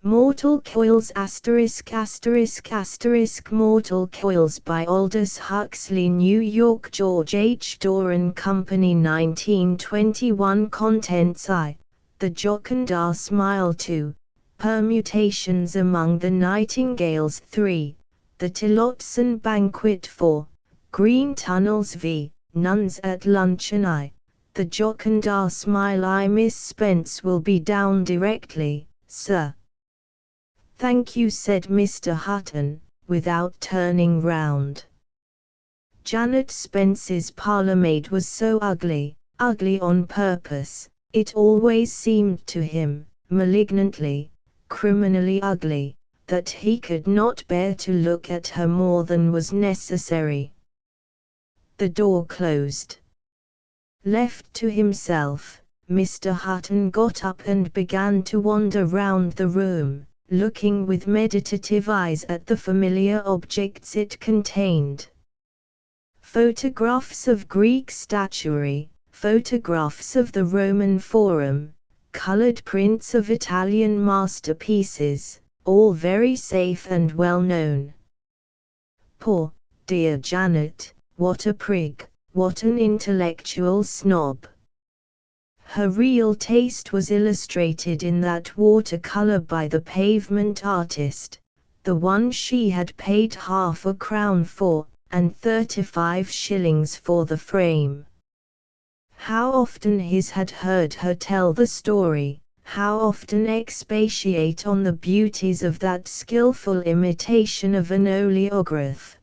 Mortal Coils **** Mortal Coils by Aldous Huxley, New York, George H. Doran Company, 1921. Contents: I. The Jocund Smile. 2. Permutations among the Nightingales. 3. The Tillotson Banquet. 4. Green Tunnels v. Nuns at Luncheon. I. The Jocund Smile. I. Miss Spence will be down directly, sir. Thank you, said Mr. Hutton, without turning round. Janet Spence's parlourmaid was so ugly on purpose, it always seemed to him, malignantly, criminally ugly, that he could not bear to look at her more than was necessary. The door closed. Left to himself, Mr. Hutton got up and began to wander round the room, looking with meditative eyes at the familiar objects it contained. Photographs of Greek statuary, photographs of the Roman Forum, colored prints of Italian masterpieces, all very safe and well known. Poor, dear Janet, what a prig, what an intellectual snob. Her real taste was illustrated in that watercolor by the pavement artist, the one she had paid £0.50 for, and 35 shillings for the frame. How often he had heard her tell the story, how often expatiate on the beauties of that skillful imitation of an oleograph.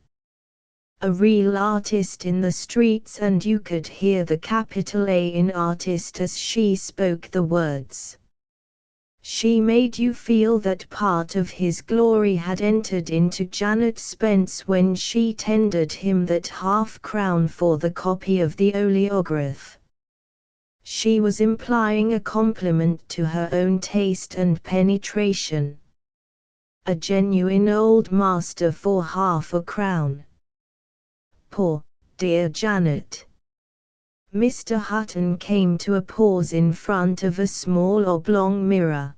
A real artist in the streets, and you could hear the capital A in artist as she spoke the words. She made you feel that part of his glory had entered into Janet Spence when she tendered him that £0.50 for the copy of the oleograph. She was implying a compliment to her own taste and penetration. A genuine old master for £0.50. Poor, dear Janet. Mr. Hutton came to a pause in front of a small oblong mirror.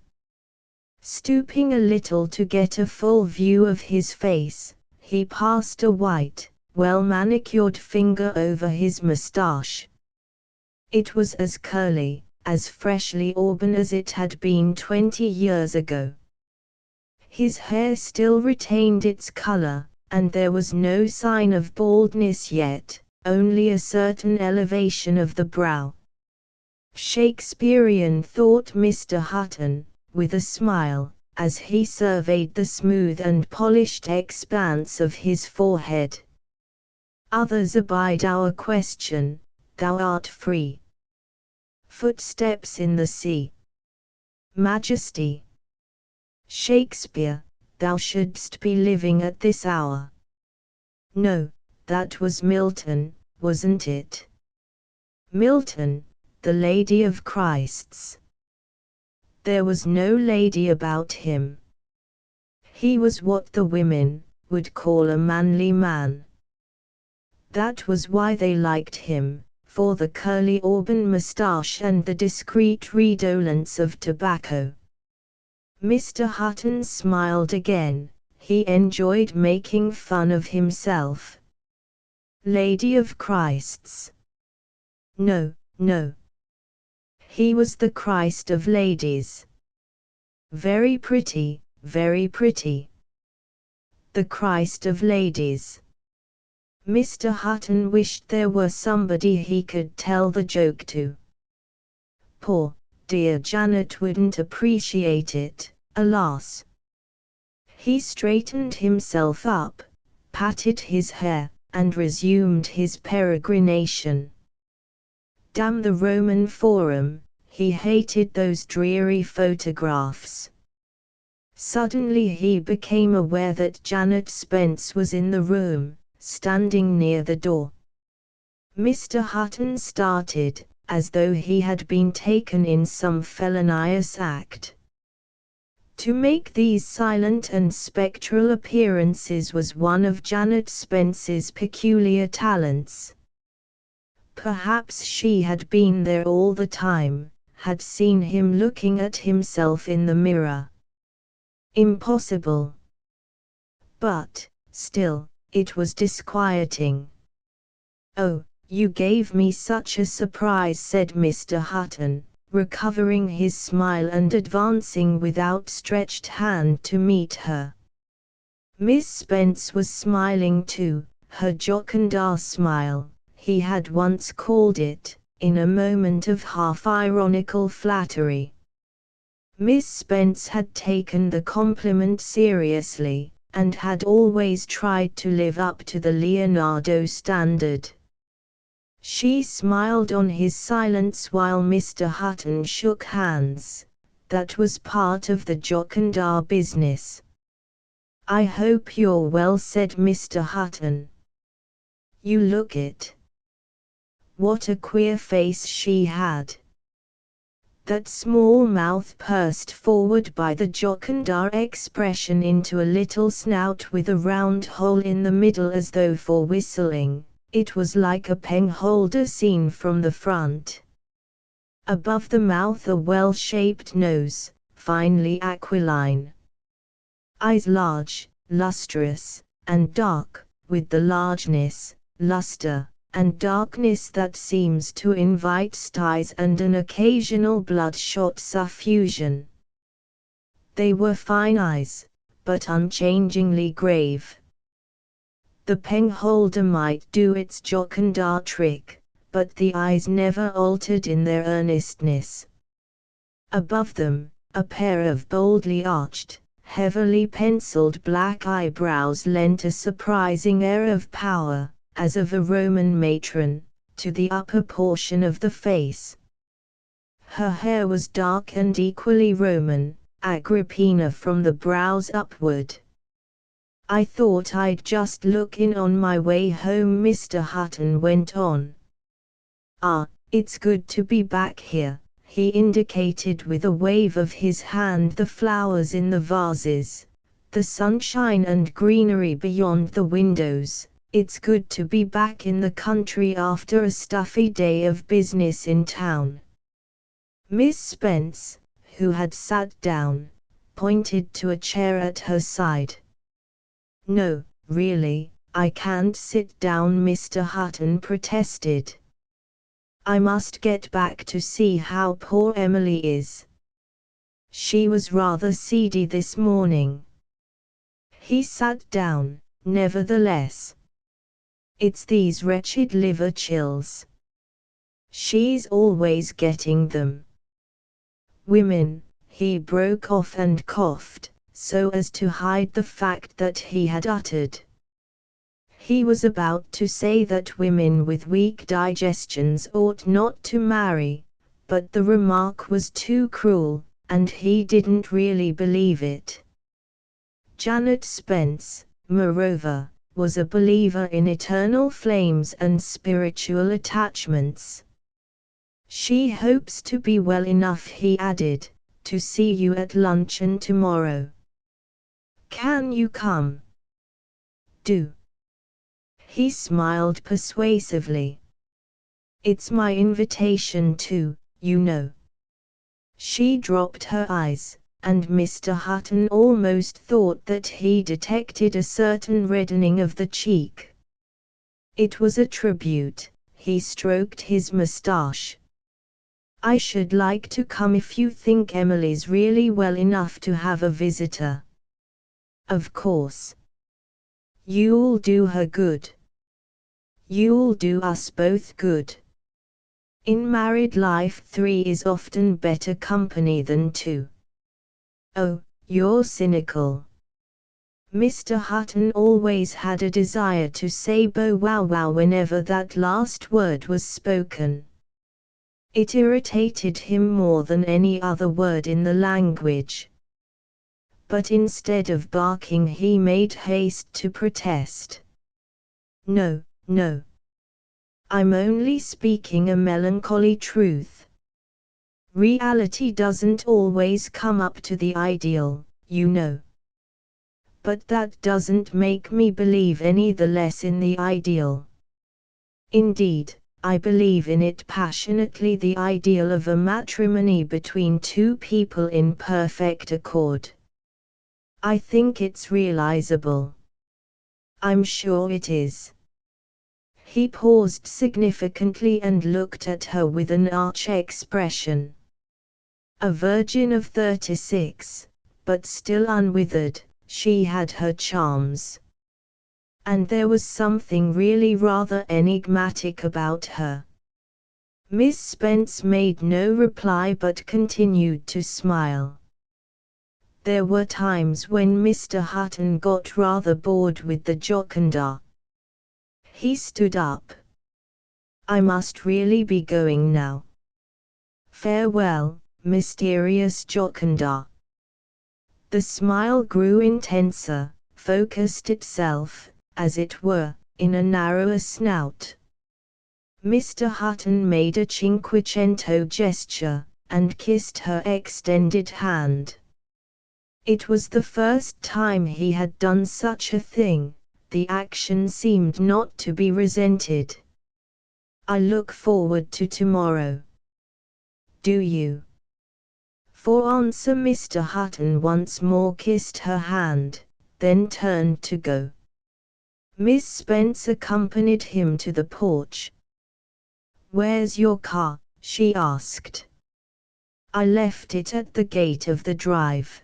Stooping a little to get a full view of his face, he passed a white, well-manicured finger over his moustache. It was as curly, as freshly auburn as it had been 20 years ago. His hair still retained its color, and there was no sign of baldness yet, only a certain elevation of the brow. Shakespearean, thought Mr. Hutton, with a smile, as he surveyed the smooth and polished expanse of his forehead. Others abide our question, thou art free. Footsteps in the sea. Majesty. Shakespeare, thou shouldst be living at this hour. No, that was Milton, wasn't it? Milton, the Lady of Christ's. There was no lady about him. He was what the women would call a manly man. That was why they liked him, for the curly auburn moustache and the discreet redolence of tobacco. Mr. Hutton smiled again. He enjoyed making fun of himself. Lady of Christ's. No, no. He was the Christ of ladies. Very pretty, very pretty. The Christ of ladies. Mr. Hutton wished there were somebody he could tell the joke to. Poor, dear Janet wouldn't appreciate it, alas. He straightened himself up, patted his hair, and resumed his peregrination. Damn the Roman Forum, he hated those dreary photographs. Suddenly he became aware that Janet Spence was in the room, standing near the door. Mr. Hutton started, as though he had been taken in some felonious act. To make these silent and spectral appearances was one of Janet Spence's peculiar talents. Perhaps she had been there all the time, had seen him looking at himself in the mirror. Impossible. But, still, it was disquieting. "Oh, you gave me such a surprise," said Mr. Hutton, recovering his smile and advancing with outstretched hand to meet her. Miss Spence was smiling too, her jocund smile, he had once called it, in a moment of half-ironical flattery. Miss Spence had taken the compliment seriously, and had always tried to live up to the Leonardo standard. She smiled on his silence while Mr. Hutton shook hands. That was part of the jocund business. "I hope you're well," said Mr. Hutton. "You look it." What a queer face she had! That small mouth pursed forward by the jocund expression into a little snout with a round hole in the middle as though for whistling. It was like a penholder seen from the front. Above the mouth a well-shaped nose, finely aquiline. Eyes large, lustrous, and dark, with the largeness, luster, and darkness that seems to invite styes and an occasional bloodshot suffusion. They were fine eyes, but unchangingly grave. The penholder might do its jocund trick, but the eyes never altered in their earnestness. Above them, a pair of boldly arched, heavily penciled black eyebrows lent a surprising air of power, as of a Roman matron, to the upper portion of the face. Her hair was dark and equally Roman, Agrippina from the brows upward. "I thought I'd just look in on my way home," Mr. Hutton went on. "Ah, it's good to be back here." He indicated with a wave of his hand the flowers in the vases, the sunshine and greenery beyond the windows. "It's good to be back in the country after a stuffy day of business in town." Miss Spence, who had sat down, pointed to a chair at her side. "No, really, I can't sit down," Mr. Hutton protested. "I must get back to see how poor Emily is. She was rather seedy this morning." He sat down, nevertheless. "It's these wretched liver chills. She's always getting them. Women," he broke off and coughed, so as to hide the fact that he had uttered. He was about to say that women with weak digestions ought not to marry, but the remark was too cruel, and he didn't really believe it. Janet Spence, moreover, was a believer in eternal flames and spiritual attachments. "She hopes to be well enough," he added, "to see you at luncheon tomorrow. Can you come?" "Do." He smiled persuasively. "It's my invitation too, you know." She dropped her eyes, and Mr. Hutton almost thought that he detected a certain reddening of the cheek. It was a tribute. He stroked his moustache. "I should like to come if you think Emily's really well enough to have a visitor." "Of course. You'll do her good. You'll do us both good. In married life 3 is often better company than 2. "Oh, you're cynical." Mr. Hutton always had a desire to say "bow wow wow" whenever that last word was spoken. It irritated him more than any other word in the language. But instead of barking he made haste to protest. "No, no. I'm only speaking a melancholy truth. Reality doesn't always come up to the ideal, you know. But that doesn't make me believe any the less in the ideal. Indeed, I believe in it passionately, the ideal of a matrimony between 2 people in perfect accord. I think it's realizable. I'm sure it is. He paused significantly and looked at her with an arch expression. A virgin of 36, but still unwithered, she had her charms. And there was something really rather enigmatic about her. Miss Spence made no reply but continued to smile. There were times when Mr. Hutton got rather bored with the jocunda. He stood up. I must really be going now. Farewell, mysterious jocunda. The smile grew intenser, focused itself, as it were, in a narrower snout. Mr. Hutton made a cinquecento gesture, and kissed her extended hand. It was the first time he had done such a thing. The action seemed not to be resented. I look forward to tomorrow. Do you? For answer Mr. Hutton once more kissed her hand, then turned to go. Miss Spence accompanied him to the porch. Where's your car? She asked. I left it at the gate of the drive.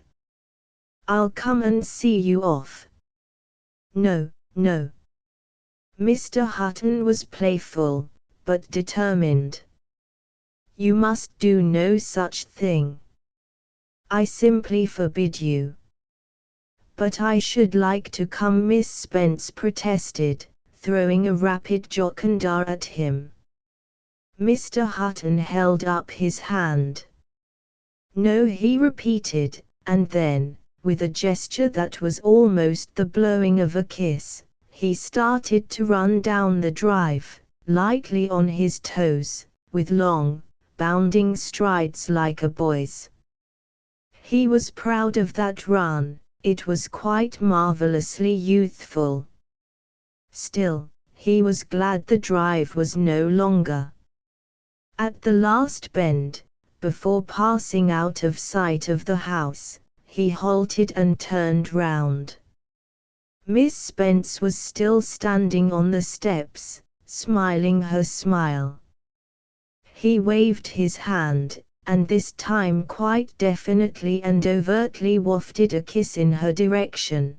I'll come and see you off. No, no. Mr. Hutton was playful, but determined. You must do no such thing. I simply forbid you. But I should like to come, Miss Spence protested, throwing a rapid jocunda at him. Mr. Hutton held up his hand. No, he repeated, and then, with a gesture that was almost the blowing of a kiss, he started to run down the drive, lightly on his toes, with long, bounding strides like a boy's. He was proud of that run, it was quite marvelously youthful. Still, he was glad the drive was no longer. At the last bend, before passing out of sight of the house, he halted and turned round. Miss Spence was still standing on the steps, smiling her smile. He waved his hand, and this time quite definitely and overtly wafted a kiss in her direction.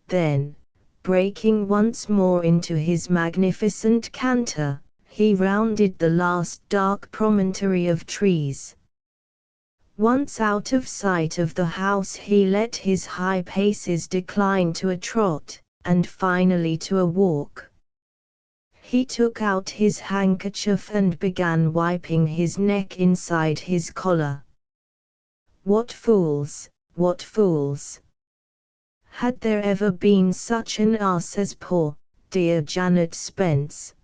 Then, breaking once more into his magnificent canter, he rounded the last dark promontory of trees. Once out of sight of the house, he let his high paces decline to a trot, and finally to a walk. He took out his handkerchief and began wiping his neck inside his collar. What fools, what fools! Had there ever been such an ass as poor, dear Janet Spence?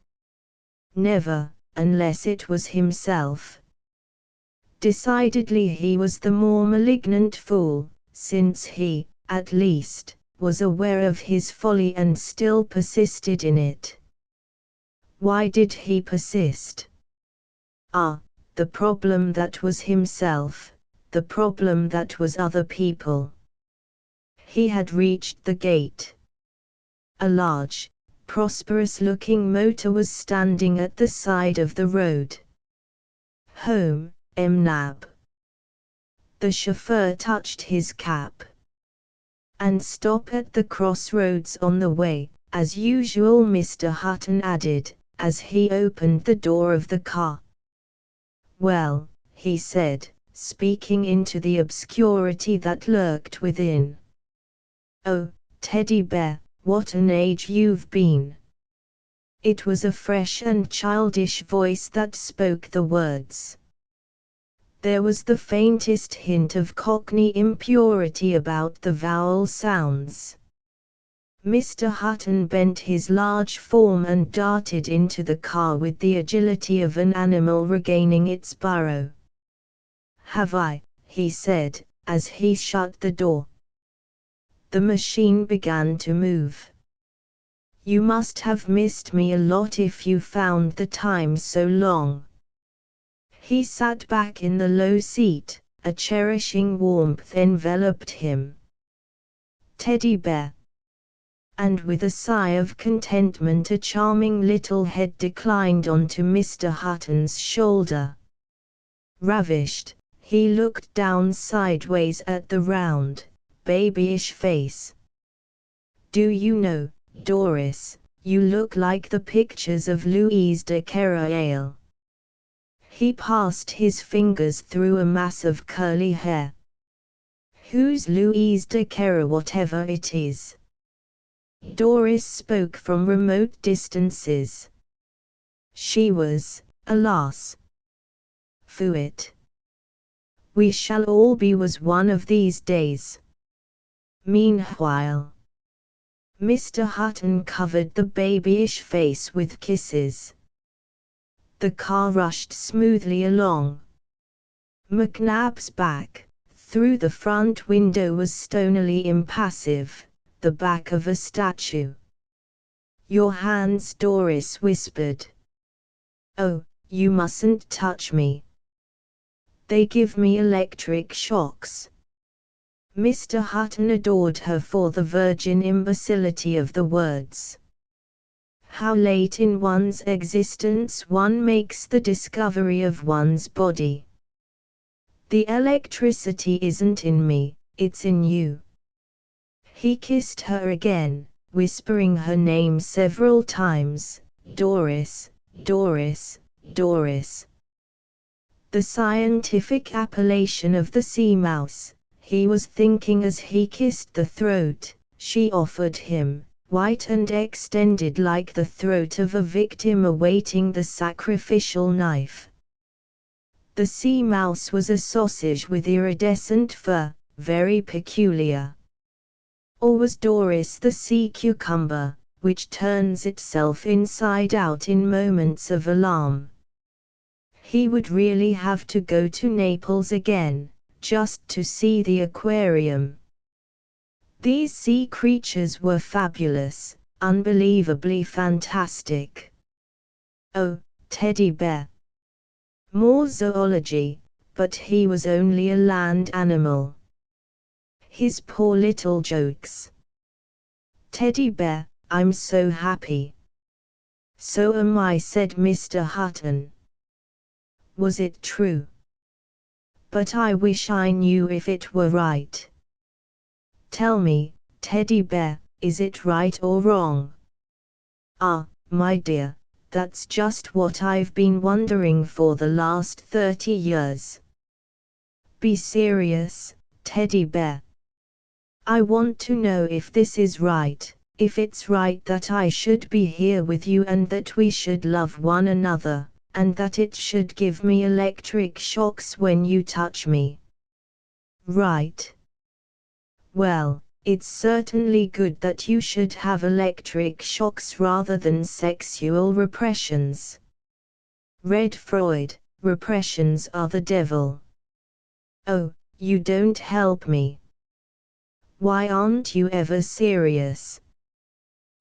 Never, unless it was himself. Decidedly he was the more malignant fool, since he, at least, was aware of his folly and still persisted in it. Why did he persist? Ah, the problem that was himself, the problem that was other people. He had reached the gate. A large, prosperous-looking motor was standing at the side of the road. Home, Nab. The chauffeur touched his cap. And stop at the crossroads on the way, as usual, Mr. Hutton added, as he opened the door of the car. Well, he said, speaking into the obscurity that lurked within. Oh, Teddy Bear, what an age you've been. It was a fresh and childish voice that spoke the words. There was the faintest hint of Cockney impurity about the vowel sounds. Mr. Hutton bent his large form and darted into the car with the agility of an animal regaining its burrow. Have I? He said, as he shut the door. The machine began to move. You must have missed me a lot if you found the time so long. He sat back in the low seat, a cherishing warmth enveloped him. Teddy bear." And with a sigh of contentment a charming little head declined onto Mr. Hutton's shoulder. Ravished, he looked down sideways at the round, babyish face. "Do you know, Doris, you look like the pictures of Louise de Carroll." He passed his fingers through a mass of curly hair. "Who's Louise de Carroll, whatever it is?" Doris spoke from remote distances. She was, alas, Fuit. "We shall all be was one of these days." Meanwhile, Mr. Hutton covered the babyish face with kisses. The car rushed smoothly along. McNabb's back, through the front window, was stonily impassive, the back of a statue. "Your hands," Doris whispered. "Oh, you mustn't touch me. They give me electric shocks." Mr. Hutton adored her for the virgin imbecility of the words. How late in one's existence one makes the discovery of one's body. "The electricity isn't in me, it's in you." He kissed her again, whispering her name several times, "Doris, Doris, Doris." The scientific appellation of the sea mouse, he was thinking as he kissed the throat she offered him, white and extended like the throat of a victim awaiting the sacrificial knife. The sea mouse was a sausage with iridescent fur, very peculiar. Or was Doris the sea cucumber, which turns itself inside out in moments of alarm? He would really have to go to Naples again, just to see the aquarium. These sea creatures were fabulous, unbelievably fantastic. Oh, teddy bear. More zoology, but he was only a land animal. His poor little jokes. "Teddy bear, I'm so happy." "So am I," said Mr. Hutton. Was it true? But I wish I knew if it were right. Tell me, teddy bear, is it right or wrong? Ah, my dear, that's just what I've been wondering for the last 30 years. Be serious, teddy bear. I want to know if this is right, if it's right that I should be here with you and that we should love one another, and that it should give me electric shocks when you touch me. Right. Well, it's certainly good that you should have electric shocks rather than sexual repressions. Read Freud, repressions are the devil. Oh, you don't help me. Why aren't you ever serious?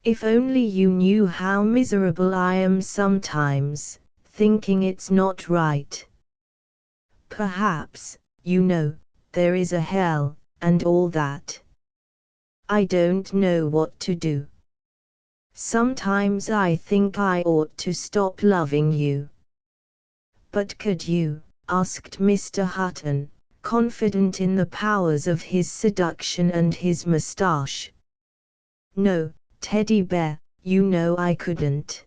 If only you knew how miserable I am sometimes, thinking it's not right. Perhaps, you know, there is a hell, and all that. I don't know what to do. Sometimes I think I ought to stop loving you. But could you? Asked Mr. Hutton, confident in the powers of his seduction and his moustache. No, teddy bear, you know I couldn't.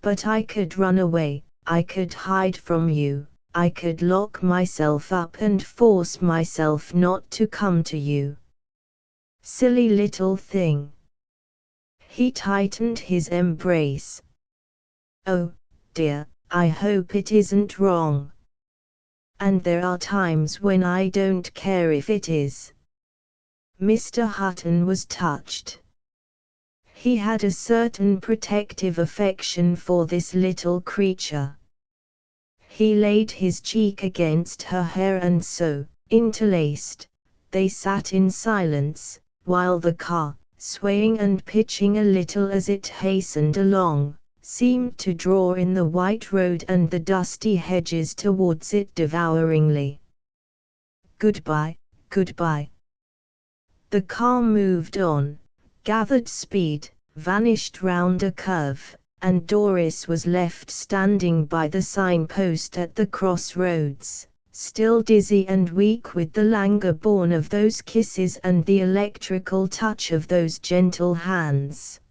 But I could run away, I could hide from you, I could lock myself up and force myself not to come to you. Silly little thing. He tightened his embrace. Oh, dear, I hope it isn't wrong. And there are times when I don't care if it is. Mr. Hutton was touched. He had a certain protective affection for this little creature. He laid his cheek against her hair and so, interlaced, they sat in silence, while the car, swaying and pitching a little as it hastened along, seemed to draw in the white road and the dusty hedges towards it devouringly. Goodbye, goodbye. The car moved on, gathered speed, vanished round a curve, and Doris was left standing by the signpost at the crossroads, still dizzy and weak with the languor born of those kisses and the electrical touch of those gentle hands.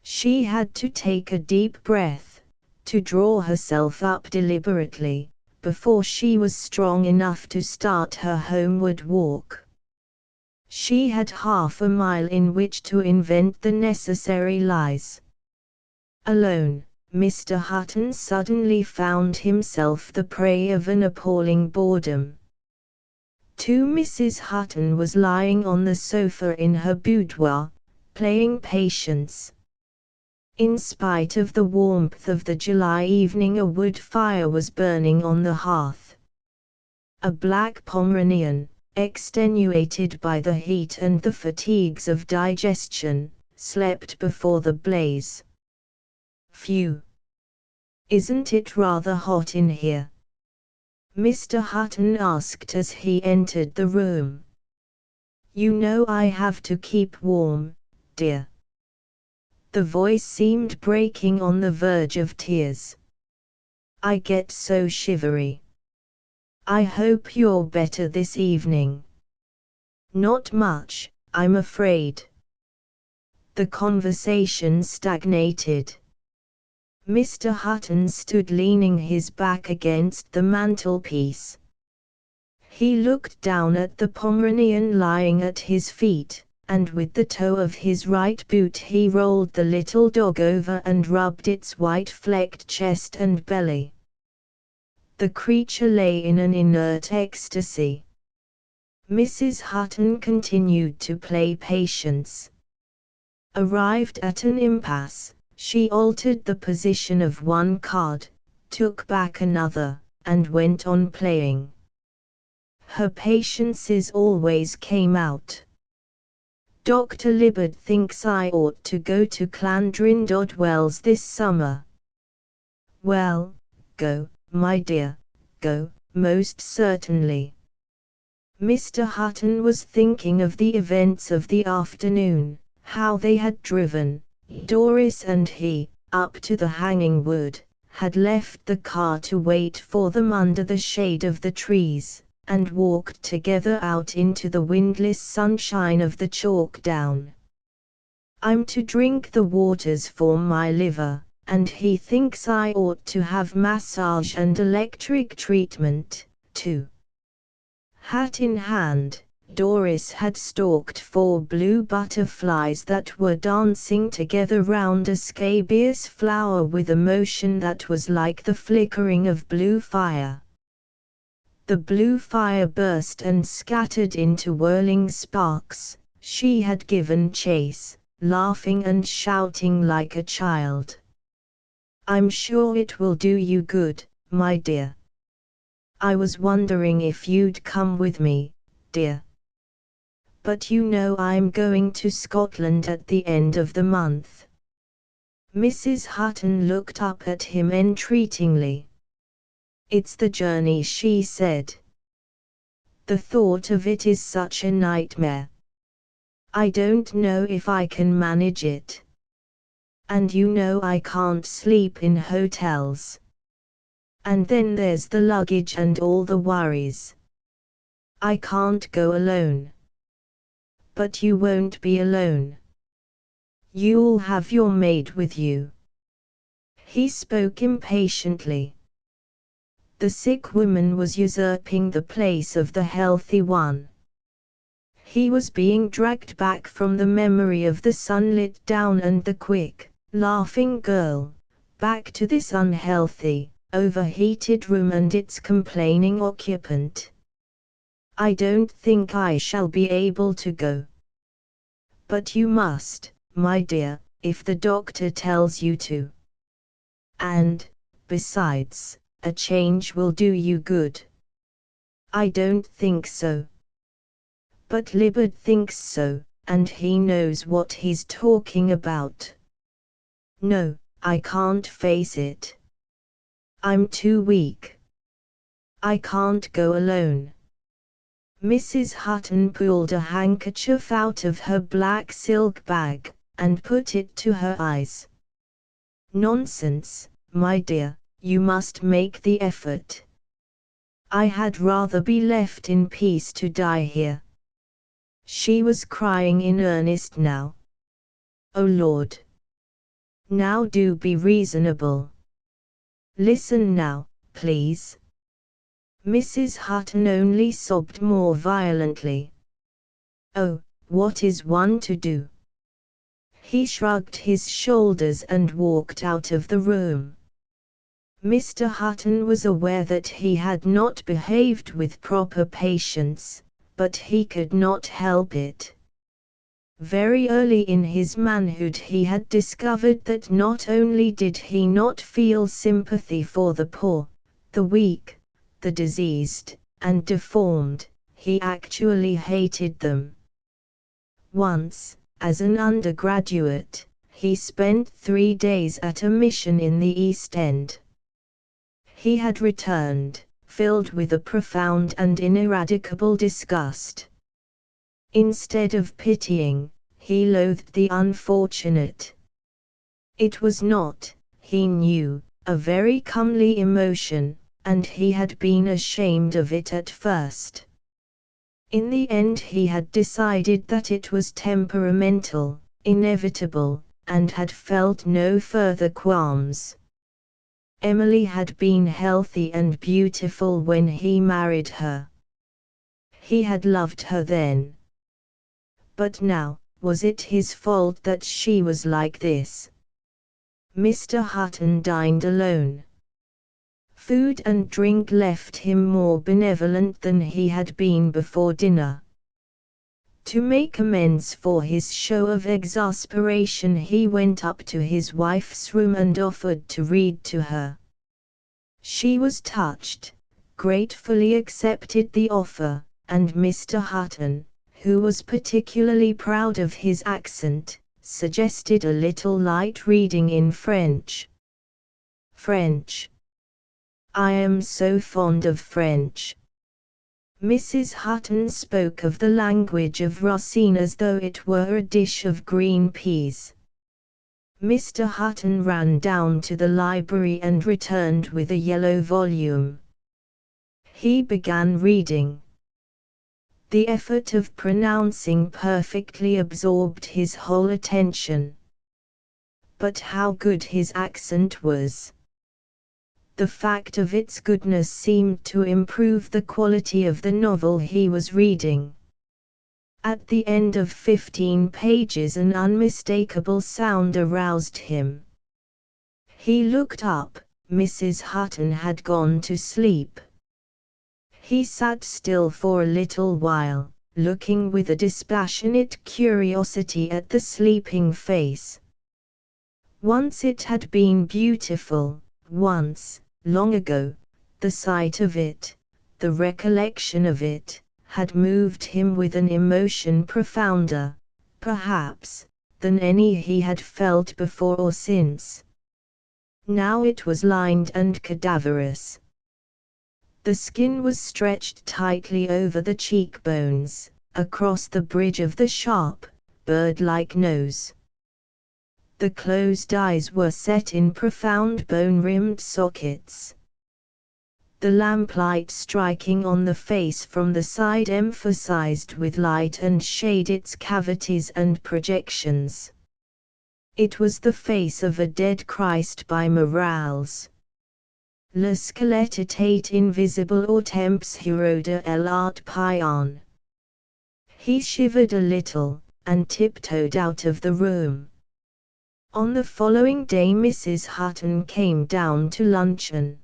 She had to take a deep breath, to draw herself up deliberately, before she was strong enough to start her homeward walk. She had half a mile in which to invent the necessary lies. Alone, Mr. Hutton suddenly found himself the prey of an appalling boredom. Mrs. Hutton was lying on the sofa in her boudoir, playing Patience. In spite of the warmth of the July evening, a wood fire was burning on the hearth. A black Pomeranian, extenuated by the heat and the fatigues of digestion, slept before the blaze. "Phew! Isn't it rather hot in here?" Mr. Hutton asked as he entered the room. "You know I have to keep warm, dear." The voice seemed breaking on the verge of tears. "I get so shivery. I hope you're better this evening." "Not much, I'm afraid." The conversation stagnated. Mr. Hutton stood leaning his back against the mantelpiece. He looked down at the Pomeranian lying at his feet, and with the toe of his right boot he rolled the little dog over and rubbed its white-flecked chest and belly. The creature lay in an inert ecstasy. Mrs. Hutton continued to play Patience. Arrived at an impasse, she altered the position of one card, took back another, and went on playing. Her patiences always came out. "Dr. Libbard thinks I ought to go to Clandrindod-Wells this summer." "Well, go, my dear, go, most certainly." Mr. Hutton was thinking of the events of the afternoon, how they had driven, Doris and he, up to the hanging wood, had left the car to wait for them under the shade of the trees, and walked together out into the windless sunshine of the chalk down. "I'm to drink the waters for my liver, and he thinks I ought to have massage and electric treatment, too." Hat in hand, Doris had stalked 4 blue butterflies that were dancing together round a scabious flower with a motion that was like the flickering of blue fire. The blue fire burst and scattered into whirling sparks. She had given chase, laughing and shouting like a child. "I'm sure it will do you good, my dear. I was wondering if you'd come with me, dear. But you know I'm going to Scotland at the end of the month." Mrs. Hutton looked up at him entreatingly. "It's the journey," she said. "The thought of it is such a nightmare. I don't know if I can manage it. And you know I can't sleep in hotels. And then there's the luggage and all the worries. I can't go alone." "But you won't be alone. You'll have your maid with you." He spoke impatiently. The sick woman was usurping the place of the healthy one. He was being dragged back from the memory of the sunlit down and the quick, laughing girl, back to this unhealthy, overheated room and its complaining occupant. "I don't think I shall be able to go." "But you must, my dear, if the doctor tells you to. And, besides, a change will do you good." "I don't think so." "But Libbard thinks so, and he knows what he's talking about." "No, I can't face it. I'm too weak. I can't go alone." Mrs. Hutton pulled a handkerchief out of her black silk bag, and put it to her eyes. "Nonsense, my dear, you must make the effort. I had rather be left in peace to die here." She was crying in earnest now. "Oh Lord! Now do be reasonable. Listen now, please." Mrs. Hutton only sobbed more violently. "Oh, what is one to do?" He shrugged his shoulders and walked out of the room. Mr. Hutton was aware that he had not behaved with proper patience, but he could not help it. Very early in his manhood he had discovered that not only did he not feel sympathy for the poor, the weak, the diseased, and deformed, he actually hated them. Once, as an undergraduate, he spent 3 days at a mission in the East End. He had returned, filled with a profound and ineradicable disgust. Instead of pitying, he loathed the unfortunate. It was not, he knew, a very comely emotion, and he had been ashamed of it at first. In the end he had decided that it was temperamental, inevitable, and had felt no further qualms. Emily had been healthy and beautiful when he married her. He had loved her then. But now, was it his fault that she was like this? Mr. Hutton dined alone. Food and drink left him more benevolent than he had been before dinner. To make amends for his show of exasperation he went up to his wife's room and offered to read to her. She was touched, gratefully accepted the offer, and Mr. Hutton, who was particularly proud of his accent, suggested a little light reading in French. French. I am so fond of French. Mrs. Hutton spoke of the language of Racine as though it were a dish of green peas. Mr. Hutton ran down to the library and returned with a yellow volume. He began reading. The effort of pronouncing perfectly absorbed his whole attention. But how good his accent was! The fact of its goodness seemed to improve the quality of the novel he was reading. At the end of 15 pages an unmistakable sound aroused him. He looked up. Mrs. Hutton had gone to sleep. He sat still for a little while, looking with a dispassionate curiosity at the sleeping face. Once it had been beautiful, once, long ago, the sight of it, the recollection of it, had moved him with an emotion profounder, perhaps, than any he had felt before or since. Now it was lined and cadaverous. The skin was stretched tightly over the cheekbones, across the bridge of the sharp, bird-like nose. The closed eyes were set in profound bone-rimmed sockets. The lamplight striking on the face from the side emphasized with light and shade its cavities and projections. It was the face of a dead Christ by Morales. Le squelette était invisible aux temps héros de l'art païen. He shivered a little, and tiptoed out of the room. On the following day Mrs. Hutton came down to luncheon.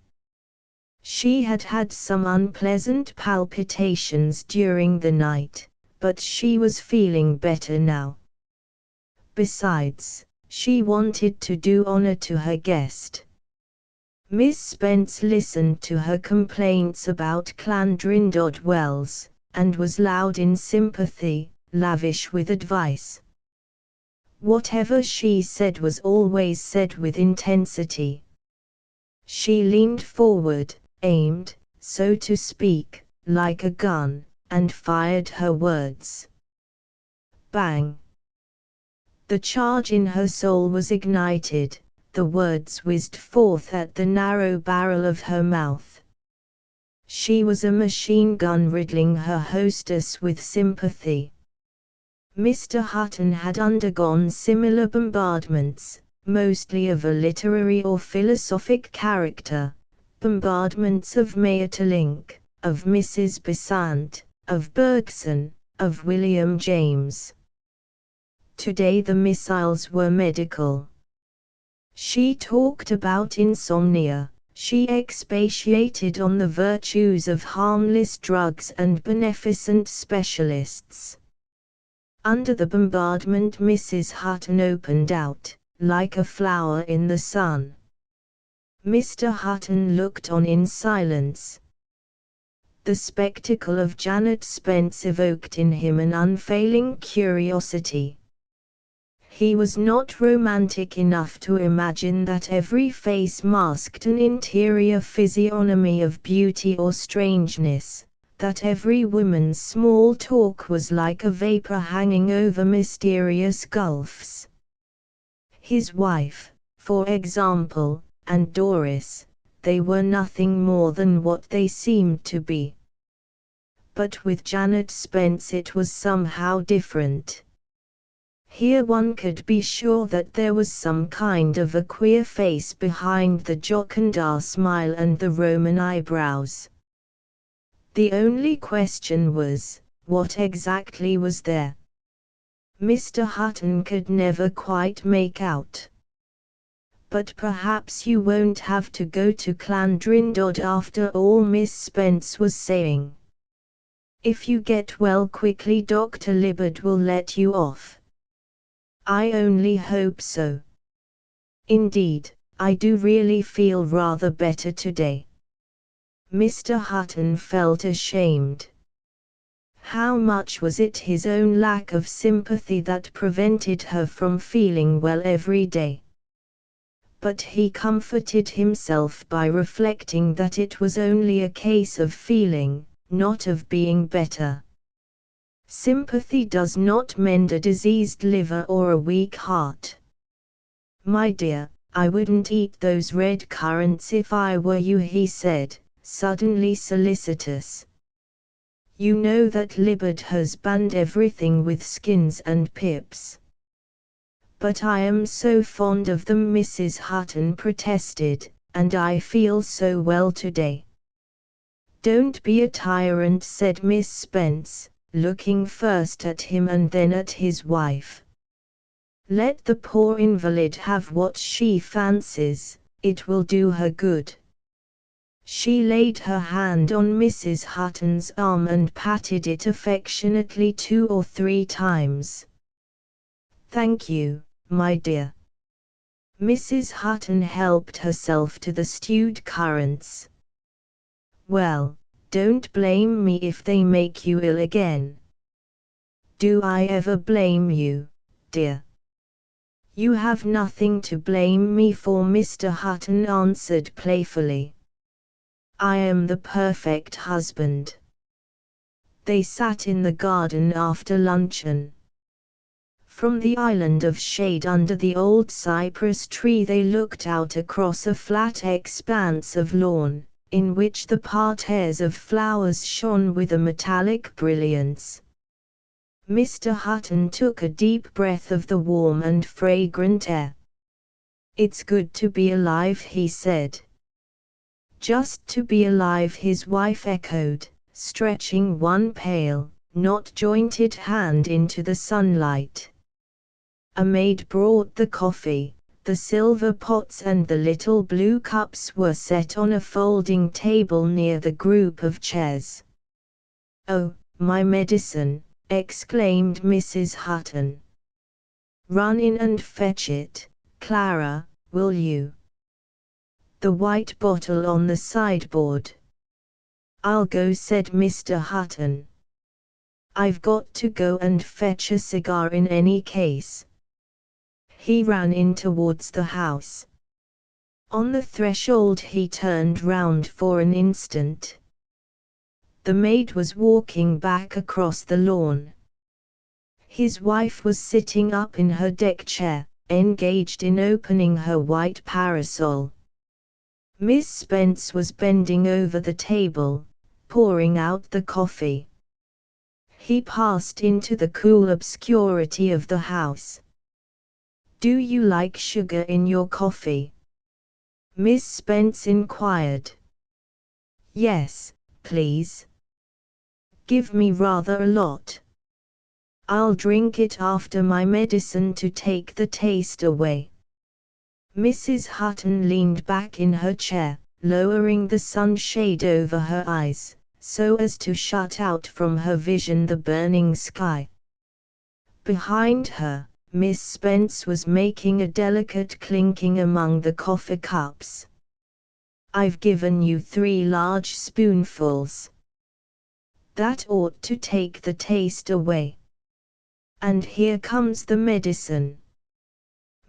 She had had some unpleasant palpitations during the night, but she was feeling better now. Besides, she wanted to do honor to her guest. Miss Spence listened to her complaints about Clandrindod Wells, and was loud in sympathy, lavish with advice. Whatever she said was always said with intensity. She leaned forward, aimed, so to speak, like a gun, and fired her words. Bang! The charge in her soul was ignited, the words whizzed forth at the narrow barrel of her mouth. She was a machine gun riddling her hostess with sympathy. Mr. Hutton had undergone similar bombardments, mostly of a literary or philosophic character, bombardments of Maeterlinck, of Mrs. Besant, of Bergson, of William James. Today the missiles were medical. She talked about insomnia, she expatiated on the virtues of harmless drugs and beneficent specialists. Under the bombardment Mrs. Hutton opened out, like a flower in the sun. Mr. Hutton looked on in silence. The spectacle of Janet Spence evoked in him an unfailing curiosity. He was not romantic enough to imagine that every face masked an interior physiognomy of beauty or strangeness, that every woman's small talk was like a vapor hanging over mysterious gulfs. His wife, for example, and Doris, they were nothing more than what they seemed to be. But with Janet Spence it was somehow different. Here one could be sure that there was some kind of a queer face behind the jocund smile and the Roman eyebrows. The only question was, what exactly was there? Mr. Hutton could never quite make out. But perhaps you won't have to go to Clandrindod after all, Miss Spence was saying. If you get well quickly, Dr. Libbard will let you off. I only hope so. Indeed, I do really feel rather better today. Mr. Hutton felt ashamed. How much was it his own lack of sympathy that prevented her from feeling well every day? But he comforted himself by reflecting that it was only a case of feeling, not of being better. Sympathy does not mend a diseased liver or a weak heart. My dear, I wouldn't eat those red currants if I were you, he said, suddenly solicitous. You know that Libbard has banned everything with skins and pips. But I am so fond of them, Mrs. Hutton protested, and I feel so well today. Don't be a tyrant, said Miss Spence, looking first at him and then at his wife. Let the poor invalid have what she fancies, it will do her good. She laid her hand on Mrs. Hutton's arm and patted it affectionately 2 or 3 times. Thank you, my dear. Mrs. Hutton helped herself to the stewed currants. Well, don't blame me if they make you ill again. Do I ever blame you, dear? You have nothing to blame me for, Mr. Hutton answered playfully. I am the perfect husband. They sat in the garden after luncheon. From the island of shade under the old cypress tree they looked out across a flat expanse of lawn, in which the parterres of flowers shone with a metallic brilliance. Mr. Hutton took a deep breath of the warm and fragrant air. It's good to be alive, he said. Just to be alive, his wife echoed, stretching one pale, not jointed hand into the sunlight. A maid brought the coffee. The silver pots and the little blue cups were set on a folding table near the group of chairs. Oh, my medicine, exclaimed Mrs. Hutton. Run in and fetch it, Clara, will you? The white bottle on the sideboard. I'll go, said Mr. Hutton. I've got to go and fetch a cigar in any case. He ran in towards the house. On the threshold he turned round for an instant. The maid was walking back across the lawn. His wife was sitting up in her deck chair, engaged in opening her white parasol. Miss Spence was bending over the table, pouring out the coffee. He passed into the cool obscurity of the house. "Do you like sugar in your coffee?" Miss Spence inquired. "Yes, please. Give me rather a lot. I'll drink it after my medicine to take the taste away." Mrs. Hutton leaned back in her chair, lowering the sunshade over her eyes, so as to shut out from her vision the burning sky. Behind her, Miss Spence was making a delicate clinking among the coffee cups. "I've given you 3 large spoonfuls. That ought to take the taste away. And here comes the medicine."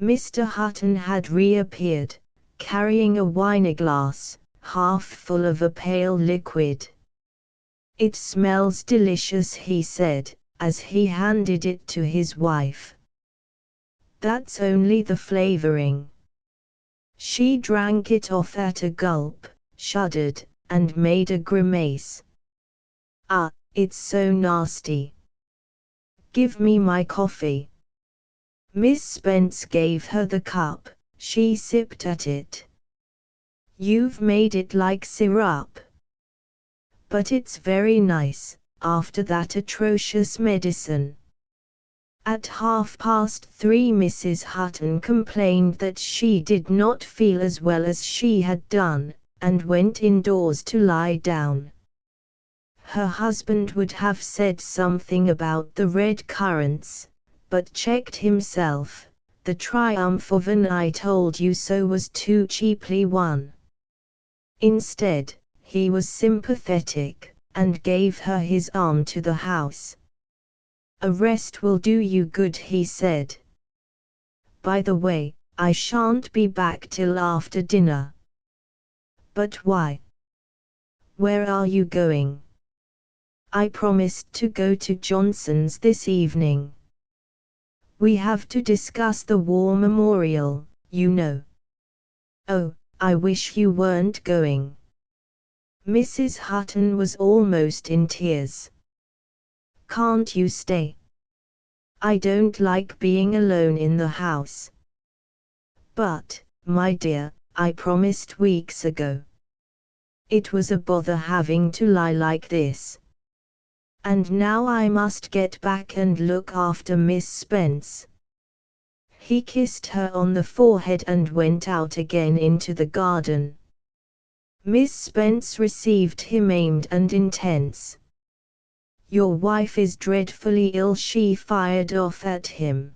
Mr. Hutton had reappeared, carrying a wineglass, half full of a pale liquid. "It smells delicious," he said, as he handed it to his wife. "That's only the flavoring." She drank it off at a gulp, shuddered, and made a grimace. "Ah, it's so nasty. Give me my coffee." Miss Spence gave her the cup. She sipped at it. "You've made it like syrup. But it's very nice, after that atrocious medicine." At 3:30 Mrs. Hutton complained that she did not feel as well as she had done, and went indoors to lie down. Her husband would have said something about the red currants, but checked himself. The triumph of an "I told you so" was too cheaply won. Instead, he was sympathetic, and gave her his arm to the house. "A rest will do you good," he said. "By the way, I shan't be back till after dinner." "But why? Where are you going?" "I promised to go to Johnson's this evening. We have to discuss the war memorial, you know." "Oh, I wish you weren't going." Mrs. Hutton was almost in tears. "Can't you stay?" "I don't like being alone in the house." "But, my dear, I promised weeks ago. It was a bother having to lie like this. And now I must get back and look after Miss Spence." He kissed her on the forehead and went out again into the garden. Miss Spence received him aimed and intense. "Your wife is dreadfully ill," she fired off at him.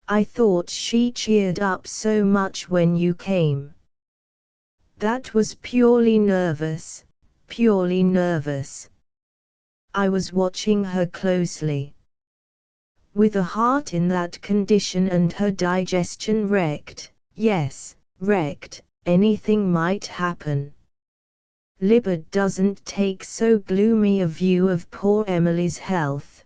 "I thought she cheered up so much when you came." "That was purely nervous, purely nervous. I was watching her closely. With a heart in that condition and her digestion wrecked, yes, wrecked, anything might happen. Libby doesn't take so gloomy a view of poor Emily's health."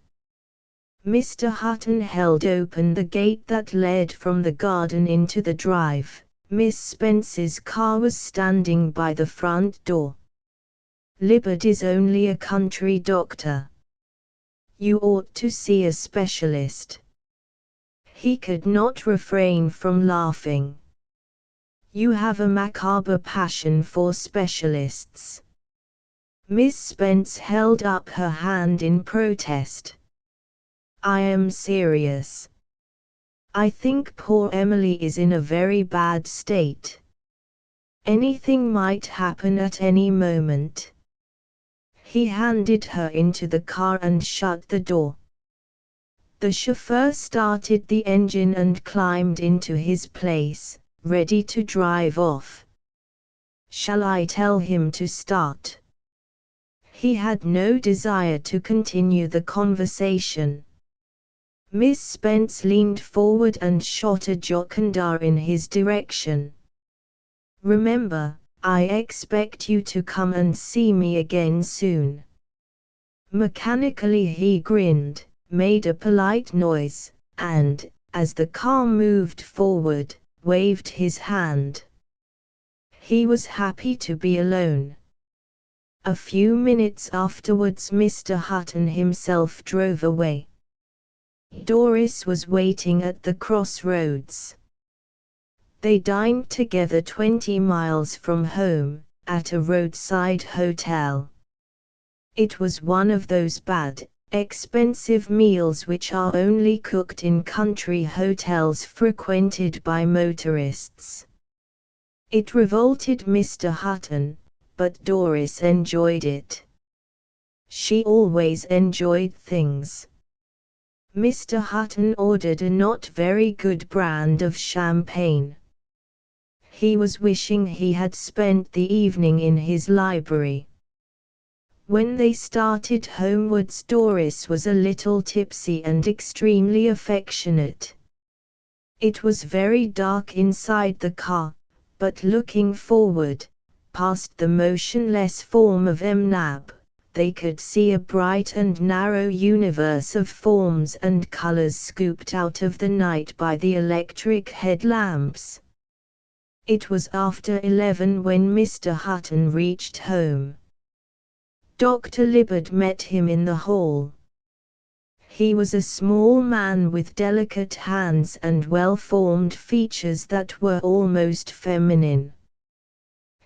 Mr. Hutton held open the gate that led from the garden into the drive. Miss Spence's car was standing by the front door. "Libby is only a country doctor. You ought to see a specialist." He could not refrain from laughing. "You have a macabre passion for specialists." Miss Spence held up her hand in protest. "I am serious. I think poor Emily is in a very bad state. Anything might happen at any moment." He handed her into the car and shut the door. The chauffeur started the engine and climbed into his place, ready to drive off. "Shall I tell him to start?" He had no desire to continue the conversation. Miss Spence leaned forward and shot a jocund in his direction. "Remember, I expect you to come and see me again soon." Mechanically he grinned, made a polite noise, and, as the car moved forward, waved his hand. He was happy to be alone. A few minutes afterwards Mr. Hutton himself drove away. Doris was waiting at the crossroads. They dined together 20 miles from home, at a roadside hotel. It was one of those bad, expensive meals which are only cooked in country hotels frequented by motorists. It revolted Mr. Hutton, but Doris enjoyed it. She always enjoyed things. Mr. Hutton ordered a not very good brand of champagne. He was wishing he had spent the evening in his library. When they started homewards, Doris was a little tipsy and extremely affectionate. It was very dark inside the car, but looking forward, past the motionless form of Nab, they could see a bright and narrow universe of forms and colors scooped out of the night by the electric headlamps. It was after 11 when Mr. Hutton reached home. Dr. Libbard met him in the hall. He was a small man with delicate hands and well-formed features that were almost feminine.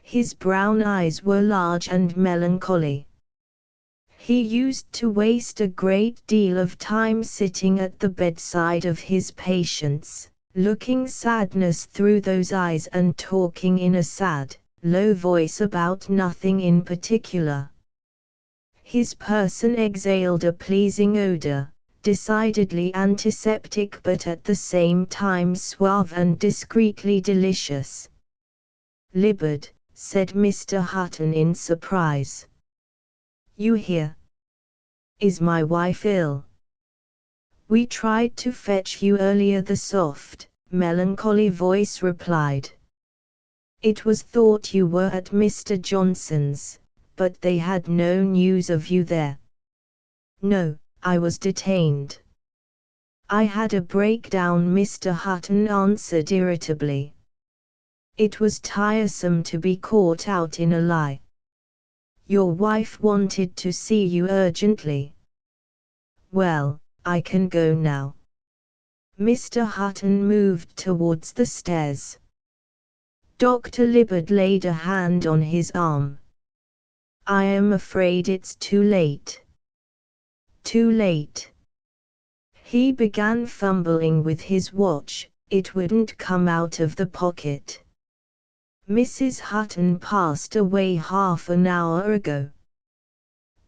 His brown eyes were large and melancholy. He used to waste a great deal of time sitting at the bedside of his patients, looking sadness through those eyes and talking in a sad, low voice about nothing in particular. His person exhaled a pleasing odor, decidedly antiseptic but at the same time suave and discreetly delicious. "Libbard," said Mr. Hutton in surprise. "You here? Is my wife ill?" "We tried to fetch you earlier," the soft, melancholy voice replied. "It was thought you were at Mr. Johnson's, but they had no news of you there." "No, I was detained. I had a breakdown," Mr. Hutton answered irritably. It was tiresome to be caught out in a lie. "Your wife wanted to see you urgently." "Well, I can go now." Mr. Hutton moved towards the stairs. Dr. Libbard laid a hand on his arm. "I am afraid it's too late." "Too late?" He began fumbling with his watch. It wouldn't come out of the pocket. "Mrs. Hutton passed away half an hour ago."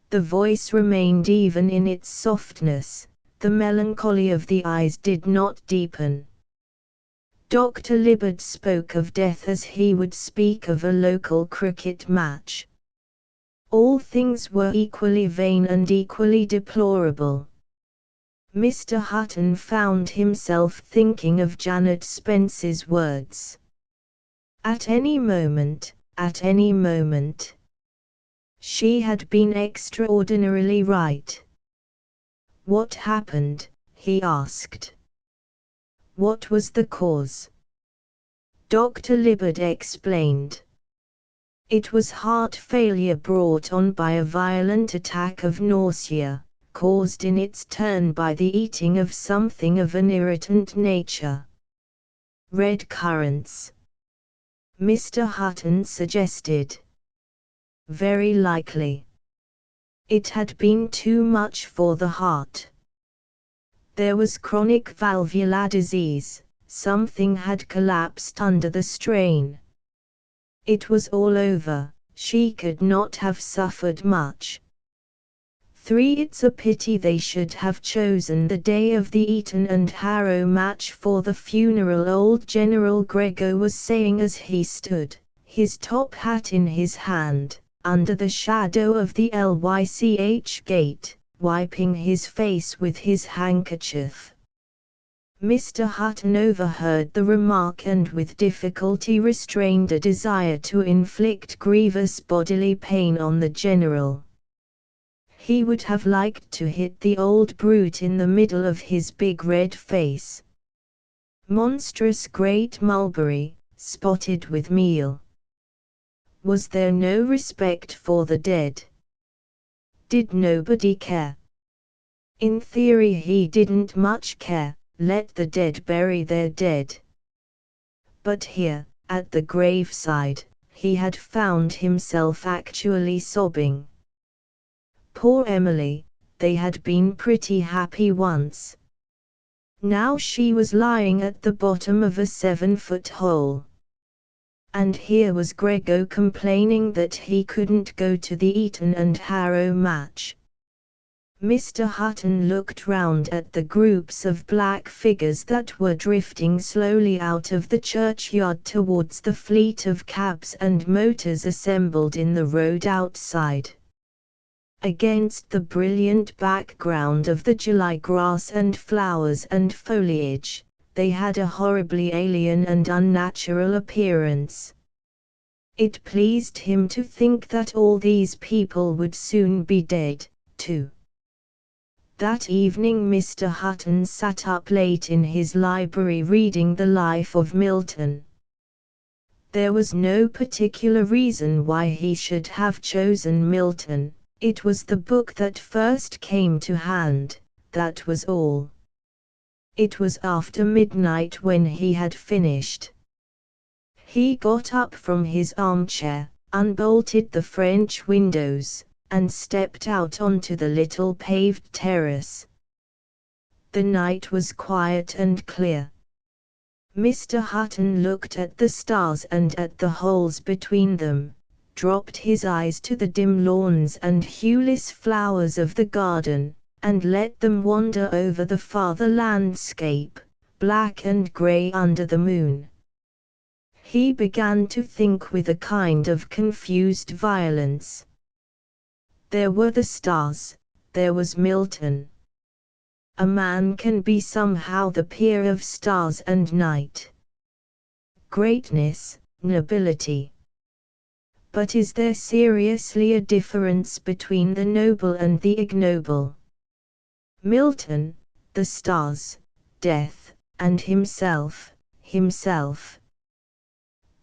The voice remained even in its softness, the melancholy of the eyes did not deepen. Dr. Libbard spoke of death as he would speak of a local cricket match. All things were equally vain and equally deplorable. Mr. Hutton found himself thinking of Janet Spence's words. At any moment, at any moment. She had been extraordinarily right. "What happened?" he asked. "What was the cause?" Dr. Libbard explained. It was heart failure brought on by a violent attack of nausea, caused in its turn by the eating of something of an irritant nature. "Red currants," Mr. Hutton suggested. "Very likely. It had been too much for the heart. There was chronic valvular disease, something had collapsed under the strain. It was all over, she could not have suffered much." 3. It's a pity they should have chosen the day of the Eton and Harrow match for the funeral, old General Gregor was saying as he stood, his top hat in his hand, under the shadow of the Lych gate, wiping his face with his handkerchief. Mr. Hutton overheard the remark and with difficulty restrained a desire to inflict grievous bodily pain on the General. He would have liked to hit the old brute in the middle of his big red face. Monstrous great mulberry, spotted with meal. Was there no respect for the dead? Did nobody care? In theory he didn't much care. Let the dead bury their dead. But here, at the graveside, he had found himself actually sobbing. Poor Emily, they had been pretty happy once. Now she was lying at the bottom of a 7-foot hole. And here was Grego complaining that he couldn't go to the Eton and Harrow match. Mr. Hutton looked round at the groups of black figures that were drifting slowly out of the churchyard towards the fleet of cabs and motors assembled in the road outside. Against the brilliant background of the July grass and flowers and foliage, they had a horribly alien and unnatural appearance. It pleased him to think that all these people would soon be dead, too. That evening Mr. Hutton sat up late in his library reading the life of Milton. There was no particular reason why he should have chosen Milton, it was the book that first came to hand, that was all. It was after midnight when he had finished. He got up from his armchair, unbolted the French windows, and stepped out onto the little paved terrace. The night was quiet and clear. Mr. Hutton looked at the stars and at the holes between them, dropped his eyes to the dim lawns and hueless flowers of the garden, and let them wander over the farther landscape, black and grey under the moon. He began to think with a kind of confused violence. There were the stars, there was Milton. A man can be somehow the peer of stars and night. Greatness, nobility. But is there seriously a difference between the noble and the ignoble? Milton, the stars, death, and himself.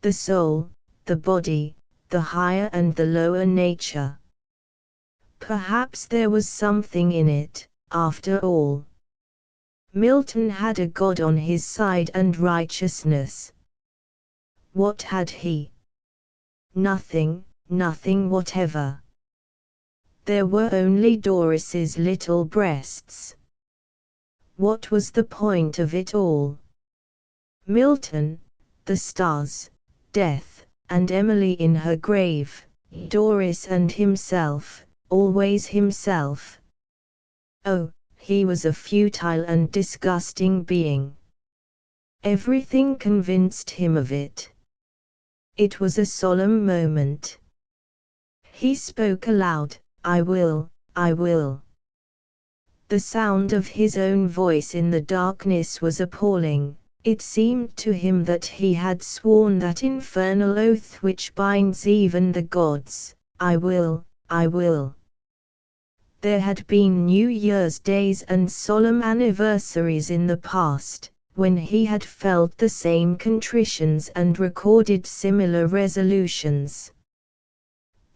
The soul, the body, the higher and the lower nature. Perhaps there was something in it, after all. Milton had a God on his side and righteousness. What had he? Nothing, nothing whatever. There were only Doris's little breasts. What was the point of it all? Milton, the stars, death, and Emily in her grave, Doris and himself, always himself. Oh, he was a futile and disgusting being. Everything convinced him of it. It was a solemn moment. He spoke aloud, I will, I will. The sound of his own voice in the darkness was appalling. It seemed to him that he had sworn that infernal oath which binds even the gods, I will, I will. There had been New Year's days and solemn anniversaries in the past, when he had felt the same contritions and recorded similar resolutions.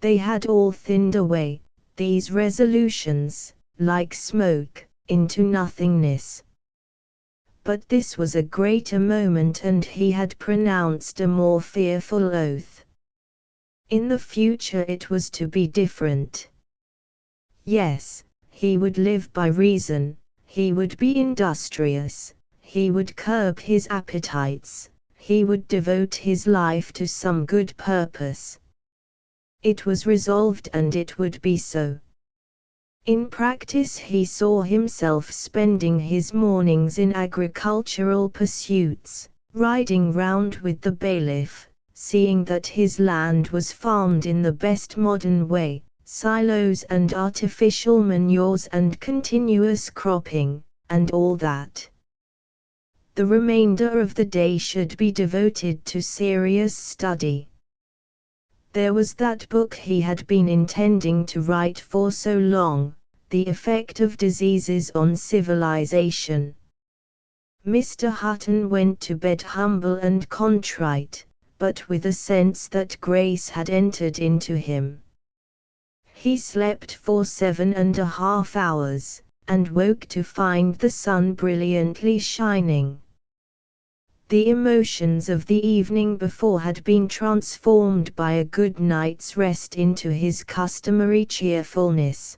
They had all thinned away, these resolutions, like smoke, into nothingness. But this was a greater moment and he had pronounced a more fearful oath. In the future it was to be different. Yes, he would live by reason, he would be industrious, he would curb his appetites, he would devote his life to some good purpose. It was resolved and it would be so. In practice he saw himself spending his mornings in agricultural pursuits, riding round with the bailiff, seeing that his land was farmed in the best modern way, silos and artificial manures and continuous cropping, and all that. The remainder of the day should be devoted to serious study. There was that book he had been intending to write for so long, The Effect of Diseases on Civilization. Mr. Hutton went to bed humble and contrite, but with a sense that grace had entered into him. He slept for 7.5 hours, and woke to find the sun brilliantly shining. The emotions of the evening before had been transformed by a good night's rest into his customary cheerfulness.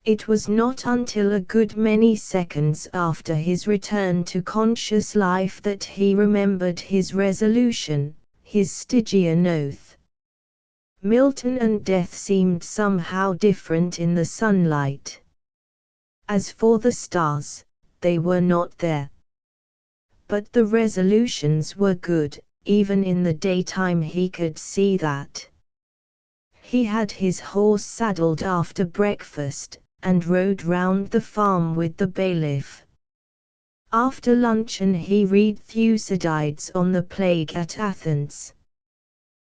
It was not until a good many seconds after his return to conscious life that he remembered his resolution, his Stygian oath. Milton and death seemed somehow different in the sunlight. As for the stars, they were not there. But the resolutions were good, even in the daytime he could see that. He had his horse saddled after breakfast, and rode round the farm with the bailiff. After luncheon he read Thucydides on the plague at Athens.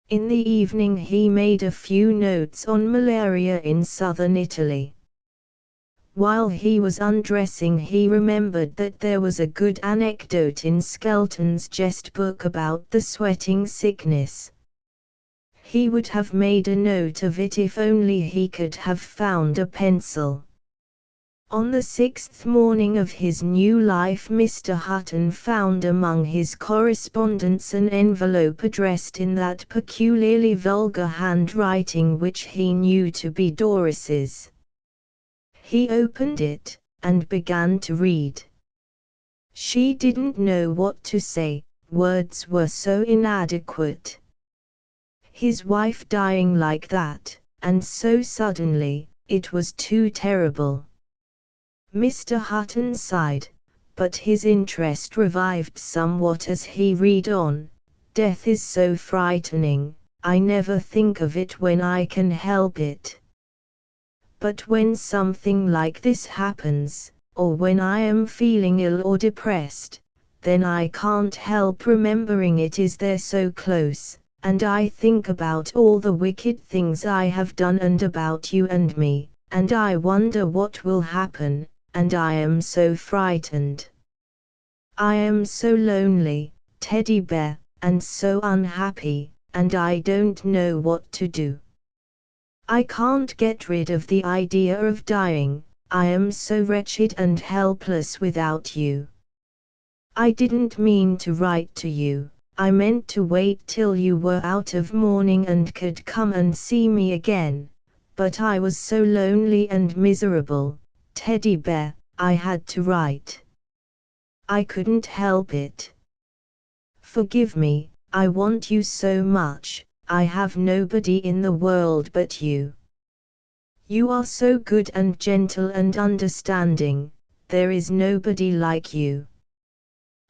In the evening he made a few notes on malaria in southern Italy. While he was undressing he remembered that there was a good anecdote in Skelton's jest book about the sweating sickness. He would have made a note of it if only he could have found a pencil. On the 6th morning of his new life Mr. Hutton found among his correspondence an envelope addressed in that peculiarly vulgar handwriting which he knew to be Doris's. He opened it, and began to read. She didn't know what to say, words were so inadequate. His wife dying like that, and so suddenly, it was too terrible. Mr. Hutton sighed, but his interest revived somewhat as he read on. Death is so frightening, I never think of it when I can help it. But when something like this happens, or when I am feeling ill or depressed, then I can't help remembering it is there so close, and I think about all the wicked things I have done and about you and me, and I wonder what will happen, and I am so frightened. I am so lonely, Teddy Bear, and so unhappy, and I don't know what to do. I can't get rid of the idea of dying, I am so wretched and helpless without you. I didn't mean to write to you, I meant to wait till you were out of mourning and could come and see me again, but I was so lonely and miserable, Teddy Bear, I had to write. I couldn't help it. Forgive me, I want you so much. I have nobody in the world but you. You are so good and gentle and understanding, there is nobody like you.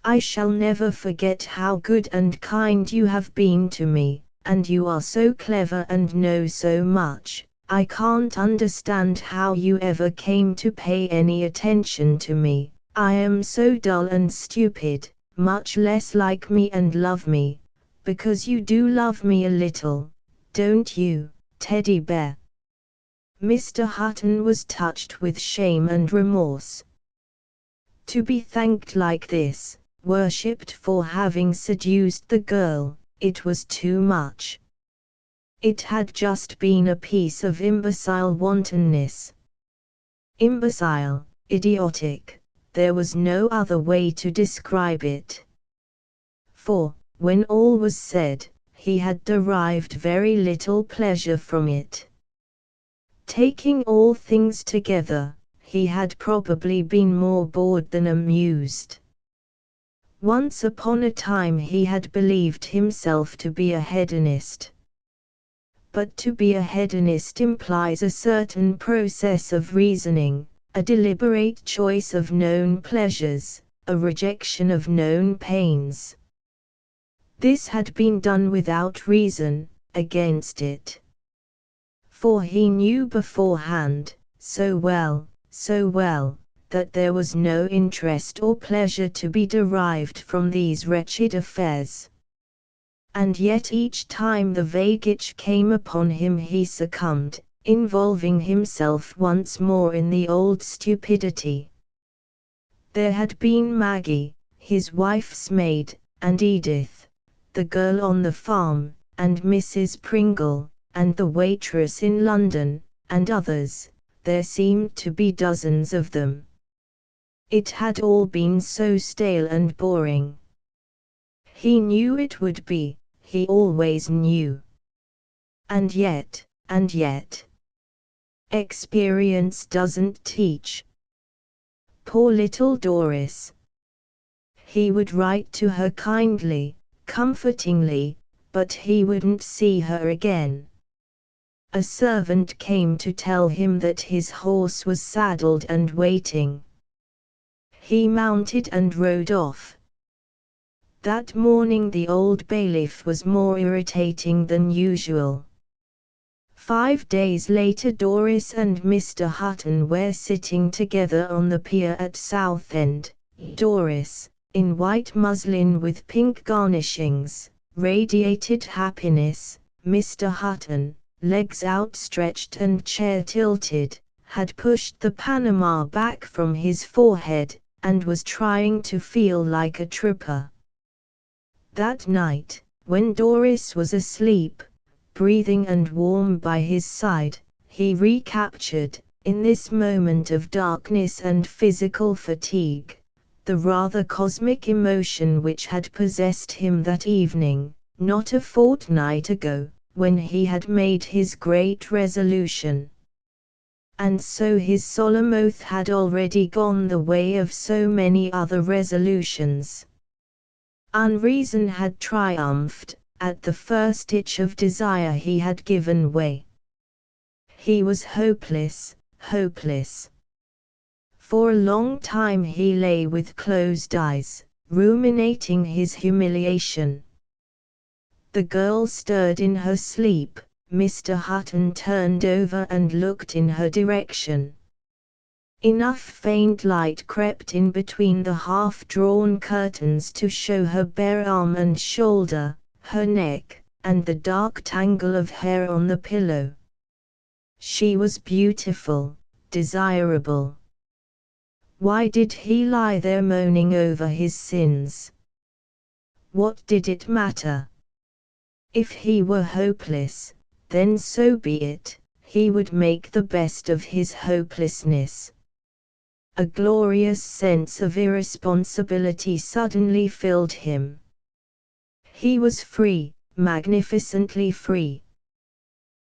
I shall never forget how good and kind you have been to me, and you are so clever and know so much. I can't understand how you ever came to pay any attention to me. I am so dull and stupid, much less like me and love me. Because you do love me a little, don't you, Teddy Bear? Mr. Hutton was touched with shame and remorse. To be thanked like this, worshipped for having seduced the girl, it was too much. It had just been a piece of imbecile wantonness. Imbecile, idiotic, there was no other way to describe it. For, when all was said, he had derived very little pleasure from it. Taking all things together, he had probably been more bored than amused. Once upon a time he had believed himself to be a hedonist. But to be a hedonist implies a certain process of reasoning, a deliberate choice of known pleasures, a rejection of known pains. This had been done without reason, against it. For he knew beforehand, so well, that there was no interest or pleasure to be derived from these wretched affairs. And yet each time the vague itch came upon him he succumbed, involving himself once more in the old stupidity. There had been Maggie, his wife's maid, and Edith, the girl on the farm, and Mrs. Pringle, and the waitress in London, and others. There seemed to be dozens of them. It had all been so stale and boring. He knew it would be, he always knew. And yet, experience doesn't teach. Poor little Doris. He would write to her kindly, comfortingly, but he wouldn't see her again. A servant came to tell him that his horse was saddled and waiting. He mounted and rode off. That morning the old bailiff was more irritating than usual. 5 days later Doris and Mr. Hutton were sitting together on the pier at Southend. Doris, in white muslin with pink garnishings, radiated happiness. Mr. Hutton, legs outstretched and chair tilted, had pushed the Panama back from his forehead, and was trying to feel like a trooper. That night, when Doris was asleep, breathing and warm by his side, he recaptured, in this moment of darkness and physical fatigue, the rather cosmic emotion which had possessed him that evening, not a fortnight ago, when he had made his great resolution. And so his solemn oath had already gone the way of so many other resolutions. Unreason had triumphed. At the first itch of desire he had given way. He was hopeless, hopeless. For a long time he lay with closed eyes, ruminating his humiliation. The girl stirred in her sleep. Mr. Hutton turned over and looked in her direction. Enough faint light crept in between the half-drawn curtains to show her bare arm and shoulder, her neck, and the dark tangle of hair on the pillow. She was beautiful, desirable. Why did he lie there moaning over his sins? What did it matter? If he were hopeless, then so be it, he would make the best of his hopelessness. A glorious sense of irresponsibility suddenly filled him. He was free, magnificently free.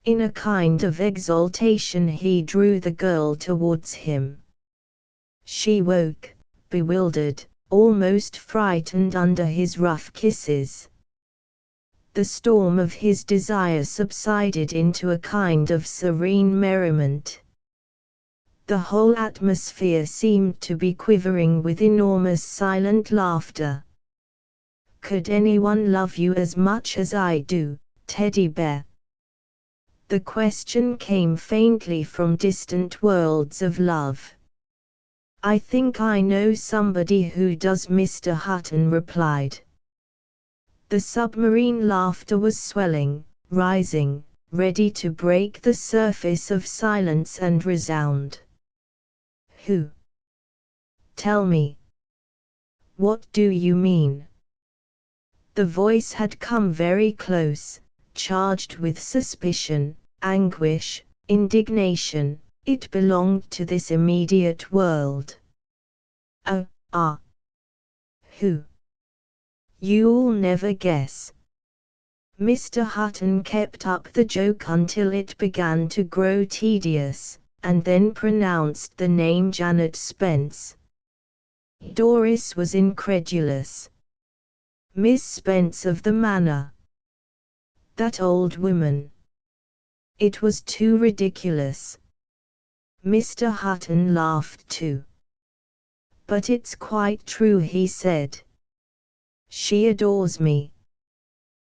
In a kind of exaltation he drew the girl towards him. She woke, bewildered, almost frightened under his rough kisses. The storm of his desire subsided into a kind of serene merriment. The whole atmosphere seemed to be quivering with enormous silent laughter. Could anyone love you as much as I do, Teddy Bear? The question came faintly from distant worlds of love. I think I know somebody who does, Mr. Hutton replied. The submarine laughter was swelling, rising, ready to break the surface of silence and resound. Who? Tell me. What do you mean? The voice had come very close, charged with suspicion, anguish, indignation. It belonged to this immediate world. Oh, who? You'll never guess. Mr. Hutton kept up the joke until it began to grow tedious, and then pronounced the name Janet Spence. Doris was incredulous. Miss Spence of the Manor. That old woman. It was too ridiculous. Mr. Hutton laughed too. But it's quite true, he said. She adores me.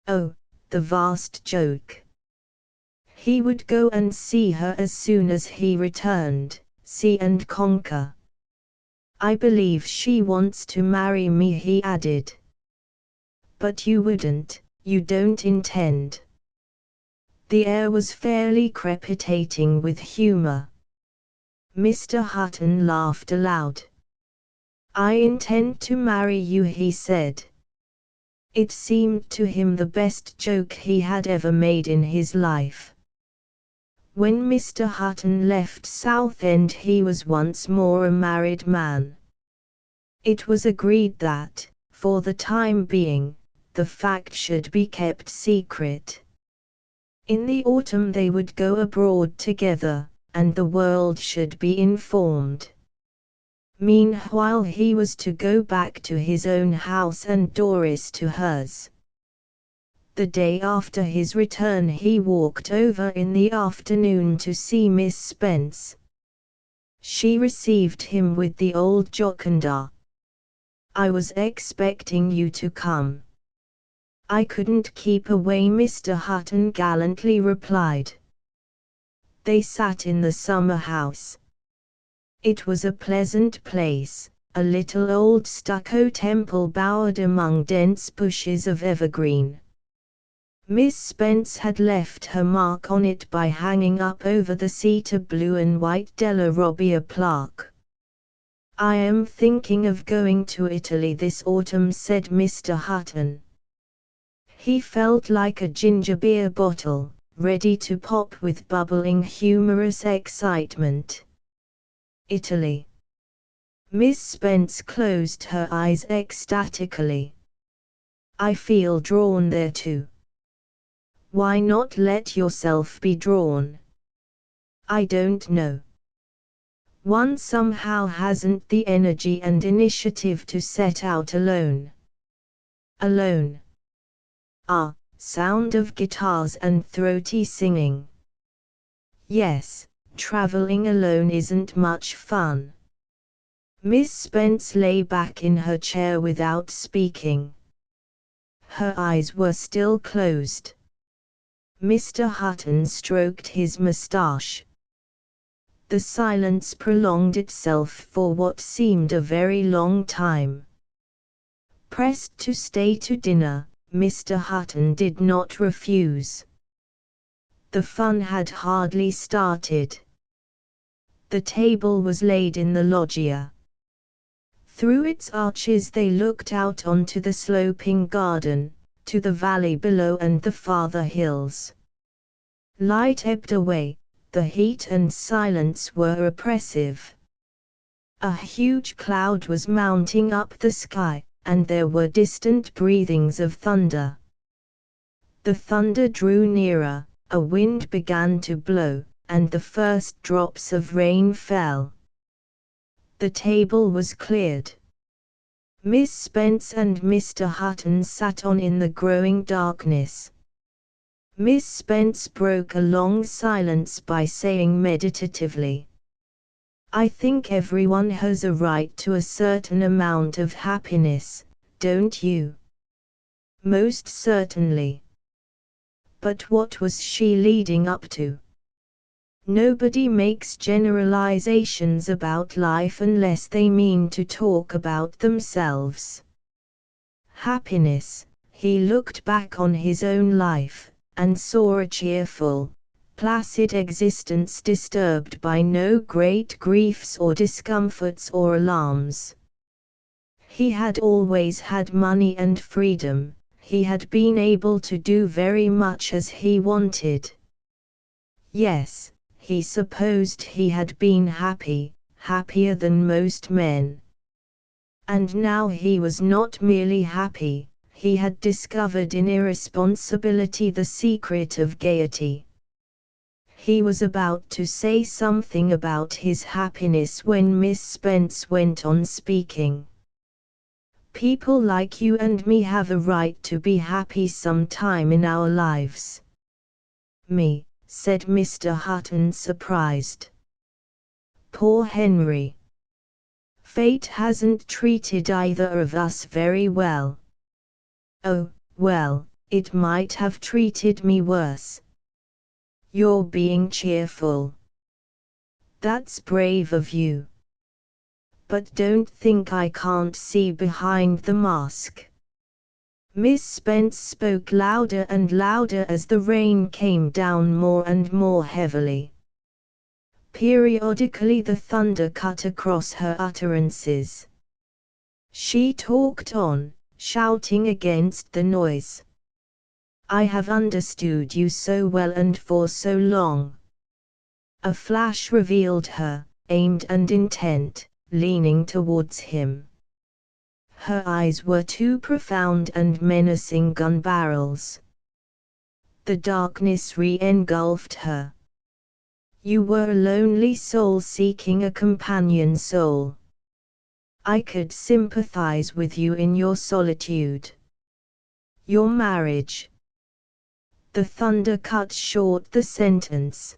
Oh, the vast joke. He would go and see her as soon as he returned, see and conquer. I believe she wants to marry me, he added. But you wouldn't, you don't intend. The air was fairly crepitating with humor. Mr. Hutton laughed aloud. I intend to marry you, he said. It seemed to him the best joke he had ever made in his life. When Mr. Hutton left Southend, he was once more a married man. It was agreed that, for the time being, the fact should be kept secret. In the autumn they would go abroad together, and the world should be informed. Meanwhile he was to go back to his own house and Doris to hers. The day after his return he walked over in the afternoon to see Miss Spence. She received him with the old jocunda. I was expecting you to come. I couldn't keep away, Mr. Hutton gallantly replied. They sat in the summer house. It was a pleasant place, a little old stucco temple bowered among dense bushes of evergreen. Miss Spence had left her mark on it by hanging up over the seat a blue and white Della Robbia plaque. I am thinking of going to Italy this autumn, said Mr. Hutton. He felt like a ginger beer bottle, ready to pop with bubbling humorous excitement. Italy. Miss Spence closed her eyes ecstatically. I feel drawn there too. Why not let yourself be drawn? I don't know. One somehow hasn't the energy and initiative to set out alone. Alone. Ah, sound of guitars and throaty singing. Yes, traveling alone isn't much fun. Miss Spence lay back in her chair without speaking. Her eyes were still closed. Mr. Hutton stroked his moustache. The silence prolonged itself for what seemed a very long time. Pressed to stay to dinner, Mr. Hutton did not refuse. The fun had hardly started. The table was laid in the loggia. Through its arches they looked out onto the sloping garden, to the valley below and the farther hills. Light ebbed away, the heat and silence were oppressive. A huge cloud was mounting up the sky, and there were distant breathings of thunder. The thunder drew nearer, a wind began to blow, and the first drops of rain fell. The table was cleared. Miss Spence and Mr. Hutton sat on in the growing darkness. Miss Spence broke a long silence by saying meditatively, I think everyone has a right to a certain amount of happiness, don't you? Most certainly. But what was she leading up to? Nobody makes generalizations about life unless they mean to talk about themselves. Happiness, he looked back on his own life, and saw a cheerful, placid existence disturbed by no great griefs or discomforts or alarms. He had always had money and freedom, he had been able to do very much as he wanted. Yes, he supposed he had been happy, happier than most men. And now he was not merely happy, he had discovered in irresponsibility the secret of gaiety. He was about to say something about his happiness when Miss Spence went on speaking. People like you and me have a right to be happy sometime in our lives. Me, said Mr. Hutton, surprised. Poor Henry. Fate hasn't treated either of us very well. Oh, well, it might have treated me worse. You're being cheerful. That's brave of you. but don't think I can't see behind the mask." Miss Spence spoke louder and louder as the rain came down more and more heavily. Periodically the thunder cut across her utterances. She talked on, shouting against the noise. "I have understood you so well and for so long." A flash revealed her, aimed and intent, leaning towards him. Her eyes were two profound and menacing gun barrels. The darkness re-engulfed her. "You were a lonely soul seeking a companion soul. I could sympathize with you in your solitude. Your marriage." The thunder cut short the sentence.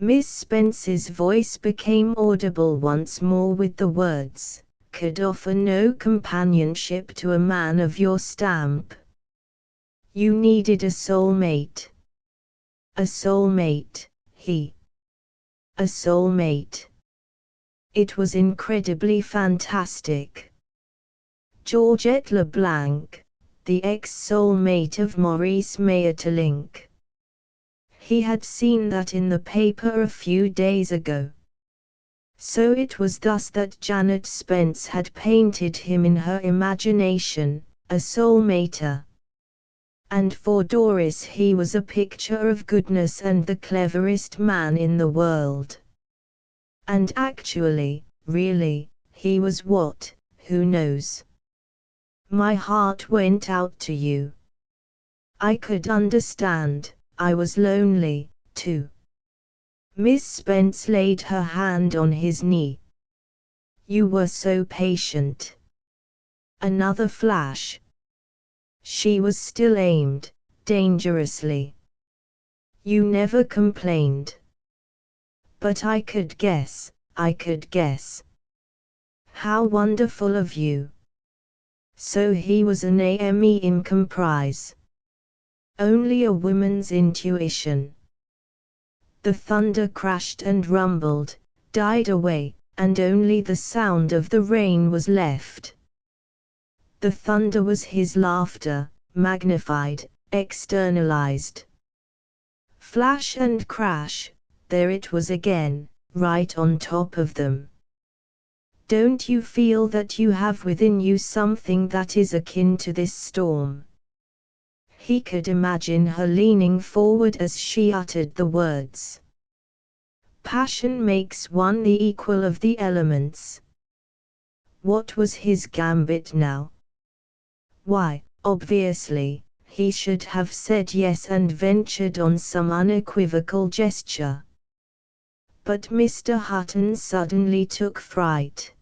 Miss Spence's voice became audible once more with the words, "could offer no companionship to a man of your stamp. You needed a soulmate." A soulmate, a soulmate. It was incredibly fantastic. Georgette LeBlanc, the ex-soulmate of Maurice Maeterlinck. He had seen that in the paper a few days ago. So it was thus that Janet Spence had painted him in her imagination, a soulmater. And for Doris he was a picture of goodness and the cleverest man in the world. And actually, really, he was what, who knows? My heart went out to you. I could understand, I was lonely, too. Miss Spence laid her hand on his knee. You were so patient. Another flash. She was still aimed, dangerously. You never complained. But I could guess, I could guess. How wonderful of you. So he was an AME incomprise. Only a woman's intuition. The thunder crashed and rumbled, died away, and only the sound of the rain was left. The thunder was his laughter, magnified, externalized. Flash and crash, there it was again, right on top of them. Don't you feel that you have within you something that is akin to this storm? He could imagine her leaning forward as she uttered the words. Passion makes one the equal of the elements. What was his gambit now? Why, obviously, he should have said yes and ventured on some unequivocal gesture. But Mr. Hutton suddenly took fright.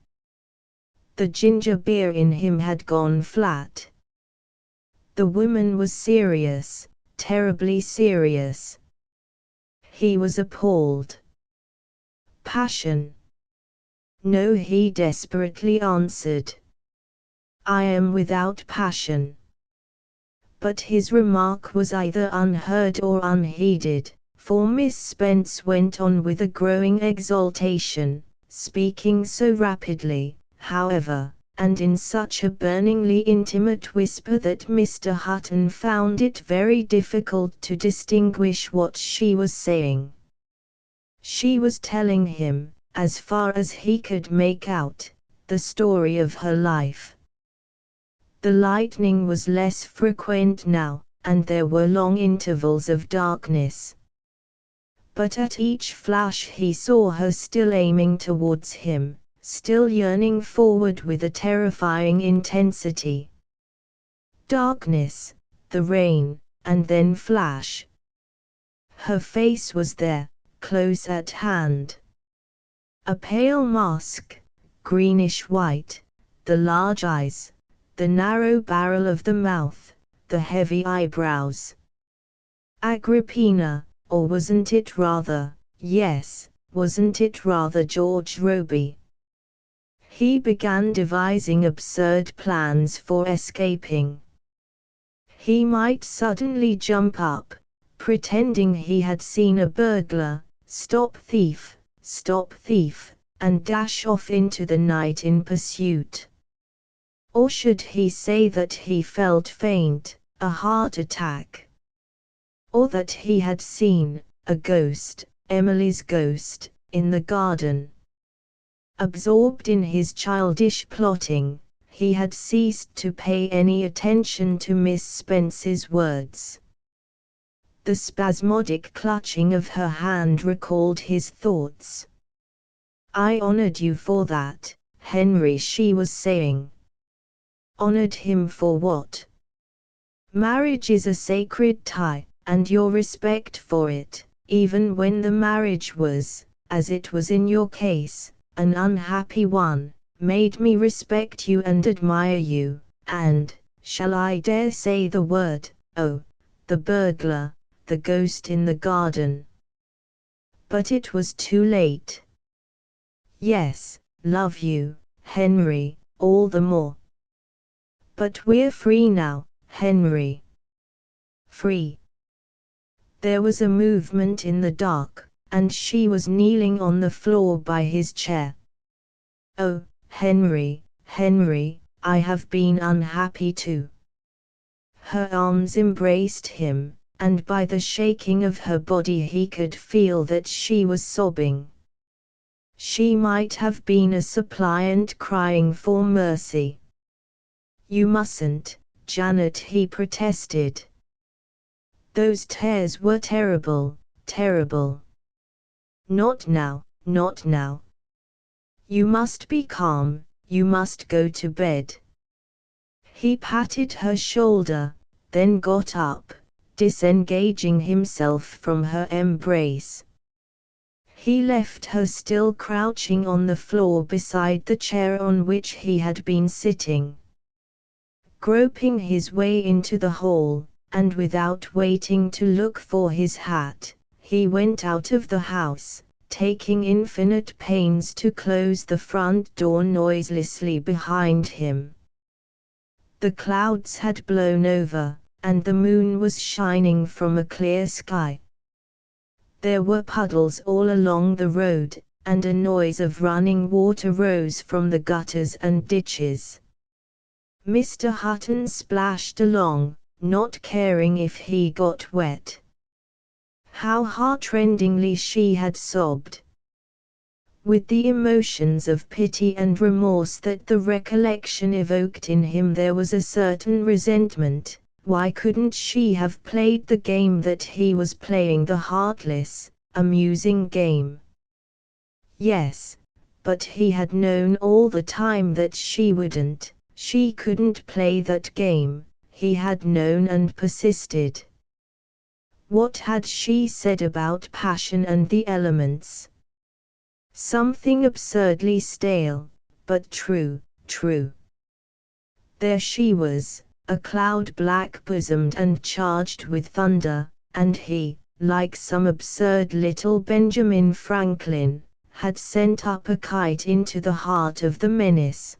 The ginger beer in him had gone flat. The woman was serious, terribly serious. He was appalled. Passion? No, he desperately answered. I am without passion. But his remark was either unheard or unheeded, for Miss Spence went on with a growing exultation, speaking so rapidly, however, and in such a burningly intimate whisper that Mr. Hutton found it very difficult to distinguish what she was saying. She was telling him, as far as he could make out, the story of her life. The lightning was less frequent now, and there were long intervals of darkness. But at each flash he saw her still aiming towards him, still yearning forward with a terrifying intensity. Darkness, the rain, and then flash. Her face was there, close at hand. A pale mask, greenish white, the large eyes, the narrow barrel of the mouth, the heavy eyebrows. Agrippina, or wasn't it rather, yes, wasn't it rather George Roby? He began devising absurd plans for escaping. He might suddenly jump up, pretending he had seen a burglar, stop thief, and dash off into the night in pursuit. Or should he say that he felt faint, a heart attack? Or that he had seen a ghost, Emily's ghost, in the garden? Absorbed in his childish plotting, he had ceased to pay any attention to Miss Spence's words. The spasmodic clutching of her hand recalled his thoughts. "I honored you for that, Henry," she was saying. Honored him for what? Marriage is a sacred tie, and your respect for it, even when the marriage was, as it was in your case, an unhappy one, made me respect you and admire you, and, shall I dare say the word, oh, the burglar, the ghost in the garden. But it was too late. Yes, love you, Henry, all the more. But we're free now, Henry. Free. There was a movement in the dark, and she was kneeling on the floor by his chair. Oh, Henry, Henry, I have been unhappy too. Her arms embraced him, and by the shaking of her body he could feel that she was sobbing. She might have been a suppliant crying for mercy. "You mustn't, Janet," he protested. "Those tears were terrible, terrible. Not now, not now. You must be calm, you must go to bed." He patted her shoulder, then got up, disengaging himself from her embrace. He left her still crouching on the floor beside the chair on which he had been sitting. Groping his way into the hall, and without waiting to look for his hat, he went out of the house, taking infinite pains to close the front door noiselessly behind him. The clouds had blown over, and the moon was shining from a clear sky. There were puddles all along the road, and a noise of running water rose from the gutters and ditches. Mr. Hutton splashed along, not caring if he got wet. How heartrendingly she had sobbed! With the emotions of pity and remorse that the recollection evoked in him, there was a certain resentment. Why couldn't she have played the game that he was playing, the heartless, amusing game? Yes, but he had known all the time that she wouldn't, she couldn't play that game. He had known and persisted. What had she said about passion and the elements? Something absurdly stale, but true, true. There she was, a cloud black-bosomed and charged with thunder, and he, like some absurd little Benjamin Franklin, had sent up a kite into the heart of the menace.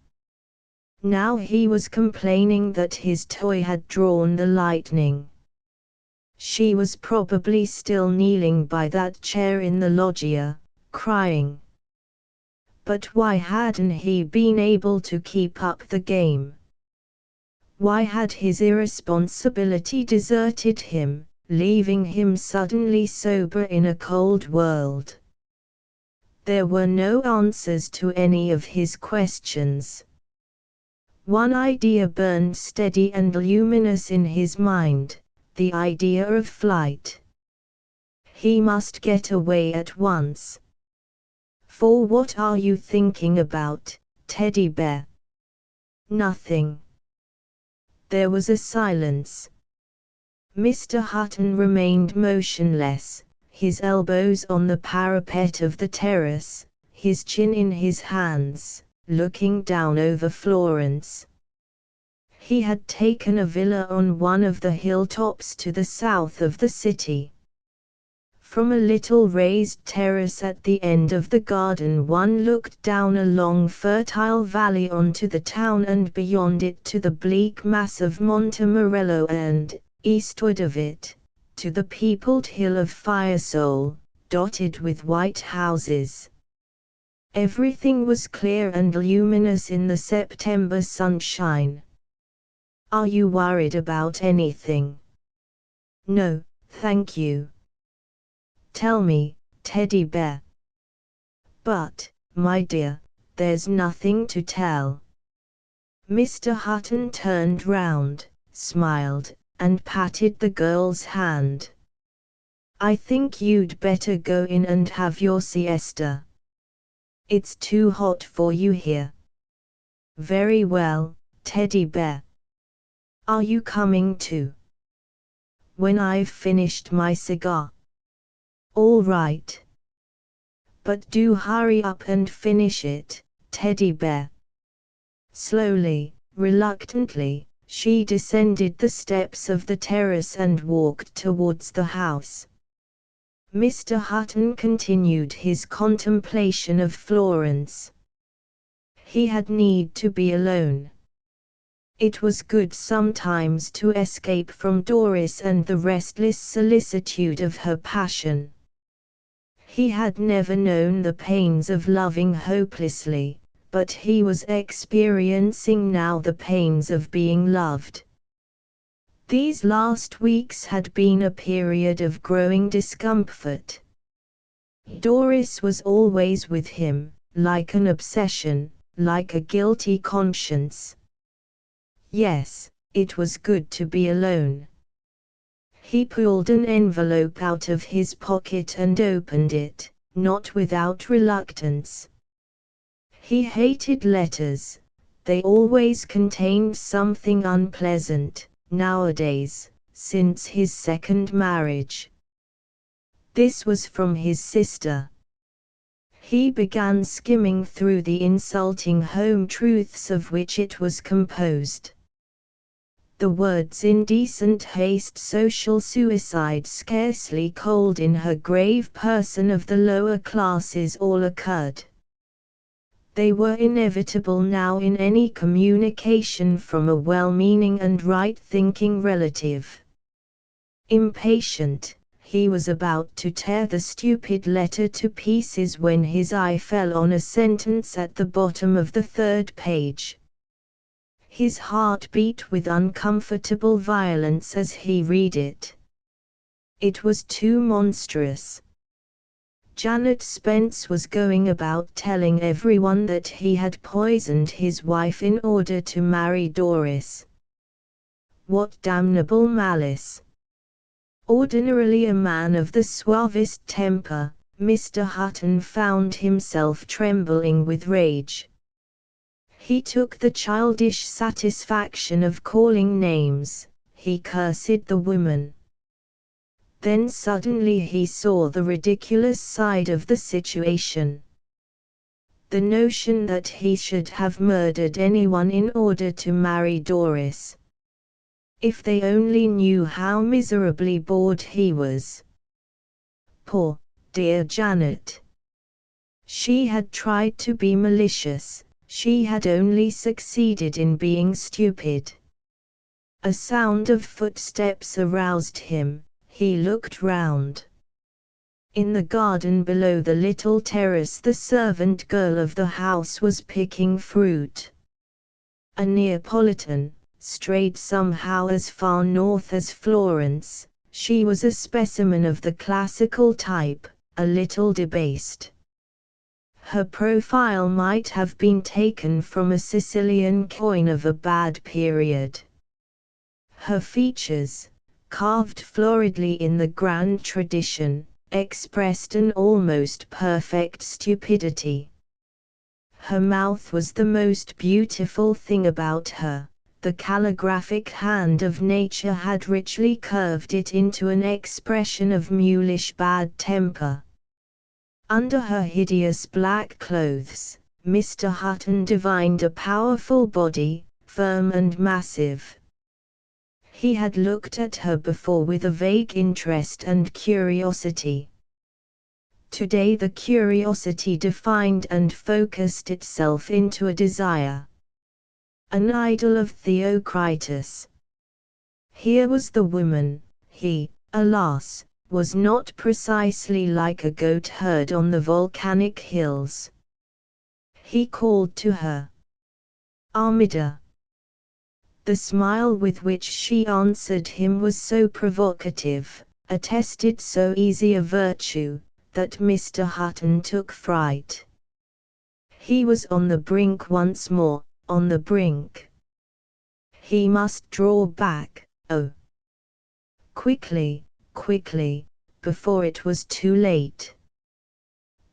Now he was complaining that his toy had drawn the lightning. She was probably still kneeling by that chair in the loggia, crying. But why hadn't he been able to keep up the game? Why had his irresponsibility deserted him, leaving him suddenly sober in a cold world? There were no answers to any of his questions. One idea burned steady and luminous in his mind, the idea of flight. He must get away at once. "For what are you thinking about, Teddy Bear?" "Nothing." There was a silence. Mr. Hutton remained motionless, his elbows on the parapet of the terrace, his chin in his hands, looking down over Florence. He had taken a villa on one of the hilltops to the south of the city. From a little raised terrace at the end of the garden one looked down a long fertile valley onto the town and beyond it to the bleak mass of Monte Morello and, eastward of it, to the peopled hill of Fiesole, dotted with white houses. Everything was clear and luminous in the September sunshine. "Are you worried about anything?" "No, thank you." "Tell me, Teddy Bear." "But, my dear, there's nothing to tell." Mr. Hutton turned round, smiled, and patted the girl's hand. "I think you'd better go in and have your siesta. It's too hot for you here." "Very well, Teddy Bear. Are you coming too?" "When I've finished my cigar." "All right. But do hurry up and finish it, Teddy Bear." Slowly, reluctantly, she descended the steps of the terrace and walked towards the house. Mr. Hutton continued his contemplation of Florence. He had need to be alone. It was good sometimes to escape from Doris and the restless solicitude of her passion. He had never known the pains of loving hopelessly, but he was experiencing now the pains of being loved. These last weeks had been a period of growing discomfort. Doris was always with him, like an obsession, like a guilty conscience. Yes, it was good to be alone. He pulled an envelope out of his pocket and opened it, not without reluctance. He hated letters. They always contained something unpleasant, nowadays, since his second marriage. This was from his sister. He began skimming through the insulting home truths of which it was composed. The words indecent haste, social suicide, scarcely cold in her, grave person of the lower classes, all occurred. They were inevitable now in any communication from a well-meaning and right-thinking relative. Impatient, he was about to tear the stupid letter to pieces when his eye fell on a sentence at the bottom of the third page. His heart beat with uncomfortable violence as he read it. It was too monstrous. Janet Spence was going about telling everyone that he had poisoned his wife in order to marry Doris. What damnable malice! Ordinarily a man of the suavest temper, Mr. Hutton found himself trembling with rage. He took the childish satisfaction of calling names. He cursed the woman. Then suddenly he saw the ridiculous side of the situation. The notion that he should have murdered anyone in order to marry Doris. If they only knew how miserably bored he was. Poor, dear Janet. She had tried to be malicious, she had only succeeded in being stupid. A sound of footsteps aroused him. He looked round. In the garden below the little terrace the servant girl of the house was picking fruit. A Neapolitan, strayed somehow as far north as Florence, she was a specimen of the classical type, a little debased. Her profile might have been taken from a Sicilian coin of a bad period. Her features, carved floridly in the grand tradition, expressed an almost perfect stupidity. Her mouth was the most beautiful thing about her. The calligraphic hand of nature had richly curved it into an expression of mulish bad temper. Under her hideous black clothes, Mr. Hutton divined a powerful body, firm and massive. He had looked at her before with a vague interest and curiosity. Today the curiosity defined and focused itself into a desire. An idol of Theocritus. Here was the woman. He, alas, was not precisely like a goat herd on the volcanic hills. he called to her. Armida. The smile with which she answered him was so provocative, attested so easy a virtue, that Mr. Hutton took fright. He was on the brink once more, on the brink. He must draw back, oh! Quickly, quickly, before it was too late.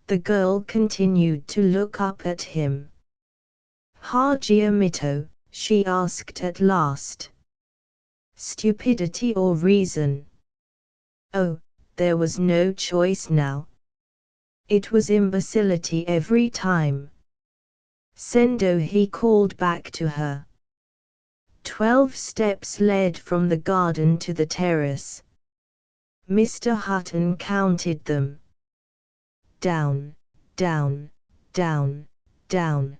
The girl continued to look up at him. Hagia Mito, she asked at last. Stupidity or reason? Oh, there was no choice now. It was imbecility every time. Sendo, he called back to her. 12 steps led from the garden to the terrace. Mr. Hutton counted them. Down, down, down, down.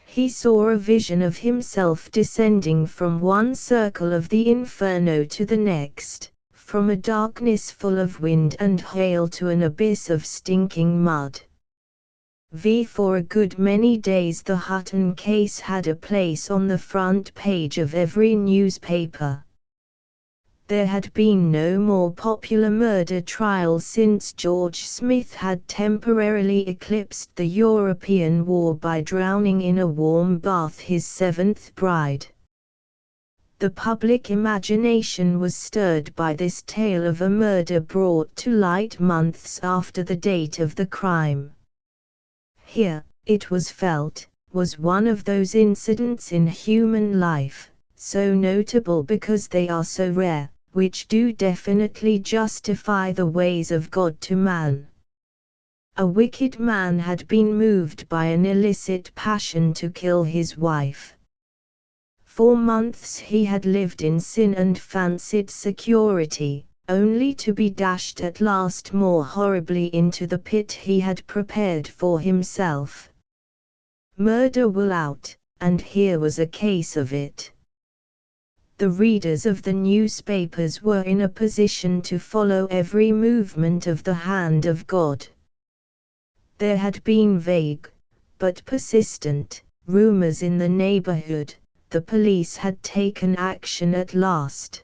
He saw a vision of himself descending from one circle of the inferno to the next, from a darkness full of wind and hail to an abyss of stinking mud. For a good many days the Hutton case had a place on the front page of every newspaper. There had been no more popular murder trial since George Smith had temporarily eclipsed the European war by drowning in a warm bath his 7th bride. The public imagination was stirred by this tale of a murder brought to light months after the date of the crime. Here, it was felt, was one of those incidents in human life, so notable because they are so rare, which do definitely justify the ways of God to man. A wicked man had been moved by an illicit passion to kill his wife. For months he had lived in sin and fancied security, only to be dashed at last more horribly into the pit he had prepared for himself. Murder will out, and here was a case of it. The readers of the newspapers were in a position to follow every movement of the hand of God. There had been vague, but persistent, rumors in the neighborhood. The police had taken action at last.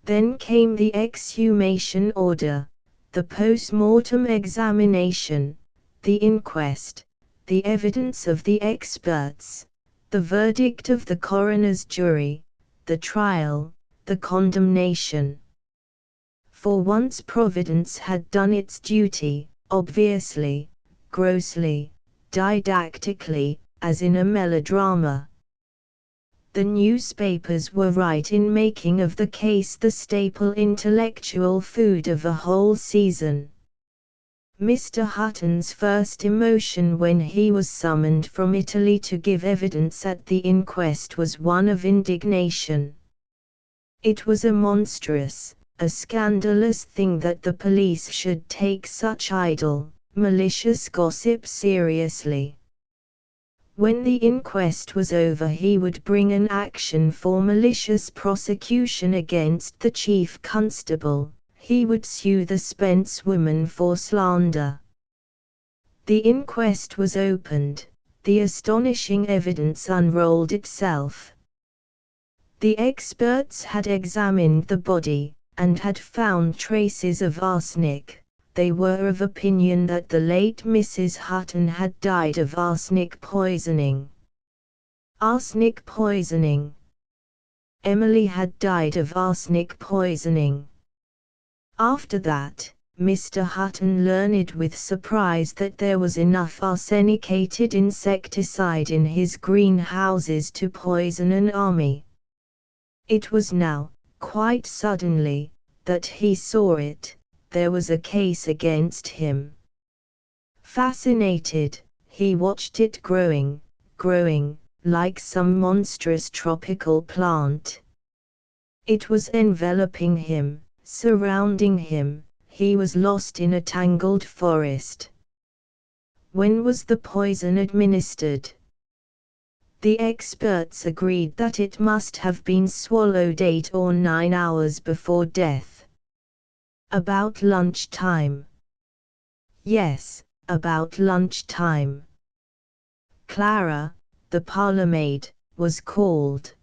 Then came the exhumation order, the post-mortem examination, the inquest, the evidence of the experts, the verdict of the coroner's jury, the trial, the condemnation. For once Providence had done its duty, obviously, grossly, didactically, as in a melodrama. The newspapers were right in making of the case the staple intellectual food of a whole season. Mr. Hutton's first emotion when he was summoned from Italy to give evidence at the inquest was one of indignation. It was a monstrous, a scandalous thing that the police should take such idle, malicious gossip seriously. When the inquest was over he would bring an action for malicious prosecution against the chief constable, he would sue the Spence woman for slander. The inquest was opened, the astonishing evidence unrolled itself. The experts had examined the body, and had found traces of arsenic. They were of opinion that the late Mrs. Hutton had died of arsenic poisoning. Arsenic poisoning. Emily had died of arsenic poisoning. After that, Mr. Hutton learned with surprise that there was enough arsenicated insecticide in his greenhouses to poison an army. It was now, quite suddenly, that he saw it. There was a case against him. Fascinated, he watched it growing, like some monstrous tropical plant. It was enveloping him, surrounding him, he was lost in a tangled forest. When was the poison administered? The experts agreed that it must have been swallowed 8 or 9 hours before death. About lunchtime. Yes, about lunchtime. Clara, the parlour-maid, was called.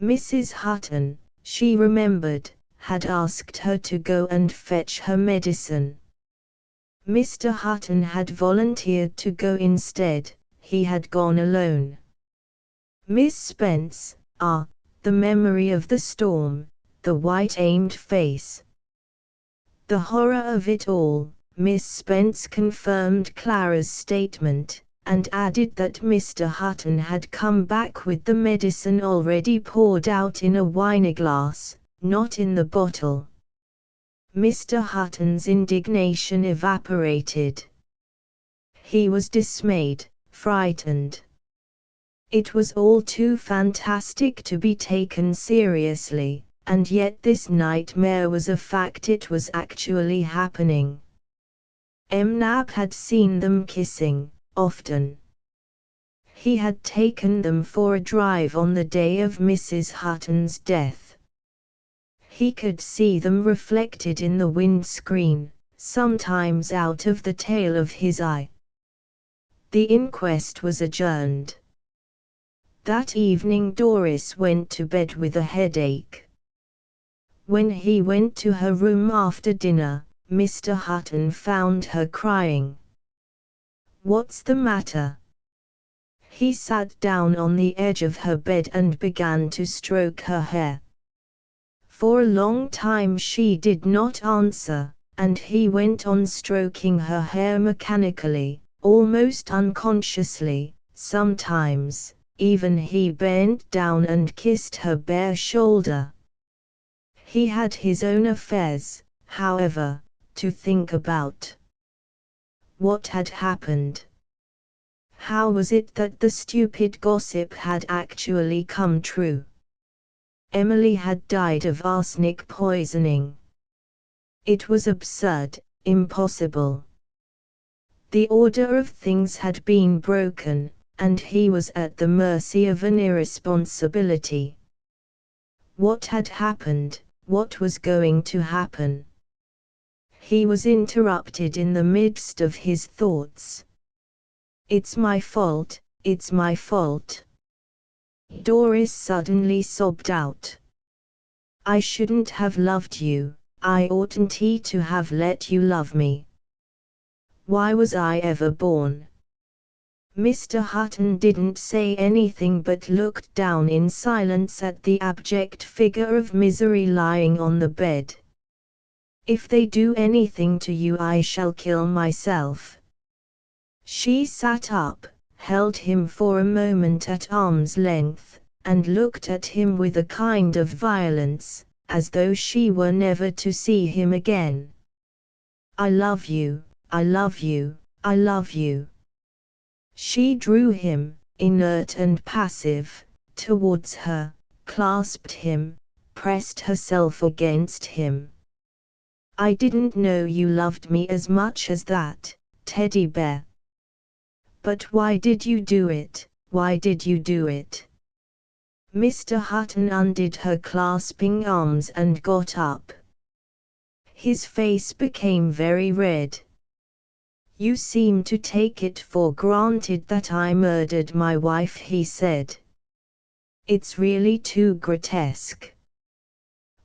Mrs. Hutton, she remembered, had asked her to go and fetch her medicine. Mr. Hutton had volunteered to go instead, he had gone alone. Miss Spence, the memory of the storm, the white-aimed face. The horror of it all. Miss Spence confirmed Clara's statement, and added that Mr. Hutton had come back with the medicine already poured out in a wineglass, not in the bottle. Mr. Hutton's indignation evaporated. He was dismayed, frightened. It was all too fantastic to be taken seriously, and yet this nightmare was a fact. It was actually happening. Nab had seen them kissing, often. He had taken them for a drive on the day of Mrs. Hutton's death. He could see them reflected in the windscreen, sometimes out of the tail of his eye. The inquest was adjourned. That evening Doris went to bed with a headache. When he went to her room after dinner, Mr. Hutton found her crying. "What's the matter?" He sat down on the edge of her bed and began to stroke her hair. For a long time she did not answer, and he went on stroking her hair mechanically, almost unconsciously. Sometimes, even he bent down and kissed her bare shoulder. He had his own affairs, however, to think about. What had happened? How was it that the stupid gossip had actually come true? Emily had died of arsenic poisoning. It was absurd, impossible. The order of things had been broken, and he was at the mercy of an irresponsibility. What had happened? What was going to happen? He was interrupted in the midst of his thoughts. "It's my fault, it's my fault." Doris suddenly sobbed out. "I shouldn't have loved you, I oughtn't to have let you love me. Why was I ever born?" Mr. Hutton didn't say anything but looked down in silence at the abject figure of misery lying on the bed. "If they do anything to you I shall kill myself." She sat up, held him for a moment at arm's length, and looked at him with a kind of violence, as though she were never to see him again. "I love you, I love you, I love you." She drew him, inert and passive, towards her, clasped him, pressed herself against him. "I didn't know you loved me as much as that, teddy bear. But why did you do it? Why did you do it?" Mr. Hutton undid her clasping arms and got up. His face became very red. "You seem to take it for granted that I murdered my wife," he said. "It's really too grotesque.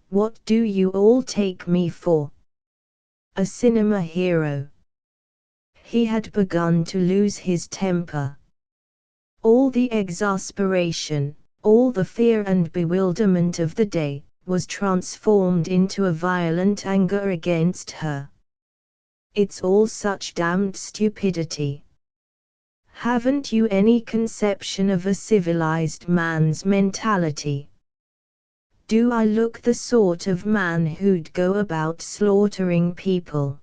What do you all take me for? A cinema hero?" He had begun to lose his temper. All the exasperation, all the fear and bewilderment of the day, was transformed into a violent anger against her. "It's all such damned stupidity. Haven't you any conception of a civilized man's mentality? Do I look the sort of man who'd go about slaughtering people?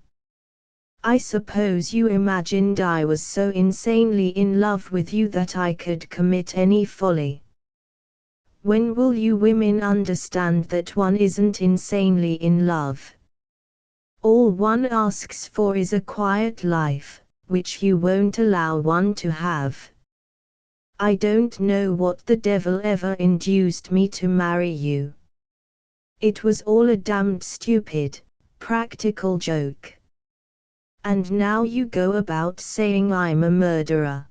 I suppose you imagined I was so insanely in love with you that I could commit any folly. When will you women understand that one isn't insanely in love? All one asks for is a quiet life, which you won't allow one to have. I don't know what the devil ever induced me to marry you. It was all a damned stupid, practical joke. And now you go about saying I'm a murderer.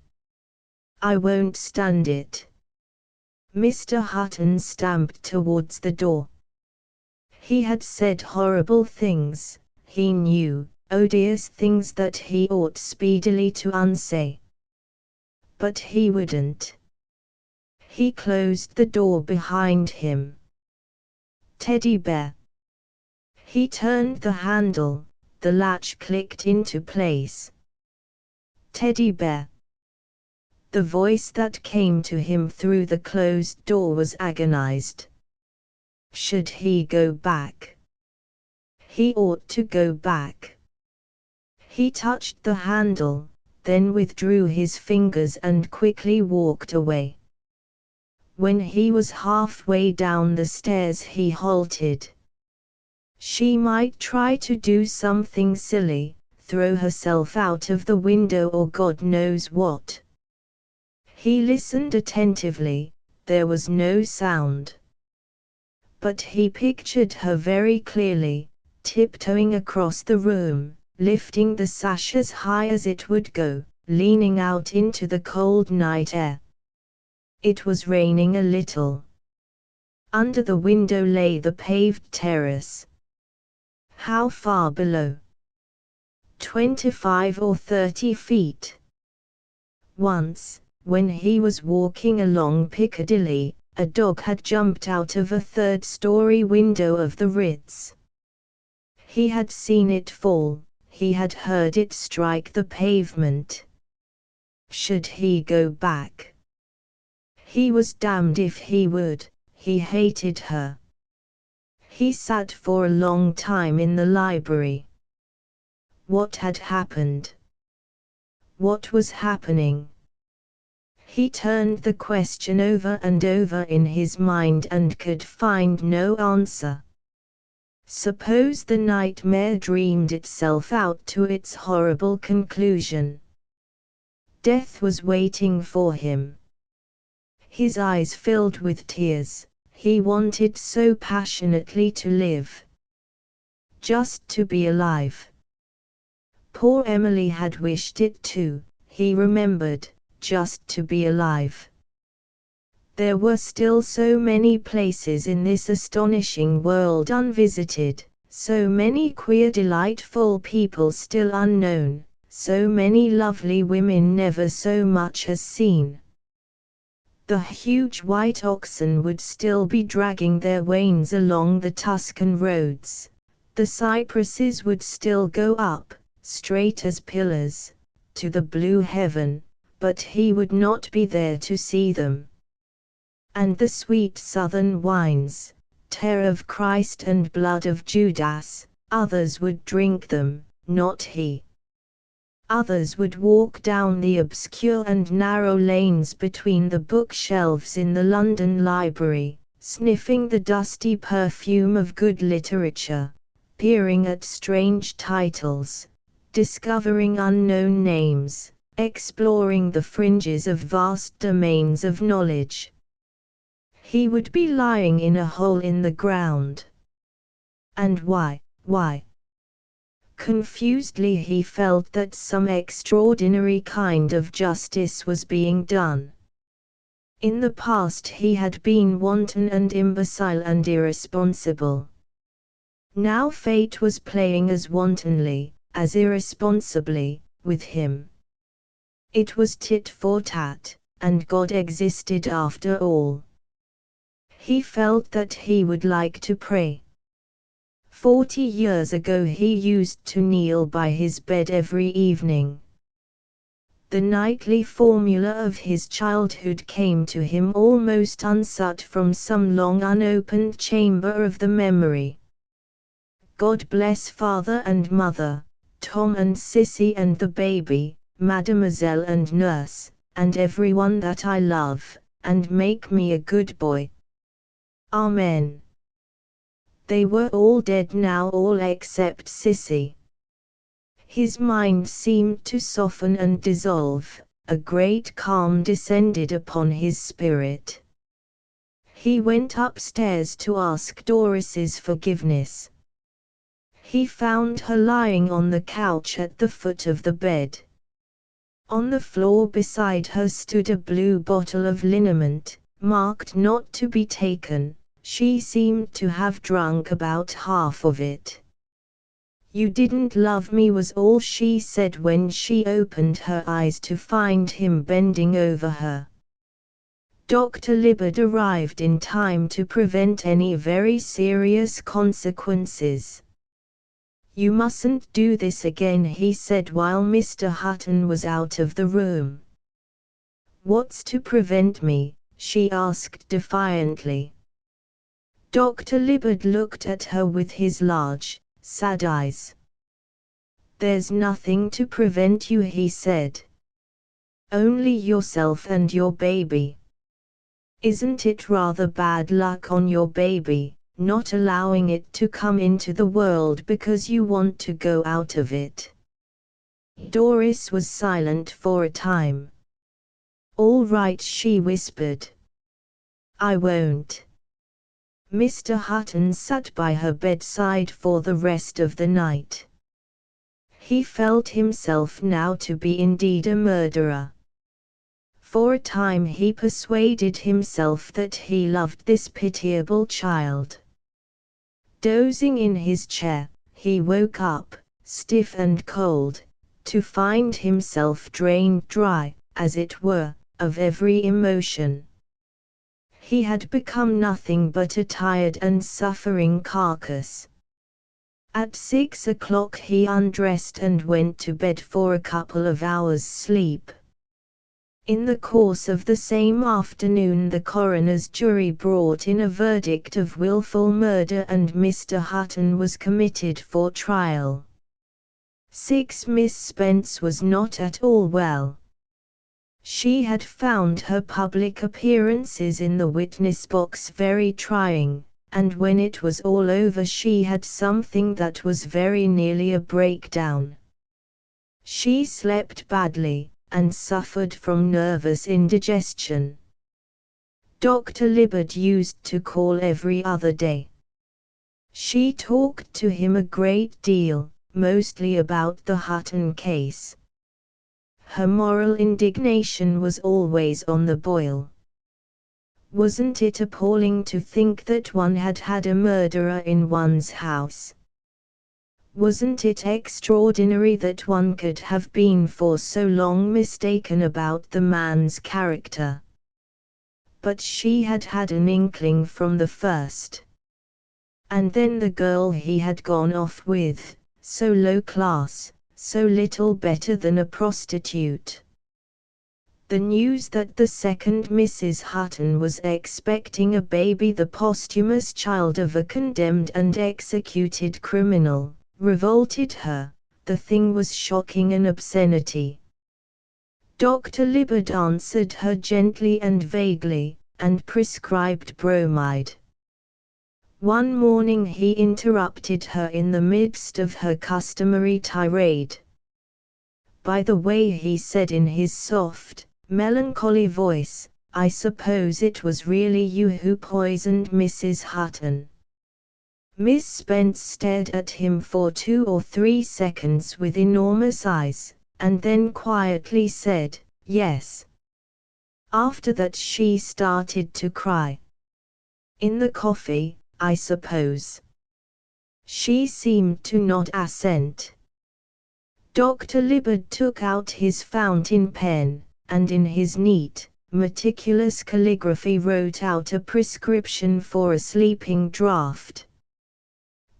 I won't stand it." Mr. Hutton stamped towards the door. He had said horrible things, he knew, odious things that he ought speedily to unsay. But he wouldn't. He closed the door behind him. Teddy bear. He turned the handle, the latch clicked into place. Teddy bear. The voice that came to him through the closed door was agonized. Should he go back? He ought to go back. He touched the handle, then withdrew his fingers and quickly walked away. When he was halfway down the stairs he halted. She might try to do something silly, throw herself out of the window or God knows what. He listened attentively, there was no sound. But he pictured her very clearly, tiptoeing across the room, lifting the sash as high as it would go, leaning out into the cold night air. It was raining a little. Under the window lay the paved terrace. How far below? 25 or 30 feet. Once, when he was walking along Piccadilly, a dog had jumped out of a third-story window of the Ritz. He had seen it fall, he had heard it strike the pavement. Should he go back? He was damned if he would, he hated her. He sat for a long time in the library. What had happened? What was happening? He turned the question over and over in his mind and could find no answer. Suppose the nightmare dreamed itself out to its horrible conclusion. Death was waiting for him. His eyes filled with tears, he wanted so passionately to live. Just to be alive. Poor Emily had wished it too, he remembered, just to be alive. There were still so many places in this astonishing world unvisited, so many queer delightful people still unknown, so many lovely women never so much as seen. The huge white oxen would still be dragging their wains along the Tuscan roads, the cypresses would still go up, straight as pillars, to the blue heaven, but he would not be there to see them. And the sweet southern wines, tear of Christ and blood of Judas, others would drink them, not he. Others would walk down the obscure and narrow lanes between the bookshelves in the London Library, sniffing the dusty perfume of good literature, peering at strange titles, discovering unknown names, exploring the fringes of vast domains of knowledge. He would be lying in a hole in the ground. And why? Confusedly he felt that some extraordinary kind of justice was being done. In the past he had been wanton and imbecile and irresponsible. Now fate was playing as wantonly, as irresponsibly, with him. It was tit for tat, and God existed after all. He felt that he would like to pray. 40 years ago he used to kneel by his bed every evening. The nightly formula of his childhood came to him almost unsought from some long unopened chamber of the memory. God bless father and mother, Tom and Sissy and the baby, Mademoiselle and nurse, and everyone that I love, and make me a good boy. Amen. They were all dead now, all except Sissy. His mind seemed to soften and dissolve, a great calm descended upon his spirit. He went upstairs to ask Doris's forgiveness. He found her lying on the couch at the foot of the bed. On the floor beside her stood a blue bottle of liniment, marked not to be taken. She seemed to have drunk about half of it. "You didn't love me," was all she said when she opened her eyes to find him bending over her. Dr. Libbard arrived in time to prevent any very serious consequences. "You mustn't do this again," he said while Mr. Hutton was out of the room. "What's to prevent me?" she asked defiantly. Dr. Libbard looked at her with his large, sad eyes. "There's nothing to prevent you," he said. "Only yourself and your baby. Isn't it rather bad luck on your baby, not allowing it to come into the world because you want to go out of it?" Doris was silent for a time. "All right," she whispered. "I won't." Mr. Hutton sat by her bedside for the rest of the night. He felt himself now to be indeed a murderer. For a time he persuaded himself that he loved this pitiable child. Dozing in his chair, he woke up, stiff and cold, to find himself drained dry, as it were, of every emotion. He had become nothing but a tired and suffering carcass. At 6 o'clock he undressed and went to bed for a couple of hours' sleep. In the course of the same afternoon the coroner's jury brought in a verdict of wilful murder and Mr. Hutton was committed for trial. 6. Miss Spence was not at all well. She had found her public appearances in the witness box very trying, and when it was all over she had something that was very nearly a breakdown. She slept badly, and suffered from nervous indigestion. Dr. Libbard used to call every other day. She talked to him a great deal, mostly about the Hutton case. Her moral indignation was always on the boil. Wasn't it appalling to think that one had had a murderer in one's house? Wasn't it extraordinary that one could have been for so long mistaken about the man's character? But she had had an inkling from the first. And then the girl he had gone off with, so low class, so little better than a prostitute. The news that the second Mrs. Hutton was expecting a baby, the posthumous child of a condemned and executed criminal, revolted her. The thing was shocking an obscenity. Dr. Libbard answered her gently and vaguely, and prescribed bromide. One morning he interrupted her in the midst of her customary tirade. "By the way," he said in his soft, melancholy voice, "I suppose it was really you who poisoned Mrs. Hutton." Miss Spence stared at him for 2 or 3 seconds with enormous eyes, and then quietly said, "Yes." After that she started to cry. "In the coffee, I suppose?" She seemed to nod assent. Dr. Libbard took out his fountain pen, and in his neat, meticulous calligraphy wrote out a prescription for a sleeping draught.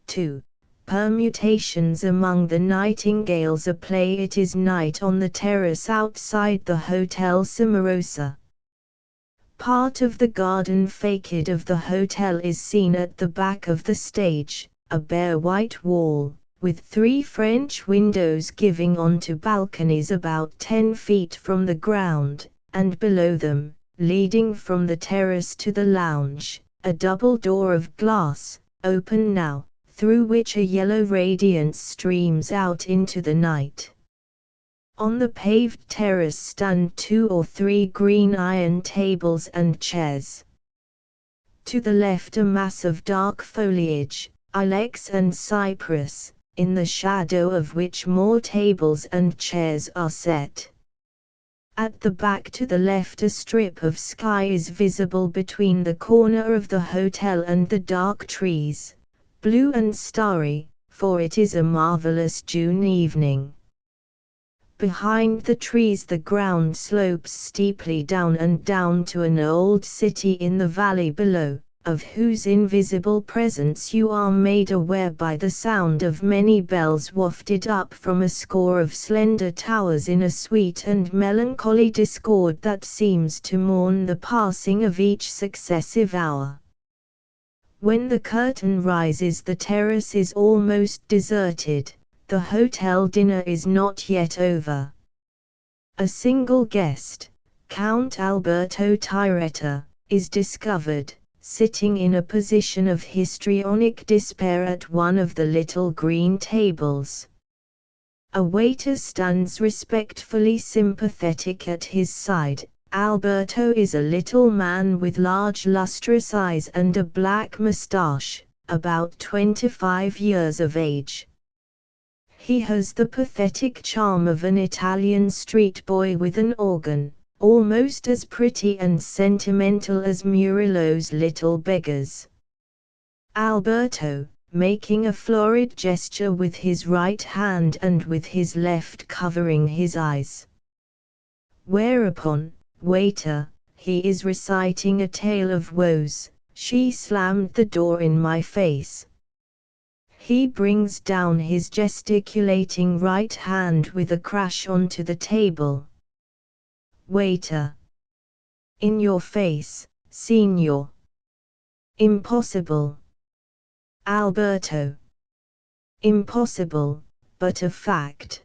2. Permutations among the Nightingales, a play. It is night on the terrace outside the Hotel Cimarosa. Part of the garden facade of the hotel is seen at the back of the stage, a bare white wall, with 3 French windows giving onto balconies about 10 feet from the ground, and below them, leading from the terrace to the lounge, a double door of glass, open now, through which a yellow radiance streams out into the night. On the paved terrace stand 2 or 3 green iron tables and chairs. To the left a mass of dark foliage, ilex and cypress, in the shadow of which more tables and chairs are set. At the back to the left a strip of sky is visible between the corner of the hotel and the dark trees, blue and starry, for it is a marvelous June evening. Behind the trees the ground slopes steeply down and down to an old city in the valley below, of whose invisible presence you are made aware by the sound of many bells wafted up from a score of slender towers in a sweet and melancholy discord that seems to mourn the passing of each successive hour. When the curtain rises the terrace is almost deserted. The hotel dinner is not yet over. A single guest, Count Alberto Tiretta, is discovered, sitting in a position of histrionic despair at one of the little green tables. A waiter stands respectfully sympathetic at his side. Alberto is a little man with large lustrous eyes and a black moustache, about 25 years of age. He has the pathetic charm of an Italian street boy with an organ, almost as pretty and sentimental as Murillo's Little Beggars. Alberto, making a florid gesture with his right hand and with his left covering his eyes. Whereupon, waiter, he is reciting a tale of woes, she slammed the door in my face. He brings down his gesticulating right hand with a crash onto the table. Waiter. In your face, Signor. Impossible. Alberto. Impossible, but a fact.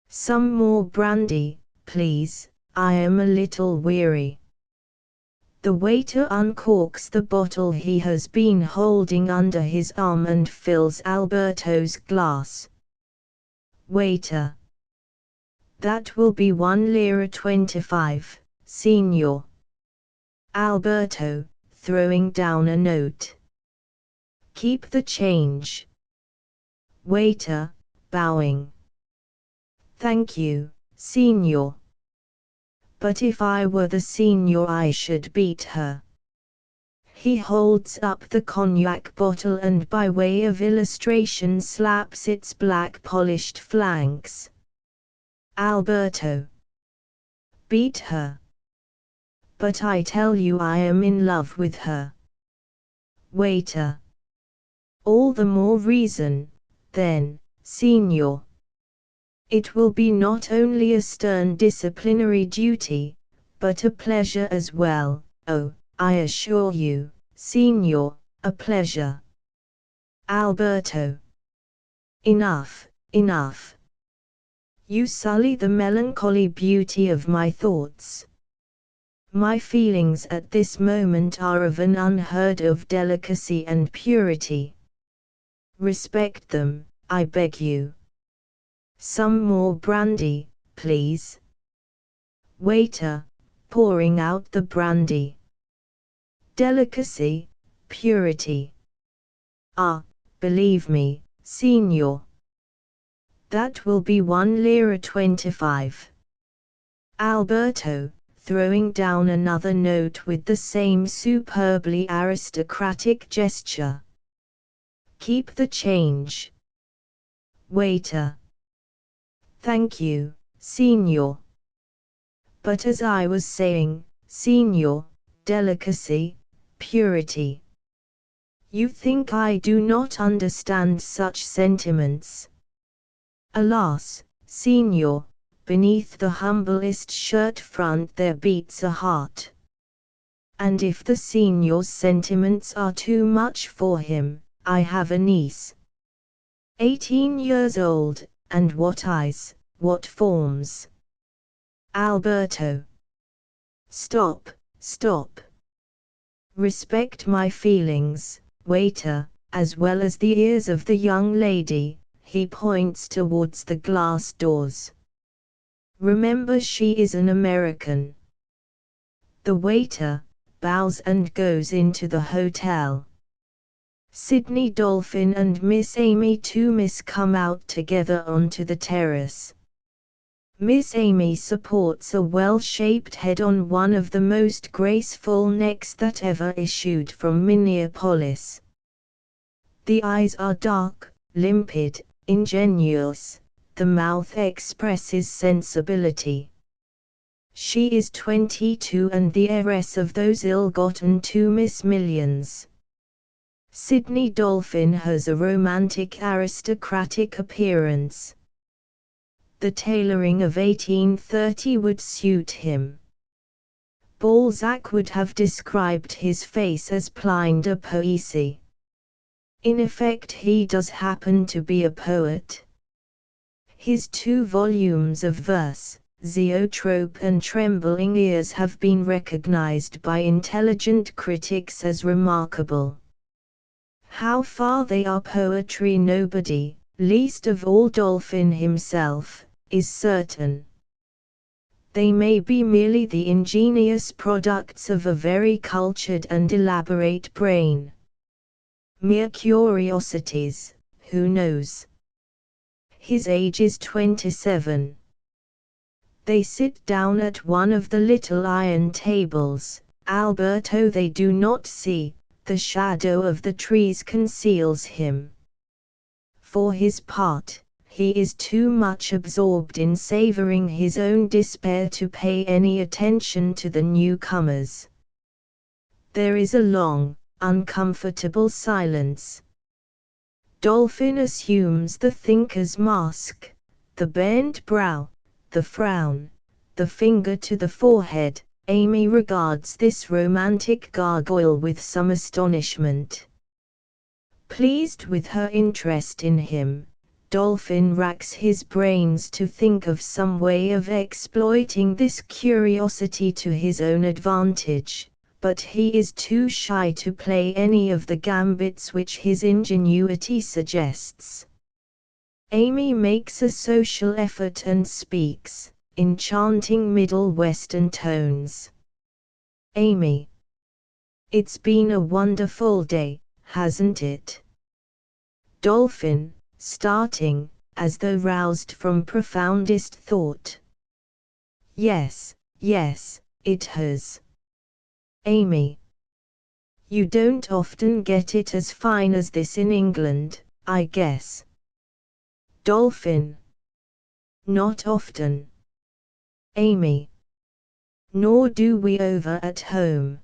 Some more brandy, please, I am a little weary. The waiter uncorks the bottle he has been holding under his arm and fills Alberto's glass. Waiter. That will be 1 lira 25, Signor. Alberto, throwing down a note. Keep the change. Waiter, bowing. Thank you, Signor. But if I were the Signor I should beat her. He holds up the cognac bottle and by way of illustration slaps its black polished flanks. Alberto. Beat her. But I tell you I am in love with her. Waiter. All the more reason, then, Signor. It will be not only a stern disciplinary duty, but a pleasure as well, oh, I assure you, Signor, a pleasure. Alberto. Enough, enough. You sully the melancholy beauty of my thoughts. My feelings at this moment are of an unheard of delicacy and purity. Respect them, I beg you. Some more brandy, please. Waiter, pouring out the brandy. Delicacy, purity. Ah, believe me, Signor. That will be 1 lira 25. Alberto, throwing down another note with the same superbly aristocratic gesture. Keep the change. Waiter. Thank you, Signor. But as I was saying, Signor, delicacy, purity. You think I do not understand such sentiments. Alas, Signor, beneath the humblest shirt front there beats a heart. And if the Signor's sentiments are too much for him, I have a niece. 18 years old, and what eyes, what forms. Alberto. Stop, stop. Respect my feelings, waiter, as well as the ears of the young lady, he points towards the glass doors. Remember she is an American. The waiter bows and goes into the hotel. Sidney Dolphin and Miss Amy Toomis come out together onto the terrace. Miss Amy supports a well-shaped head on one of the most graceful necks that ever issued from Minneapolis. The eyes are dark, limpid, ingenuous, the mouth expresses sensibility. She is 22 and the heiress of those ill-gotten two Miss Millions. Sydney Dolphin has a romantic aristocratic appearance. The tailoring of 1830 would suit him. Balzac would have described his face as plein de poésie. In effect, he does happen to be a poet. His 2 volumes of verse, Zoetrope and Trembling Ears, have been recognized by intelligent critics as remarkable. How far they are poetry nobody, least of all Dolphin himself, is certain. They may be merely the ingenious products of a very cultured and elaborate brain. Mere curiosities, who knows? His age is 27. They sit down at one of the little iron tables. Alberto they do not see, the shadow of the trees conceals him. For his part, he is too much absorbed in savoring his own despair to pay any attention to the newcomers. There is a long, uncomfortable silence. Dolphin assumes the thinker's mask, the bent brow, the frown, the finger to the forehead. Amy regards this romantic gargoyle with some astonishment. Pleased with her interest in him, Dolphin racks his brains to think of some way of exploiting this curiosity to his own advantage, but he is too shy to play any of the gambits which his ingenuity suggests. Amy makes a social effort and speaks, in chanting Middle Western tones. Amy. It's been a wonderful day, hasn't it? Dolphin, starting, as though roused from profoundest thought. Yes, yes, it has. Amy. You don't often get it as fine as this in England, I guess. Dolphin. Not often. Amy. Nor do we over at home.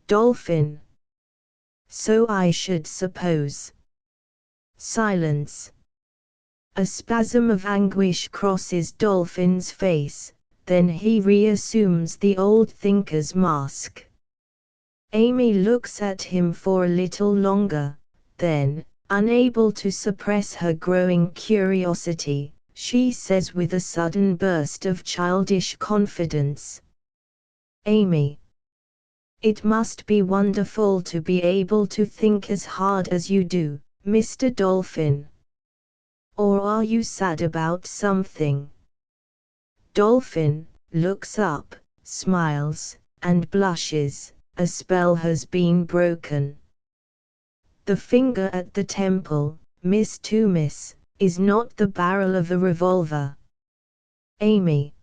Dolphin. So I should suppose. Silence. A spasm of anguish crosses Dolphin's face, then he reassumes the old thinker's mask. Amy looks at him for a little longer, then, unable to suppress her growing curiosity, she says with a sudden burst of childish confidence. Amy. It must be wonderful to be able to think as hard as you do, Mr. Dolphin. Or are you sad about something? Dolphin looks up, smiles, and blushes. A spell has been broken. The finger at the temple, Miss Miss, is not the barrel of a revolver. Amy.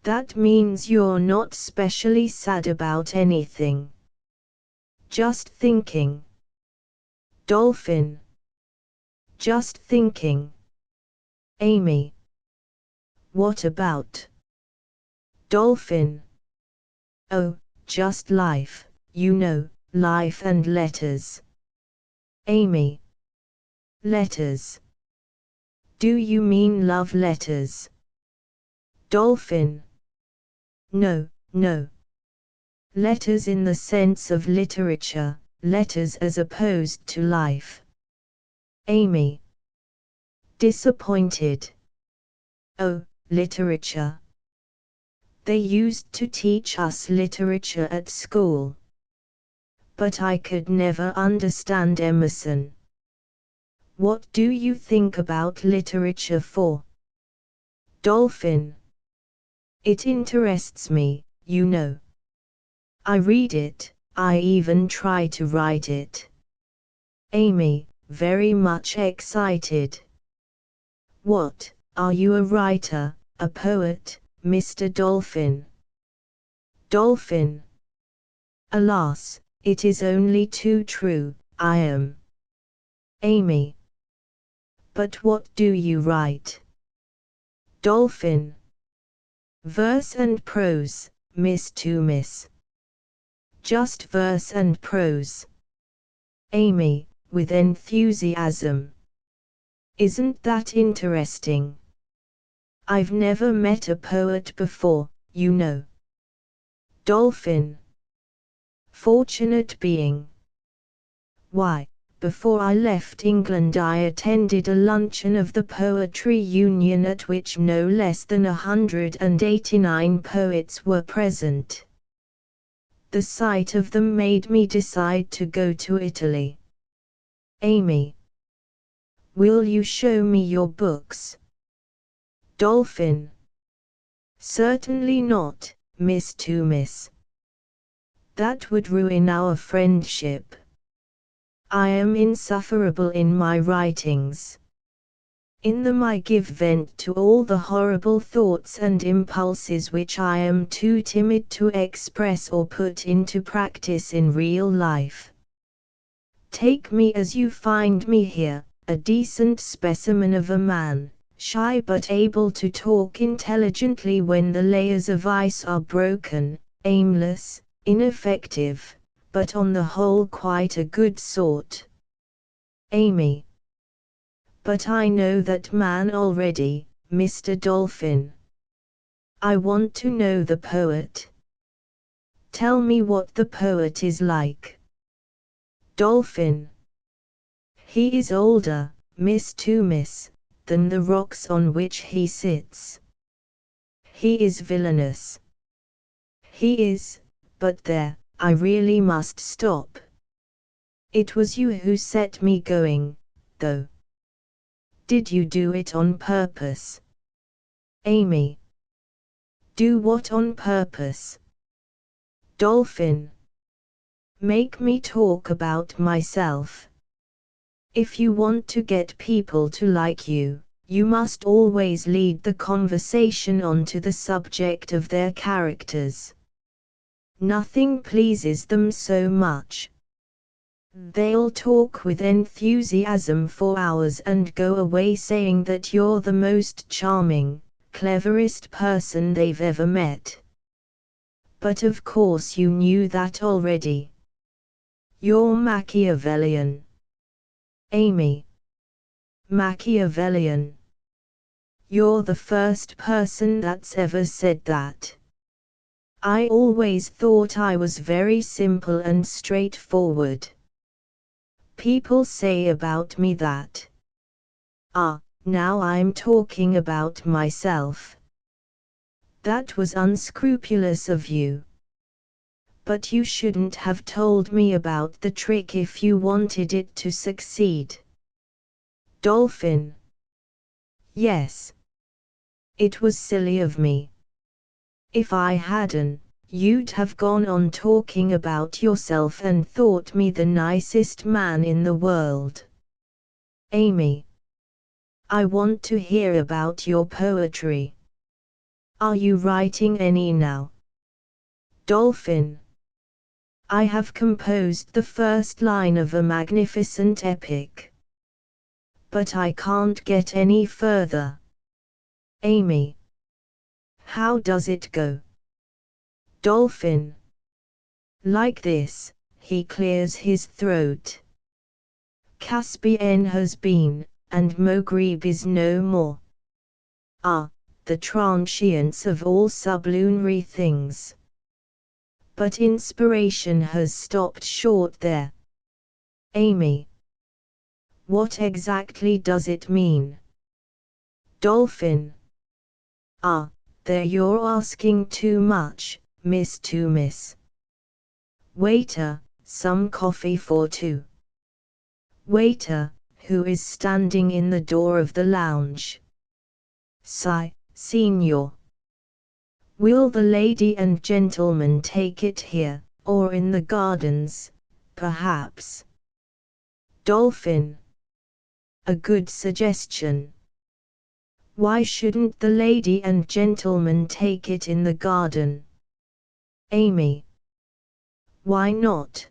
That means you're not specially sad about anything. Just thinking. Dolphin. Just thinking. Amy. What about? Dolphin. Oh, just life, you know, life and letters. Amy. Letters. Do you mean love letters? Dolphin. No, no. Letters in the sense of literature, letters as opposed to life. Amy. Disappointed. Oh, literature. They used to teach us literature at school. But I could never understand Emerson. What do you think about literature for? Dolphin. It interests me, you know. I read it, I even try to write it. Amy, very much excited. What, Are you a writer, a poet, Mr. Dolphin? Dolphin. Alas, it is only too true, I am. Amy. But what do you write? Dolphin. Verse and prose, Miss to Miss. Just verse and prose. Amy, with enthusiasm. Isn't that interesting? I've never met a poet before, you know. Dolphin. Fortunate being. Why, before I left England I attended a luncheon of the Poetry Union at which no less than 189 poets were present. The sight of them made me decide to go to Italy. Amy. Will you show me your books? Dolphin. Certainly not, Miss to Miss. That would ruin our friendship. I am insufferable in my writings. In them I give vent to all the horrible thoughts and impulses which I am too timid to express or put into practice in real life. Take me as you find me here, a decent specimen of a man, shy but able to talk intelligently when the layers of ice are broken, aimless, ineffective, but on the whole quite a good sort. Amy. But I know that man already, Mr. Dolphin. I want to know the poet. Tell me what the poet is like. Dolphin. He is older, Miss to Miss, than the rocks on which he sits. He is villainous. He is, but there, I really must stop. It was you who set me going, though. Did you do it on purpose? Amy. Do what on purpose? Dolphin. Make me talk about myself. If you want to get people to like you, you must always lead the conversation on to the subject of their characters. Nothing pleases them so much. They'll talk with enthusiasm for hours and go away saying that you're the most charming, cleverest person they've ever met. But of course you knew that already. You're Machiavellian. Amy. Machiavellian. You're the first person that's ever said that. I always thought I was very simple and straightforward. People say about me that. Now I'm talking about myself. That was unscrupulous of you. But you shouldn't have told me about the trick if you wanted it to succeed. Dolphin. Yes. It was silly of me. If I hadn't, you'd have gone on talking about yourself and thought me the nicest man in the world. Amy. I want to hear about your poetry. Are you writing any now? Dolphin. I have composed the first line of a magnificent epic. But I can't get any further. Amy. How does it go? Dolphin. Like this, he clears his throat. Caspian has been, and Moghreb is no more. The transience of all sublunary things. But inspiration has stopped short there. Amy. What exactly does it mean? Dolphin. There you're asking too much, Miss to Miss. Waiter, some coffee for two. Waiter, who is standing in the door of the lounge. Sigh, Signor. Will the lady and gentleman take it here, or in the gardens, perhaps? Dolphin. A good suggestion. Why shouldn't the lady and gentleman take it in the garden? Amy. Why not?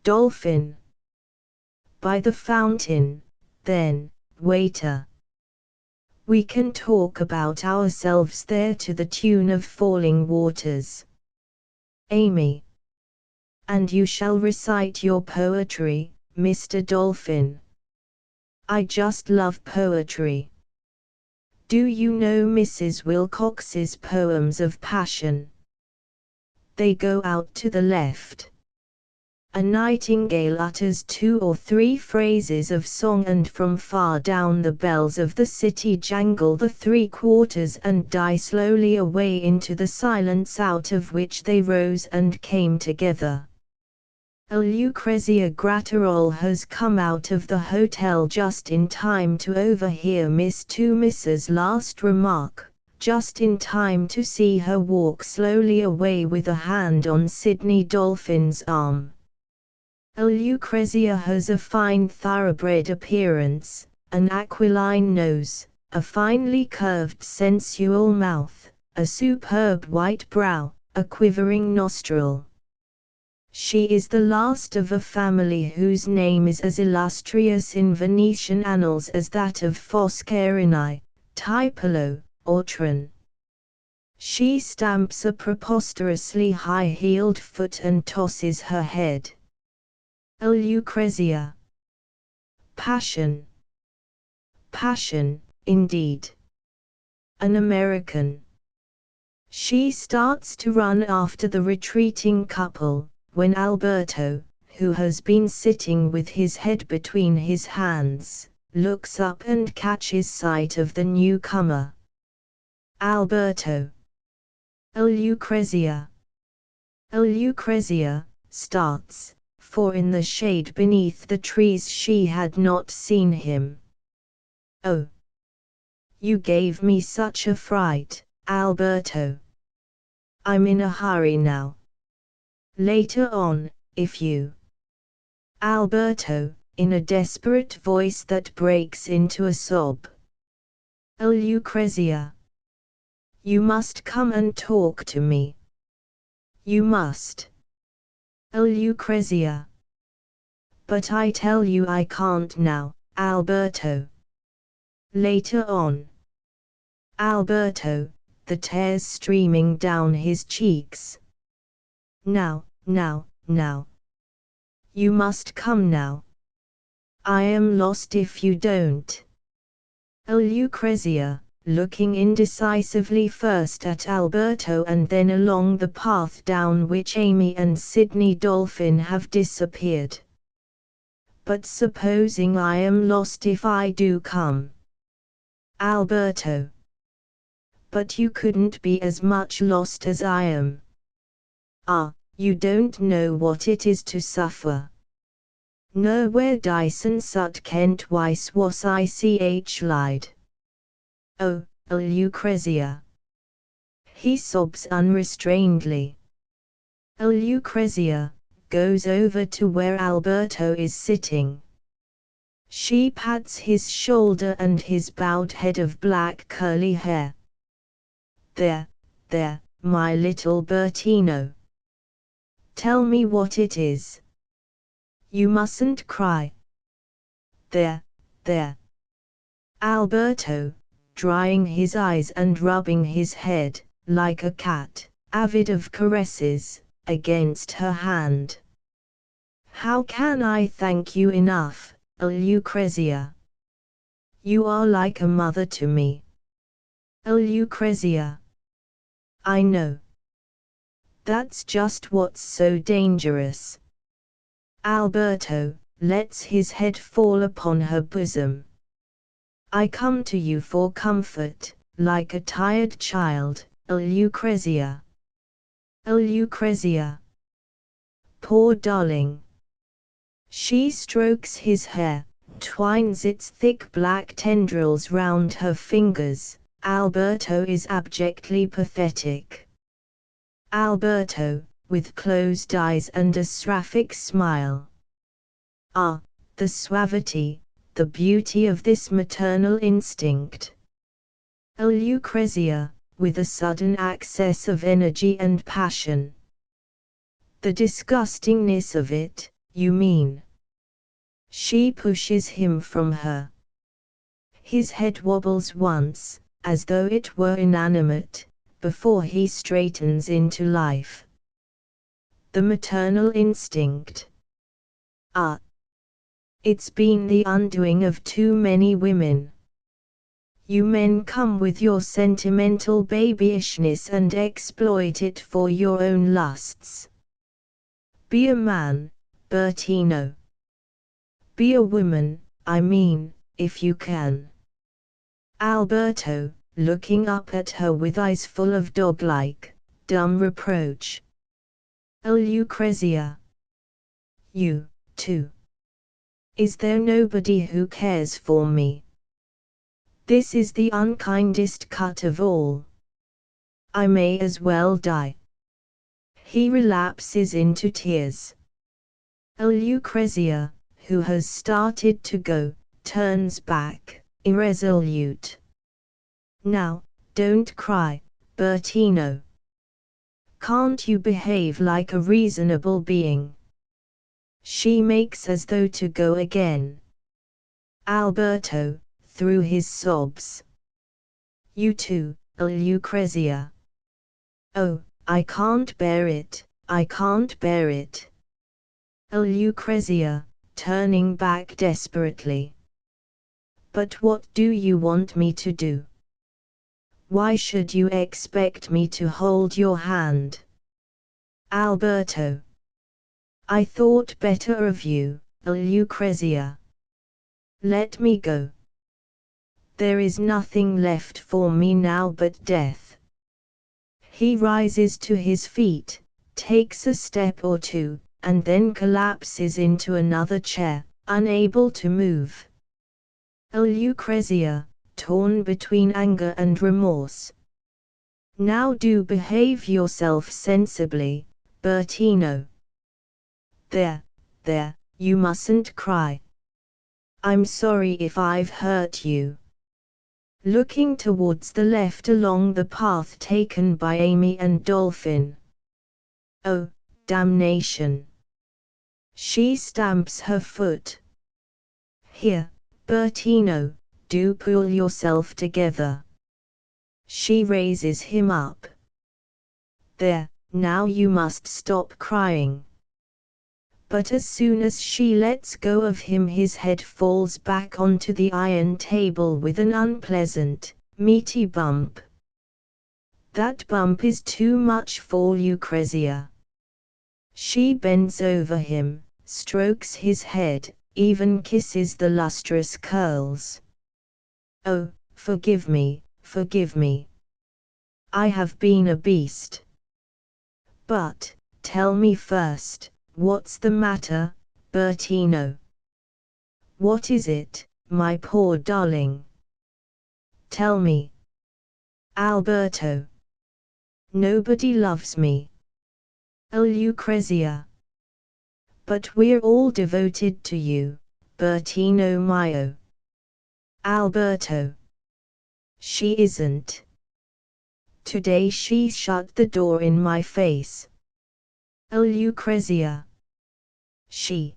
Dolphin. By the fountain, then, waiter. We can talk about ourselves there to the tune of falling waters. Amy. And you shall recite your poetry, Mr. Dolphin. I just love poetry. Do you know Mrs. Wilcox's poems of passion? They go out to the left. A nightingale utters 2 or 3 phrases of song, and from far down the bells of the city jangle the 3/4 and die slowly away into the silence out of which they rose and came together. A Lucrezia Gratterol has come out of the hotel just in time to overhear Miss Toomis's last remark, just in time to see her walk slowly away with a hand on Sidney Dolphin's arm. A Lucrezia has a fine thoroughbred appearance, an aquiline nose, a finely curved sensual mouth, a superb white brow, a quivering nostril. She is the last of a family whose name is as illustrious in Venetian annals as that of Foscarini, Tiepolo, or Tron. She stamps a preposterously high-heeled foot and tosses her head. A Lucrezia. Passion. Passion, indeed. An American. She starts to run after the retreating couple, when Alberto, who has been sitting with his head between his hands, looks up and catches sight of the newcomer. Alberto. A Lucrezia. A Lucrezia starts, for in the shade beneath the trees she had not seen him. Oh! You gave me such a fright, Alberto. I'm in a hurry now. Later on, if you... Alberto, in a desperate voice that breaks into a sob. A Lucrezia. You must come and talk to me. You must. A Lucrezia. But I tell you I can't now, Alberto. Later on. Alberto, the tears streaming down his cheeks. Now. You must come now. I am lost if you don't. A Lucrezia, looking indecisively first at Alberto and then along the path down which Amy and Sidney Dolphin have disappeared. But supposing I am lost if I do come? Alberto. But you couldn't be as much lost as I am. Ah, you don't know what it is to suffer. Nowhere Dyson sut Kent Weiss was ich lied. Oh, a Lucrezia. He sobs unrestrainedly. A Lucrezia goes over to where Alberto is sitting. She pats his shoulder and his bowed head of black curly hair. There, my little Bertino. Tell me what it is. You mustn't cry. There. Alberto, drying his eyes and rubbing his head, like a cat, avid of caresses, against her hand. How can I thank you enough, a Lucrezia? You are like a mother to me. A Lucrezia. I know. That's just what's so dangerous. Alberto lets his head fall upon her bosom. I come to you for comfort, like a tired child, a Lucrezia. A Lucrezia. Poor darling. She strokes his hair, twines its thick black tendrils round her fingers. Alberto is abjectly pathetic. Alberto, with closed eyes and a seraphic smile. Ah, the suavity, the beauty of this maternal instinct. Lucrezia, with a sudden access of energy and passion. The disgustingness of it, you mean? She pushes him from her. His head wobbles once, as though it were inanimate, before he straightens into life. The maternal instinct. Ah! It's been the undoing of too many women. You men come with your sentimental babyishness and exploit it for your own lusts. Be a man, Bertino. Be a woman, I mean, if you can. Alberto, looking up at her with eyes full of dog-like, dumb reproach. Lucrezia. You, too. Is there nobody who cares for me? This is the unkindest cut of all. I may as well die. He relapses into tears. Lucrezia, who has started to go, turns back, irresolute. Now, don't cry, Bertino. Can't you behave like a reasonable being? She makes as though to go again. Alberto, through his sobs. You too, Lucrezia. Oh, I can't bear it, I can't bear it. Lucrezia, turning back desperately. But what do you want me to do? Why should you expect me to hold your hand? Alberto. I thought better of you, Lucrezia. Let me go. There is nothing left for me now but death. He rises to his feet, takes a step or two, and then collapses into another chair, unable to move. Lucrezia, torn between anger and remorse. Now do behave yourself sensibly, Bertino. There, you mustn't cry. I'm sorry if I've hurt you. Looking towards the left along the path taken by Amy and Dolphin. Oh, damnation. She stamps her foot. Here, Bertino, do pull yourself together. She raises him up. There, now you must stop crying. But as soon as she lets go of him, his head falls back onto the iron table with an unpleasant, meaty bump. That bump is too much for Lucrezia. She bends over him, strokes his head, even kisses the lustrous curls. Oh, forgive me, forgive me. I have been a beast. But, tell me first, what's the matter, Bertino? What is it, my poor darling? Tell me. Alberto. Nobody loves me. Lucrezia. But we're all devoted to you, Bertino mio. Alberto. She isn't. Today she shut the door in my face. Lucrezia. She.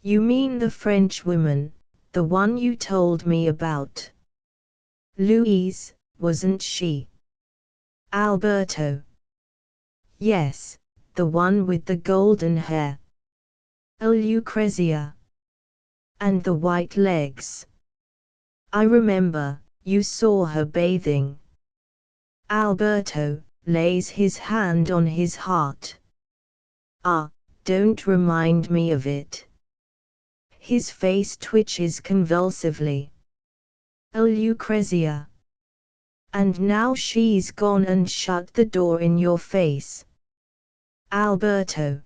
You mean the French woman, the one you told me about. Louise, wasn't she? Alberto. Yes, the one with the golden hair. Lucrezia. And the white legs. I remember, you saw her bathing. Alberto lays his hand on his heart. Ah, don't remind me of it. His face twitches convulsively. Lucrezia. And now she's gone and shut the door in your face. Alberto.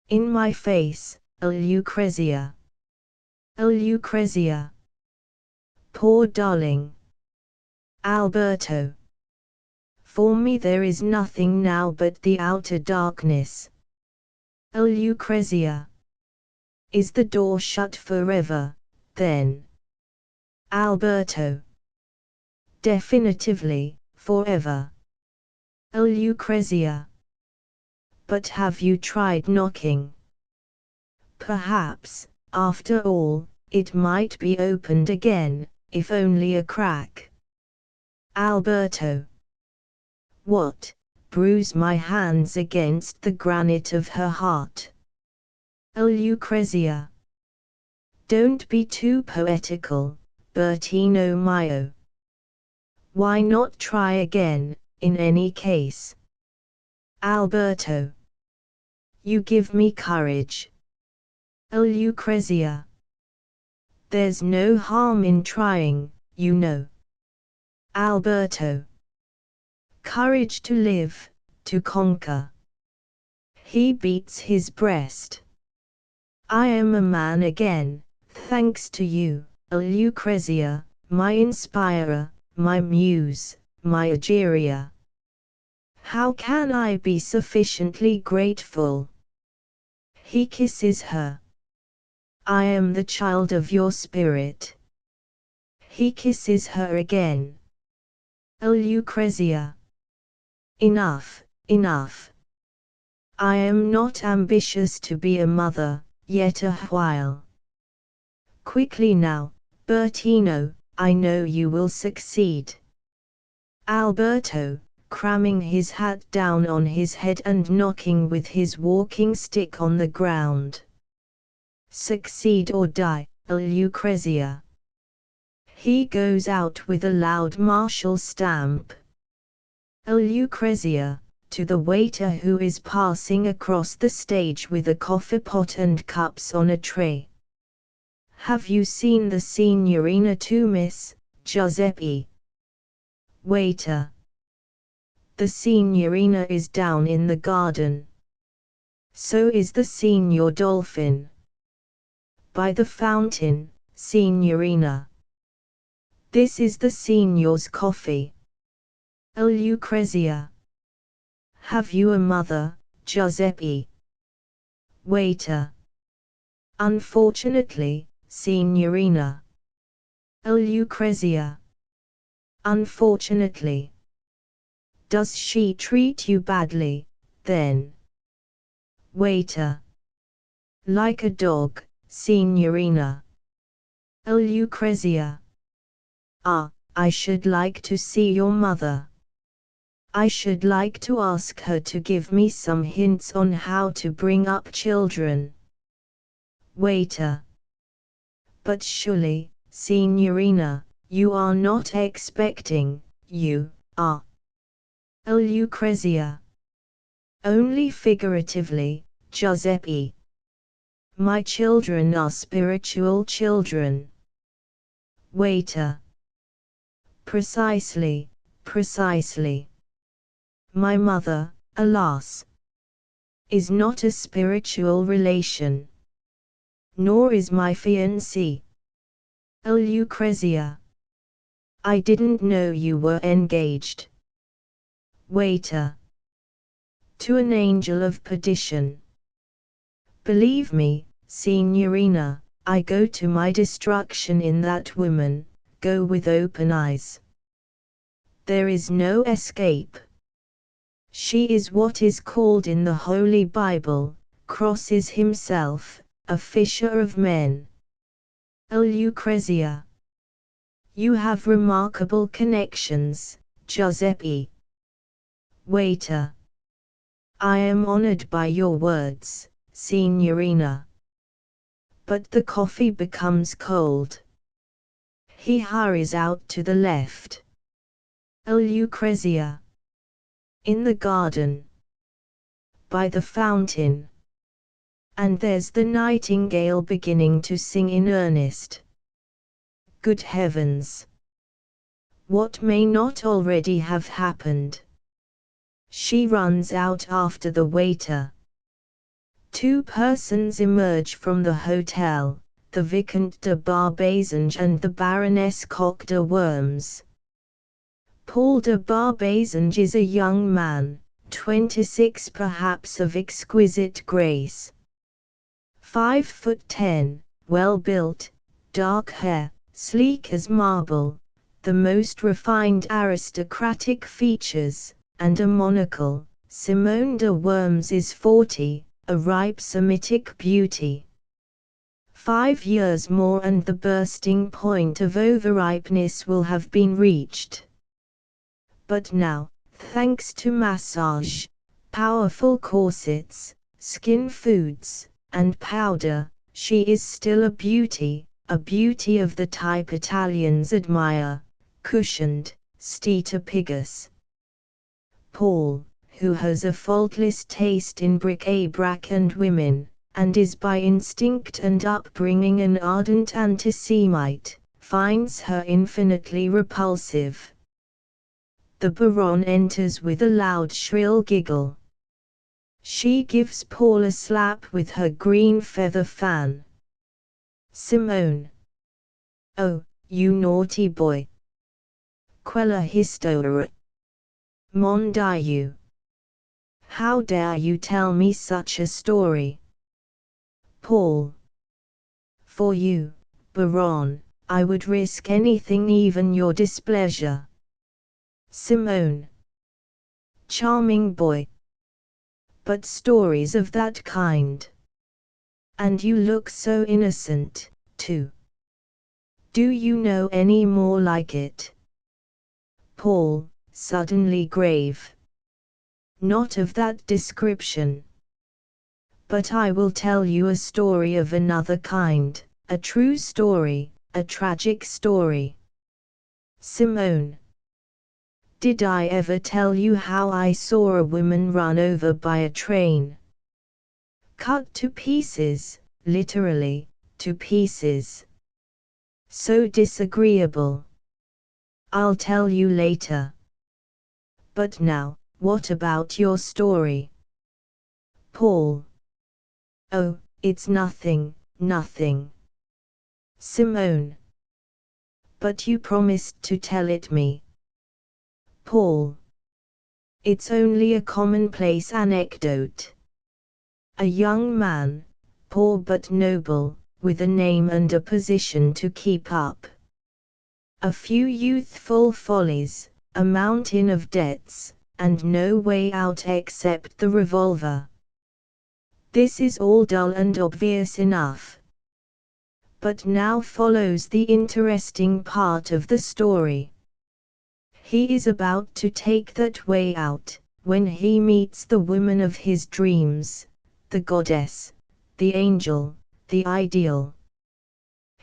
In my face, Lucrezia. Lucrezia. Poor darling. Alberto. For me there is nothing now but the outer darkness. Lucrezia. Is the door shut forever, then? Alberto. definitively, forever. Lucrezia. But have you tried knocking? Perhaps, after all, it might be opened again, if only a crack. Alberto. What? Bruise my hands against the granite of her heart. Lucrezia. Don't be too poetical, Bertino mio. Why not try again, in any case? Alberto. You give me courage. Lucrezia. There's no harm in trying, you know. Alberto. Courage to live, to conquer. He beats his breast. I am a man again, thanks to you, Lucrezia, my inspirer, my muse, my Egeria. How can I be sufficiently grateful? He kisses her. I am the child of your spirit. He kisses her again. Lucrezia. Enough, enough. I am not ambitious to be a mother, yet a while. Quickly now, Bertino, I know you will succeed. Alberto, cramming his hat down on his head and knocking with his walking stick on the ground. Succeed or die, Lucrezia. He goes out with a loud martial stamp. Lucrezia, to the waiter who is passing across the stage with a coffee pot and cups on a tray. Have you seen the Signorina too, Miss Giuseppe? Waiter. The Signorina is down in the garden. So is the Signor Dolphin. By the fountain, Signorina. This is the Signor's coffee. Lucrezia. Have you a mother, Giuseppe? Waiter. Unfortunately, Signorina. Lucrezia. Unfortunately. Does she treat you badly, then? Waiter. Like a dog, Signorina. Lucrezia. Ah, I should like to see your mother. I should like to ask her to give me some hints on how to bring up children. Waiter. But surely, Signorina, you are not expecting, you are. Lucrezia. Only figuratively, Giuseppe. My children are spiritual children. Waiter. Precisely, precisely. My mother, alas, is not a spiritual relation. Nor is my fiancé. Lucrezia. I didn't know you were engaged. Waiter. To an angel of perdition. Believe me, Signorina, I go to my destruction in that woman, go with open eyes. There is no escape. She is what is called in the Holy Bible, crosses himself, a fisher of men. Lucrezia. You have remarkable connections, Giuseppe. Waiter. I am honored by your words, Signorina. But the coffee becomes cold. He hurries out to the left. Lucrezia. In the garden. By the fountain. And there's the nightingale beginning to sing in earnest. Good heavens! What may not already have happened? She runs out after the waiter. Two persons emerge from the hotel, the Vicomte de Barbazange and the Baroness Coq de Worms. Paul de Barbazange is a young man, 26 perhaps, of exquisite grace. 5'10", well built, dark hair, sleek as marble, the most refined aristocratic features, and a monocle. Simone de Worms is 40, a ripe Semitic beauty. 5 years more and the bursting point of overripeness will have been reached. But now, thanks to massage, powerful corsets, skin foods, and powder, she is still a beauty of the type Italians admire, cushioned, stetopigus. Paul, who has a faultless taste in bric-a-brac and women, and is by instinct and upbringing an ardent anti-Semite, finds her infinitely repulsive. The Baronne enters with a loud shrill giggle. She gives Paul a slap with her green feather fan. Simone. Oh, you naughty boy. Quella historia. Mon Dieu. How dare you tell me such a story? Paul. For you, Baron, I would risk anything, even your displeasure. Simone. Charming boy. But stories of that kind. And you look so innocent, too. Do you know any more like it? Paul, suddenly grave. Not of that description. But I will tell you a story of another kind, a true story, a tragic story. Simone. Did I ever tell you how I saw a woman run over by a train? Cut to pieces, literally, to pieces. So disagreeable. I'll tell you later. But now, what about your story? Paul. Oh, it's nothing, nothing. Simone. But you promised to tell it me. Paul. It's only a commonplace anecdote. A young man, poor but noble, with a name and a position to keep up. A few youthful follies, a mountain of debts, and no way out except the revolver. This is all dull and obvious enough. But now follows the interesting part of the story. He is about to take that way out, when he meets the woman of his dreams, the goddess, the angel, the ideal.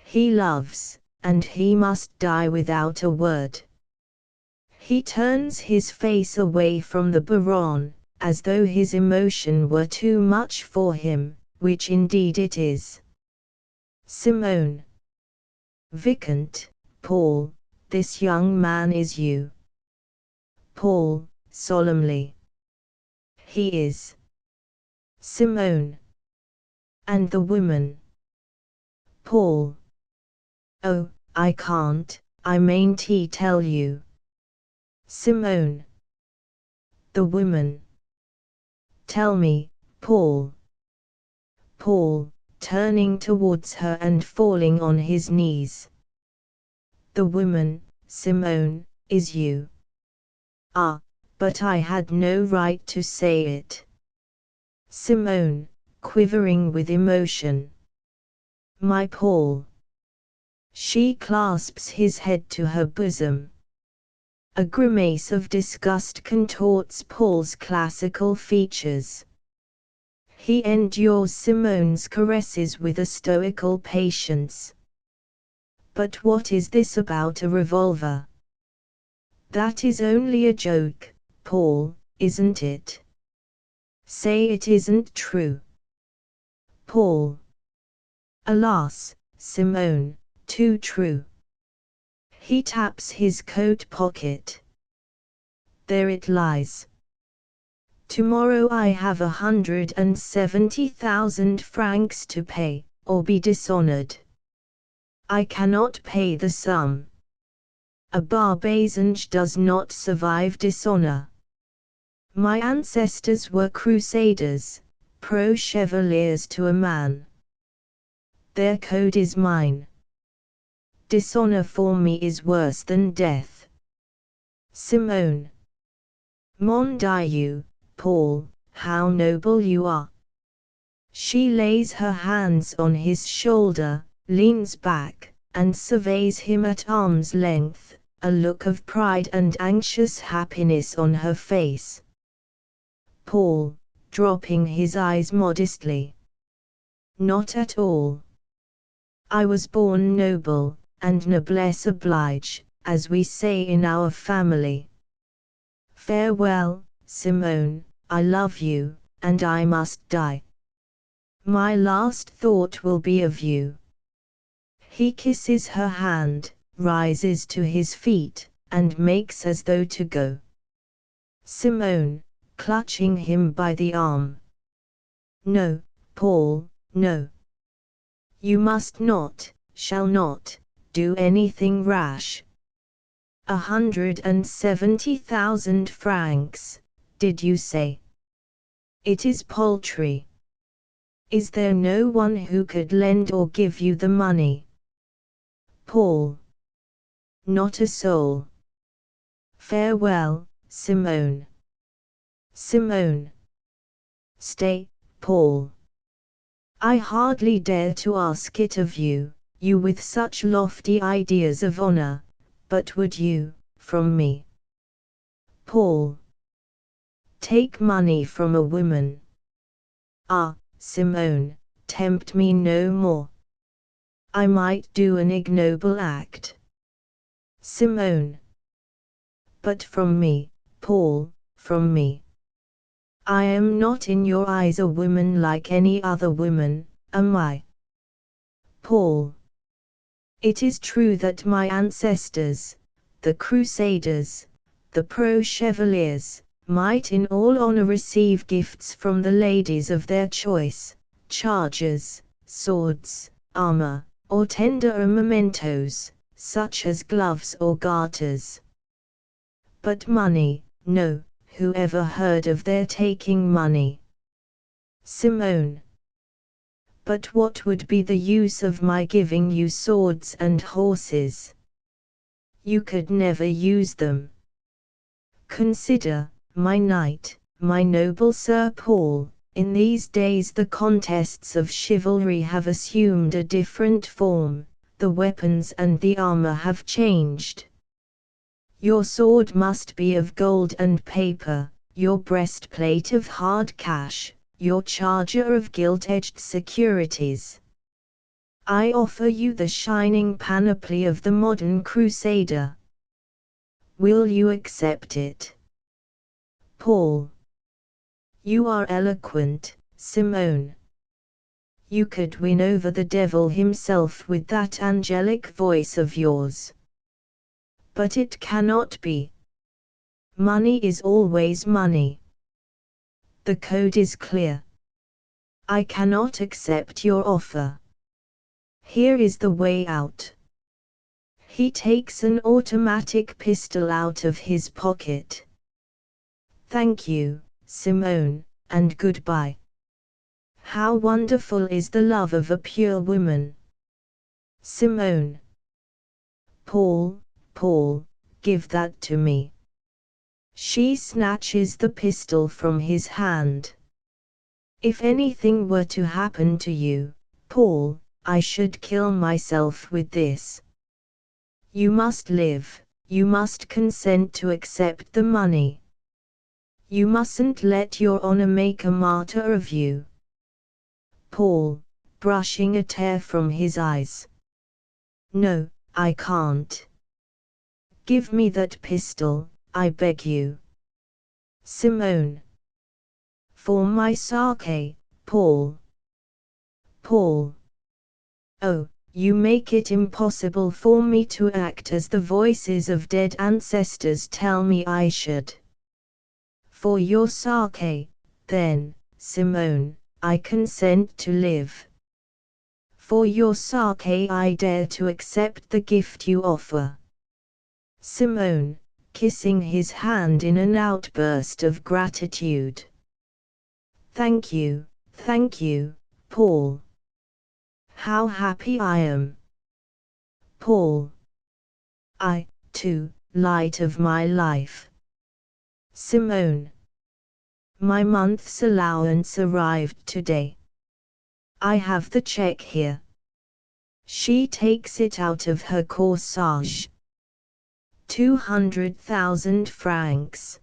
He loves, and he must die without a word. He turns his face away from the Baron, as though his emotion were too much for him, which indeed it is. Simone. Vicomte, Paul, this young man is you. Paul, solemnly. He is. Simone. And the woman? Paul. Oh, I can't, I mayn't tell you. Simone. The woman. Tell me, Paul. Paul, turning towards her and falling on his knees. The woman, Simone, is you. Ah, but I had no right to say it. Simone, quivering with emotion. My Paul. She clasps his head to her bosom. A grimace of disgust contorts Paul's classical features. He endures Simone's caresses with a stoical patience. But what is this about a revolver? That is only a joke, Paul, isn't it? Say it isn't true. Paul. Alas, Simone, too true. He taps his coat pocket. There it lies. Tomorrow I have 170,000 francs to pay, or be dishonored. I cannot pay the sum. A Barbazange does not survive dishonor. My ancestors were crusaders, pro-chevaliers to a man. Their code is mine. Dishonor for me is worse than death. Simone. Mon Dieu, Paul, how noble you are. She lays her hands on his shoulder, leans back, and surveys him at arm's length, a look of pride and anxious happiness on her face. Paul, dropping his eyes modestly. Not at all. I was born noble, and noblesse oblige, as we say in our family. Farewell, Simone, I love you, and I must die. My last thought will be of you. He kisses her hand, rises to his feet, and makes as though to go. Simone, clutching him by the arm. No, Paul, no. You must not, shall not, do anything rash. 170,000 francs, did you say? It is paltry. Is there no one who could lend or give you the money? Paul. Not a soul. Farewell, Simone. Simone. Stay, Paul. I hardly dare to ask it of you, you with such lofty ideas of honor, but would you, from me? Paul. Take money from a woman. Ah, Simone, tempt me no more. I might do an ignoble act. Simone. But from me, Paul, from me. I am not in your eyes a woman like any other woman, am I? Paul. It is true that my ancestors, the Crusaders, the Pro-Chevaliers, might in all honor receive gifts from the ladies of their choice, chargers, swords, armor, or tender mementos, such as gloves or garters. But money, no, who ever heard of their taking money? Simone. But what would be the use of my giving you swords and horses? You could never use them. Consider, my knight, my noble Sir Paul, in these days the contests of chivalry have assumed a different form, the weapons and the armor have changed. Your sword must be of gold and paper, your breastplate of hard cash, your charger of gilt-edged securities. I offer you the shining panoply of the modern crusader. Will you accept it? Paul. You are eloquent, Simone. You could win over the devil himself with that angelic voice of yours. But it cannot be. Money is always money. The code is clear. I cannot accept your offer. Here is the way out. He takes an automatic pistol out of his pocket. Thank you, Simone, and goodbye. How wonderful is the love of a pure woman. Simone. Paul, Paul, give that to me. She snatches the pistol from his hand. If anything were to happen to you, Paul, I should kill myself with this. You must live, you must consent to accept the money. You mustn't let your honor make a martyr of you. Paul, brushing a tear from his eyes. No, I can't. Give me that pistol, I beg you. Simone. For my sake, Paul. Paul. Oh, you make it impossible for me to act as the voices of dead ancestors tell me I should. For your sake, then, Simone, I consent to live. For your sake I dare to accept the gift you offer. Simone, kissing his hand in an outburst of gratitude. Thank you, Paul. How happy I am. Paul. I, too, light of my life. Simone. My month's allowance arrived today. I have the check here. She takes it out of her corsage. 200,000 francs.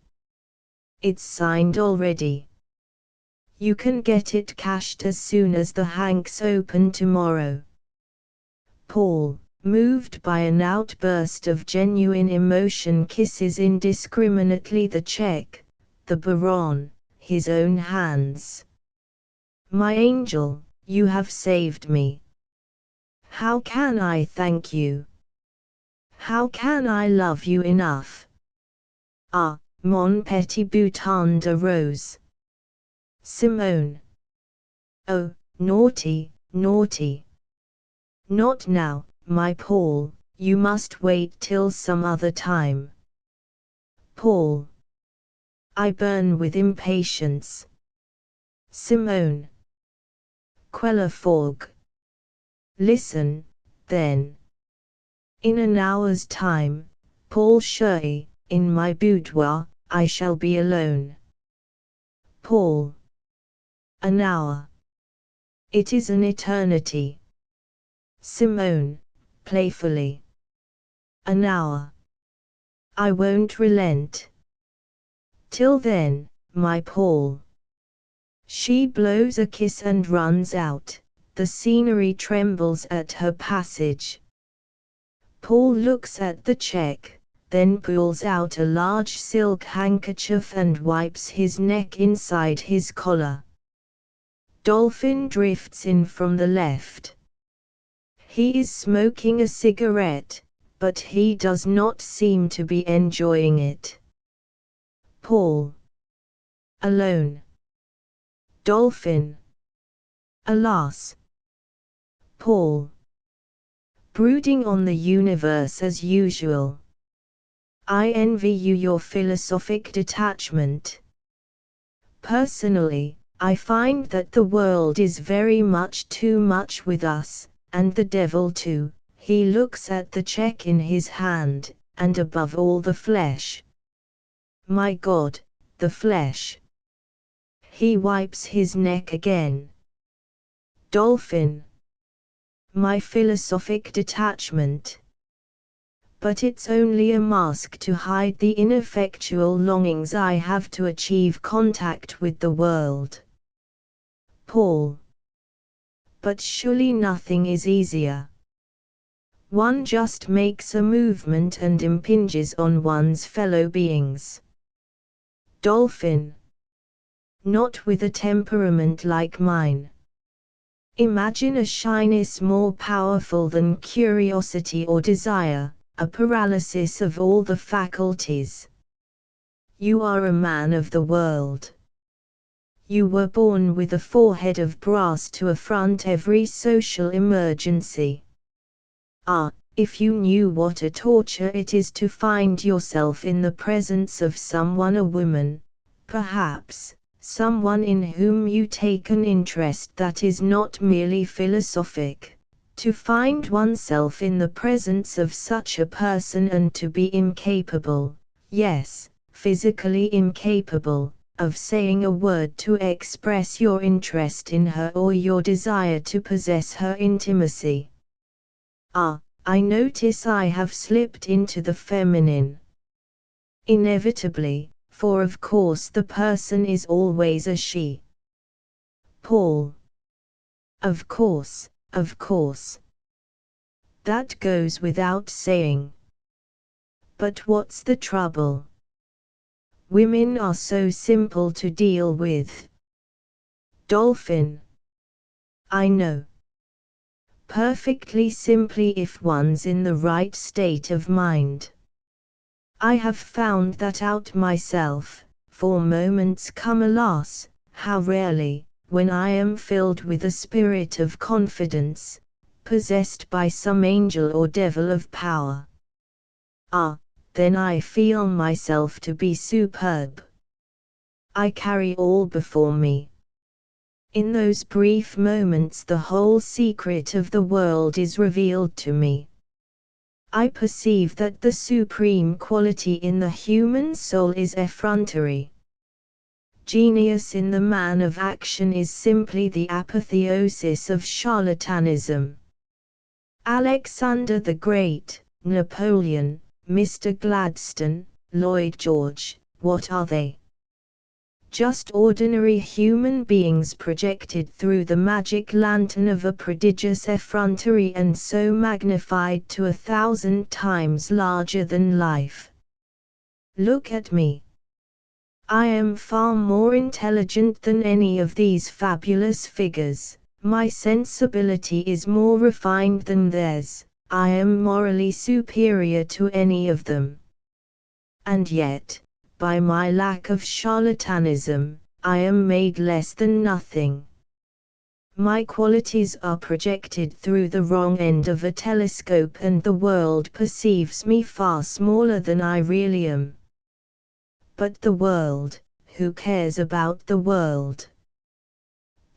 It's signed already. You can get it cashed as soon as the Hanks open tomorrow. Paul, moved by an outburst of genuine emotion, kisses indiscriminately the check, the baron, his own hands. My angel, you have saved me. How can I thank you? How can I love you enough? Ah, mon petit bouton de rose. Simone. Oh, naughty, naughty. Not now, my Paul, you must wait till some other time. Paul. I burn with impatience. Simone. Quelle fog. Listen, then. In an hour's time, Paul chéri, in my boudoir, I shall be alone. Paul. An hour. It is an eternity. Simone, playfully. An hour. I won't relent. Till then, my Paul. She blows a kiss and runs out. The scenery trembles at her passage. Paul looks at the check, then pulls out a large silk handkerchief and wipes his neck inside his collar. Dolphin drifts in from the left. He is smoking a cigarette, but he does not seem to be enjoying it. Paul. Alone. Dolphin. Alas. Paul. Brooding on the universe as usual. I envy you your philosophic detachment. Personally, I find that the world is very much too much with us, and the devil too. He looks at the check in his hand, and above all the flesh. My God, the flesh. He wipes his neck again. Dolphin. My philosophic detachment. But it's only a mask to hide the ineffectual longings I have to achieve contact with the world. Paul. But surely nothing is easier. One just makes a movement and impinges on one's fellow beings. Dolphin. Not with a temperament like mine. Imagine a shyness more powerful than curiosity or desire, a paralysis of all the faculties. You are a man of the world. You were born with a forehead of brass to affront every social emergency. Ah, if you knew what a torture it is to find yourself in the presence of someone, a woman, perhaps, someone in whom you take an interest that is not merely philosophic, to find oneself in the presence of such a person and to be incapable, yes, physically incapable, of saying a word to express your interest in her or your desire to possess her intimacy. Ah, I notice I have slipped into the feminine. Inevitably, for of course the person is always a she. Paul. Of course, of course. That goes without saying. But what's the trouble? Women are so simple to deal with. Dolphin. I know. Perfectly simply if one's in the right state of mind. I have found that out myself, for moments come, alas, how rarely, when I am filled with a spirit of confidence, possessed by some angel or devil of power. Ah, then I feel myself to be superb. I carry all before me. In those brief moments the whole secret of the world is revealed to me. I perceive that the supreme quality in the human soul is effrontery. Genius in the man of action is simply the apotheosis of charlatanism. Alexander the Great, Napoleon, Mr. Gladstone, Lloyd George, what are they? Just ordinary human beings projected through the magic lantern of a prodigious effrontery and so magnified to 1,000 times larger than life. Look at me. I am far more intelligent than any of these fabulous figures, my sensibility is more refined than theirs, I am morally superior to any of them. And yet, by my lack of charlatanism, I am made less than nothing. My qualities are projected through the wrong end of a telescope and the world perceives me far smaller than I really am. But the world, who cares about the world?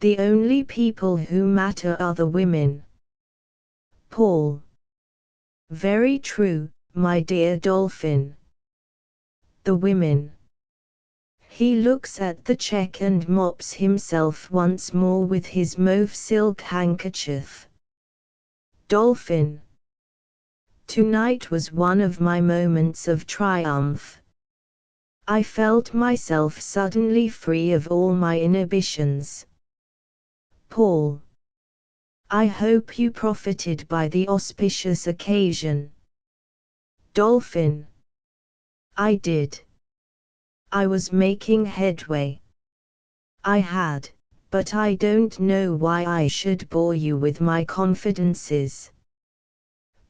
The only people who matter are the women. Paul. Very true, my dear Dolphin. The women. He looks at the check and mops himself once more with his mauve silk handkerchief. Dolphin. Tonight was one of my moments of triumph. I felt myself suddenly free of all my inhibitions. Paul. I hope you profited by the auspicious occasion. Dolphin. I did. I was making headway. I had, but I don't know why I should bore you with my confidences.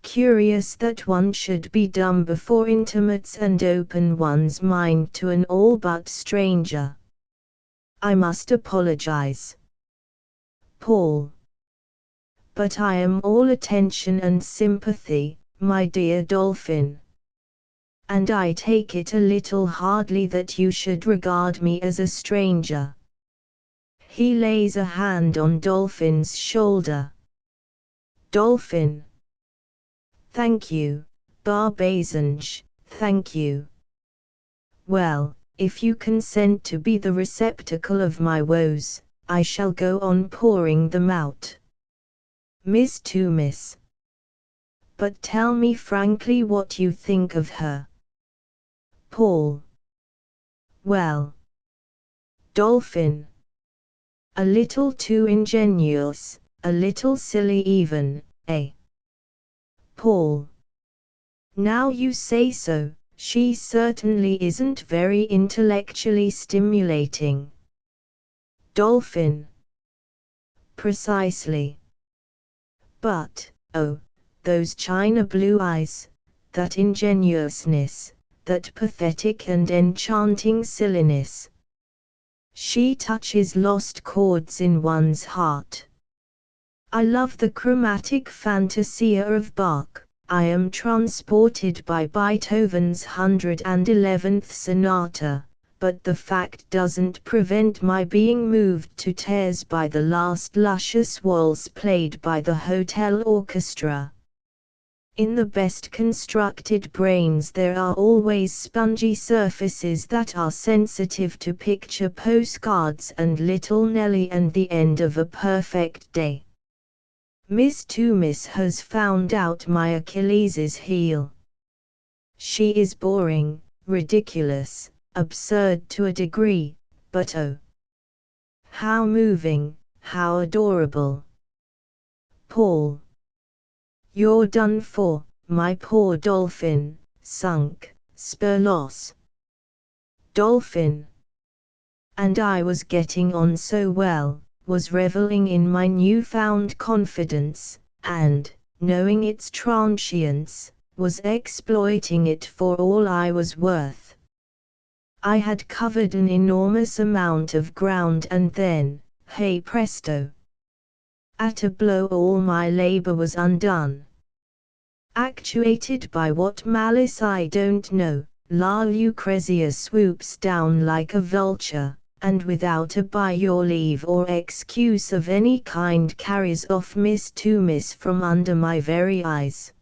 Curious that one should be dumb before intimates and open one's mind to an all but stranger. I must apologize. Paul. But I am all attention and sympathy, my dear Dolphin. And I take it a little hardly that you should regard me as a stranger. He lays a hand on Dolphin's shoulder. Dolphin. Thank you, Barbazange, thank you. Well, if you consent to be the receptacle of my woes, I shall go on pouring them out. Miss Toomis. But tell me frankly what you think of her. Paul. Well. Dolphin. A little too ingenuous, a little silly even, eh? Paul. Now you say so, she certainly isn't very intellectually stimulating. Dolphin. Precisely. But, oh, those china blue eyes, that ingenuousness, that pathetic and enchanting silliness. She touches lost chords in one's heart. I love the chromatic fantasia of Bach, I am transported by Beethoven's 111th Sonata, but the fact doesn't prevent my being moved to tears by the last luscious waltz played by the hotel orchestra. In the best constructed brains there are always spongy surfaces that are sensitive to picture postcards and Little Nelly and the end of a perfect day. Miss Toomis has found out my Achilles' heel. She is boring, ridiculous, absurd to a degree, but oh, how moving, how adorable. Paul. You're done for, my poor Dolphin, sunk, spur loss. Dolphin. And I was getting on so well, was reveling in my newfound confidence, and, knowing its transience, was exploiting it for all I was worth. I had covered an enormous amount of ground and then, hey presto! At a blow all my labor was undone. Actuated by what malice I don't know, La Lucrezia swoops down like a vulture, and without a by your leave or excuse of any kind carries off Miss Toomis from under my very eyes.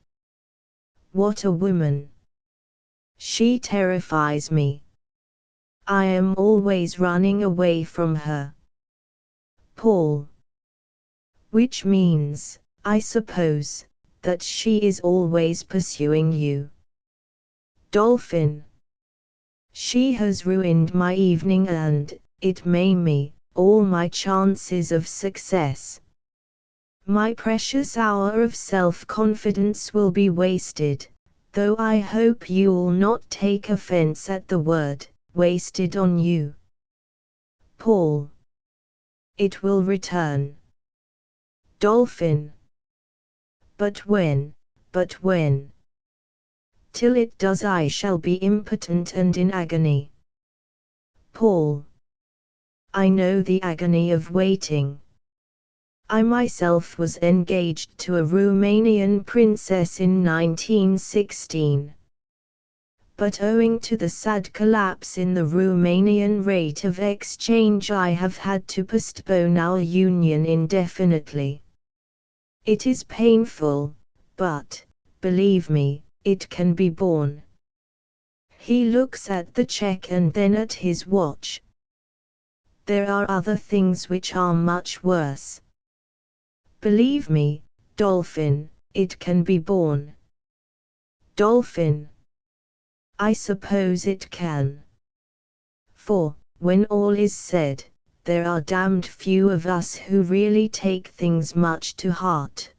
What a woman! She terrifies me. I am always running away from her. Paul. Which means, I suppose, that she is always pursuing you. Dolphin. She has ruined my evening and, it may me, all my chances of success. My precious hour of self-confidence will be wasted, though I hope you'll not take offense at the word, wasted on you. Paul. It will return. Dolphin. But when? Till it does I shall be impotent and in agony. Paul. I know the agony of waiting. I myself was engaged to a Romanian princess in 1916. But owing to the sad collapse in the Romanian rate of exchange, I have had to postpone our union indefinitely. It is painful, but, believe me, it can be borne. He looks at the check and then at his watch. There are other things which are much worse. Believe me, Dolphin, it can be borne. Dolphin. I suppose it can. For, when all is said, there are damned few of us who really take things much to heart.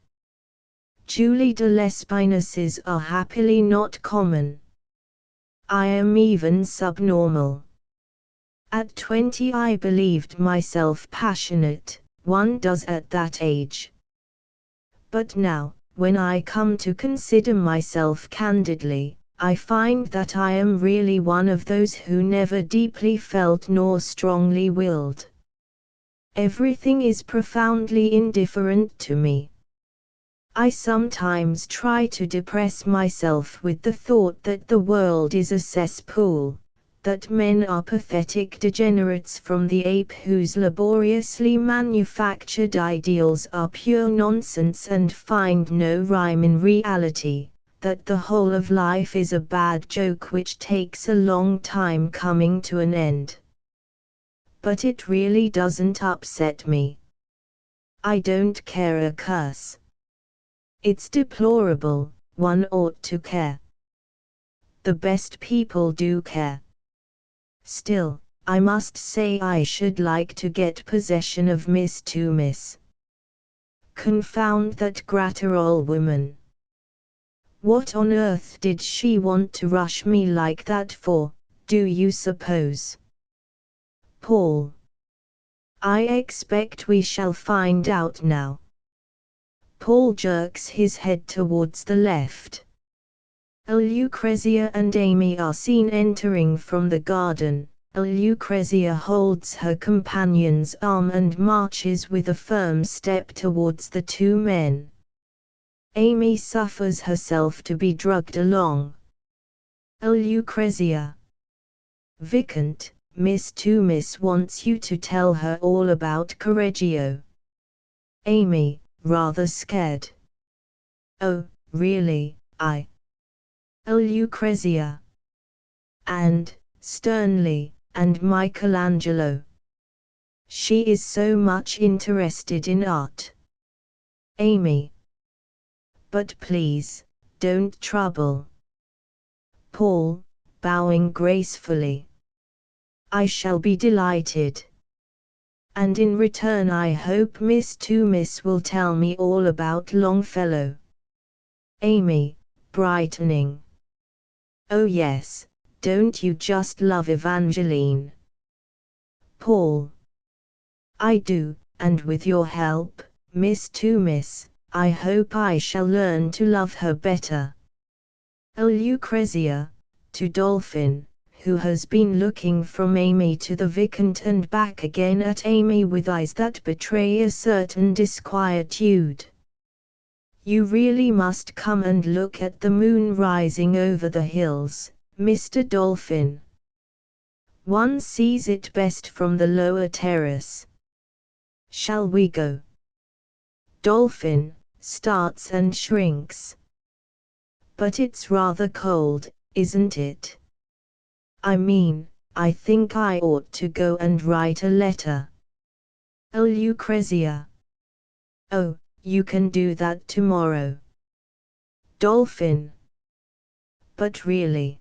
Julie de Lespinuses are happily not common. I am even subnormal. At 20 I believed myself passionate, one does at that age. But now, when I come to consider myself candidly, I find that I am really one of those who never deeply felt nor strongly willed. Everything is profoundly indifferent to me. I sometimes try to depress myself with the thought that the world is a cesspool, that men are pathetic degenerates from the ape whose laboriously manufactured ideals are pure nonsense and find no rhyme in reality, that the whole of life is a bad joke which takes a long time coming to an end. But it really doesn't upset me. I don't care a curse. It's deplorable, one ought to care. The best people do care. Still, I must say I should like to get possession of Miss Toomis. Confound that Gratterall woman. What on earth did she want to rush me like that for, do you suppose? Paul. I expect we shall find out now. Paul jerks his head towards the left. Lucrezia and Amy are seen entering from the garden. Lucrezia holds her companion's arm and marches with a firm step towards the two men. Amy suffers herself to be dragged along. Lucrezia. Vicant, Miss Toomis wants you to tell her all about Correggio. Amy, rather scared. Oh, really, Lucrezia. And, sternly, and Michelangelo. She is so much interested in art. Amy. But please, don't trouble. Paul, bowing gracefully. I shall be delighted. And in return I hope Miss Toomis will tell me all about Longfellow. Amy, brightening. Oh yes, don't you just love Evangeline? Paul. I do, and with your help, Miss Toomis, I hope I shall learn to love her better. Lucrezia, to Dolphin, who has been looking from Amy to the Vicant and back again at Amy with eyes that betray a certain disquietude. You really must come and look at the moon rising over the hills, Mr. Dolphin. One sees it best from the lower terrace. Shall we go? Dolphin starts and shrinks. But it's rather cold, isn't it? I mean, I think I ought to go and write a letter. Lucrezia. Oh, you can do that tomorrow. Dolphin. But really.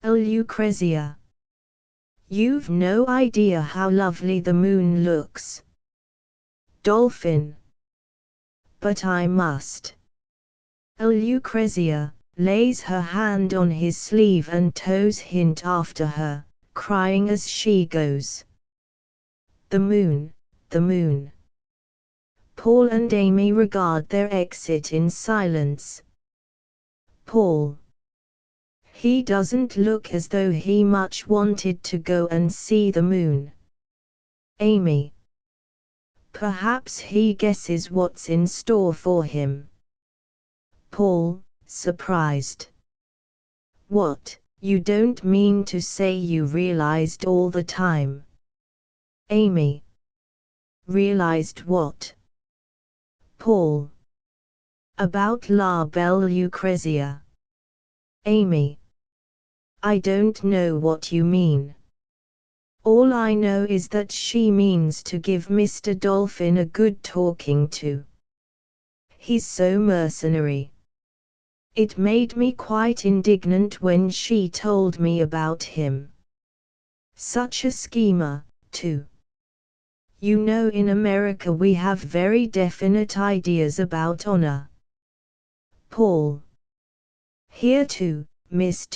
Lucrezia. You've no idea how lovely the moon looks. Dolphin. But I must. Lucrezia lays her hand on his sleeve and toes hint after her, crying as she goes. The moon, the moon. Paul and Amy regard their exit in silence. Paul. He doesn't look as though he much wanted to go and see the moon. Amy. Perhaps he guesses what's in store for him. Paul, surprised. What, you don't mean to say you realized all the time? Amy. Realized what? Paul. About La Belle Lucrezia. Amy. I don't know what you mean. All I know is that she means to give Mr. Dolphin a good talking to. He's so mercenary. It made me quite indignant when she told me about him. Such a schemer, too. You know, in America we have very definite ideas about honor. Paul. Here too, Miss.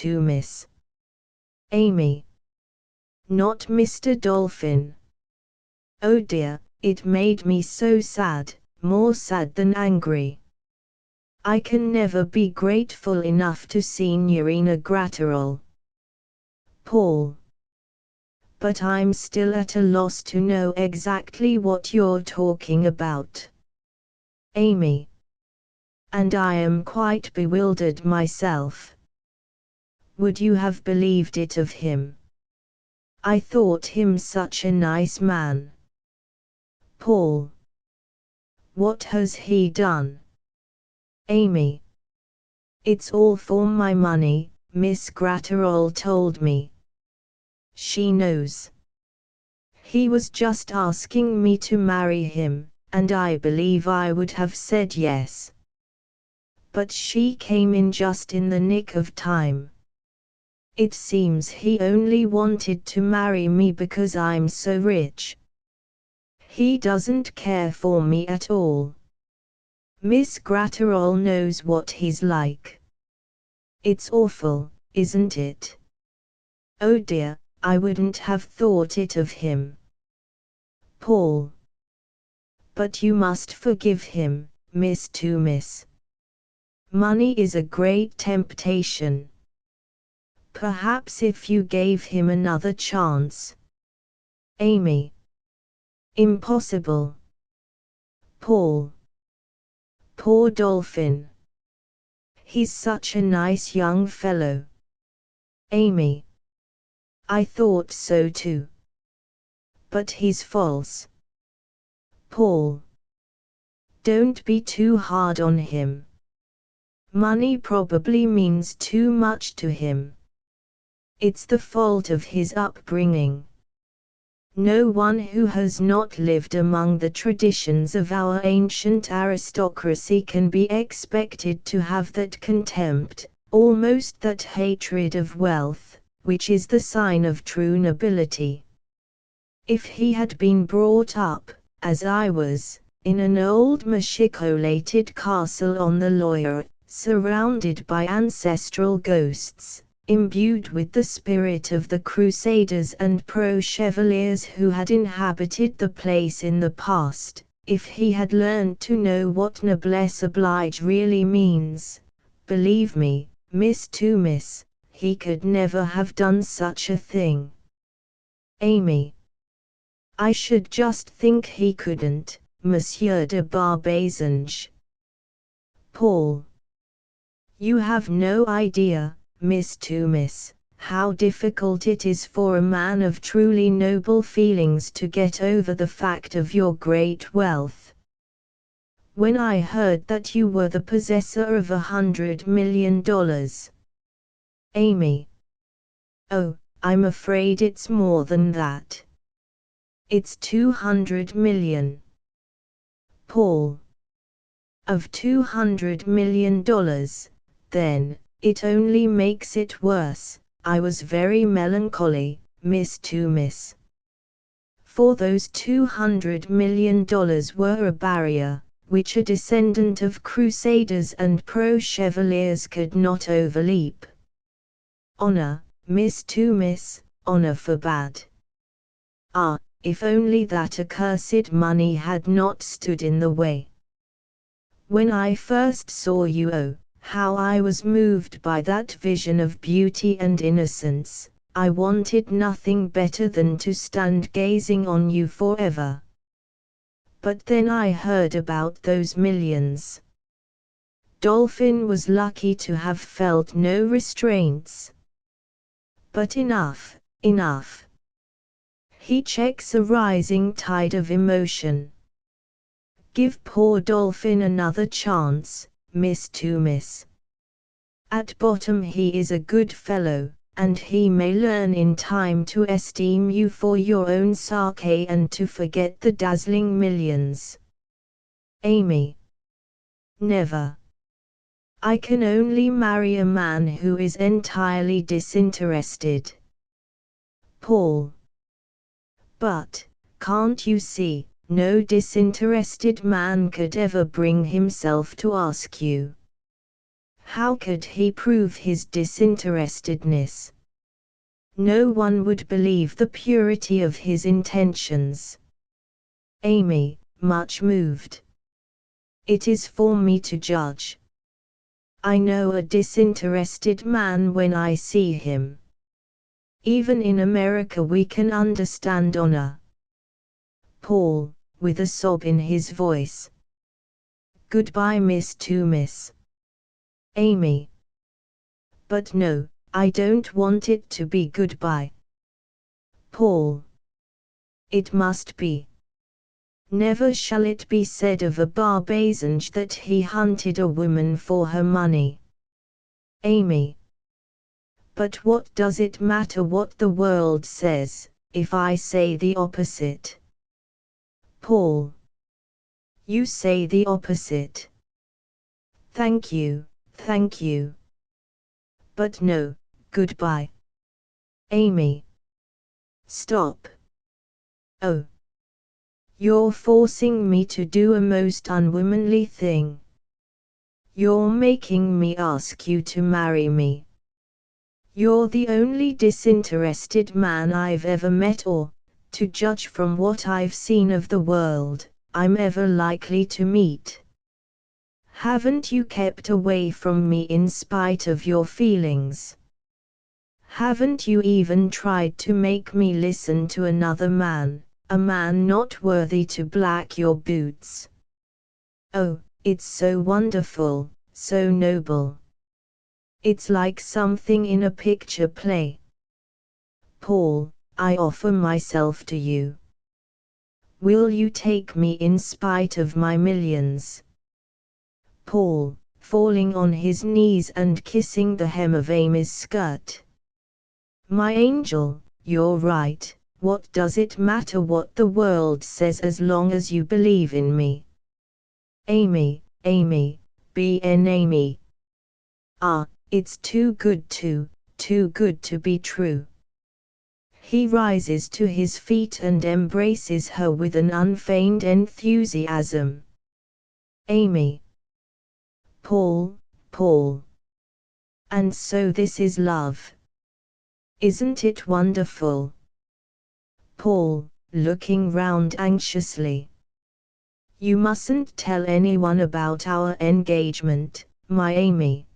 Amy. Not Mr. Dolphin. Oh dear, it made me so sad, more sad than angry. I can never be grateful enough to Signorina Gratterall. Paul. But I'm still at a loss to know exactly what you're talking about. Amy. And I am quite bewildered myself. Would you have believed it of him? I thought him such a nice man. Paul. What has he done? Amy. It's all for my money, Miss Gratterall told me. She knows. He was just asking me to marry him, and I believe I would have said yes. But she came in just in the nick of time. It seems he only wanted to marry me because I'm so rich. He doesn't care for me at all. Miss Gratterall knows what he's like. It's awful, isn't it? Oh dear, I wouldn't have thought it of him. Paul. But you must forgive him, Miss. Money is a great temptation. Perhaps if you gave him another chance. Amy. Impossible. Paul. Poor Dolphin. He's such a nice young fellow. Amy. I thought so too. But he's false. Paul. Don't be too hard on him. Money probably means too much to him. It's the fault of his upbringing. No one who has not lived among the traditions of our ancient aristocracy can be expected to have that contempt, almost that hatred of wealth, which is the sign of true nobility. If he had been brought up, as I was, in an old machicolated castle on the Loire, surrounded by ancestral ghosts, imbued with the spirit of the crusaders and pro-chevaliers who had inhabited the place in the past, if he had learned to know what noblesse oblige really means, believe me, Miss, he could never have done such a thing. Amy. I should just think he couldn't, Monsieur de Barbesange. Paul. You have no idea, Miss, how difficult it is for a man of truly noble feelings to get over the fact of your great wealth. when I heard that you were the possessor of $100 million. Amy. Oh, I'm afraid it's more than that. It's 200 million. Paul. Of $200 million, then, it only makes it worse. I was very melancholy, Miss Toomis. For those $200 million were a barrier, which a descendant of crusaders and pro-chevaliers could not overleap. Honor, Miss Toomis, honor forbade. Ah, if only that accursed money had not stood in the way. When I first saw you, oh, how I was moved by that vision of beauty and innocence. I wanted nothing better than to stand gazing on you forever. But then I heard about those millions. Dolphin was lucky to have felt no restraints. But enough, enough. He checks a rising tide of emotion. Give poor Dolphin another chance, Miss Toomis. At bottom he is a good fellow, and he may learn in time to esteem you for your own sake and to forget the dazzling millions. Amy. Never. I can only marry a man who is entirely disinterested. Paul. But, can't you see, no disinterested man could ever bring himself to ask you. How could he prove his disinterestedness? No one would believe the purity of his intentions. Amy, much moved. It is for me to judge. I know a disinterested man when I see him. Even in America we can understand honor. Paul, with a sob in his voice. Goodbye, Miss Toomis. Amy. But no, I don't want it to be goodbye. Paul. It must be. Never shall it be said of a Barbazange that he hunted a woman for her money. Amy. But what does it matter what the world says, if I say the opposite? Paul. You say the opposite. Thank you, thank you. But no, goodbye. Amy. Stop. Oh. You're forcing me to do a most unwomanly thing. You're making me ask you to marry me. You're the only disinterested man I've ever met or, to judge from what I've seen of the world, I'm ever likely to meet. Haven't you kept away from me in spite of your feelings? Haven't you even tried to make me listen to another man, a man not worthy to black your boots? Oh, it's so wonderful, so noble. It's like something in a picture play. Paul, I offer myself to you. Will you take me in spite of my millions? Paul, falling on his knees and kissing the hem of Amy's skirt. My angel, you're right, what does it matter what the world says as long as you believe in me? Amy, Amy, BN Amy. Ah, it's too good to be true. He rises to his feet and embraces her with an unfeigned enthusiasm. Amy. Paul, Paul. And so this is love. Isn't it wonderful? Paul, looking round anxiously. You mustn't tell anyone about our engagement, my Amy.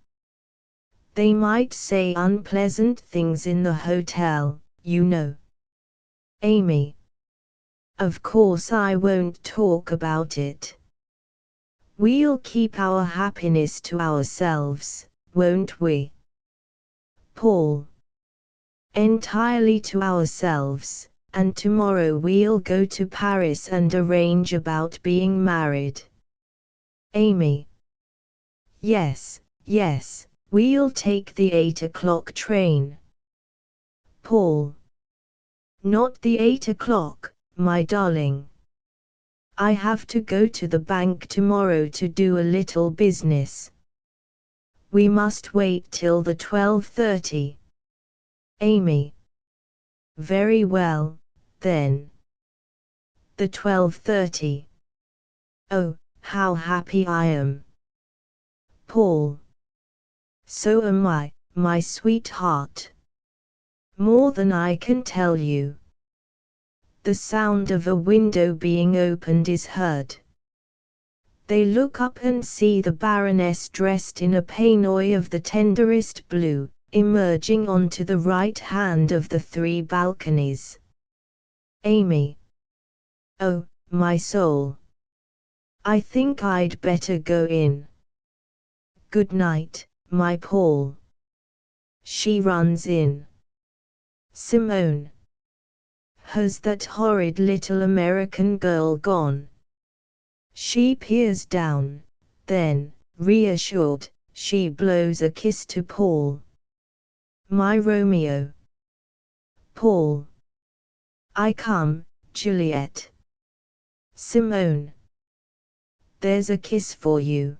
They might say unpleasant things in the hotel, you know. Amy. Of course I won't talk about it. We'll keep our happiness to ourselves, won't we? Paul. Entirely to ourselves, and tomorrow we'll go to Paris and arrange about being married. Amy. Yes, yes, we'll take the 8 o'clock train. Paul. Not the 8 o'clock, my darling. I have to go to the bank tomorrow to do a little business. We must wait till the 12:30. Amy. Very well, then. The 12:30. Oh, how happy I am. Paul. So am I, my sweetheart. More than I can tell you. The sound of a window being opened is heard. They look up and see the Baroness dressed in a peignoir of the tenderest blue, emerging onto the right hand of the 3 balconies. Amy. Oh, my soul. I think I'd better go in. Good night, my Paul. She runs in. Simone. Has that horrid little American girl gone? She peers down, then, reassured, she blows a kiss to Paul. My Romeo. Paul. I come, Juliet. Simone. There's a kiss for you.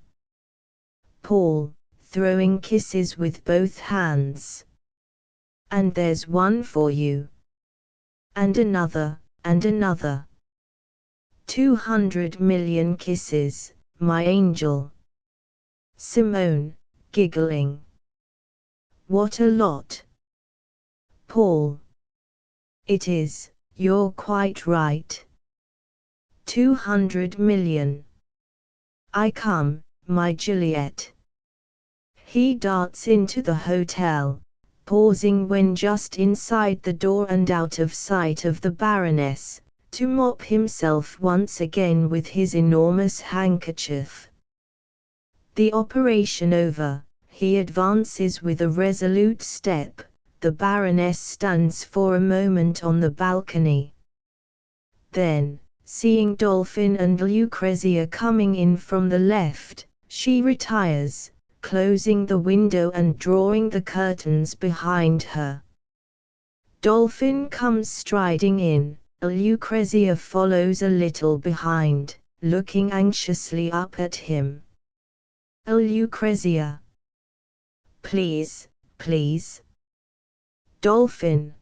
Paul, throwing kisses with both hands. And there's one for you. And another, and another. 200 million kisses, my angel. Simone, giggling. What a lot. Paul. It is, you're quite right. 200 million. I come, my Juliet. He darts into the hotel, pausing when just inside the door and out of sight of the Baroness, to mop himself once again with his enormous handkerchief. The operation over, he advances with a resolute step. The Baroness stands for a moment on the balcony. Then, seeing Dolphin and Lucrezia coming in from the left, she retires, closing the window and drawing the curtains behind her. Dolphin comes striding in, Lucrezia follows a little behind, looking anxiously up at him. Lucrezia. Please, please. Dolphin.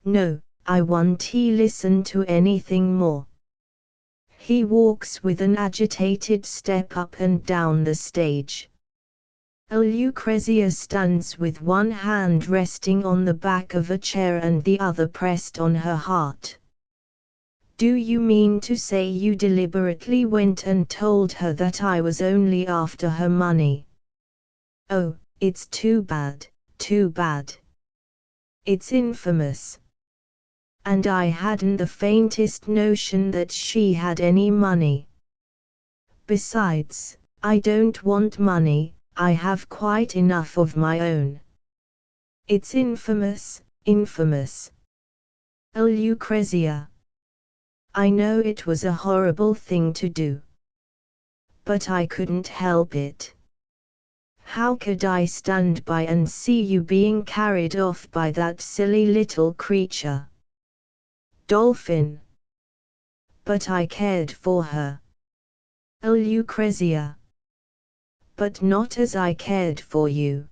No, I won't listen to anything more. He walks with an agitated step up and down the stage. Lucrezia stands with one hand resting on the back of a chair and the other pressed on her heart. Do you mean to say you deliberately went and told her that I was only after her money? Oh, it's too bad, too bad. It's infamous. And I hadn't the faintest notion that she had any money. Besides, I don't want money, I have quite enough of my own. It's infamous, infamous. Lucrezia. I know it was a horrible thing to do. But I couldn't help it. How could I stand by and see you being carried off by that silly little creature? Dolphin. But I cared for her. Lucrezia. But not as I cared for you.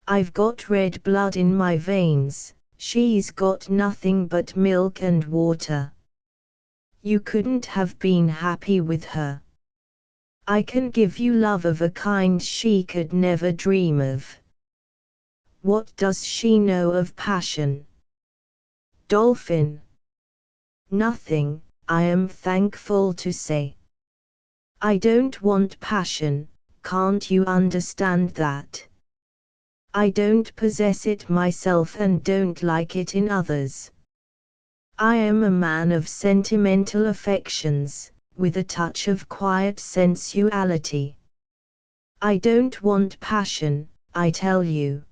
I've got red blood in my veins, she's got nothing but milk and water. You couldn't have been happy with her. I can give you love of a kind she could never dream of. What does she know of passion? Dolphin. Nothing, I am thankful to say. I don't want passion, can't you understand that? I don't possess it myself and don't like it in others. I am a man of sentimental affections, with a touch of quiet sensuality. I don't want passion, I tell you.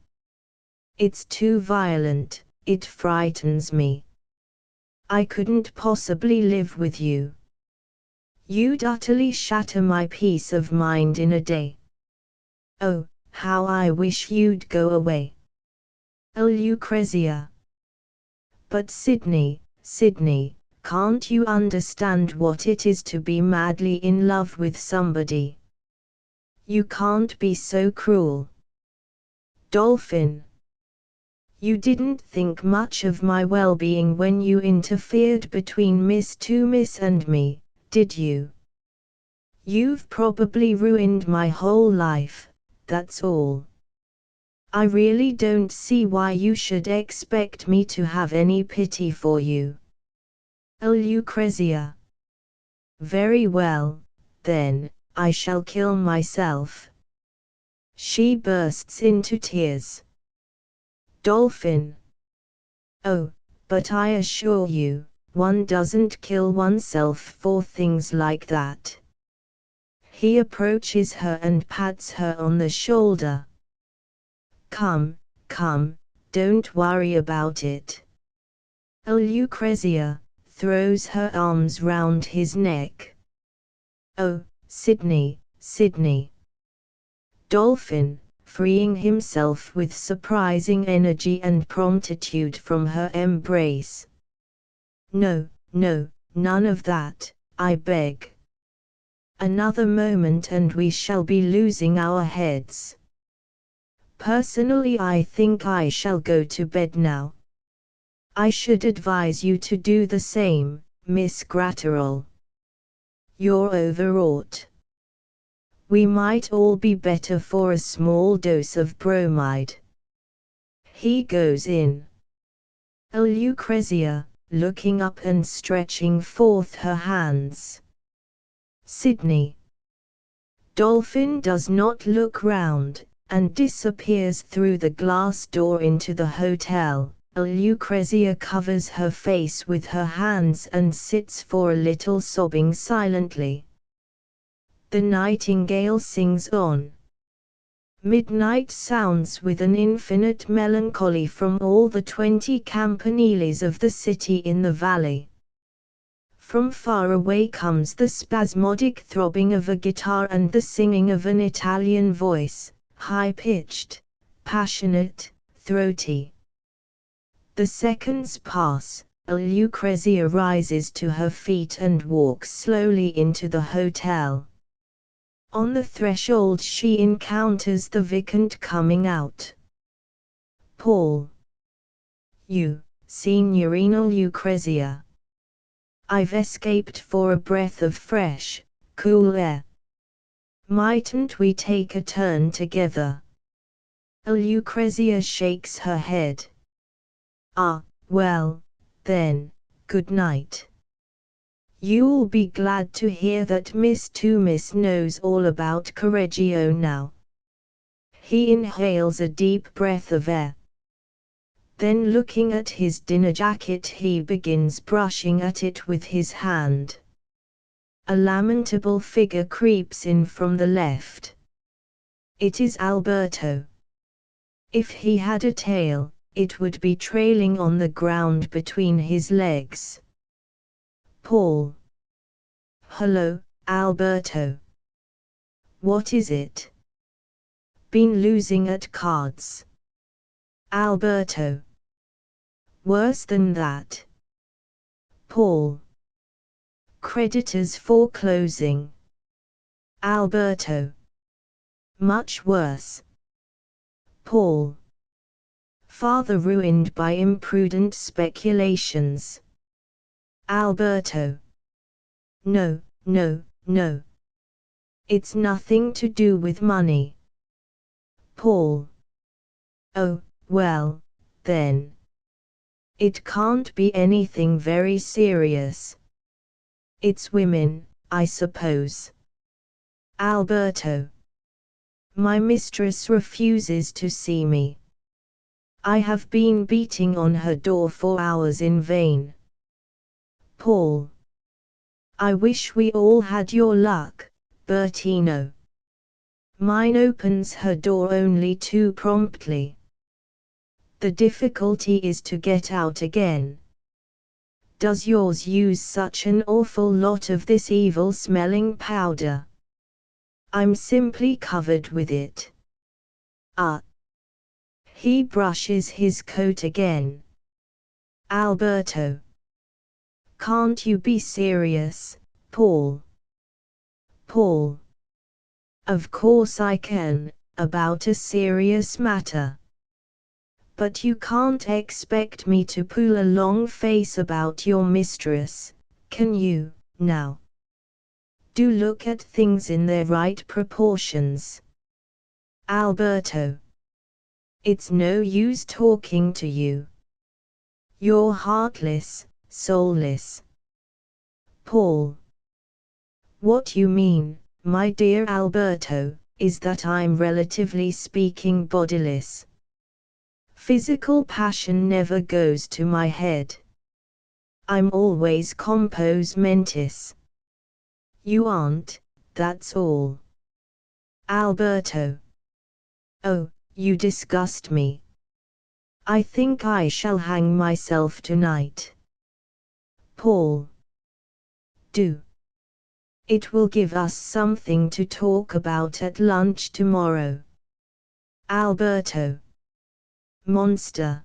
It's too violent, it frightens me. I couldn't possibly live with you. You'd utterly shatter my peace of mind in a day. Oh, how I wish you'd go away. Lucrezia. But Sydney, can't you understand what it is to be madly in love with somebody? You can't be so cruel. Dolphin. You didn't think much of my well-being when you interfered between Miss Toomis and me, did you? You've probably ruined my whole life, that's all. I really don't see why you should expect me to have any pity for you. Lucrezia. Very well, then, I shall kill myself. She bursts into tears. Dolphin. Oh, but I assure you, one doesn't kill oneself for things like that. He approaches her and pats her on the shoulder. Come, don't worry about it. Lucrezia throws her arms round his neck. Oh, Sydney. Dolphin, freeing himself with surprising energy and promptitude from her embrace. No, none of that, I beg. Another moment and we shall be losing our heads. Personally, I think I shall go to bed now. I should advise you to do the same, Miss Gratterall. You're overwrought. We might all be better for a small dose of bromide. He goes in. Lucrezia, looking up and stretching forth her hands. Sydney. Dolphin does not look round, and disappears through the glass door into the hotel. Lucrezia covers her face with her hands and sits for a little sobbing silently. The nightingale sings on. Midnight sounds with an infinite melancholy from all the 20 campaniles of the city in the valley. From far away comes the spasmodic throbbing of a guitar and the singing of an Italian voice, high-pitched, passionate, throaty. The seconds pass, Lucrezia rises to her feet and walks slowly into the hotel. On the threshold she encounters the Vicomte coming out. Paul. You, Signorina Lucrezia. I've escaped for a breath of fresh, cool air. Mightn't we take a turn together? Lucrezia shakes her head. Ah, well, then, good night. You'll be glad to hear that Miss Toomis knows all about Correggio now. He inhales a deep breath of air. Then looking at his dinner jacket he begins brushing at it with his hand. A lamentable figure creeps in from the left. It is Alberto. If he had a tail, it would be trailing on the ground between his legs. Paul. Hello, Alberto. What is it? Been losing at cards. Alberto. Worse than that. Paul. Creditors foreclosing. Alberto. Much worse. Paul. Father ruined by imprudent speculations. Alberto. No. It's nothing to do with money. Paul. Oh, well, then. It can't be anything very serious. It's women, I suppose. Alberto. My mistress refuses to see me. I have been beating on her door for hours in vain. Paul. I wish we all had your luck, Bertino. Mine opens her door only too promptly. The difficulty is to get out again. Does yours use such an awful lot of this evil-smelling powder? I'm simply covered with it. Ah. He brushes his coat again. Alberto. Can't you be serious, Paul? Paul. Of course I can, about a serious matter. But you can't expect me to pull a long face about your mistress, can you, now? Do look at things in their right proportions. Alberto. It's no use talking to you. You're heartless, soulless. Paul. What you mean, my dear Alberto, is that I'm relatively speaking bodiless. Physical passion never goes to my head. I'm always compos mentis. You aren't, that's all. Alberto. Oh, you disgust me. I think I shall hang myself tonight. Paul. Do. It will give us something to talk about at lunch tomorrow. Alberto. Monster.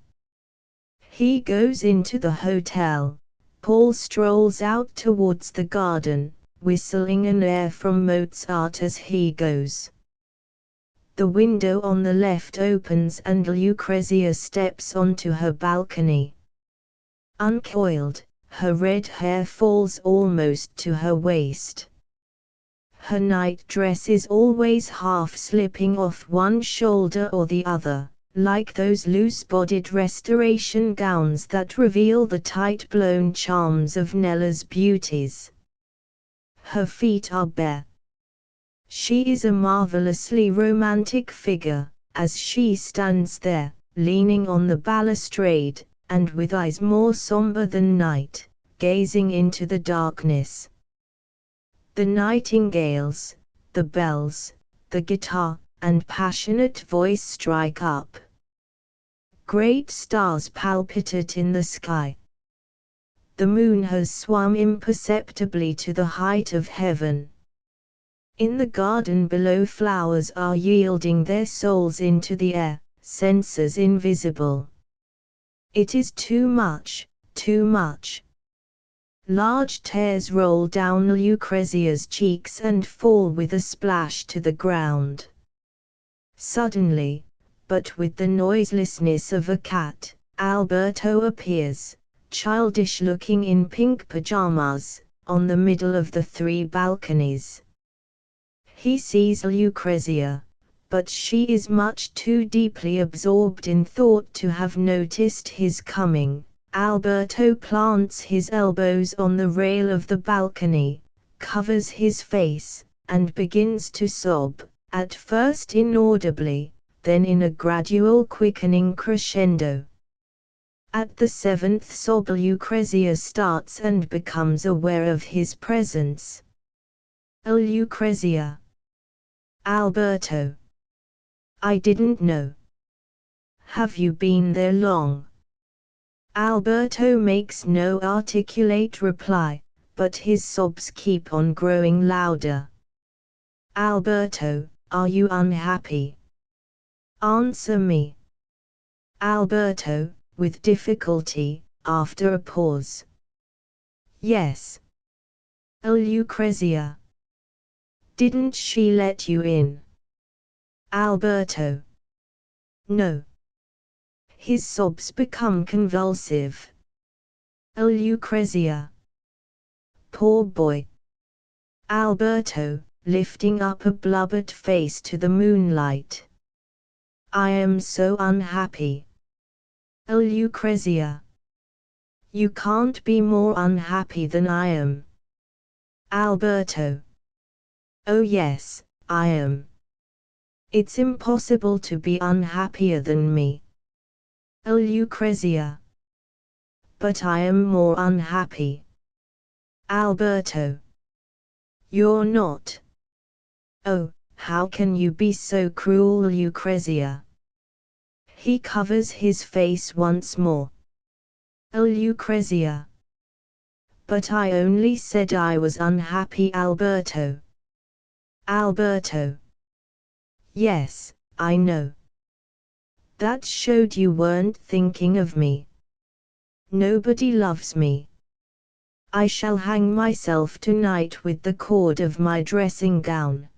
He goes into the hotel. Paul strolls out towards the garden, whistling an air from Mozart as he goes. The window on the left opens and Lucrezia steps onto her balcony. Uncoiled, her red hair falls almost to her waist. Her night dress is always half slipping off one shoulder or the other, like those loose-bodied restoration gowns that reveal the tight-blown charms of Nella's beauties. Her feet are bare. She is a marvelously romantic figure, as she stands there, leaning on the balustrade, and with eyes more somber than night, gazing into the darkness. The nightingales, the bells, the guitar, and passionate voice strike up. Great stars palpitate in the sky. The moon has swum imperceptibly to the height of heaven. In the garden below, flowers are yielding their souls into the air, censers invisible. It is too much, too much. Large tears roll down Lucrezia's cheeks and fall with a splash to the ground. Suddenly, but with the noiselessness of a cat, Alberto appears, childish-looking in pink pajamas, on the middle of the three balconies. He sees Lucrezia, but she is much too deeply absorbed in thought to have noticed his coming. Alberto plants his elbows on the rail of the balcony, covers his face, and begins to sob, at first inaudibly, then in a gradual quickening crescendo. At the seventh sob, Lucrezia starts and becomes aware of his presence. Oh, Lucrezia! Alberto! I didn't know. Have you been there long? Alberto makes no articulate reply, but his sobs keep on growing louder. Alberto, are you unhappy? Answer me. Alberto, with difficulty, after a pause. Yes. Oh, Lucrezia. Didn't she let you in? Alberto. No. His sobs become convulsive. Oh, Lucrezia. Poor boy. Alberto, lifting up a blubbered face to the moonlight. I am so unhappy. Oh, Lucrezia. You can't be more unhappy than I am. Alberto. Oh yes, I am. It's impossible to be unhappier than me. Oh, Lucrezia. But I am more unhappy. Alberto. You're not. Oh, how can you be so cruel, Lucrezia? He covers his face once more. Oh, Lucrezia. But I only said I was unhappy, Alberto. Alberto. Yes, I know. That showed you weren't thinking of me. Nobody loves me. I shall hang myself tonight with the cord of my dressing gown.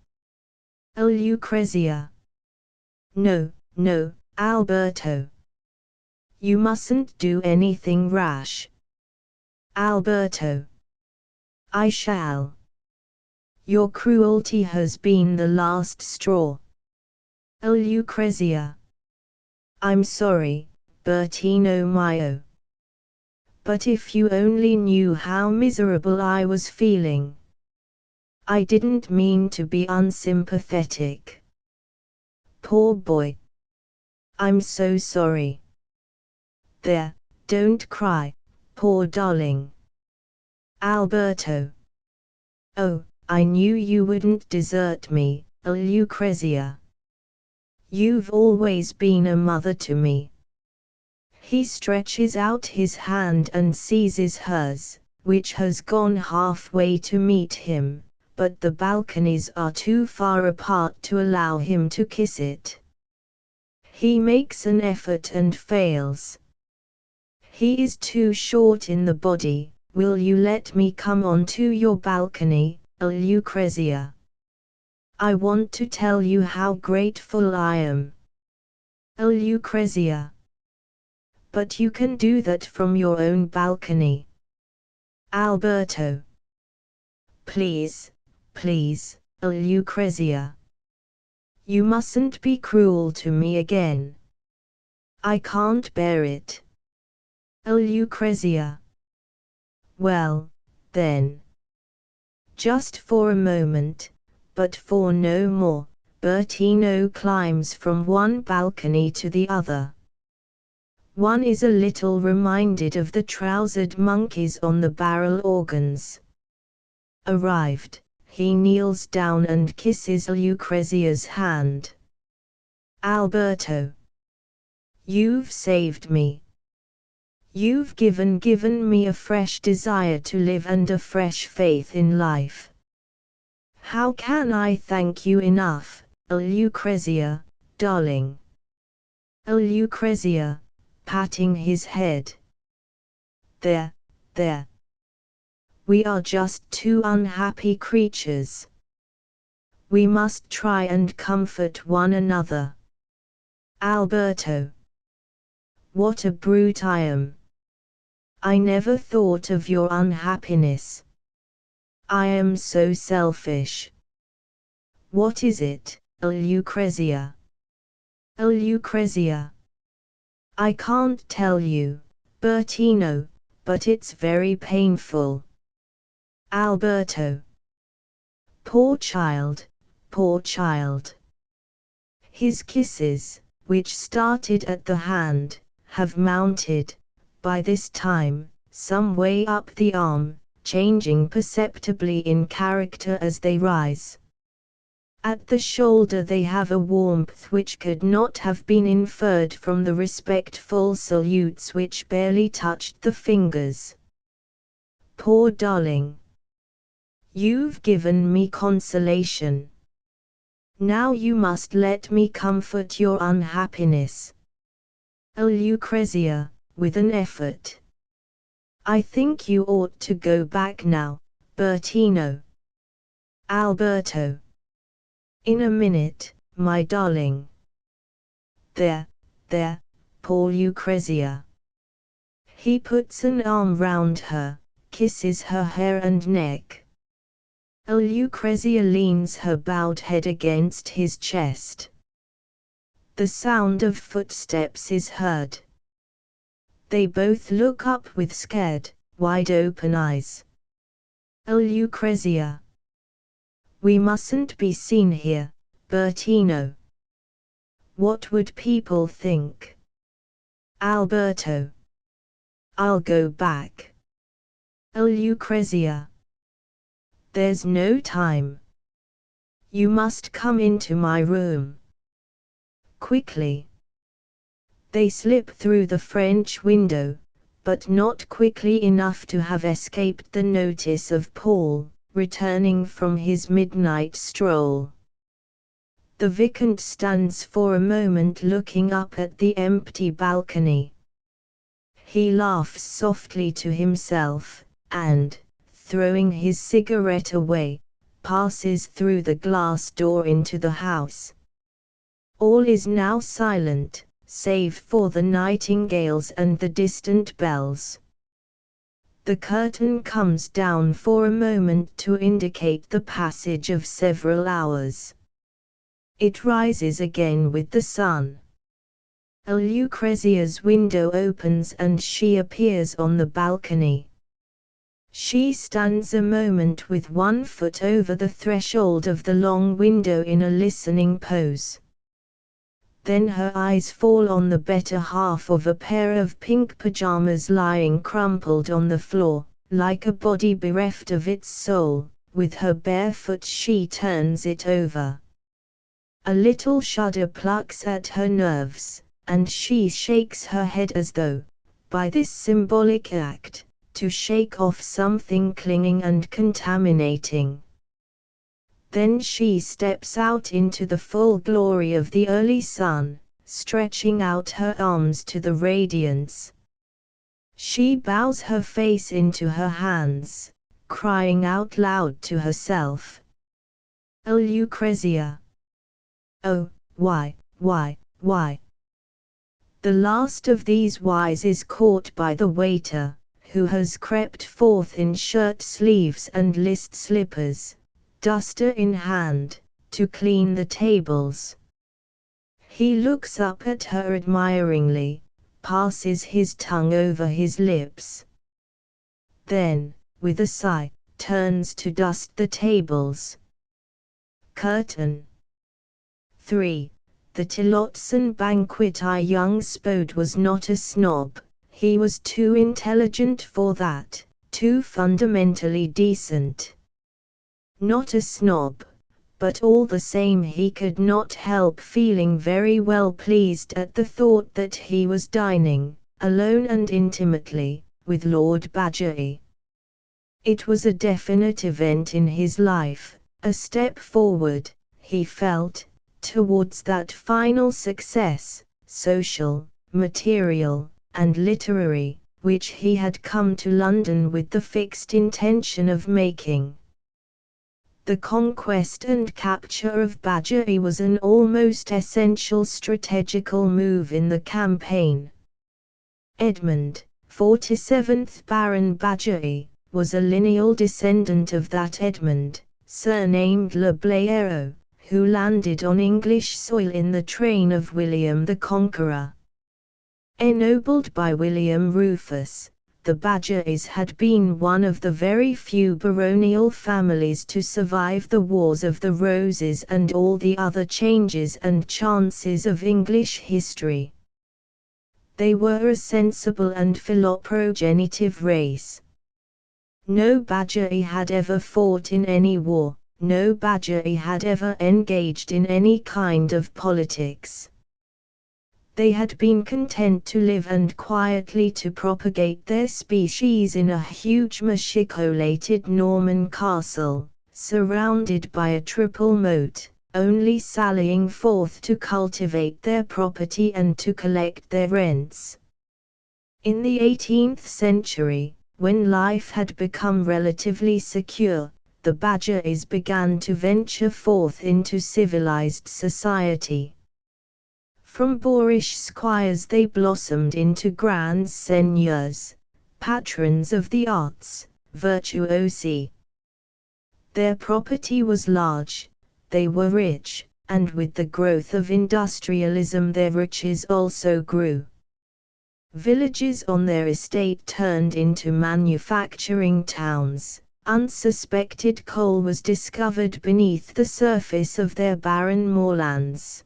Oh, Lucrezia. No, no, Alberto. You mustn't do anything rash. Alberto. I shall. Your cruelty has been the last straw. Oh, Lucrezia. I'm sorry, Bertino mio. But if you only knew how miserable I was feeling. I didn't mean to be unsympathetic. Poor boy. I'm so sorry. There, don't cry, poor darling. Alberto. Oh, I knew you wouldn't desert me, Lucrezia. You've always been a mother to me. He stretches out his hand and seizes hers, which has gone halfway to meet him, but the balconies are too far apart to allow him to kiss it. He makes an effort and fails. He is too short in the body. Will you let me come onto your balcony, Lucrezia? I want to tell you how grateful I am. Lucrezia. But you can do that from your own balcony. Alberto. Please, please, Lucrezia. You mustn't be cruel to me again. I can't bear it. Lucrezia. Well, then. Just for a moment, but for no more, Bertino climbs from one balcony to the other. One is a little reminded of the trousered monkeys on the barrel organs. Arrived, he kneels down and kisses Lucrezia's hand. Alberto. You've saved me. You've given me a fresh desire to live and a fresh faith in life. How can I thank you enough, Lucrezia, darling? Lucrezia, patting his head. There, there. We are just two unhappy creatures. We must try and comfort one another. Alberto. What a brute I am. I never thought of your unhappiness. I am so selfish. What is it, Lucrezia? Lucrezia. I can't tell you, Bertino, but it's very painful. Alberto. Poor child, poor child. His kisses, which started at the hand, have mounted, by this time, some way up the arm, changing perceptibly in character as they rise. At the shoulder they have a warmth which could not have been inferred from the respectful salutes which barely touched the fingers. Poor darling. You've given me consolation. Now you must let me comfort your unhappiness. Lucrezia, with an effort. I think you ought to go back now, Bertino. Alberto. In a minute, my darling. There, there, poor Lucrezia. He puts an arm round her, kisses her hair and neck. Lucrezia leans her bowed head against his chest. The sound of footsteps is heard. They both look up with scared, wide-open eyes. Lucrezia. We mustn't be seen here, Bertino. What would people think? Alberto. I'll go back. Lucrezia. There's no time. You must come into my room. Quickly. They slip through the French window, but not quickly enough to have escaped the notice of Paul, returning from his midnight stroll. The Vicomte stands for a moment looking up at the empty balcony. He laughs softly to himself, and, throwing his cigarette away, passes through the glass door into the house. All is now silent, save for the nightingales and the distant bells. The curtain comes down for a moment to indicate the passage of several hours. It rises again with the sun. Lucrezia's window opens and she appears on the balcony. She stands a moment with one foot over the threshold of the long window in a listening pose. Then her eyes fall on the better half of a pair of pink pajamas lying crumpled on the floor, like a body bereft of its soul. With her bare foot she turns it over. A little shudder plucks at her nerves, and she shakes her head as though, by this symbolic act, to shake off something clinging and contaminating. Then she steps out into the full glory of the early sun, stretching out her arms to the radiance. She bows her face into her hands, crying out loud to herself, "O Lucrezia! Oh, why? The last of these whys is caught by the waiter, who has crept forth in shirt sleeves and list slippers, duster in hand, to clean the tables. He looks up at her admiringly, passes his tongue over his lips. Then, with a sigh, turns to dust the tables. Curtain. 3. The Tillotson banquet. Young Spode was not a snob. He was too intelligent for that, too fundamentally decent. Not a snob, but all the same he could not help feeling very well pleased at the thought that he was dining, alone and intimately, with Lord Badgerly. It was a definite event in his life, a step forward, he felt, towards that final success, social, material, and literary, which he had come to London with the fixed intention of making. The conquest and capture of Badgerly was an almost essential strategical move in the campaign. Edmund, 47th Baron Badgerly, was a lineal descendant of that Edmund, surnamed Le Blaireau, who landed on English soil in the train of William the Conqueror. Ennobled by William Rufus, the Badgerlys had been one of the very few baronial families to survive the Wars of the Roses and all the other changes and chances of English history. They were a sensible and philoprogenitive race. No Badgerly had ever fought in any war, no Badgerly had ever engaged in any kind of politics. They had been content to live and quietly to propagate their species in a huge machicolated Norman castle, surrounded by a triple moat, only sallying forth to cultivate their property and to collect their rents. In the 18th century, when life had become relatively secure, the Badgerlys began to venture forth into civilized society. From boorish squires they blossomed into grand seigneurs, patrons of the arts, virtuosi. Their property was large, they were rich, and with the growth of industrialism their riches also grew. Villages on their estate turned into manufacturing towns. Unsuspected coal was discovered beneath the surface of their barren moorlands.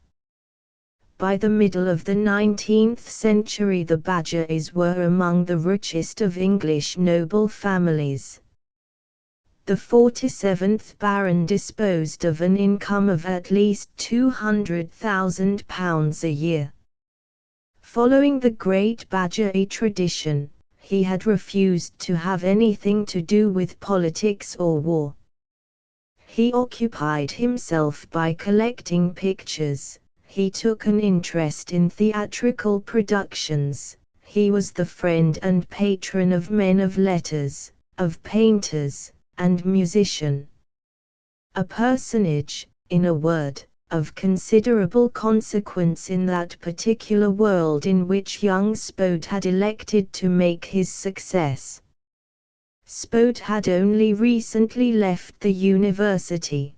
By the middle of the 19th century the Badgerlys were among the richest of English noble families. The 47th Baron disposed of an income of at least £200,000 a year. Following the great Badgerly tradition, he had refused to have anything to do with politics or war. He occupied himself by collecting pictures, he took an interest in theatrical productions, he was the friend and patron of men of letters, of painters, and musicians. A personage, in a word, of considerable consequence in that particular world in which young Spode had elected to make his success. Spode had only recently left the university.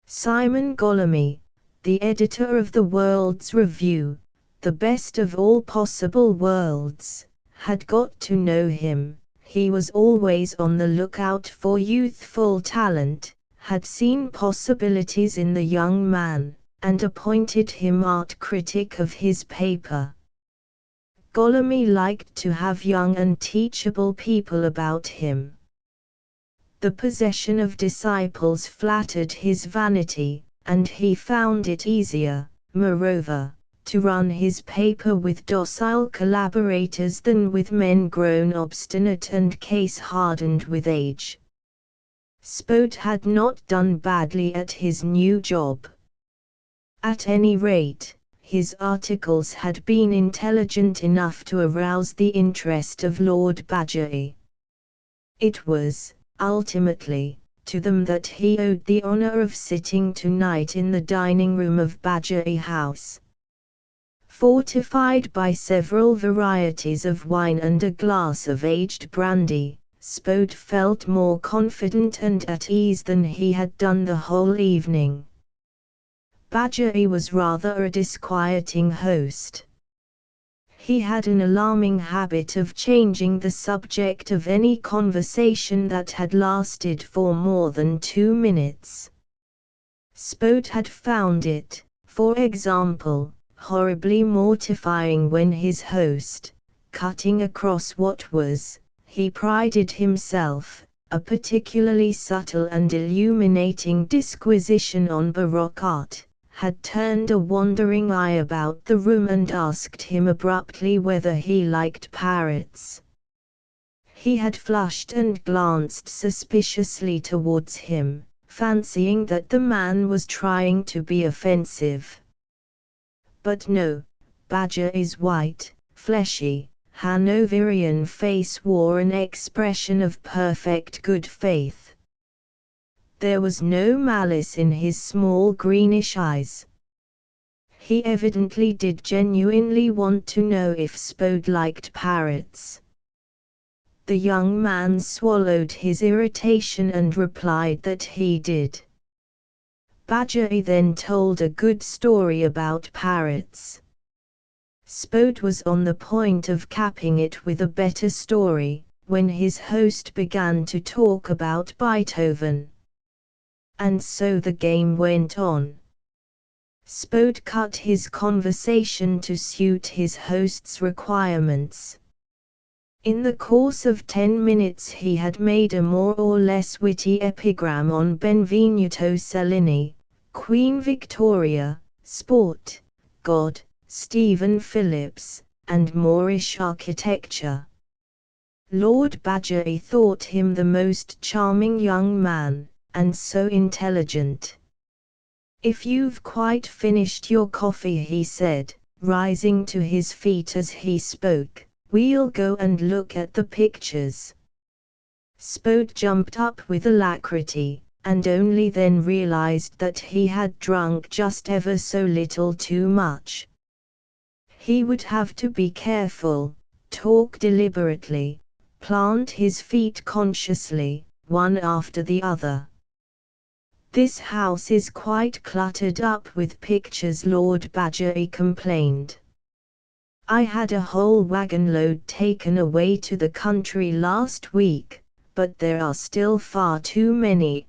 Simon Gollamy, the editor of the World's Review, the best of all possible worlds, had got to know him. He was always on the lookout for youthful talent, had seen possibilities in the young man, and appointed him art critic of his paper. Gollamy liked to have young and teachable people about him. The possession of disciples flattered his vanity, and he found it easier, moreover, to run his paper with docile collaborators than with men grown obstinate and case-hardened with age. Spode had not done badly at his new job. At any rate, his articles had been intelligent enough to arouse the interest of Lord Badgerly. It was, ultimately, to them that he owed the honour of sitting tonight in the dining room of Badgerly House. Fortified by several varieties of wine and a glass of aged brandy, Spode felt more confident and at ease than he had done the whole evening. Badgerly was rather a disquieting host. He had an alarming habit of changing the subject of any conversation that had lasted for more than 2 minutes. Spode had found it, for example, horribly mortifying when his host, cutting across what was, he prided himself, a particularly subtle and illuminating disquisition on Baroque art, had turned a wandering eye about the room and asked him abruptly whether he liked parrots. He had flushed and glanced suspiciously towards him, fancying that the man was trying to be offensive. But no, Badgerly's white, fleshy, Hanoverian face wore an expression of perfect good faith. There was no malice in his small greenish eyes. He evidently did genuinely want to know if Spode liked parrots. The young man swallowed his irritation and replied that he did. Badgerly then told a good story about parrots. Spode was on the point of capping it with a better story, when his host began to talk about Beethoven. And so the game went on. Spode cut his conversation to suit his host's requirements. In the course of 10 minutes he had made a more or less witty epigram on Benvenuto Cellini, Queen Victoria, sport, God, Stephen Phillips, and Moorish architecture. Lord Badgerly thought him the most charming young man, and so intelligent. "If you've quite finished your coffee," he said, rising to his feet as he spoke, "we'll go and look at the pictures." Spode jumped up with alacrity, and only then realized that he had drunk just ever so little too much. He would have to be careful, talk deliberately, plant his feet consciously, one after the other. "This house is quite cluttered up with pictures," Lord Badgerly complained. "I had a whole wagon load taken away to the country last week, but there are still far too many.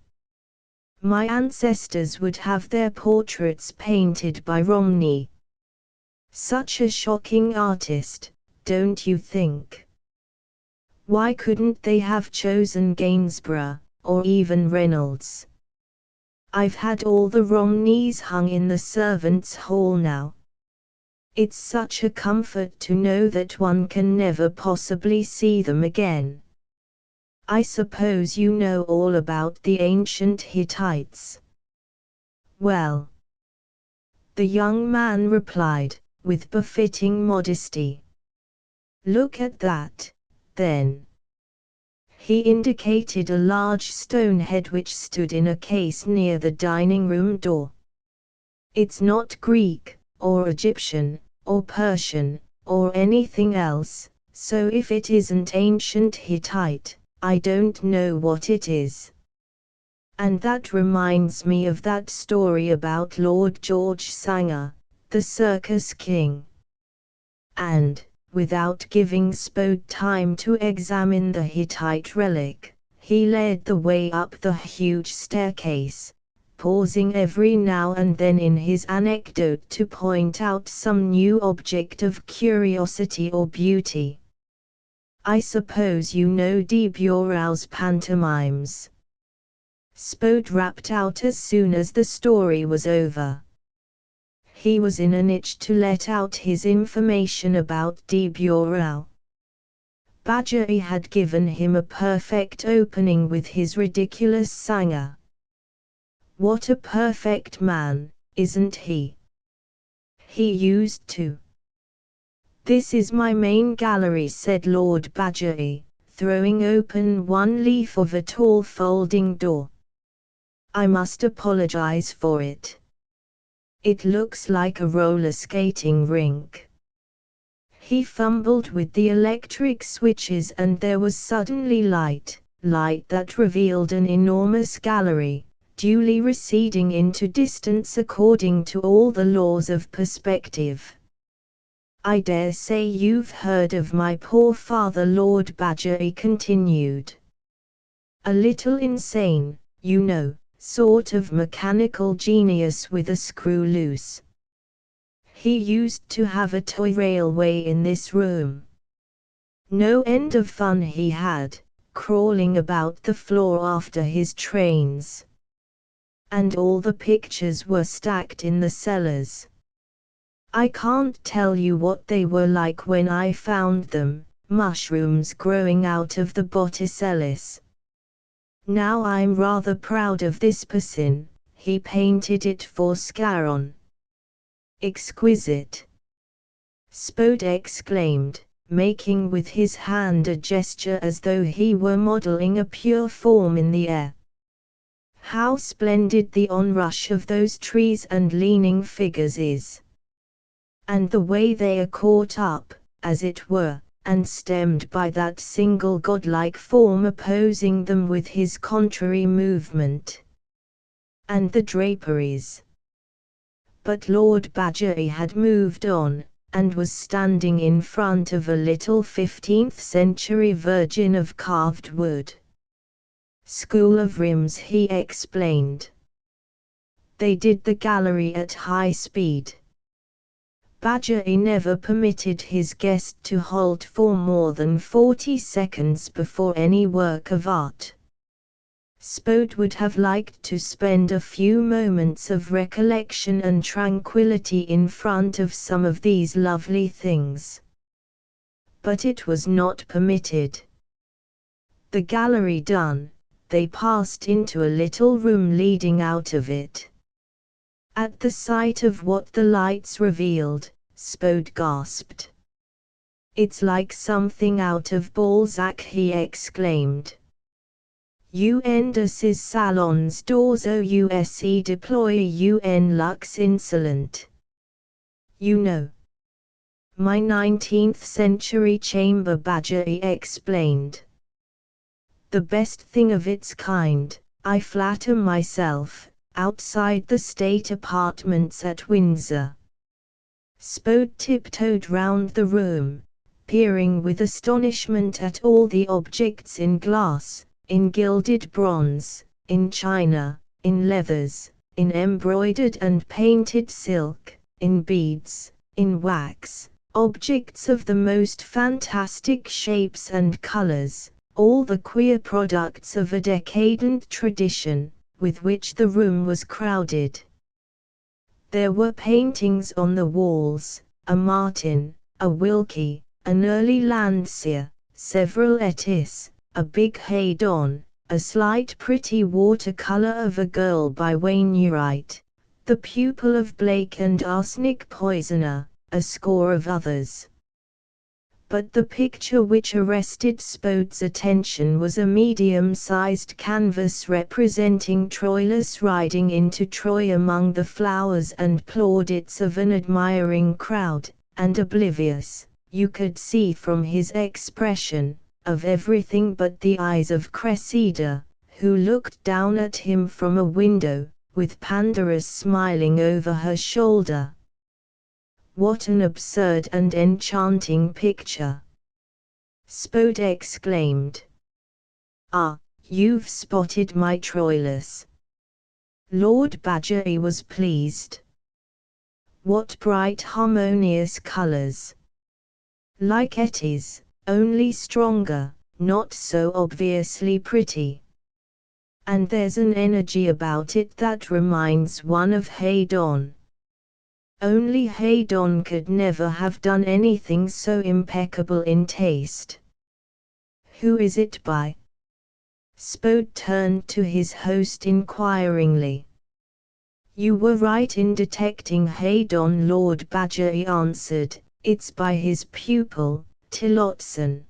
My ancestors would have their portraits painted by Romney. Such a shocking artist, don't you think? Why couldn't they have chosen Gainsborough, or even Reynolds? I've had all the Romneys hung in the servants' hall now. It's such a comfort to know that one can never possibly see them again. I suppose you know all about the ancient Hittites. Well, the young man replied, with befitting modesty. Look at that, then. He indicated a large stone head which stood in a case near the dining room door. It's not Greek, or Egyptian, or Persian, or anything else, so if it isn't ancient Hittite, I don't know what it is. And that reminds me of that story about Lord George Sanger, the circus king. And, without giving Spode time to examine the Hittite relic, he led the way up the huge staircase, pausing every now and then in his anecdote to point out some new object of curiosity or beauty. I suppose you know de Burau's pantomimes. Spode rapped out as soon as the story was over. He was in an itch to let out his information about de Burau. Badgery had given him a perfect opening with his ridiculous Sanger. What a perfect man, isn't he? He used to. This is my main gallery, said Lord Badgery, throwing open one leaf of a tall folding door. I must apologize for it. It looks like a roller skating rink. He fumbled with the electric switches and there was suddenly light that revealed an enormous gallery, duly receding into distance according to all the laws of perspective. I dare say you've heard of my poor father, Lord Badgery continued. A little insane, you know. Sort of mechanical genius with a screw loose. He used to have a toy railway in this room. No end of fun he had, crawling about the floor after his trains. And all the pictures were stacked in the cellars. I can't tell you what they were like when I found them, mushrooms growing out of the Botticellis. Now I'm rather proud of this Poussin, he painted it for Scarron. Exquisite! Spode exclaimed, making with his hand a gesture as though he were modeling a pure form in the air. How splendid the onrush of those trees and leaning figures is! And the way they are caught up, as it were, and stemmed by that single godlike form opposing them with his contrary movement. And the draperies. But Lord Badgery had moved on, and was standing in front of a little 15th-century Virgin of carved wood. School of Rims, he explained. They did the gallery at high speed. Badgery never permitted his guest to halt for more than 40 seconds before any work of art. Spode would have liked to spend a few moments of recollection and tranquility in front of some of these lovely things. But it was not permitted. The gallery done, they passed into a little room leading out of it. At the sight of what the lights revealed, Spode gasped. It's like something out of Balzac, he exclaimed. Des salons d'ors aussi déployés en luxe insolent. You know. My 19th-century chamber, Badgery explained. The best thing of its kind, I flatter myself, outside the state apartments at Windsor. Spode tiptoed round the room, peering with astonishment at all the objects in glass, in gilded bronze, in china, in leathers, in embroidered and painted silk, in beads, in wax, objects of the most fantastic shapes and colors, all the queer products of a decadent tradition, with which the room was crowded. There were paintings on the walls, a martin, a wilkie, an early Landseer, several Ettis, a big Haydon, a slight pretty watercolor of a girl by Wainwright, the pupil of Blake and Arsenic Poisoner, a score of others. But the picture which arrested Spode's attention was a medium-sized canvas representing Troilus riding into Troy among the flowers and plaudits of an admiring crowd, and oblivious, you could see from his expression, of everything but the eyes of Cressida, who looked down at him from a window, with Pandarus smiling over her shoulder. What an absurd and enchanting picture! Spode exclaimed. Ah, you've spotted my Troilus. Lord Badgerly was pleased. What bright harmonious colors! Like Etty's, only stronger, not so obviously pretty. And there's an energy about it that reminds one of Haydon. Only Haydon could never have done anything so impeccable in taste. Who is it by? Spode turned to his host inquiringly. You were right in detecting Haydon, Lord Badgerly answered. It's by his pupil, Tillotson.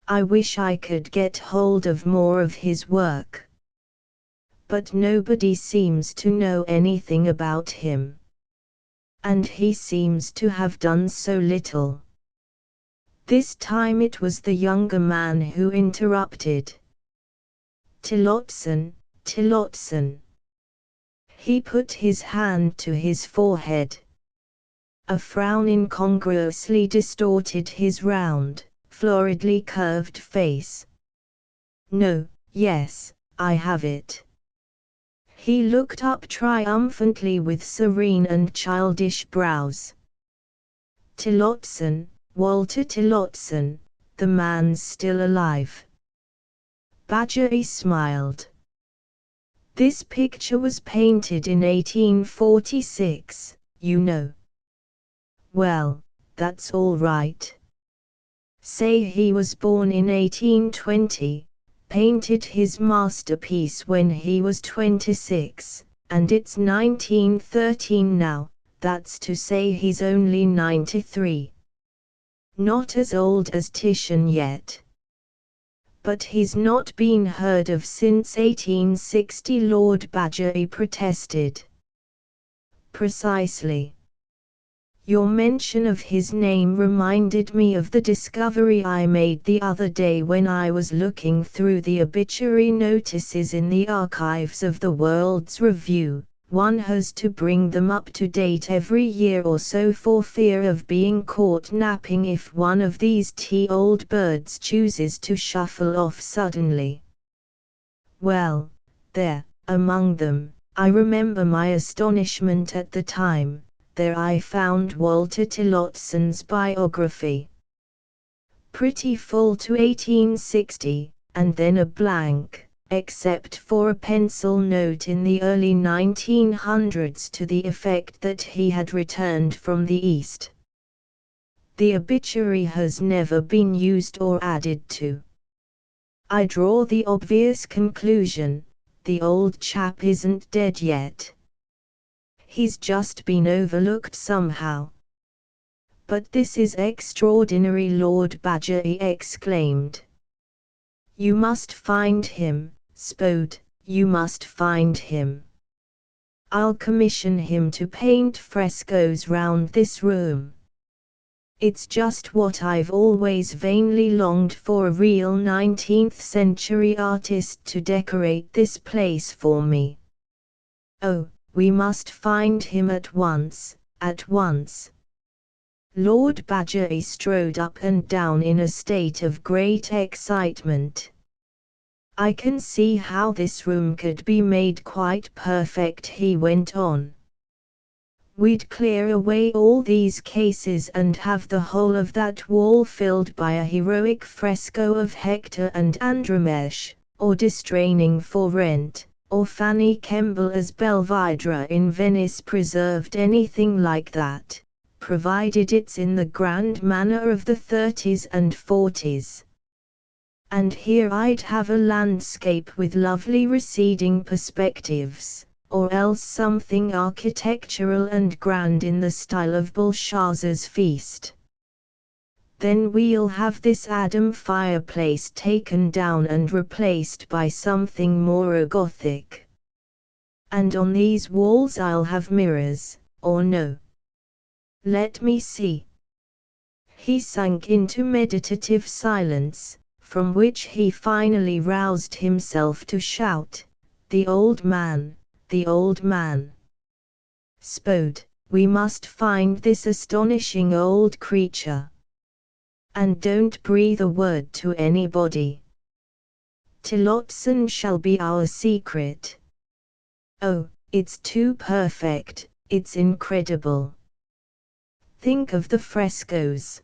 I wish I could get hold of more of his work. But nobody seems to know anything about him. And he seems to have done so little. This time it was the younger man who interrupted. Tillotson, Tillotson. He put his hand to his forehead. A frown incongruously distorted his round, floridly curved face. No, yes, I have it. He looked up triumphantly with serene and childish brows. Tillotson, Walter Tillotson, the man's still alive. Badgerly smiled. This picture was painted in 1846, you know. Well, that's all right. Say he was born in 1820, painted his masterpiece when he was 26, and it's 1913 now, that's to say he's only 93. Not as old as Titian yet. But he's not been heard of since 1860, Lord Badgerly protested. Precisely. Your mention of his name reminded me of the discovery I made the other day when I was looking through the obituary notices in the archives of the World's Review. One has to bring them up to date every year or so for fear of being caught napping if one of these old birds chooses to shuffle off suddenly. Well, there, among them, I remember my astonishment at the time. There I found Walter Tillotson's biography. Pretty full to 1860, and then a blank, except for a pencil note in the early 1900s to the effect that he had returned from the East. The obituary has never been used or added to. I draw the obvious conclusion, the old chap isn't dead yet. He's just been overlooked somehow. But this is extraordinary, Lord Badgerly exclaimed. You must find him, Spode, you must find him. I'll commission him to paint frescoes round this room. It's just what I've always vainly longed for, a real 19th century artist to decorate this place for me. Oh, we must find him at once, at once. Lord Badgerly strode up and down in a state of great excitement. I can see how this room could be made quite perfect, he went on. We'd clear away all these cases and have the whole of that wall filled by a heroic fresco of Hector and Andromache, or distraining for rent, or Fanny Kemble as Belvidera in Venice preserved, anything like that. provided it's in the grand manner of the 30s and 40s. And here I'd have a landscape with lovely receding perspectives, or else something architectural and grand in the style of Belshazzar's feast. Then we'll have this Adam fireplace taken down and replaced by something more Gothic. And on these walls I'll have mirrors, or no. Let me see. He sank into meditative silence, from which he finally roused himself to shout, "The old man, the old man. Spode, we must find this astonishing old creature. And don't breathe a word to anybody. Tillotson shall be our secret. Oh, it's too perfect, it's incredible. Think of the frescoes."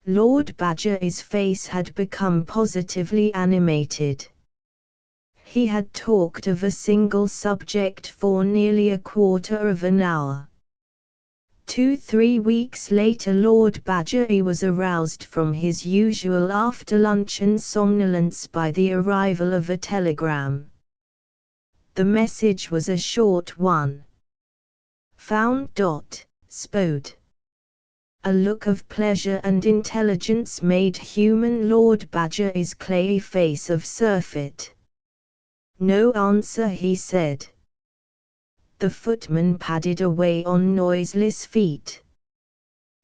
Lord Badger's face had become positively animated. He had talked of a single subject for nearly a quarter of an hour. 2-3 weeks later Lord Badger was aroused from his usual after-luncheon somnolence by the arrival of a telegram. The message was a short one. "Found. Spode." A look of pleasure and intelligence made human Lord Badger's clayey face of surfeit. "No answer," he said. The footman padded away on noiseless feet.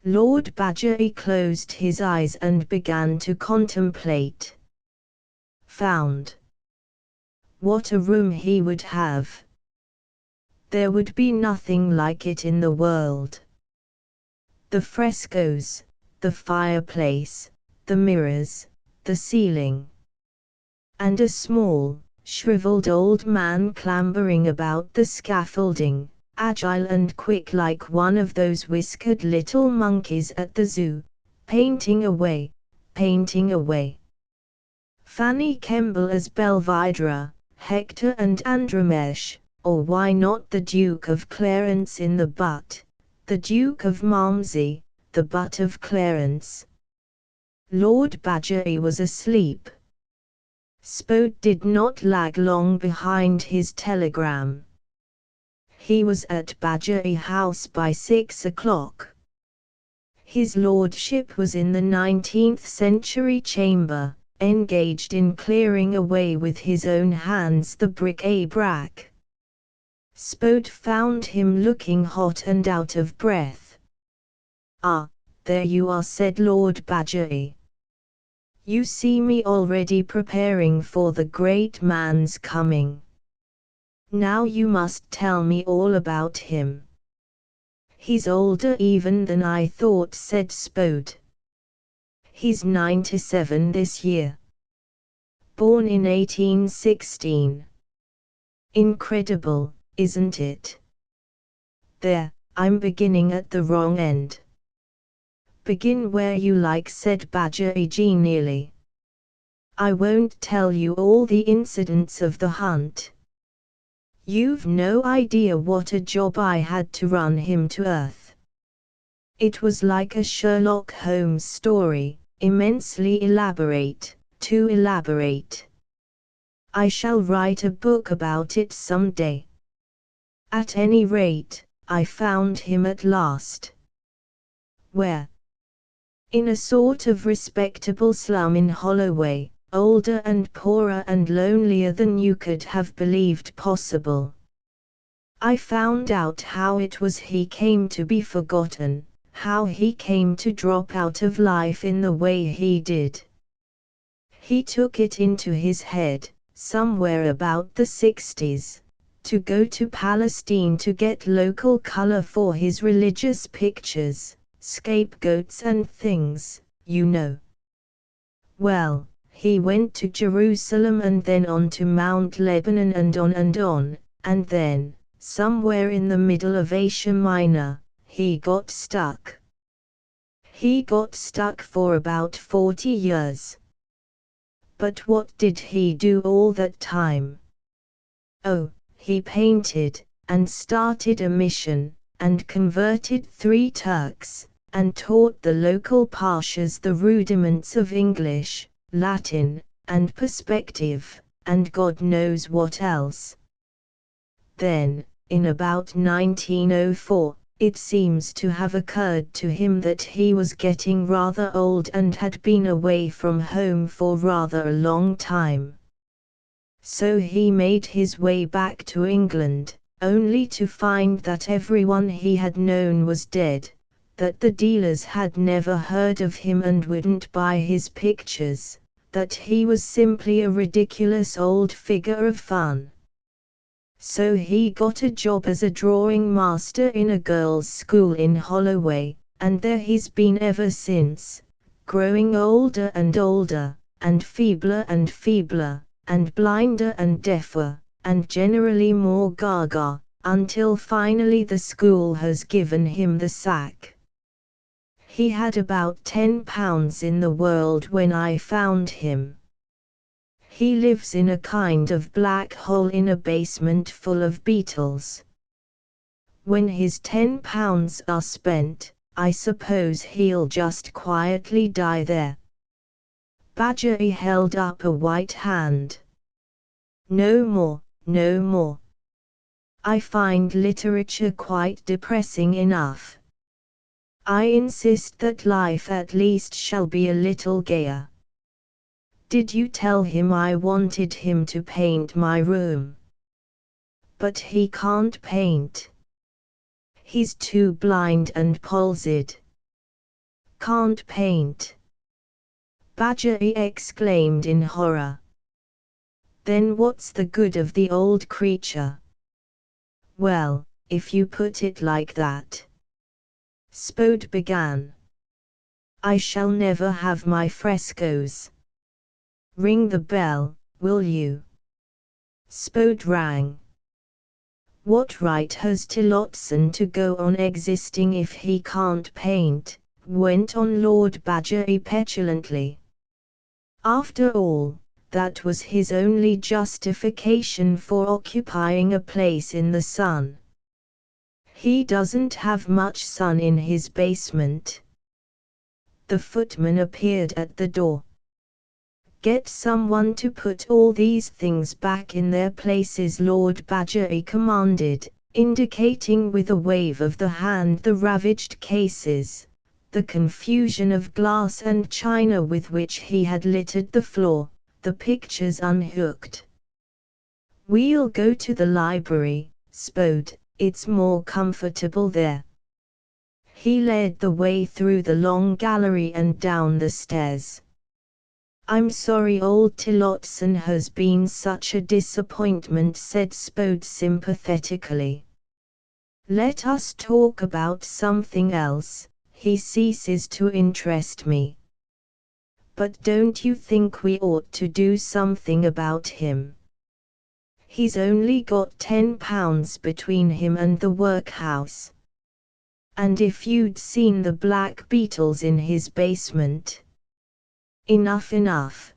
Lord Badger closed his eyes and began to contemplate. Found. What a room he would have! There would be nothing like it in the world. The frescoes, the fireplace, the mirrors, the ceiling. And a small, shriveled old man clambering about the scaffolding, agile and quick like one of those whiskered little monkeys at the zoo, painting away, painting away. Fanny Kemble as Belvidera, Hector and Andromache, or why not the Duke of Clarence in the butt, the Duke of Malmsey, the butt of Clarence. Lord Badger was asleep. Spode did not lag long behind his telegram. He was at Badger House by 6 o'clock. His lordship was in the 19th century chamber, engaged in clearing away with his own hands the bric-a-brac. Spode found him looking hot and out of breath. "Ah, there you are," said Lord Badger. "You see me already preparing for the great man's coming. Now you must tell me all about him." "He's older even than I thought," said Spode. "He's 97 this year. Born in 1816. Incredible, isn't it?" "There, I'm beginning at the wrong end." "Begin where you like," said Badger genially. "I won't tell you all the incidents of the hunt. You've no idea what a job I had to run him to earth. It was like a Sherlock Holmes story, immensely elaborate, too elaborate. I shall write a book about it some day. At any rate, I found him at last." "Where?" "In a sort of respectable slum in Holloway, older and poorer and lonelier than you could have believed possible. I found out how it was he came to be forgotten, how he came to drop out of life in the way he did. He took it into his head, somewhere about the 60s, to go to Palestine to get local color for his religious pictures, scapegoats and things, you know. Well, he went to Jerusalem and then on to Mount Lebanon and on, and then, somewhere in the middle of Asia Minor, he got stuck. He got stuck for about 40 years. But what did he do all that time? Oh, he painted, and started a mission, and converted 3 Turks, and taught the local pashas the rudiments of English, Latin, and perspective, and God knows what else. Then, in about 1904, it seems to have occurred to him that he was getting rather old and had been away from home for rather a long time. So he made his way back to England, only to find that everyone he had known was dead, that the dealers had never heard of him and wouldn't buy his pictures, that he was simply a ridiculous old figure of fun. So he got a job as a drawing master in a girls' school in Holloway, and there he's been ever since, growing older and older, and feebler, and blinder and deafer, and generally more gaga, until finally the school has given him the sack. He had about £10 in the world when I found him. He lives in a kind of black hole in a basement full of beetles. When his £10 are spent, I suppose he'll just quietly die there. Badgery held up a white hand. No more, no more. I find literature quite depressing enough. I insist that life at least shall be a little gayer. Did you tell him I wanted him to paint my room? But he can't paint. He's too blind and palsied. Can't paint. Badgery exclaimed in horror. Then what's the good of the old creature? Well, if you put it like that, Spode began, I shall never have my frescoes. Ring the bell, will you? Spode rang. What right has Tillotson to go on existing if he can't paint? Went on Lord Badgery petulantly. After all, that was his only justification for occupying a place in the sun. He doesn't have much sun in his basement. The footman appeared at the door. Get someone to put all these things back in their places, Lord Badgery commanded, indicating with a wave of the hand the ravaged cases, the confusion of glass and china with which he had littered the floor, the pictures unhooked. We'll go to the library, Spode, it's more comfortable there. He led the way through the long gallery and down the stairs. I'm sorry old Tillotson has been such a disappointment, said Spode sympathetically. Let us talk about something else, he ceases to interest me. But don't you think we ought to do something about him? He's only got £10 between him and the workhouse. And if you'd seen the black beetles in his basement. Enough, enough.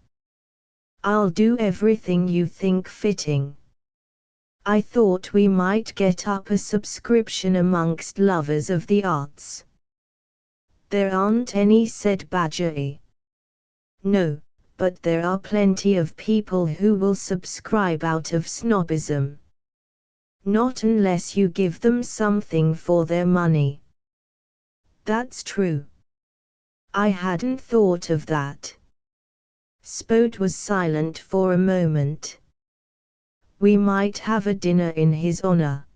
I'll do everything you think fitting. I thought we might get up a subscription amongst lovers of the arts. There aren't any, said Badgery. No, but there are plenty of people who will subscribe out of snobism. Not unless you give them something for their money. That's true. I hadn't thought of that. Spode was silent for a moment. We might have a dinner in his honor.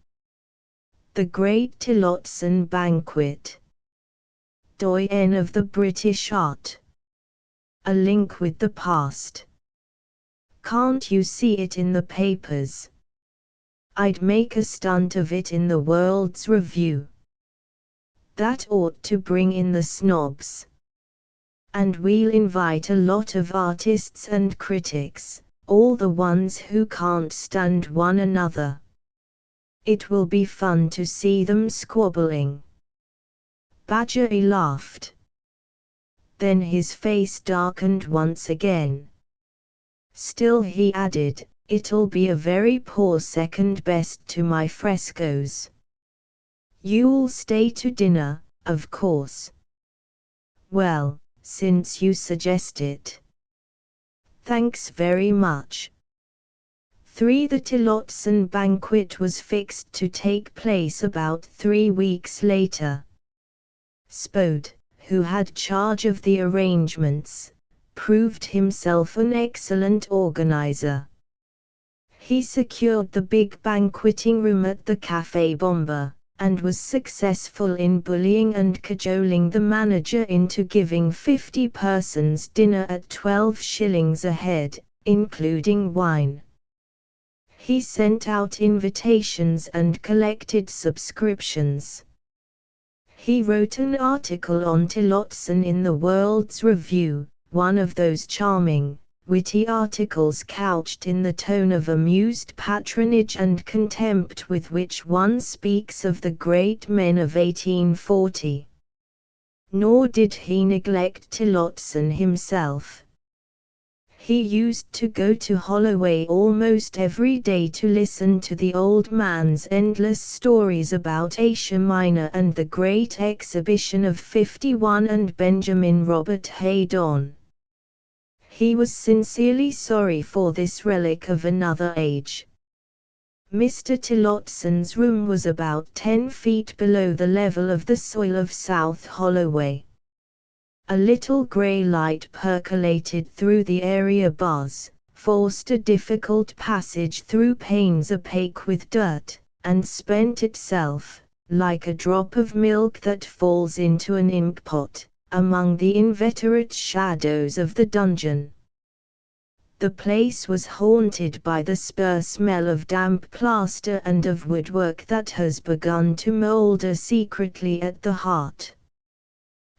The Great Tillotson Banquet. Doyen of the British art. A link with the past. Can't you see it in the papers? I'd make a stunt of it in the World's Review. That ought to bring in the snobs. And we'll invite a lot of artists and critics, all the ones who can't stand one another. It will be fun to see them squabbling. Badgery laughed. Then his face darkened once again. Still, he added, it'll be a very poor second best to my frescoes. You'll stay to dinner, of course. Well, since you suggest it. Thanks very much. 3. The Tillotson banquet was fixed to take place about 3 weeks later. Spode, who had charge of the arrangements, proved himself an excellent organizer. He secured the big banqueting room at the Café Bomba, and was successful in bullying and cajoling the manager into giving 50 persons dinner at 12 shillings a head, including wine. He sent out invitations and collected subscriptions. He wrote an article on Tillotson in the World's Review, one of those charming, witty articles couched in the tone of amused patronage and contempt with which one speaks of the great men of 1840. Nor did he neglect Tillotson himself. He used to go to Holloway almost every day to listen to the old man's endless stories about Asia Minor and the Great Exhibition of '51 and Benjamin Robert Haydon. He was sincerely sorry for this relic of another age. Mr. Tillotson's room was about 10 feet below the level of the soil of South Holloway. A little grey light percolated through the area bars, forced a difficult passage through panes opaque with dirt, and spent itself, like a drop of milk that falls into an inkpot, among the inveterate shadows of the dungeon. The place was haunted by the spur smell of damp plaster and of woodwork that has begun to moulder secretly at the heart.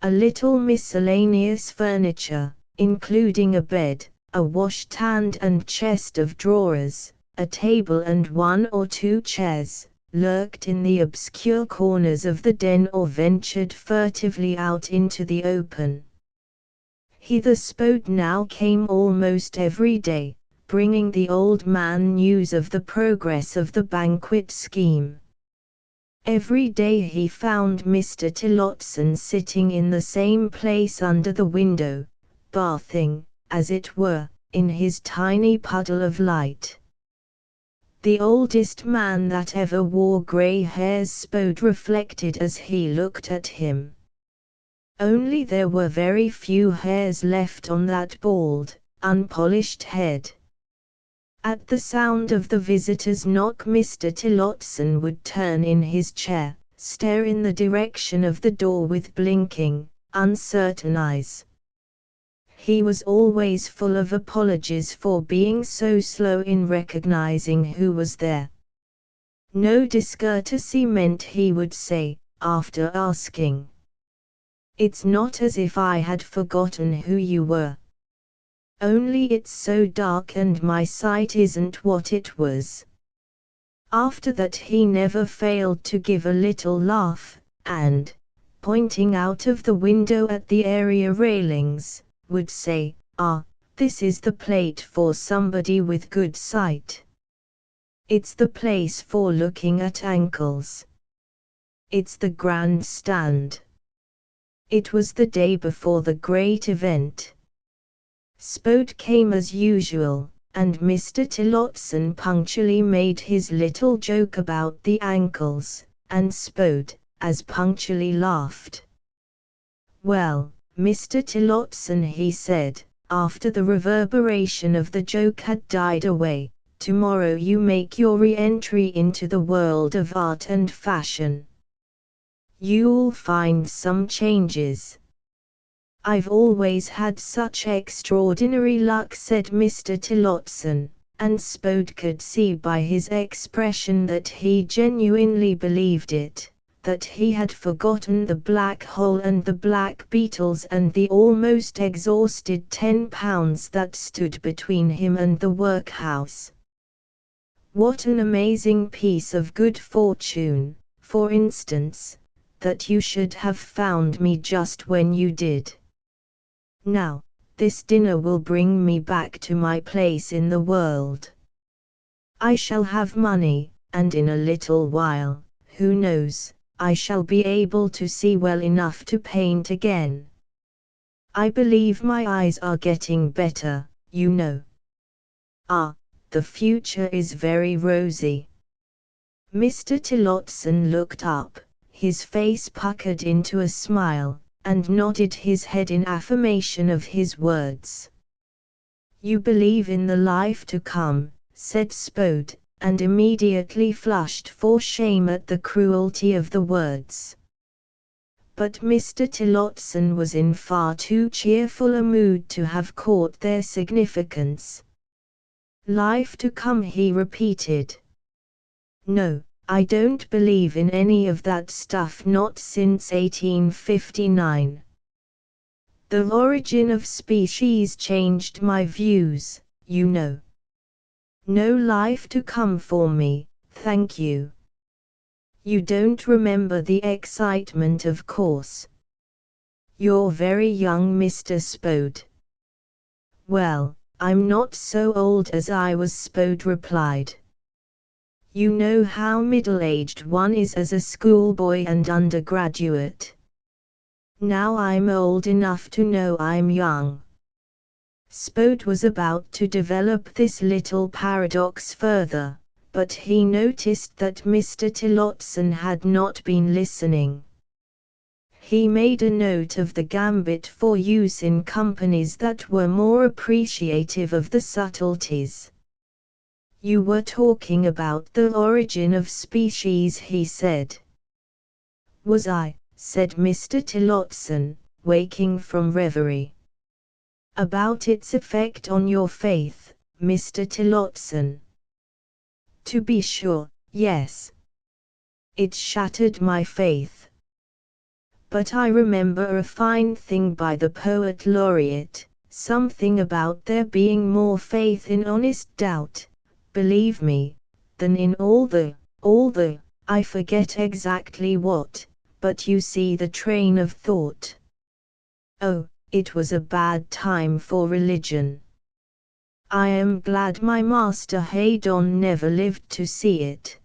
A little miscellaneous furniture, including a bed, a washstand and chest of drawers, a table and 1 or 2 chairs, lurked in the obscure corners of the den or ventured furtively out into the open. Hither Spode now came almost every day, bringing the old man news of the progress of the banquet scheme. Every day he found Mr. Tillotson sitting in the same place under the window, bathing, as it were, in his tiny puddle of light. The oldest man that ever wore grey hairs, Spode reflected as he looked at him. Only there were very few hairs left on that bald, unpolished head. At the sound of the visitor's knock, Mr. Tillotson would turn in his chair, stare in the direction of the door with blinking, uncertain eyes. He was always full of apologies for being so slow in recognizing who was there. No discourtesy meant, he would say, after asking. "It's not as if I had forgotten who you were. Only it's so dark and my sight isn't what it was." After that he never failed to give a little laugh, and, pointing out of the window at the area railings, would say, "Ah, this is the plate for somebody with good sight. It's the place for looking at ankles. It's the grand stand." It was the day before the great event. Spode came as usual, and Mr. Tillotson punctually made his little joke about the ankles, and Spode, as punctually laughed. "Well, Mr. Tillotson," he said, after the reverberation of the joke had died away, "tomorrow you make your re-entry into the world of art and fashion. You'll find some changes." "I've always had such extraordinary luck," said Mr. Tillotson, and Spode could see by his expression that he genuinely believed it, that he had forgotten the black hole and the black beetles and the almost exhausted £10 that stood between him and the workhouse. "What an amazing piece of good fortune, for instance, that you should have found me just when you did. Now, this dinner will bring me back to my place in the world. I shall have money, and in a little while, who knows, I shall be able to see well enough to paint again. I believe my eyes are getting better, you know. Ah, the future is very rosy. Mr. Tillotson looked up, his face puckered into a smile, and nodded his head in affirmation of his words. You believe in the life to come, said Spode, and immediately flushed for shame at the cruelty of the words. But Mr. Tillotson was in far too cheerful a mood to have caught their significance. Life to come, he repeated. No, I don't believe in any of that stuff, not since 1859. The origin of species changed my views, you know. No life to come for me, thank you. You don't remember the excitement, of course. You're very young, Mr. Spode. Well, I'm not so old as I was, Spode replied. You know how middle-aged one is as a schoolboy and undergraduate. Now I'm old enough to know I'm young. Spode was about to develop this little paradox further, but he noticed that Mr. Tillotson had not been listening. He made a note of the gambit for use in companies that were more appreciative of the subtleties. You were talking about the origin of species, he said. Was I, said Mr. Tillotson, waking from reverie. About its effect on your faith, Mr. Tillotson. To be sure, yes. It shattered my faith. But I remember a fine thing by the poet laureate, something about there being more faith in honest doubt, believe me, than in all the, I forget exactly what, but you see the train of thought. Oh, it was a bad time for religion. I am glad my master Haydon never lived to see it.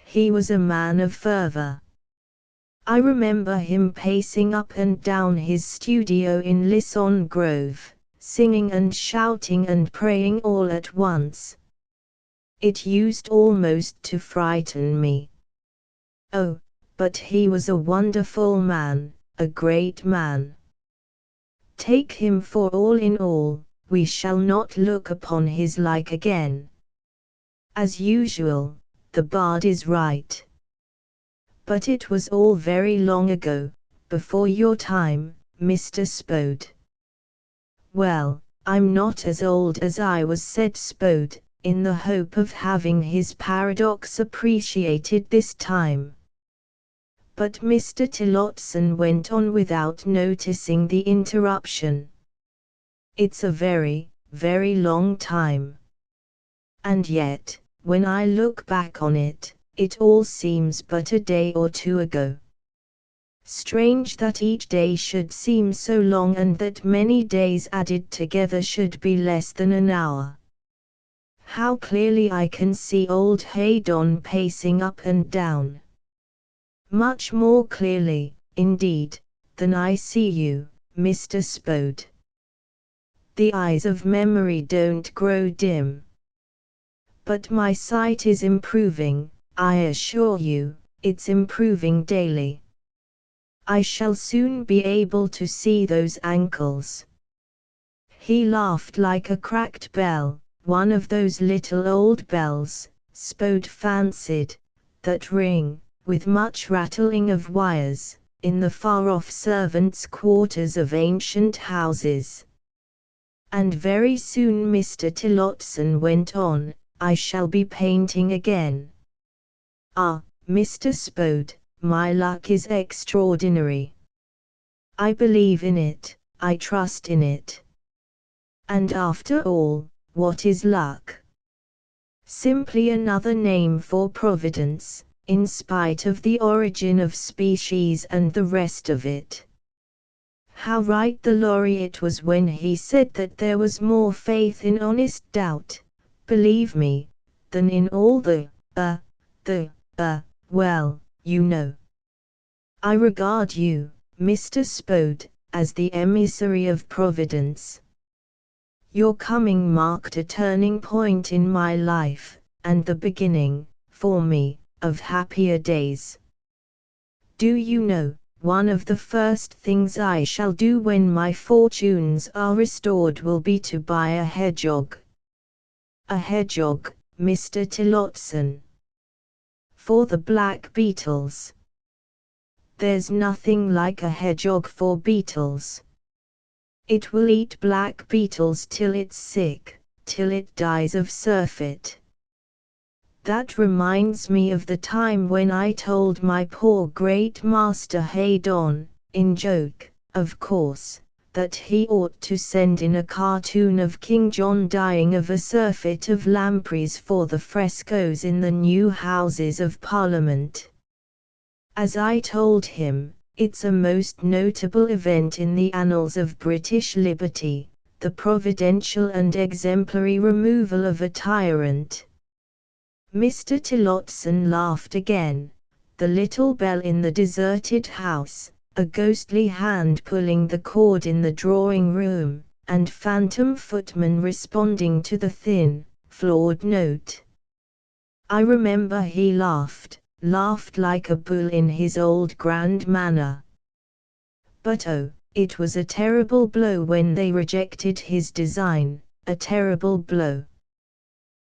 He was a man of fervor. I remember him pacing up and down his studio in Lisson Grove, singing and shouting and praying all at once. It used almost to frighten me. Oh, but he was a wonderful man, a great man. Take him for all in all, we shall not look upon his like again. As usual, the bard is right. But it was all very long ago, before your time, Mr. Spode. Well, I'm not as old as I was, said Spode, in the hope of having his paradox appreciated this time. But Mr. Tillotson went on without noticing the interruption. It's a very, very long time. And yet, when I look back on it, it all seems but a day or two ago. Strange that each day should seem so long and that many days added together should be less than an hour. How clearly I can see old Haydon pacing up and down. Much more clearly, indeed, than I see you, Mr. Spode. The eyes of memory don't grow dim. But my sight is improving, I assure you, it's improving daily. I shall soon be able to see those ankles. He laughed like a cracked bell, one of those little old bells, Spode fancied, that ring, with much rattling of wires, in the far-off servants' quarters of ancient houses. And very soon Mr. Tillotson went on, I shall be painting again. Ah, Mr. Spode, my luck is extraordinary. I believe in it, I trust in it. And after all, what is luck? Simply another name for providence, in spite of the origin of species and the rest of it. How right the laureate was when he said that there was more faith in honest doubt, believe me, than in all the, well, you know. I regard you, Mr. Spode, as the emissary of Providence. Your coming marked a turning point in my life, and the beginning, for me, of happier days. Do you know, one of the first things I shall do when my fortunes are restored will be to buy a hedgehog. A hedgehog, Mr. Tillotson. For the black beetles. There's nothing like a hedgehog for beetles. It will eat black beetles till it's sick, till it dies of surfeit. That reminds me of the time when I told my poor great master Haydon, in joke, of course, that he ought to send in a cartoon of King John dying of a surfeit of lampreys for the frescoes in the new Houses of Parliament. As I told him, it's a most notable event in the annals of British liberty, the providential and exemplary removal of a tyrant. Mr. Tillotson laughed again. The little bell in the deserted house, a ghostly hand pulling the cord in the drawing-room, and phantom footmen responding to the thin, flawed note. I remember he laughed like a bull in his old grand manner. But oh, it was a terrible blow when they rejected his design, a terrible blow.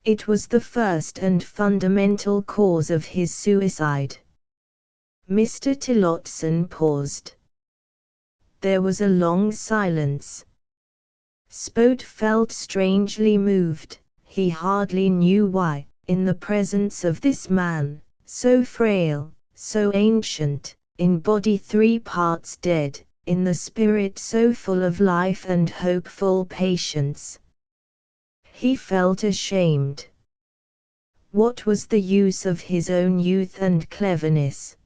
It was the first and fundamental cause of his suicide. Mr. Tillotson paused. There was a long silence. Spode felt strangely moved, he hardly knew why, in the presence of this man, so frail, so ancient, in body 3 parts dead, in the spirit so full of life and hopeful patience. He felt ashamed. What was the use of his own youth and cleverness?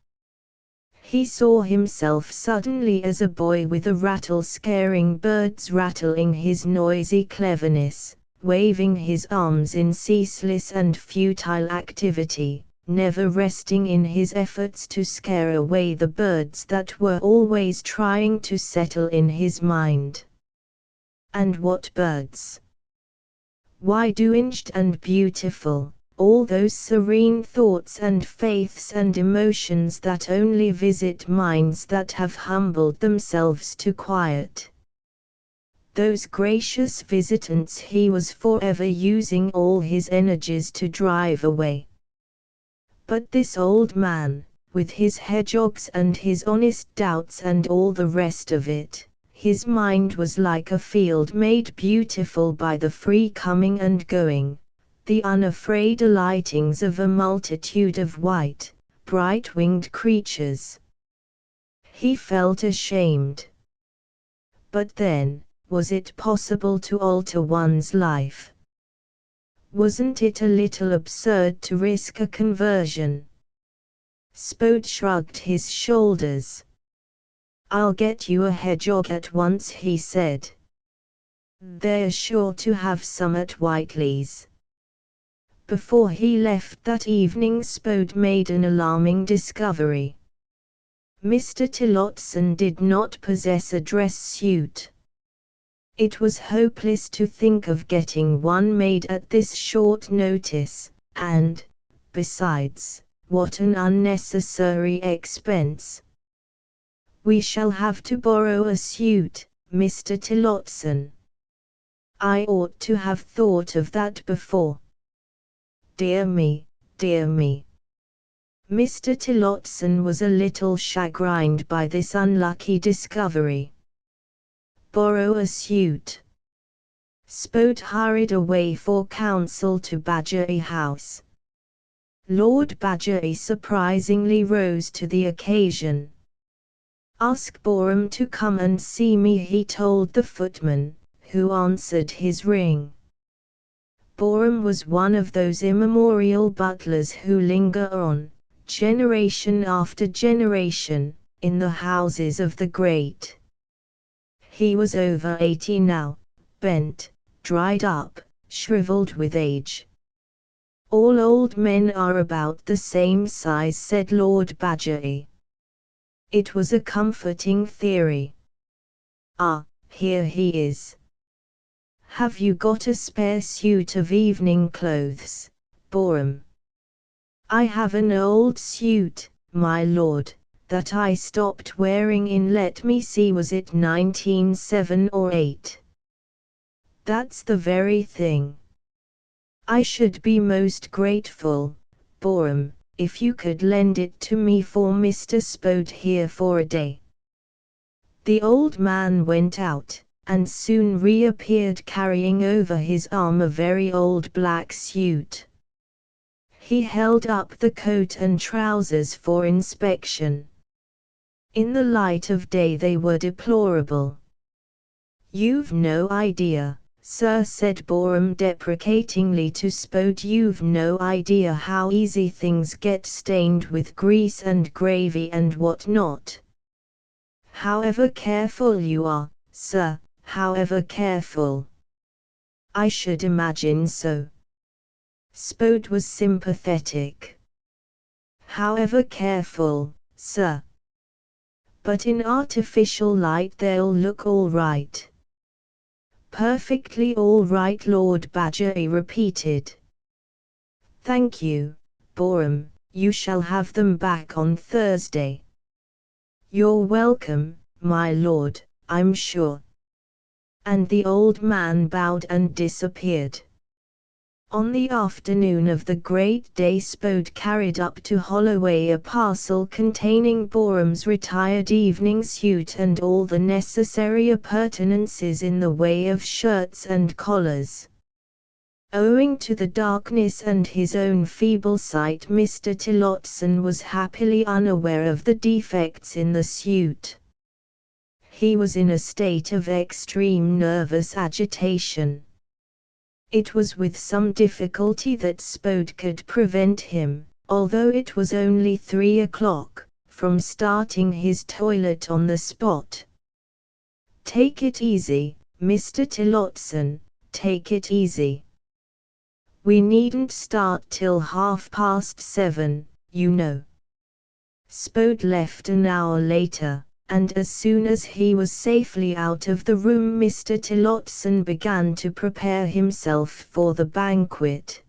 He saw himself suddenly as a boy with a rattle scaring birds rattling his noisy cleverness, waving his arms in ceaseless and futile activity, never resting in his efforts to scare away the birds that were always trying to settle in his mind. And what birds? Why doinged and beautiful, all those serene thoughts and faiths and emotions that only visit minds that have humbled themselves to quiet. Those gracious visitants he was forever using all his energies to drive away. But this old man, with his hedgehogs and his honest doubts and all the rest of it, his mind was like a field made beautiful by the free coming and going, the unafraid alightings of a multitude of white, bright-winged creatures. He felt ashamed. But then, was it possible to alter one's life? Wasn't it a little absurd to risk a conversion? Spode shrugged his shoulders. I'll get you a hedgehog at once, he said. They're sure to have some at Whiteley's. Before he left that evening, Spode made an alarming discovery. Mr. Tillotson did not possess a dress suit. It was hopeless to think of getting one made at this short notice, and, besides, what an unnecessary expense. We shall have to borrow a suit, Mr. Tillotson. I ought to have thought of that before. Dear me, dear me. Mr. Tillotson was a little chagrined by this unlucky discovery. Borrow a suit. Spode hurried away for counsel to Badgerly House. Lord Badgerly surprisingly rose to the occasion. Ask Boreham to come and see me, he told the footman, who answered his ring. Boreham was one of those immemorial butlers who linger on, generation after generation, in the houses of the great. He was over 80 now, bent, dried up, shriveled with age. All old men are about the same size, said Lord Badgerly. It was a comforting theory. Ah, here he is. Have you got a spare suit of evening clothes, Borum? I have an old suit, my lord, that I stopped wearing in, let me see, was it 1907 or 8? That's the very thing. I should be most grateful, Borum, if you could lend it to me for Mr. Spode here for a day. The old man went out, and soon reappeared carrying over his arm a very old black suit. He held up the coat and trousers for inspection. In the light of day they were deplorable. You've no idea, sir, said Borum deprecatingly to Spode, you've no idea how easy things get stained with grease and gravy and what not. However careful you are, sir, however careful. I should imagine so. Spode was sympathetic. However careful, sir. But in artificial light they'll look all right. Perfectly all right, Lord Badger repeated. Thank you, Borum, you shall have them back on Thursday. You're welcome, my lord, I'm sure. And the old man bowed and disappeared. On the afternoon of the great day Spode carried up to Holloway a parcel containing Borum's retired evening suit and all the necessary appurtenances in the way of shirts and collars. Owing to the darkness and his own feeble sight, Mr. Tillotson was happily unaware of the defects in the suit. He was in a state of extreme nervous agitation. It was with some difficulty that Spode could prevent him, although it was only 3 o'clock, from starting his toilet on the spot. Take it easy, Mr. Tillotson, take it easy. We needn't start till 7:30, you know. Spode left an hour later, and as soon as he was safely out of the room Mr. Tillotson began to prepare himself for the banquet.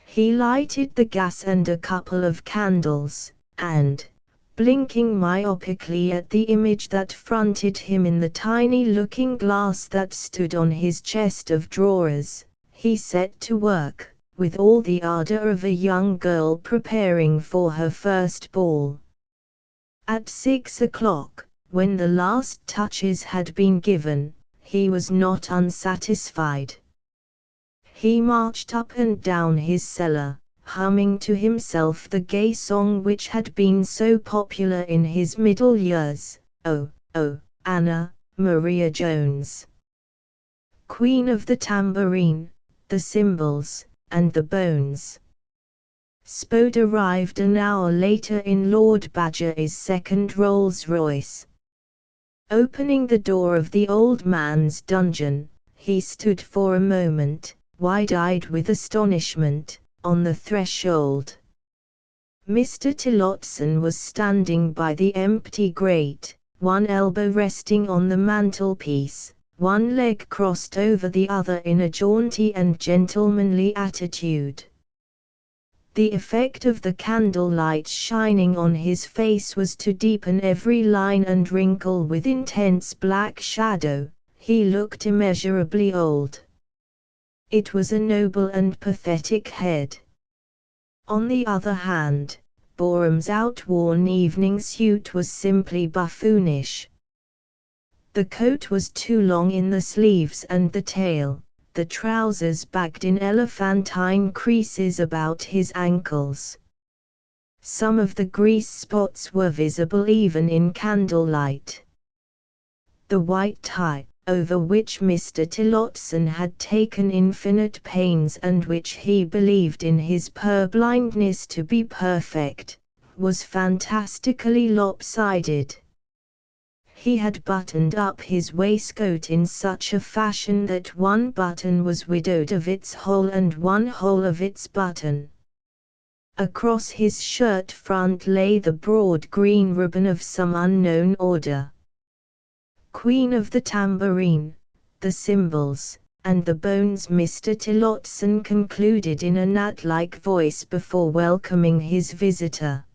He lighted the gas and a couple of candles, and, blinking myopically at the image that fronted him in the tiny looking glass that stood on his chest of drawers, he set to work, with all the ardor of a young girl preparing for her first ball. At 6 o'clock, when the last touches had been given, he was not unsatisfied. He marched up and down his cellar, humming to himself the gay song which had been so popular in his middle years, "Oh, oh, Anna, Maria Jones. Queen of the tambourine, the cymbals, and the bones." Spode arrived an hour later in Lord Badger's second Rolls-Royce. Opening the door of the old man's dungeon, he stood for a moment, wide-eyed with astonishment, on the threshold. Mr. Tillotson was standing by the empty grate, one elbow resting on the mantelpiece, one leg crossed over the other in a jaunty and gentlemanly attitude. The effect of the candlelight shining on his face was to deepen every line and wrinkle with intense black shadow. He looked immeasurably old. It was a noble and pathetic head. On the other hand, Borum's outworn evening suit was simply buffoonish. The coat was too long in the sleeves and the tail, the trousers bagged in elephantine creases about his ankles. Some of the grease spots were visible even in candlelight. The white tie, over which Mr. Tillotson had taken infinite pains and which he believed in his purblindness to be perfect, was fantastically lopsided. He had buttoned up his waistcoat in such a fashion that one button was widowed of its hole and one hole of its button. Across his shirt front lay the broad green ribbon of some unknown order. Queen of the tambourine, the cymbals, and the bones, Mr. Tillotson concluded in a gnat-like voice before welcoming his visitor.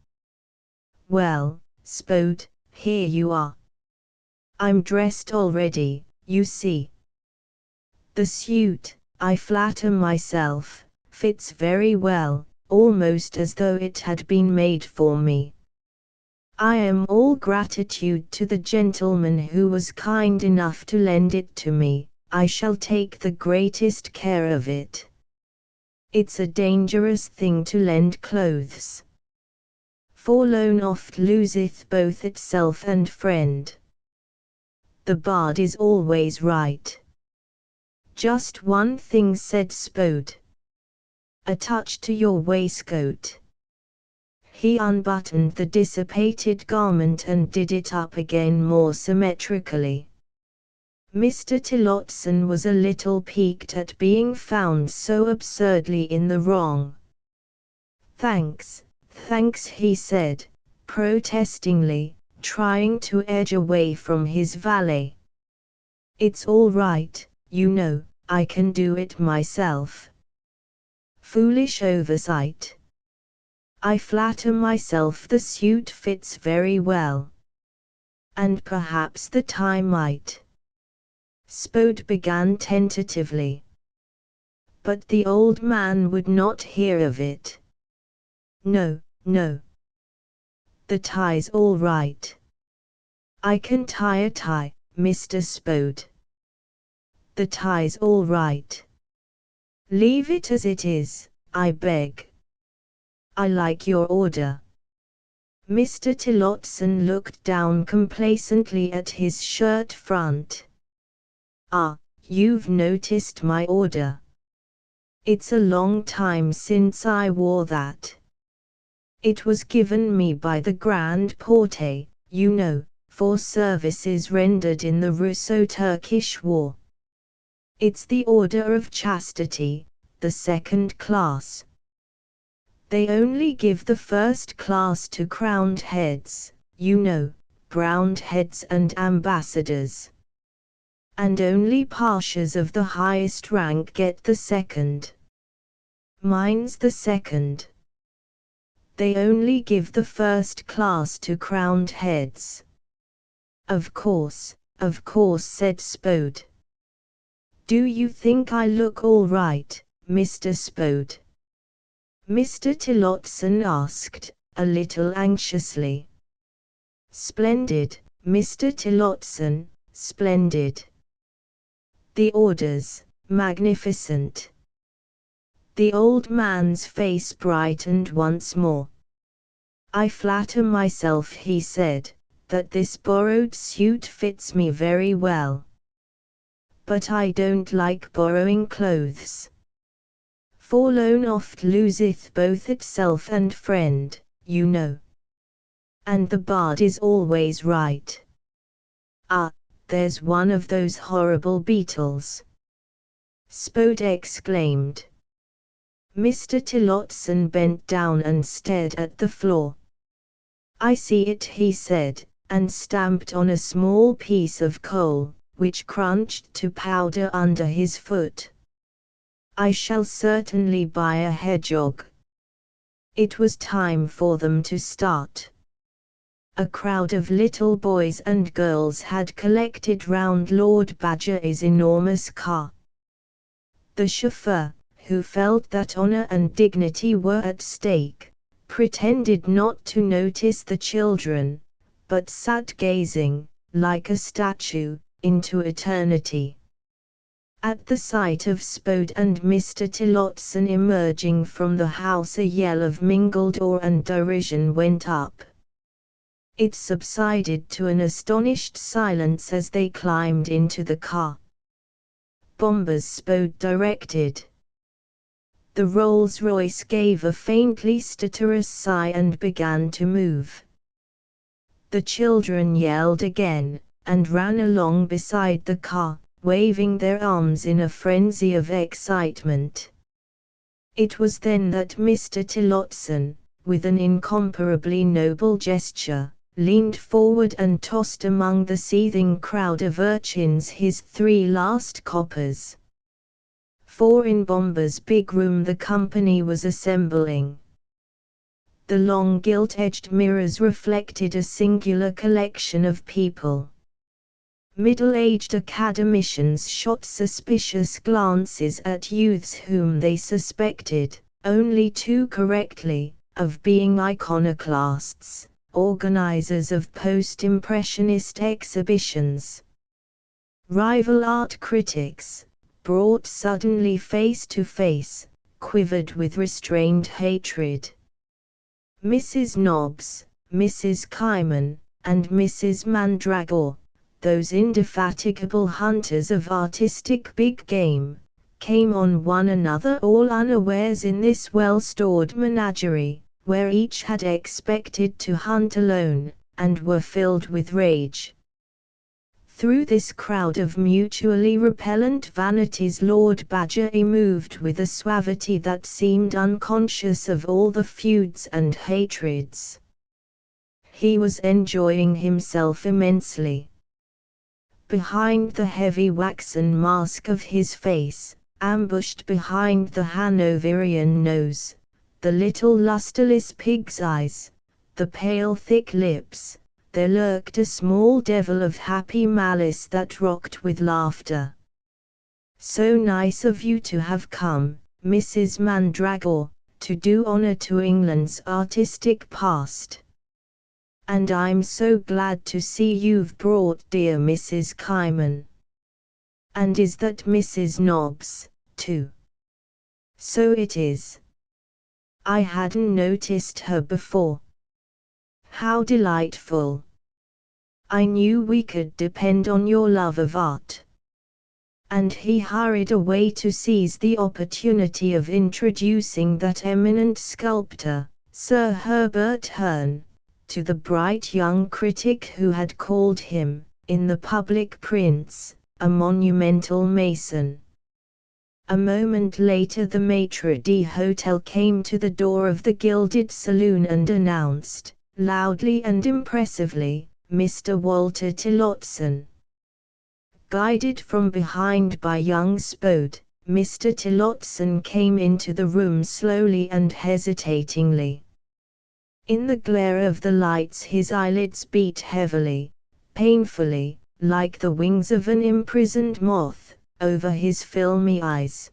"Well, Spode, here you are. I'm dressed already, you see. The suit, I flatter myself, fits very well, almost as though it had been made for me. I am all gratitude to the gentleman who was kind enough to lend it to me. I shall take the greatest care of it. It's a dangerous thing to lend clothes. Forlorn oft loseth both itself and friend. The bard is always right." "Just one thing," said Spode. "A touch to your waistcoat." He unbuttoned the dissipated garment and did it up again more symmetrically. Mr. Tillotson was a little piqued at being found so absurdly in the wrong. "Thanks, thanks," he said, protestingly, trying to edge away from his valet. "It's all right, you know, I can do it myself." "Foolish oversight. I flatter myself the suit fits very well. And perhaps the tie might." Spode began tentatively. But the old man would not hear of it. "No, no. The tie's all right. I can tie a tie, Mr. Spode. The tie's all right. Leave it as it is, I beg. I like your order." Mr. Tillotson looked down complacently at his shirt front. "Ah, you've noticed my order. It's a long time since I wore that. It was given me by the Grand Porte, you know, for services rendered in the Russo-Turkish War. It's the Order of Chastity, the second class. They only give the first class to crowned heads, you know, browned heads and ambassadors. And only pashas of the highest rank get the second. Mine's the second. They only give the first class to crowned heads." Of course," said Spode. "Do you think I look all right, Mr. Spode?" Mr. Tillotson asked, a little anxiously. "Splendid, Mr. Tillotson, splendid. The orders, magnificent." The old man's face brightened once more. "I flatter myself," he said, "that this borrowed suit fits me very well. But I don't like borrowing clothes. Forlorn oft loseth both itself and friend, you know. And the bard is always right. Ah, there's one of those horrible beetles!" Spode exclaimed. Mr. Tillotson bent down and stared at the floor. "I see it," he said, and stamped on a small piece of coal, which crunched to powder under his foot. "I shall certainly buy a hedgehog." It was time for them to start. A crowd of little boys and girls had collected round Lord Badger's enormous car. The chauffeur, who felt that honor and dignity were at stake, pretended not to notice the children, but sat gazing, like a statue, into eternity. At the sight of Spode and Mr. Tillotson emerging from the house, a yell of mingled awe and derision went up. It subsided to an astonished silence as they climbed into the car. "Bombers," Spode directed. The Rolls-Royce gave a faintly stertorous sigh and began to move. The children yelled again, and ran along beside the car, waving their arms in a frenzy of excitement. It was then that Mr. Tillotson, with an incomparably noble gesture, leaned forward and tossed among the seething crowd of urchins his 3 last coppers. For in Bomba's big room the company was assembling. The long gilt-edged mirrors reflected a singular collection of people. Middle-aged academicians shot suspicious glances at youths whom they suspected, only too correctly, of being iconoclasts, organizers of post-impressionist exhibitions. Rival art critics, brought suddenly face to face, quivered with restrained hatred. Mrs. Nobbs, Mrs. Kyman, and Mrs. Mandragore, those indefatigable hunters of artistic big game, came on one another all unawares in this well-stored menagerie, where each had expected to hunt alone, and were filled with rage. Through this crowd of mutually repellent vanities Lord Badgerly moved with a suavity that seemed unconscious of all the feuds and hatreds. He was enjoying himself immensely. Behind the heavy waxen mask of his face, ambushed behind the Hanoverian nose, the little lustreless pig's eyes, the pale thick lips, there lurked a small devil of happy malice that rocked with laughter. "So nice of you to have come, Mrs. Mandragore, to do honor to England's artistic past. And I'm so glad to see you've brought dear Mrs. Kyman. And is that Mrs. Nobbs, too?" "So it is. I hadn't noticed her before." "How delightful. I knew we could depend on your love of art." And he hurried away to seize the opportunity of introducing that eminent sculptor, Sir Herbert Herne, to the bright young critic who had called him, in the public prints, a monumental mason. A moment later the maitre d'hotel came to the door of the gilded saloon and announced, loudly and impressively, Mr. Walter Tillotson. Guided from behind by young Spode, Mr. Tillotson came into the room slowly and hesitatingly. In the glare of the lights his eyelids beat heavily, painfully, like the wings of an imprisoned moth, over his filmy eyes.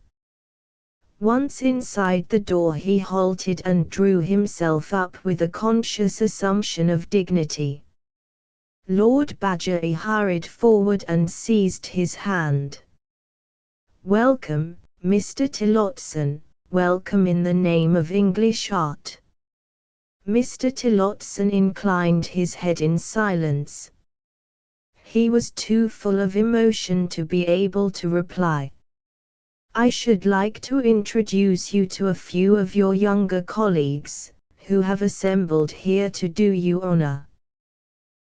Once inside the door he halted and drew himself up with a conscious assumption of dignity. Lord Badgerly hurried forward and seized his hand. "Welcome, Mr. Tillotson, welcome in the name of English art." Mr. Tillotson inclined his head in silence. He was too full of emotion to be able to reply. "I should like to introduce you to a few of your younger colleagues, who have assembled here to do you honor."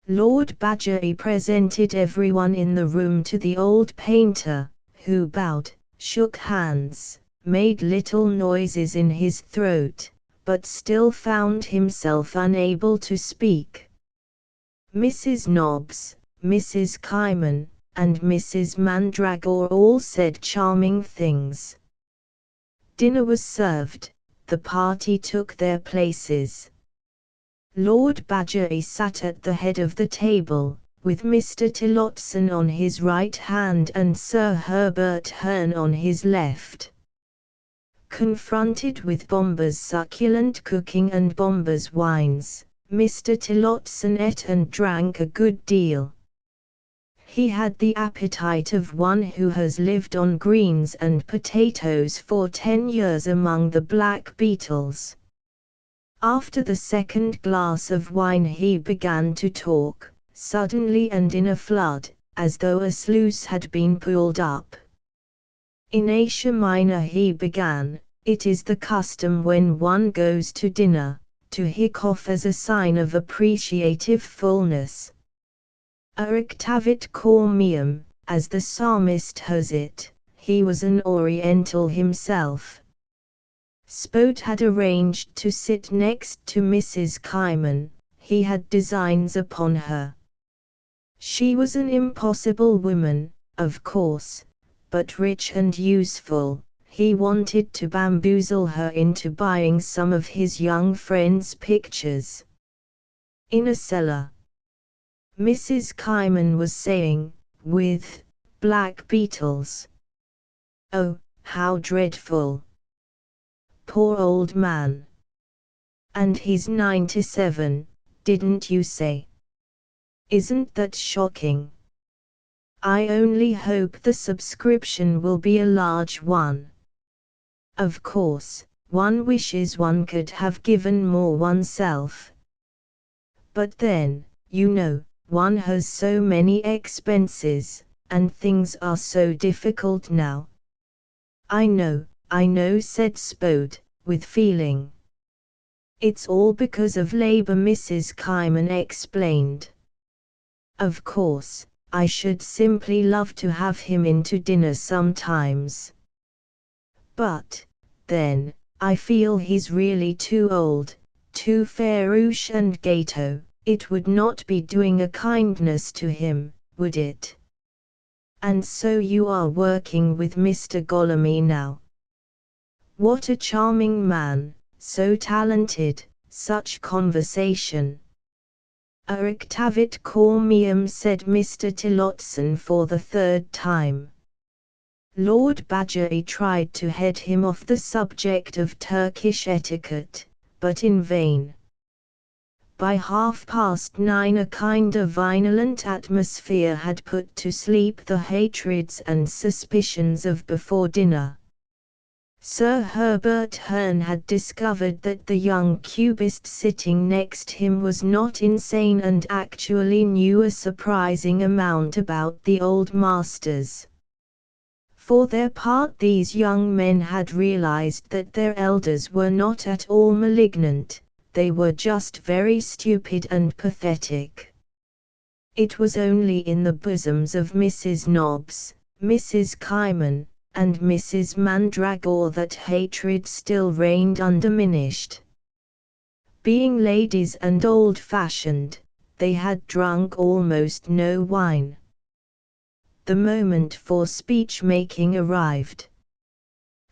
Lord Badgerly presented everyone in the room to the old painter, who bowed, shook hands, made little noises in his throat, but still found himself unable to speak. Mrs. Nobbs, Mrs. Kyman, and Mrs. Mandragore all said charming things. Dinner was served, the party took their places. Lord Badgerly sat at the head of the table, with Mr. Tillotson on his right hand and Sir Herbert Herne on his left. Confronted with Bomba's succulent cooking and Bomba's wines, Mr. Tillotson ate and drank a good deal. He had the appetite of one who has lived on greens and potatoes for 10 years among the black beetles. After the second glass of wine he began to talk, suddenly and in a flood, as though a sluice had been pulled up. In Asia Minor he began, "It is the custom when one goes to dinner, to hiccough as a sign of appreciative fullness. Arictavit cor meum, as the psalmist has it." He was an Oriental himself. Spode had arranged to sit next to Mrs. Keiman. He had designs upon her. She was an impossible woman, of course, but rich and useful. He wanted to bamboozle her into buying some of his young friends' pictures. In a cellar. Mrs. Keiman was saying, with black beetles. Oh, how dreadful. Poor old man. And he's 97, didn't you say? Isn't that shocking? I only hope the subscription will be a large one. Of course, one wishes one could have given more oneself. But then, you know, one has so many expenses, and things are so difficult now. I know, said Spode, with feeling. It's all because of labor, Mrs. Keiman explained. Of course, I should simply love to have him in to dinner sometimes. But, then, I feel he's really too old, too farouche and gato. It would not be doing a kindness to him, would it? And so you are working with Mr. Golamy now. What a charming man, so talented, such conversation. A octavit cormium, said Mr. Tillotson for the third time. Lord Badgerly tried to head him off the subject of Turkish etiquette, but in vain. By 9:30 a kind of violent atmosphere had put to sleep the hatreds and suspicions of before dinner. Sir Herbert Herne had discovered that the young cubist sitting next him was not insane and actually knew a surprising amount about the old masters. For their part, these young men had realized that their elders were not at all malignant. They were just very stupid and pathetic. It was only in the bosoms of Mrs. Nobbs, Mrs. Keiman, and Mrs. Mandragore that hatred still reigned undiminished. Being ladies and old-fashioned, they had drunk almost no wine. The moment for speech-making arrived.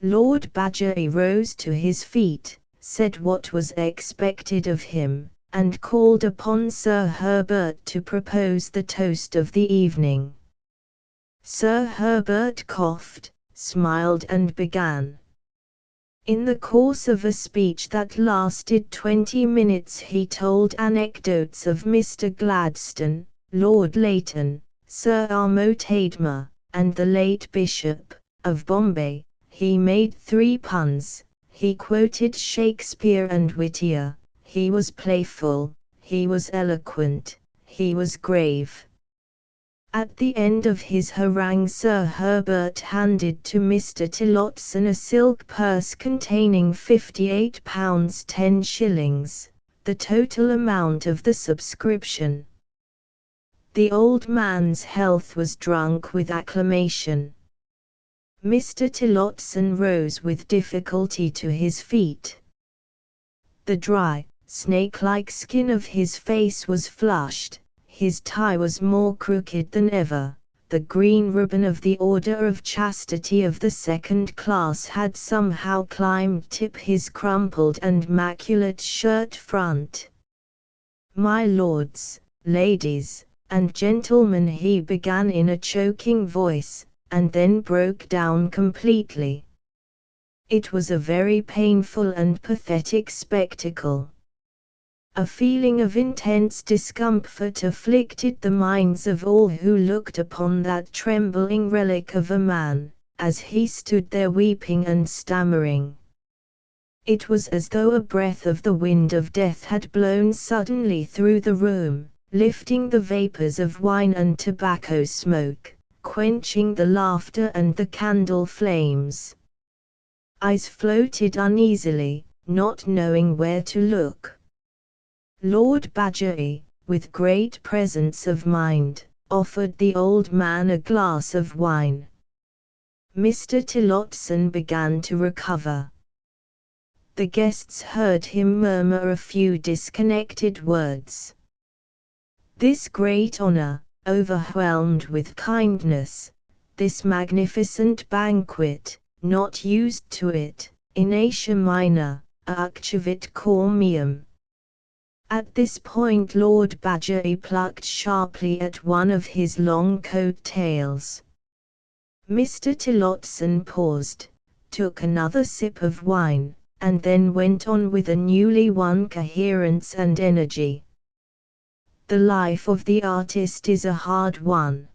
Lord Badgerly rose to his feet, said what was expected of him, and called upon Sir Herbert to propose the toast of the evening. Sir Herbert coughed, smiled and began. In the course of a speech that lasted 20 minutes he told anecdotes of Mr. Gladstone, Lord Leighton, Sir Armo Tadema, and the late Bishop of Bombay. He made 3 puns. He quoted Shakespeare and Whittier. He was playful, he was eloquent, he was grave. At the end of his harangue Sir Herbert handed to Mr. Tillotson a silk purse containing £58 10s, the total amount of the subscription. The old man's health was drunk with acclamation. Mr. Tillotson rose with difficulty to his feet. The dry, snake-like skin of his face was flushed, his tie was more crooked than ever, the green ribbon of the Order of Chastity of the second class had somehow climbed tip his crumpled and maculate shirt front. My lords, ladies, and gentlemen, he began in a choking voice, and then broke down completely. It was a very painful and pathetic spectacle. A feeling of intense discomfort afflicted the minds of all who looked upon that trembling relic of a man, as he stood there weeping and stammering. It was as though a breath of the wind of death had blown suddenly through the room, lifting the vapors of wine and tobacco smoke, quenching the laughter and the candle flames. Eyes floated uneasily, not knowing where to look. Lord Badgerly, with great presence of mind, offered the old man a glass of wine. Mr. Tillotson began to recover. The guests heard him murmur a few disconnected words. This great honor, overwhelmed with kindness, this magnificent banquet, not used to it, in Asia Minor, Akchavit Cormium. At this point Lord Badgerly plucked sharply at one of his long coat tails. Mr. Tillotson paused, took another sip of wine, and then went on with a newly won coherence and energy. The life of the artist is a hard one.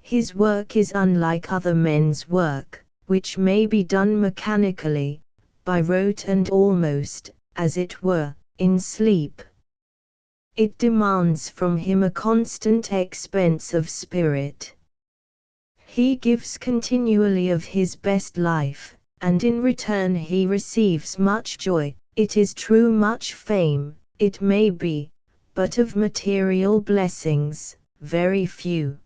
His work is unlike other men's work, which may be done mechanically, by rote and almost, as it were, in sleep. It demands from him a constant expense of spirit. He gives continually of his best life, and in return he receives much joy, it is true, much fame, it may be, but of material blessings, very few.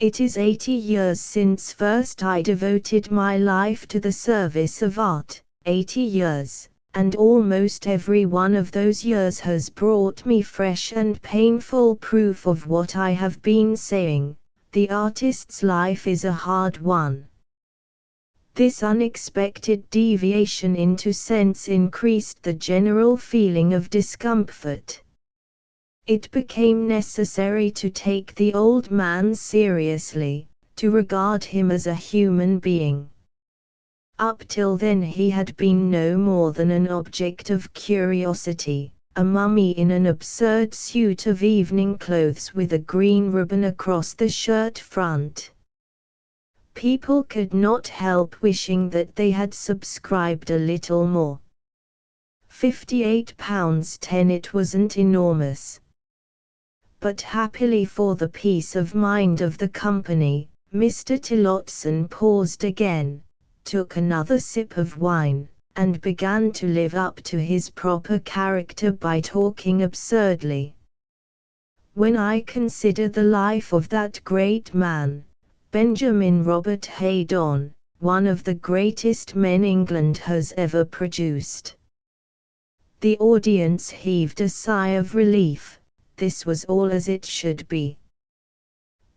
It is 80 years since first I devoted my life to the service of art, 80 years, and almost every one of those years has brought me fresh and painful proof of what I have been saying. The artist's life is a hard one. This unexpected deviation into sense increased the general feeling of discomfort. It became necessary to take the old man seriously, to regard him as a human being. Up till then he had been no more than an object of curiosity, a mummy in an absurd suit of evening clothes with a green ribbon across the shirt front. People could not help wishing that they had subscribed a little more. £58.10, it wasn't enormous. But happily for the peace of mind of the company, Mr. Tillotson paused again, took another sip of wine, and began to live up to his proper character by talking absurdly. When I consider the life of that great man, Benjamin Robert Haydon, one of the greatest men England has ever produced. The audience heaved a sigh of relief. This was all as it should be.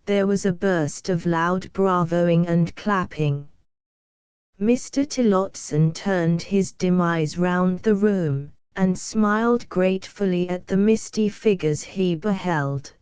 There was a burst of loud bravoing and clapping. Mr. Tillotson turned his dim eyes round the room, and smiled gratefully at the misty figures he beheld.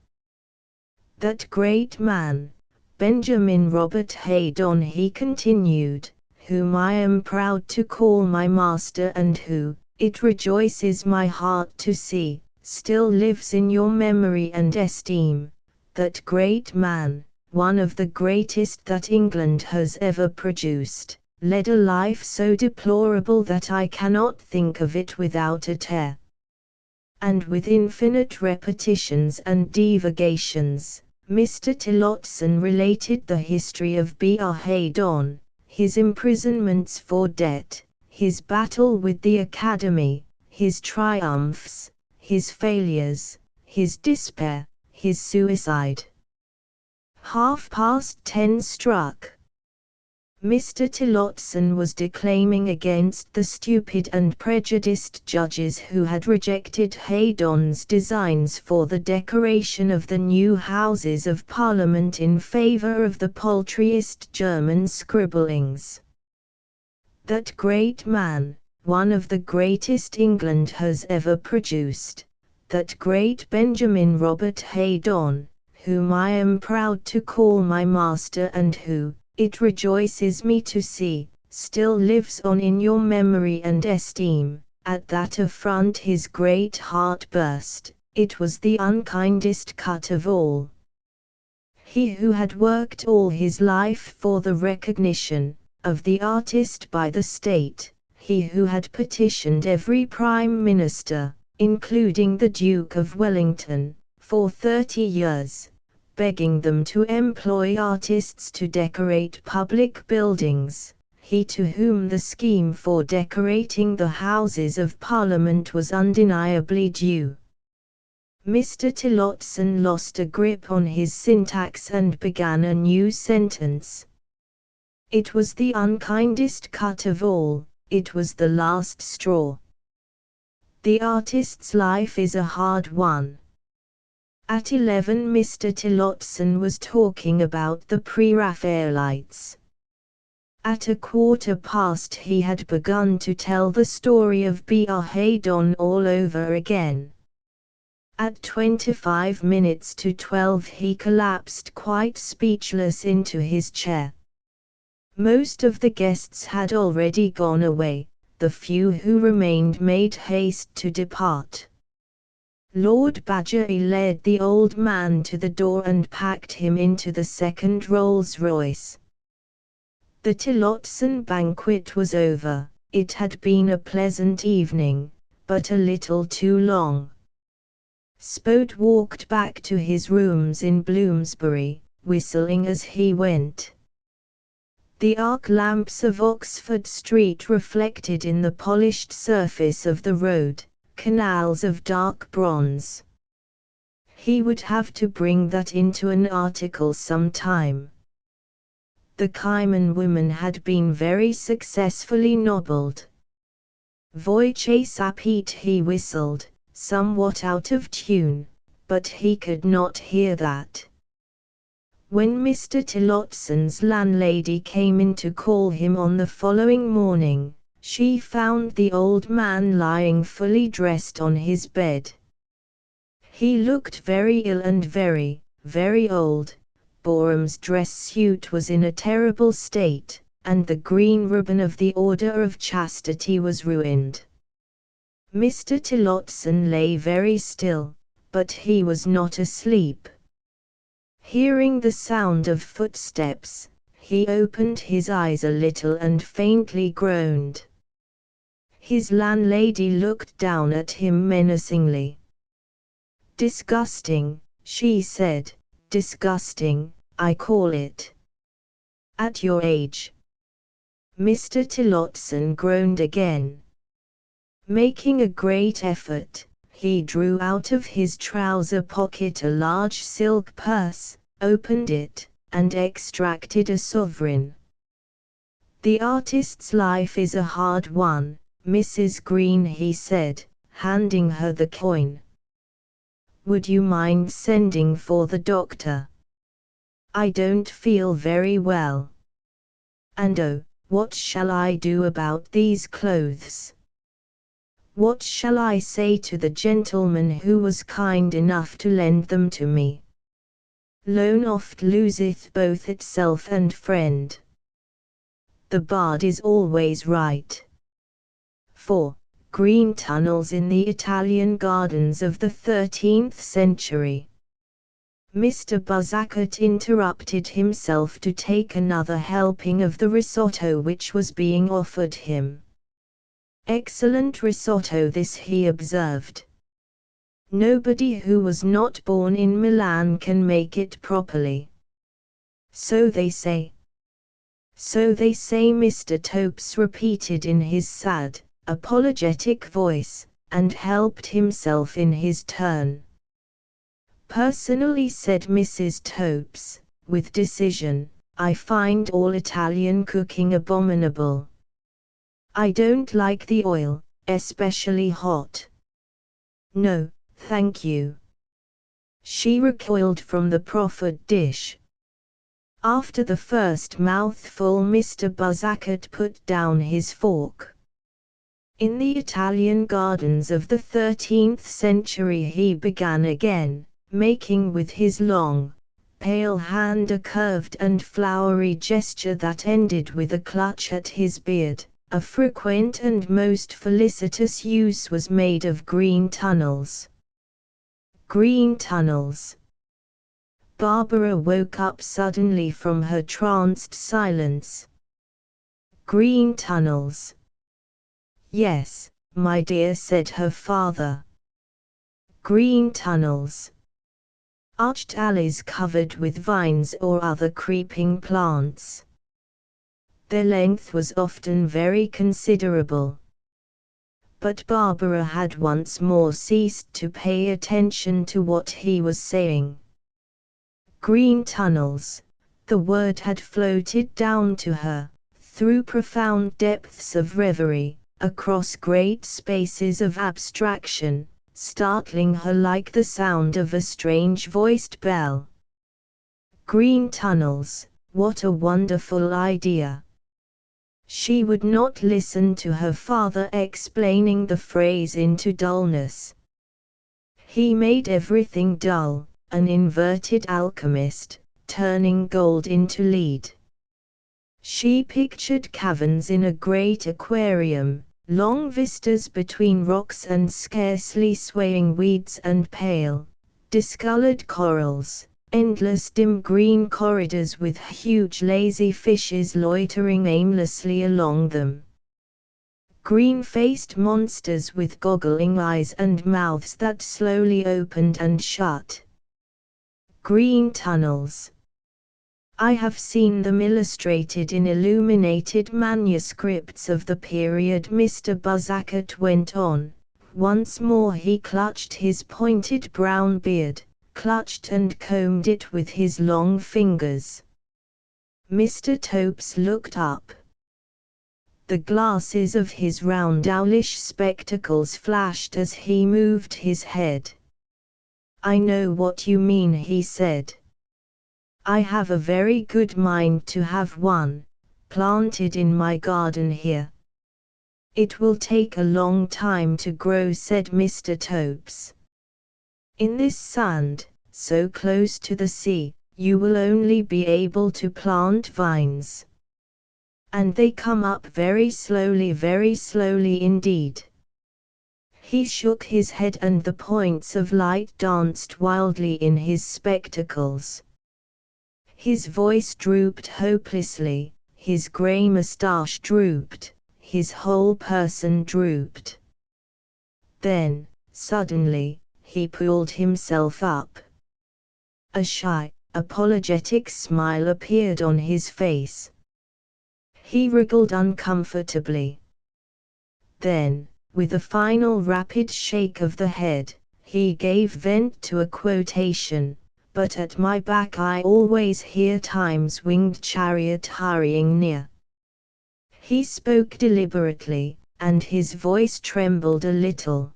That great man, Benjamin Robert Haydon, he continued, whom I am proud to call my master and who, it rejoices my heart to see, still lives in your memory and esteem, that great man, one of the greatest that England has ever produced, led a life so deplorable that I cannot think of it without a tear. And with infinite repetitions and divagations, Mr. Tillotson related the history of B.R. Haydon, his imprisonments for debt, his battle with the Academy, his triumphs, his failures, his despair, his suicide. 10:30 struck. Mr. Tillotson was declaiming against the stupid and prejudiced judges who had rejected Haydon's designs for the decoration of the new Houses of Parliament in favour of the paltriest German scribblings. That great man, one of the greatest England has ever produced, that great Benjamin Robert Haydon, whom I am proud to call my master and who, it rejoices me to see, still lives on in your memory and esteem. At that affront his great heart burst. It was the unkindest cut of all. He who had worked all his life for the recognition of the artist by the state, he who had petitioned every prime minister, including the Duke of Wellington, for 30 years, begging them to employ artists to decorate public buildings, he to whom the scheme for decorating the Houses of Parliament was undeniably due. Mr. Tillotson lost a grip on his syntax and began a new sentence. It was the unkindest cut of all, it was the last straw. The artist's life is a hard one. At 11 Mr. Tillotson was talking about the Pre-Raphaelites. At 1:15 he had begun to tell the story of B.R. Haydon all over again. At 25 minutes to 12 he collapsed quite speechless into his chair. Most of the guests had already gone away, the few who remained made haste to depart. Lord Badgerly led the old man to the door and packed him into the second Rolls-Royce. The Tillotson banquet was over. It had been a pleasant evening, but a little too long. Spode walked back to his rooms in Bloomsbury, whistling as he went. The arc lamps of Oxford Street reflected in the polished surface of the road, canals of dark bronze. He would have to bring that into an article some time. The Cayman woman had been very successfully nobbled. Voice sapit he whistled, somewhat out of tune, but he could not hear that. When Mr. Tillotson's landlady came in to call him on the following morning, she found the old man lying fully dressed on his bed. He looked very ill and very, very old. Boreham's dress suit was in a terrible state, and the green ribbon of the Order of Chastity was ruined. Mr. Tillotson lay very still, but he was not asleep. Hearing the sound of footsteps, he opened his eyes a little and faintly groaned. His landlady looked down at him menacingly. "Disgusting," she said, "disgusting, I call it. At your age." Mr. Tillotson groaned again. Making a great effort, he drew out of his trouser pocket a large silk purse, opened it, and extracted a sovereign. "The artist's life is a hard one, Mrs. Green," he said, handing her the coin. "Would you mind sending for the doctor? I don't feel very well. And oh, what shall I do about these clothes? What shall I say to the gentleman who was kind enough to lend them to me? Loan oft loseth both itself and friend. The bard is always right." 4. Green tunnels in the Italian gardens of the 13th century. Mr. Buzzacket interrupted himself to take another helping of the risotto which was being offered him. "Excellent risotto this," he observed. "Nobody who was not born in Milan can make it properly." "So they say." "So they say," Mr. Topes repeated in his sad, apologetic voice, and helped himself in his turn. "Personally," said Mrs. Topes, with decision, "I find all Italian cooking abominable. I don't like the oil, especially hot. No, thank you." She recoiled from the proffered dish. After the first mouthful Mr. Buzzacket put down his fork. "In the Italian gardens of the 13th century," he began again, making with his long, pale hand a curved and flowery gesture that ended with a clutch at his beard, "a frequent and most felicitous use was made of green tunnels." Green tunnels. Barbara woke up suddenly from her tranced silence. "Green tunnels." "Yes, my dear," said her father. "Green tunnels. Arched alleys covered with vines or other creeping plants. Their length was often very considerable." But Barbara had once more ceased to pay attention to what he was saying. Green tunnels, the word had floated down to her, through profound depths of reverie, across great spaces of abstraction, startling her like the sound of a strange-voiced bell. Green tunnels, what a wonderful idea! She would not listen to her father explaining the phrase into dullness. He made everything dull, an inverted alchemist, turning gold into lead. She pictured caverns in a great aquarium, long vistas between rocks and scarcely swaying weeds and pale, discolored corals, endless dim green corridors with huge lazy fishes loitering aimlessly along them. Green-faced monsters with goggling eyes and mouths that slowly opened and shut. Green tunnels. I have seen them illustrated in illuminated manuscripts of the period. Mr. Buzzacket went on. Once more he clutched his pointed brown beard, clutched and combed it with his long fingers. Mr. Topes looked up. The glasses of his round owlish spectacles flashed as he moved his head. "I know what you mean," he said. "I have a very good mind to have one, planted in my garden here." "It will take a long time to grow," said Mr. Topes. "In this sand, so close to the sea, you will only be able to plant vines. And they come up very slowly indeed." He shook his head and the points of light danced wildly in his spectacles. His voice drooped hopelessly, his grey moustache drooped, his whole person drooped. Then, suddenly, he pulled himself up. A shy, apologetic smile appeared on his face. He wriggled uncomfortably. Then, with a final rapid shake of the head, he gave vent to a quotation. "But at my back I always hear Time's winged chariot hurrying near." He spoke deliberately, and his voice trembled a little.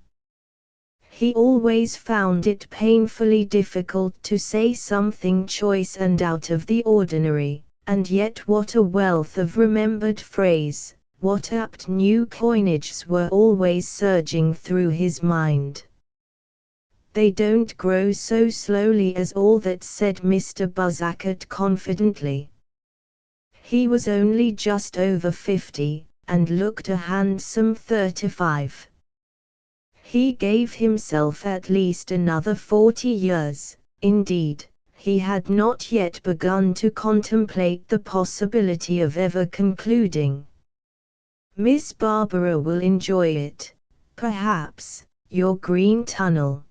He always found it painfully difficult to say something choice and out of the ordinary, and yet what a wealth of remembered phrase, what apt new coinages were always surging through his mind. "They don't grow so slowly as all that," said Mr. Buzzacket confidently. He was only just over 50, and looked a handsome 35. He gave himself at least another 40 years, indeed, he had not yet begun to contemplate the possibility of ever concluding. "Miss Barbara will enjoy it, perhaps, your green tunnel."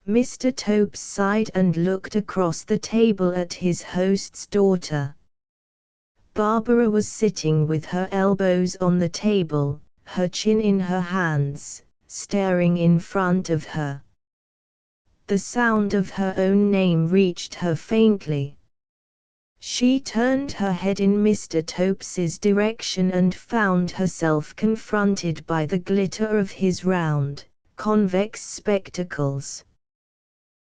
Mr. Topes sighed and looked across the table at his host's daughter. Barbara was sitting with her elbows on the table, her chin in her hands, staring in front of her. The sound of her own name reached her faintly. She turned her head in Mr. Topes's direction and found herself confronted by the glitter of his round, convex spectacles.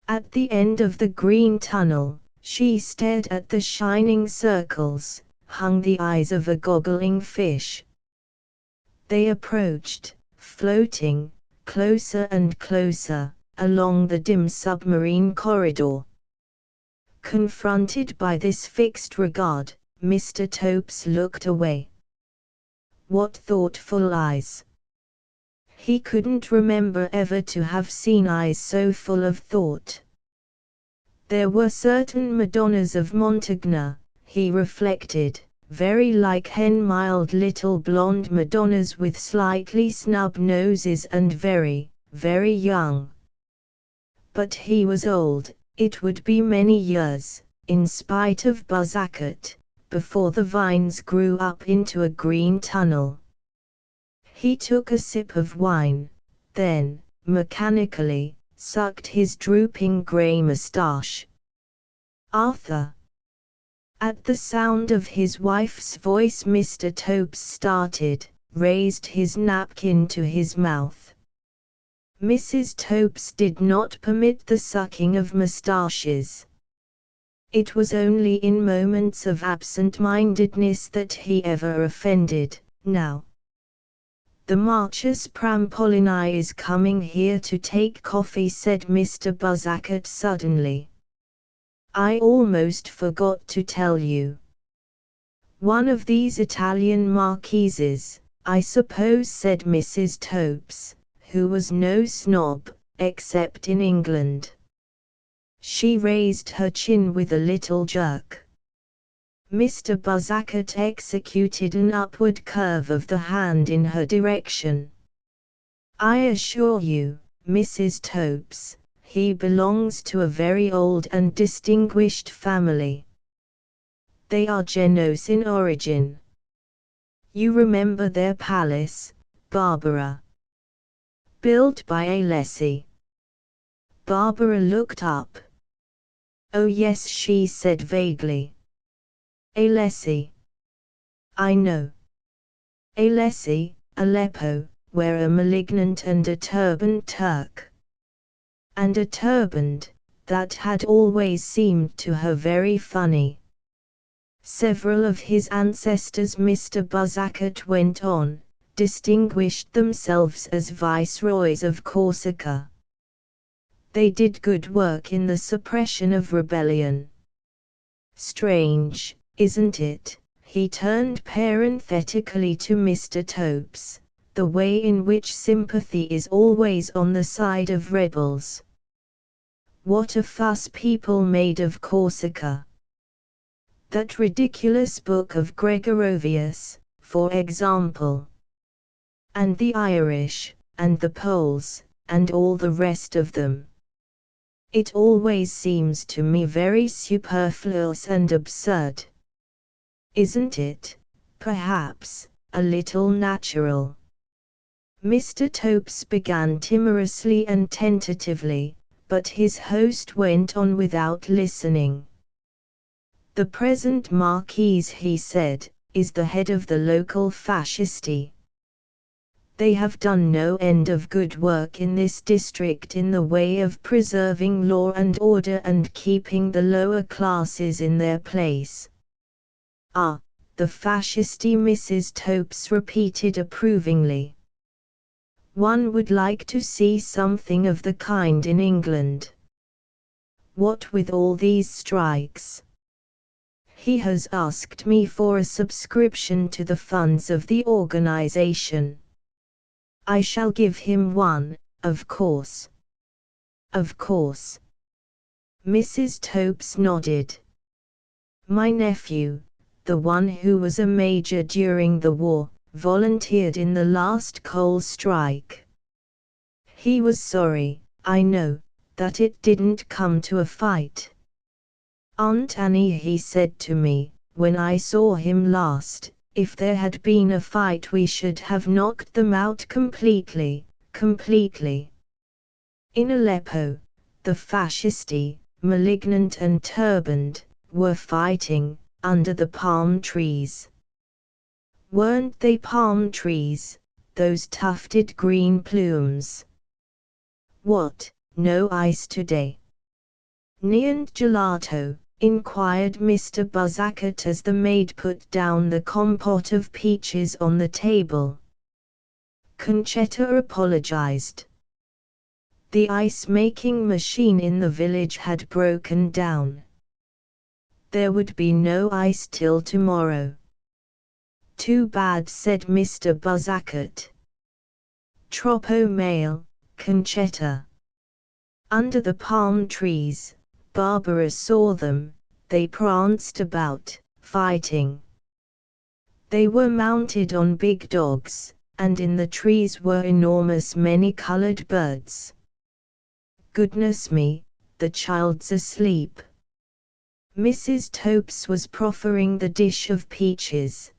At the end of the green tunnel, she stared at the shining circles, hung the eyes of a goggling fish. They approached, floating, closer and closer, along the dim submarine corridor. Confronted by this fixed regard, Mr. Topes looked away. What thoughtful eyes! He couldn't remember ever to have seen eyes so full of thought. There were certain Madonnas of Montaigne, he reflected, very like hen-mild little blonde Madonnas with slightly snub noses and very, very young. But he was old, it would be many years, in spite of Buzzacket, before the vines grew up into a green tunnel. He took a sip of wine, then, mechanically, sucked his drooping grey moustache. "Arthur! At the sound of his wife's voice Mr. Topes started, raised his napkin to his mouth. Mrs. Topes did not permit the sucking of moustaches. It was only in moments of absent-mindedness that he ever offended. Now, the Marchess Prampolini is coming here to take coffee, said Mr. Buzzacket suddenly. I almost forgot to tell you. One of these Italian marquises, I suppose, said Mrs. Topes, who was no snob, except in England. She raised her chin with a little jerk. Mr. Buzzacket executed an upward curve of the hand in her direction. I assure you, Mrs. Topes, he belongs to a very old and distinguished family. They are Genoese in origin. You remember their palace, Barbara? Built by Alessi. Barbara looked up. Oh yes, she said vaguely. Alessi. I know. Alessi, Aleppo, where a malignant and a turbaned Turk. And a turband, that had always seemed to her very funny. Several of his ancestors, Mr. Buzzacket went on, distinguished themselves as viceroys of Corsica. They did good work in the suppression of rebellion. Strange, isn't it? He turned parenthetically to Mr. Topes, the way in which sympathy is always on the side of rebels. What a fuss people made of Corsica. That ridiculous book of Gregorovius, for example. And the Irish, and the Poles, and all the rest of them. It always seems to me very superfluous and absurd. Isn't it, perhaps, a little natural? Mr. Topes began timorously and tentatively, but his host went on without listening. The present Marquis, he said, is the head of the local fascisti. They have done no end of good work in this district in the way of preserving law and order and keeping the lower classes in their place. Ah, the fascisti, Mrs. Topes repeated approvingly. One would like to see something of the kind in England. What with all these strikes? He has asked me for a subscription to the funds of the organization. I shall give him one, of course. Of course. Mrs. Topes nodded. My nephew, the one who was a major during the war, volunteered in the last coal strike. He was sorry, I know, that it didn't come to a fight. Aunt Annie, he said to me, when I saw him last, if there had been a fight we should have knocked them out completely. In Aleppo, the fascisti, malignant and turbaned, were fighting, under the palm trees. Weren't they palm trees, those tufted green plumes? What, no ice today? Niente gelato? Inquired Mr. Buzzacket as the maid put down the compote of peaches on the table. Concetta apologized. The ice-making machine in the village had broken down. There would be no ice till tomorrow. Too bad, said Mr. Buzzacket. Troppo male, Concetta. Under the palm trees, Barbara saw them, they pranced about, fighting. They were mounted on big dogs, and in the trees were enormous many-colored birds. Goodness me, the child's asleep. Mrs. Topes was proffering the dish of peaches.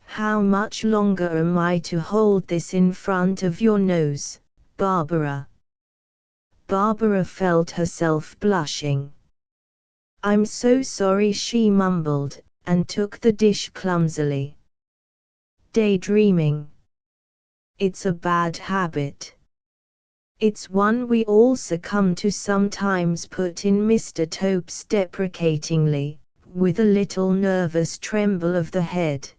How much longer am I to hold this in front of your nose, Barbara? Barbara felt herself blushing. I'm so sorry, she mumbled, and took the dish clumsily. Daydreaming. It's a bad habit. It's one we all succumb to sometimes, put in Mr. Topes deprecatingly, with a little nervous tremble of the head.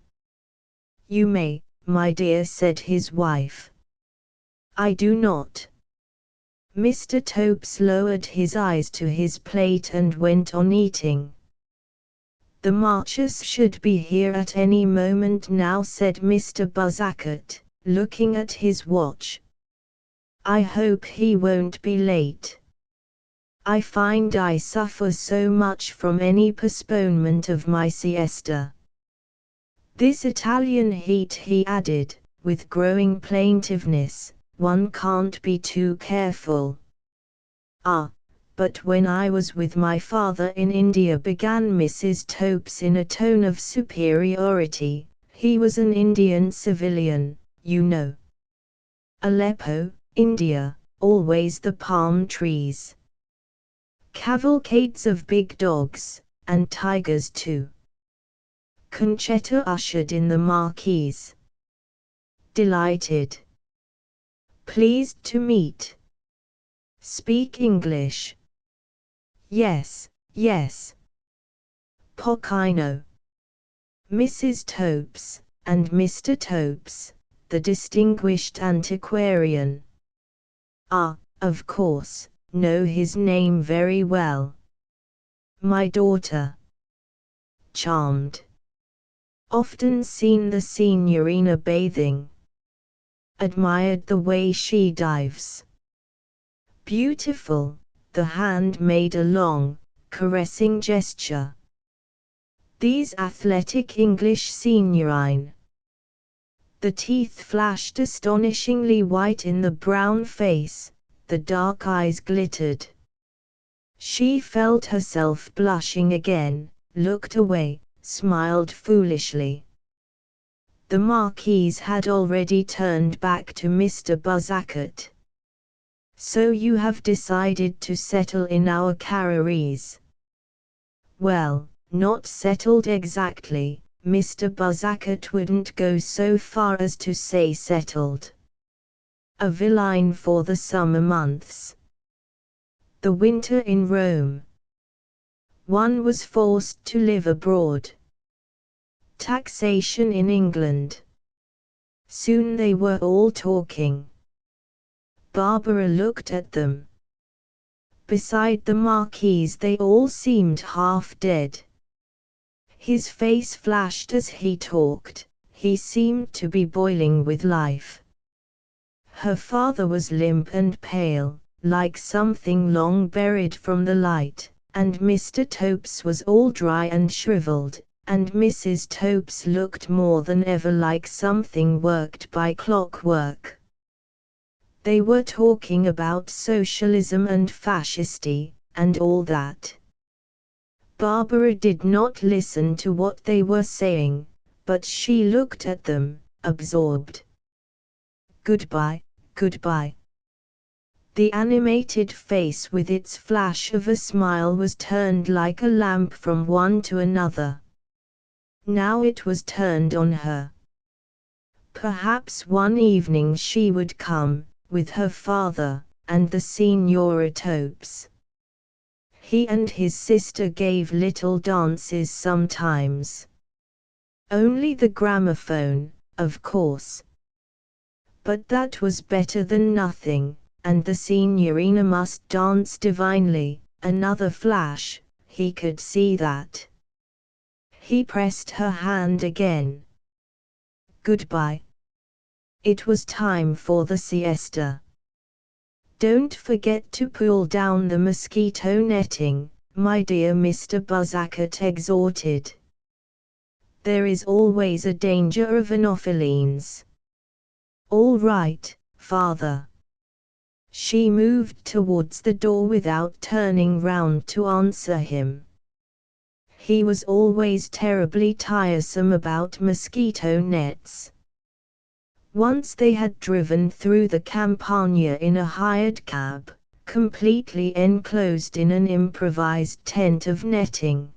You may, my dear, said his wife. I do not. Mr. Topes lowered his eyes to his plate and went on eating. The Marchers should be here at any moment now, said Mr. Buzzacket, looking at his watch. I hope he won't be late. I find I suffer so much from any postponement of my siesta. This Italian heat, he added, with growing plaintiveness, one can't be too careful. Ah, but when I was with my father in India, began Mrs. Topes in a tone of superiority, he was an Indian civilian, you know. Aleppo, India, always the palm trees. Cavalcades of big dogs, and tigers too. Concetta ushered in the Marquise. Delighted. Pleased to meet. Speak English. Yes, yes. Pochino. Mrs. Topes, and Mr. Topes, the distinguished antiquarian. Ah, of course, know his name very well. My daughter. Charmed. Often seen the Signorina bathing. Admired the way she dives. Beautiful, the hand made a long, caressing gesture. These athletic English signorine. The teeth flashed astonishingly white in the brown face, the dark eyes glittered. She felt herself blushing again, looked away, smiled foolishly. The Marquise had already turned back to Mr. Buzzacket. So you have decided to settle in our Carreries? Well, not settled exactly, Mr. Buzzacket wouldn't go so far as to say settled. A villine for the summer months. The winter in Rome. One was forced to live abroad. Taxation in England. Soon they were all talking. Barbara looked at them. Beside the Marquise they all seemed half dead. His face flashed as he talked, he seemed to be boiling with life. Her father was limp and pale, like something long buried from the light, and Mr. Topes was all dry and shriveled, and Mrs. Topes looked more than ever like something worked by clockwork. They were talking about socialism and fascisty, and all that. Barbara did not listen to what they were saying, but she looked at them, absorbed. Goodbye, goodbye. The animated face with its flash of a smile was turned like a lamp from one to another. Now it was turned on her. Perhaps one evening she would come, with her father, and the Signora Topes. He and his sister gave little dances sometimes. Only the gramophone, of course. But that was better than nothing, and the Signorina must dance divinely. Another flash, he could see that. He pressed her hand again. Goodbye. It was time for the siesta. Don't forget to pull down the mosquito netting, my dear, Mr. Buzzacket exhorted. There is always a danger of anophelines. All right, father. She moved towards the door without turning round to answer him. He was always terribly tiresome about mosquito nets. Once they had driven through the Campagna in a hired cab, completely enclosed in an improvised tent of netting.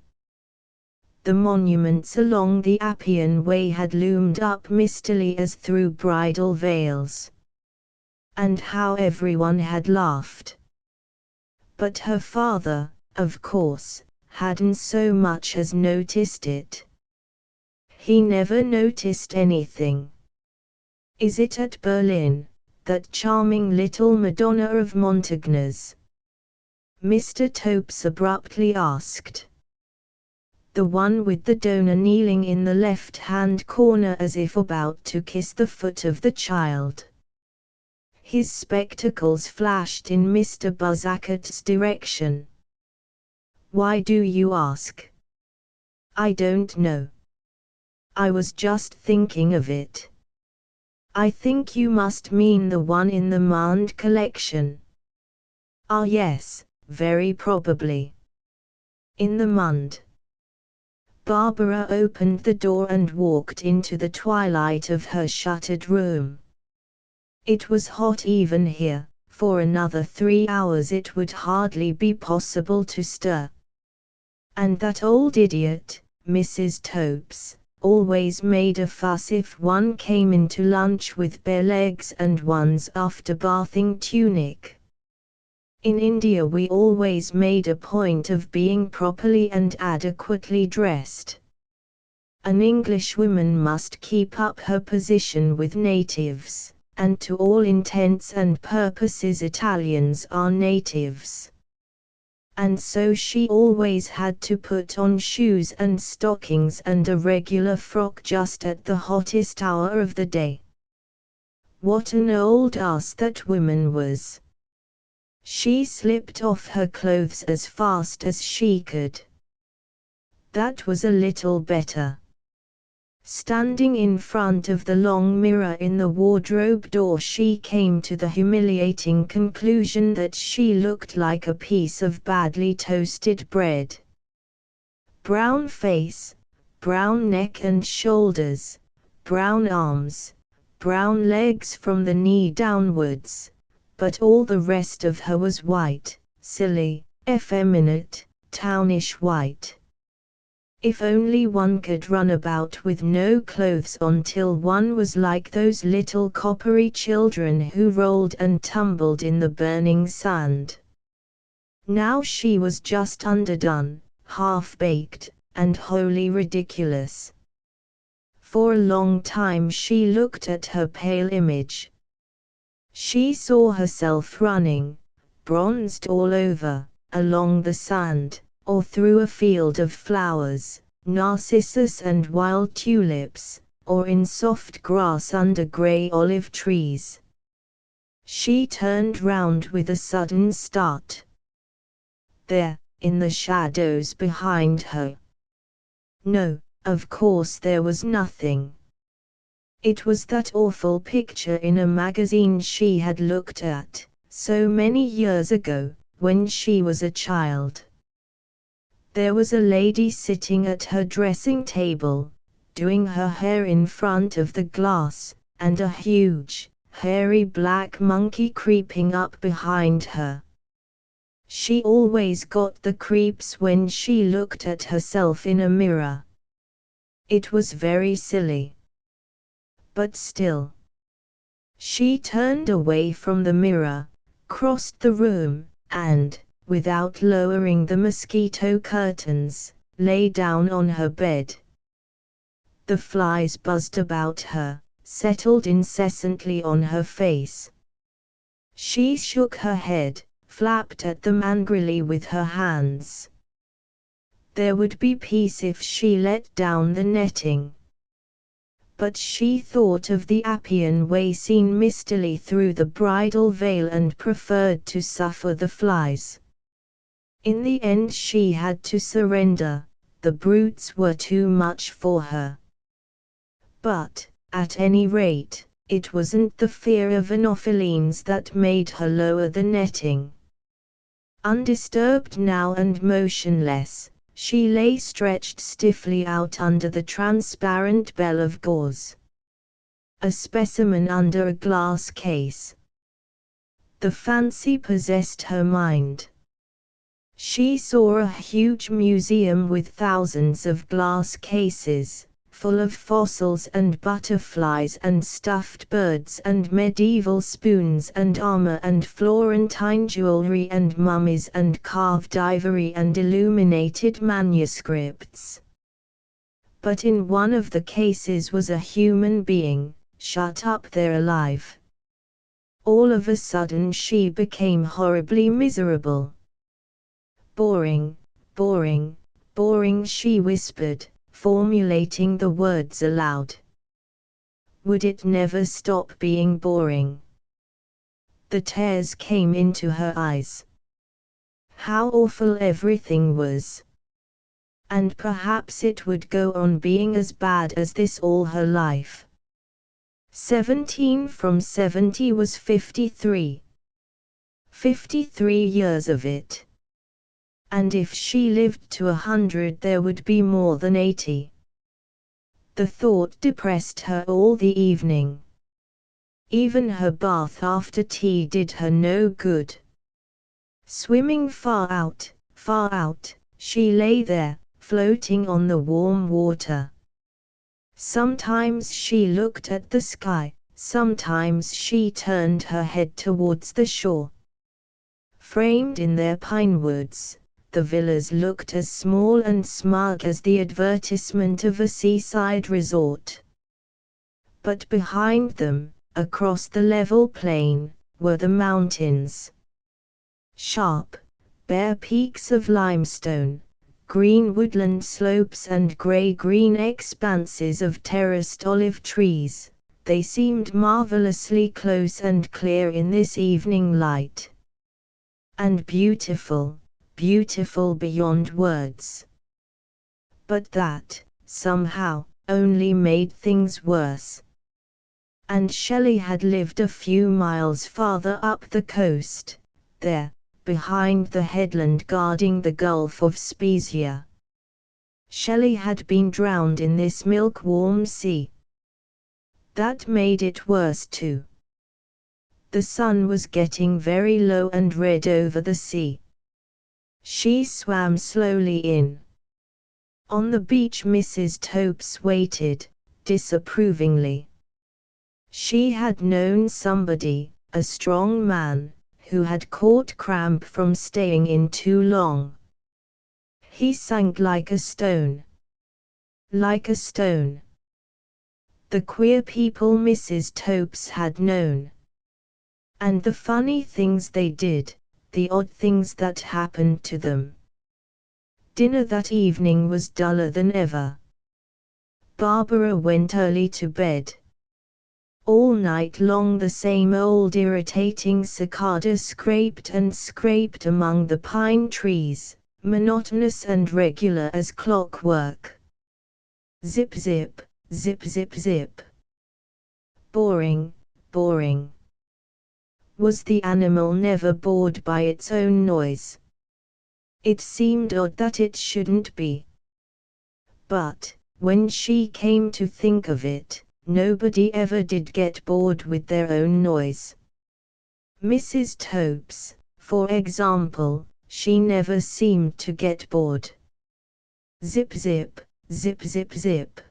The monuments along the Appian Way had loomed up mistily as through bridal veils. And how everyone had laughed. But her father, of course, hadn't so much as noticed it. He never noticed anything. "Is it at Berlin, that charming little Madonna of Montaigne's?" Mr. Topes abruptly asked. "The one with the donor kneeling in the left-hand corner as if about to kiss the foot of the child." His spectacles flashed in Mr. Buzzard's direction. "Why do you ask?" "I don't know. I was just thinking of it. I think you must mean the one in the Mand collection." "Ah yes, very probably. In the Mund." Barbara opened the door and walked into the twilight of her shuttered room. It was hot even here. For another 3 hours it would hardly be possible to stir. And that old idiot, Mrs. Topes, always made a fuss if one came into lunch with bare legs and one's after-bathing tunic. In India we always made a point of being properly and adequately dressed. An Englishwoman must keep up her position with natives, and to all intents and purposes Italians are natives. And so she always had to put on shoes and stockings and a regular frock just at the hottest hour of the day. What an old ass that woman was! She slipped off her clothes as fast as she could. That was a little better. Standing in front of the long mirror in the wardrobe door, she came to the humiliating conclusion that she looked like a piece of badly toasted bread. Brown face, brown neck and shoulders, brown arms, brown legs from the knee downwards, but all the rest of her was white, silly, effeminate, townish white. If only one could run about with no clothes on till one was like those little coppery children who rolled and tumbled in the burning sand. Now she was just underdone, half-baked, and wholly ridiculous. For a long time she looked at her pale image. She saw herself running, bronzed all over, along the sand, or through a field of flowers, narcissus and wild tulips, or in soft grass under grey olive trees. She turned round with a sudden start. There, in the shadows behind her. No, of course there was nothing. It was that awful picture in a magazine she had looked at, so many years ago, when she was a child. There was a lady sitting at her dressing table, doing her hair in front of the glass, and a huge, hairy black monkey creeping up behind her. She always got the creeps when she looked at herself in a mirror. It was very silly. But still. She turned away from the mirror, crossed the room, and, without lowering the mosquito curtains, lay down on her bed. The flies buzzed about her, settled incessantly on her face. She shook her head, flapped at them angrily with her hands. There would be peace if she let down the netting. But she thought of the Appian Way seen mistily through the bridal veil and preferred to suffer the flies. In the end she had to surrender, the brutes were too much for her. But, at any rate, it wasn't the fear of anophelines that made her lower the netting. Undisturbed now and motionless, she lay stretched stiffly out under the transparent bell of gauze. A specimen under a glass case. The fancy possessed her mind. She saw a huge museum with thousands of glass cases, full of fossils and butterflies and stuffed birds and medieval spoons and armor and Florentine jewelry and mummies and carved ivory and illuminated manuscripts. But in one of the cases was a human being, shut up there alive. All of a sudden she became horribly miserable. Boring, boring, boring, she whispered, formulating the words aloud. Would it never stop being boring? The tears came into her eyes. How awful everything was. And perhaps it would go on being as bad as this all her life. 17 from 70 was 53. 53 years of it. And if she lived to 100 there would be more than 80. The thought depressed her all the evening. Even her bath after tea did her no good. Swimming far out, she lay there, floating on the warm water. Sometimes she looked at the sky, sometimes she turned her head towards the shore. Framed in their pine woods, the villas looked as small and smug as the advertisement of a seaside resort. But behind them, across the level plain, were the mountains. Sharp, bare peaks of limestone, green woodland slopes and grey-green expanses of terraced olive trees, they seemed marvelously close and clear in this evening light. And beautiful, beautiful beyond words. But that, somehow, only made things worse. And Shelley had lived a few miles farther up the coast, there, behind the headland guarding the Gulf of Spezia. Shelley had been drowned in this milk-warm sea. That made it worse too. The sun was getting very low and red over the sea. She swam slowly in. On the beach Mrs. Topes waited, disapprovingly. She had known somebody, a strong man, who had caught cramp from staying in too long. He sank like a stone. Like a stone. The queer people Mrs. Topes had known. And the funny things they did, the odd things that happened to them. Dinner that evening was duller than ever. Barbara went early to bed. All night long the same old irritating cicada scraped and scraped among the pine trees, monotonous and regular as clockwork. Zip zip, zip zip zip. Boring, boring. Was the animal never bored by its own noise? It seemed odd that it shouldn't be. But, when she came to think of it, nobody ever did get bored with their own noise. Mrs. Topes, for example, she never seemed to get bored. Zip zip, zip zip zip.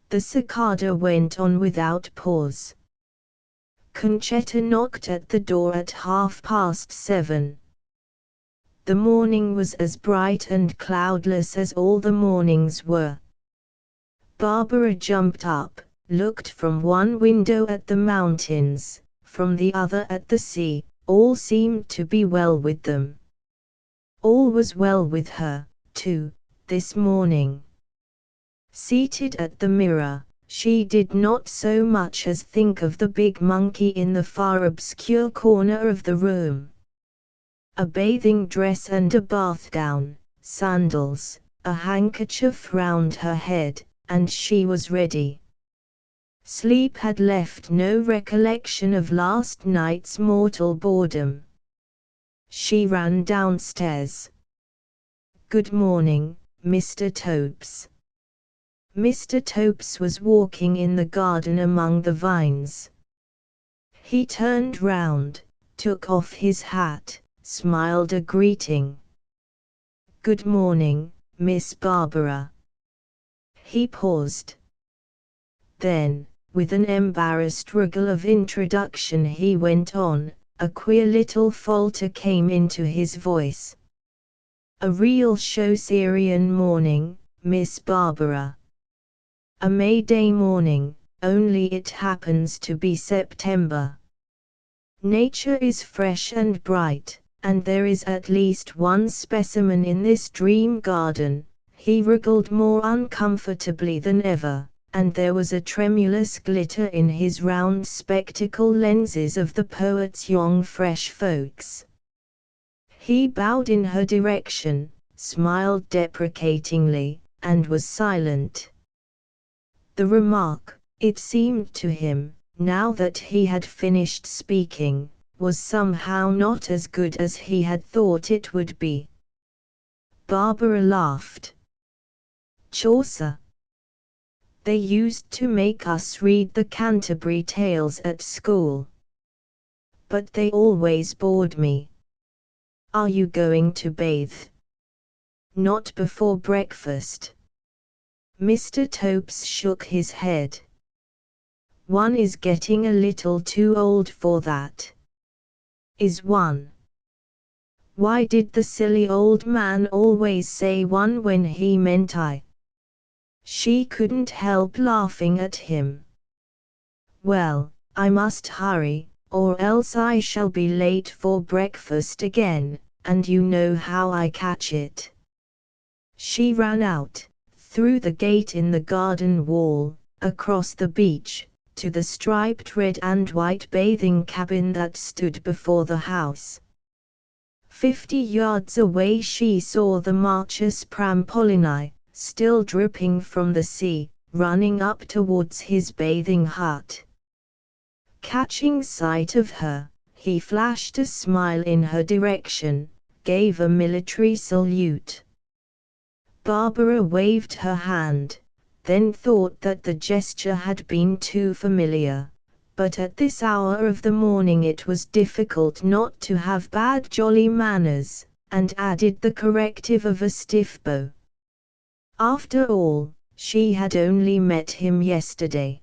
The cicada went on without pause. Concetta knocked at the door at 7:30. The morning was as bright and cloudless as all the mornings were. Barbara jumped up, looked from one window at the mountains, from the other at the sea. All seemed to be well with them. All was well with her, too, this morning. Seated at the mirror, she did not so much as think of the big monkey in the far obscure corner of the room. A bathing dress and a bath gown, sandals, a handkerchief round her head, and she was ready. Sleep had left no recollection of last night's mortal boredom. She ran downstairs. "Good morning, Mr. Topes." Mr. Topes was walking in the garden among the vines. He turned round, took off his hat, smiled a greeting. "Good morning, Miss Barbara." He paused. Then, with an embarrassed wriggle of introduction he went on. A queer little falter came into his voice. "A real Chaucerian morning, Miss Barbara. A May Day morning, only it happens to be September. Nature is fresh and bright, and there is at least one specimen in this dream garden." He wriggled more uncomfortably than ever, and there was a tremulous glitter in his round spectacle lenses of the poet's young fresh folks. He bowed in her direction, smiled deprecatingly, and was silent. The remark, it seemed to him, now that he had finished speaking, was somehow not as good as he had thought it would be. Barbara laughed. "Chaucer. They used to make us read the Canterbury Tales at school. But they always bored me. Are you going to bathe?" "Not before breakfast." Mr. Topes shook his head. "One is getting a little too old for that." "Is one? Why did the silly old man always say one when he meant I?" She couldn't help laughing at him. "Well, I must hurry, or else I shall be late for breakfast again, and you know how I catch it." She ran out, through the gate in the garden wall, across the beach, to the striped red and white bathing cabin that stood before the house. 50 yards away she saw the Marchus Prampolini, still dripping from the sea, running up towards his bathing hut. Catching sight of her, he flashed a smile in her direction, gave a military salute. Barbara waved her hand, then thought that the gesture had been too familiar, but at this hour of the morning it was difficult not to have bad jolly manners, and added the corrective of a stiff bow. After all, she had only met him yesterday.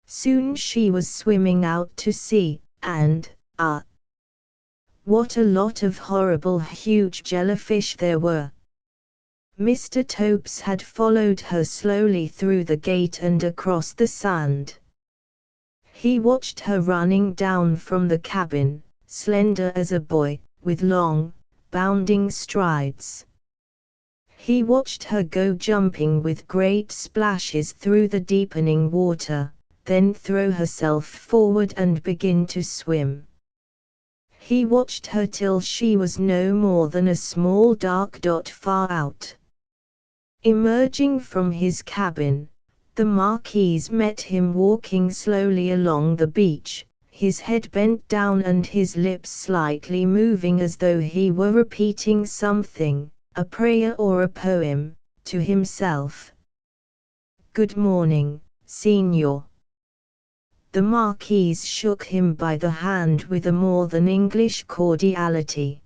Soon she was swimming out to sea, and, what a lot of horrible huge jellyfish there were! Mr. Topes had followed her slowly through the gate and across the sand. He watched her running down from the cabin, slender as a boy, with long, bounding strides. He watched her go jumping with great splashes through the deepening water, then throw herself forward and begin to swim. He watched her till she was no more than a small dark dot far out. Emerging from his cabin, the Marquis met him walking slowly along the beach, his head bent down and his lips slightly moving as though he were repeating something, a prayer or a poem, to himself. "Good morning, Signor." The Marquis shook him by the hand with a more than English cordiality.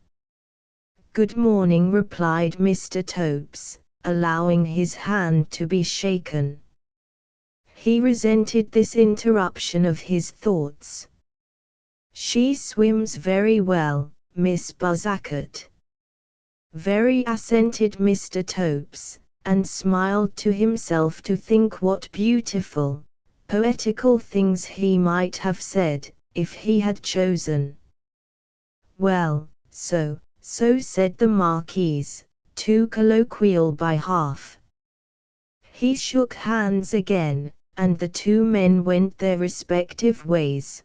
"Good morning," replied Mr. Topes, allowing his hand to be shaken. He resented this interruption of his thoughts. "She swims very well, Miss Buzzacket." "Very," assented Mr. Topes, and smiled to himself to think what beautiful, poetical things he might have said, if he had chosen. "Well, so said the Marquis, too colloquial by half. He shook hands again, and the two men went their respective ways.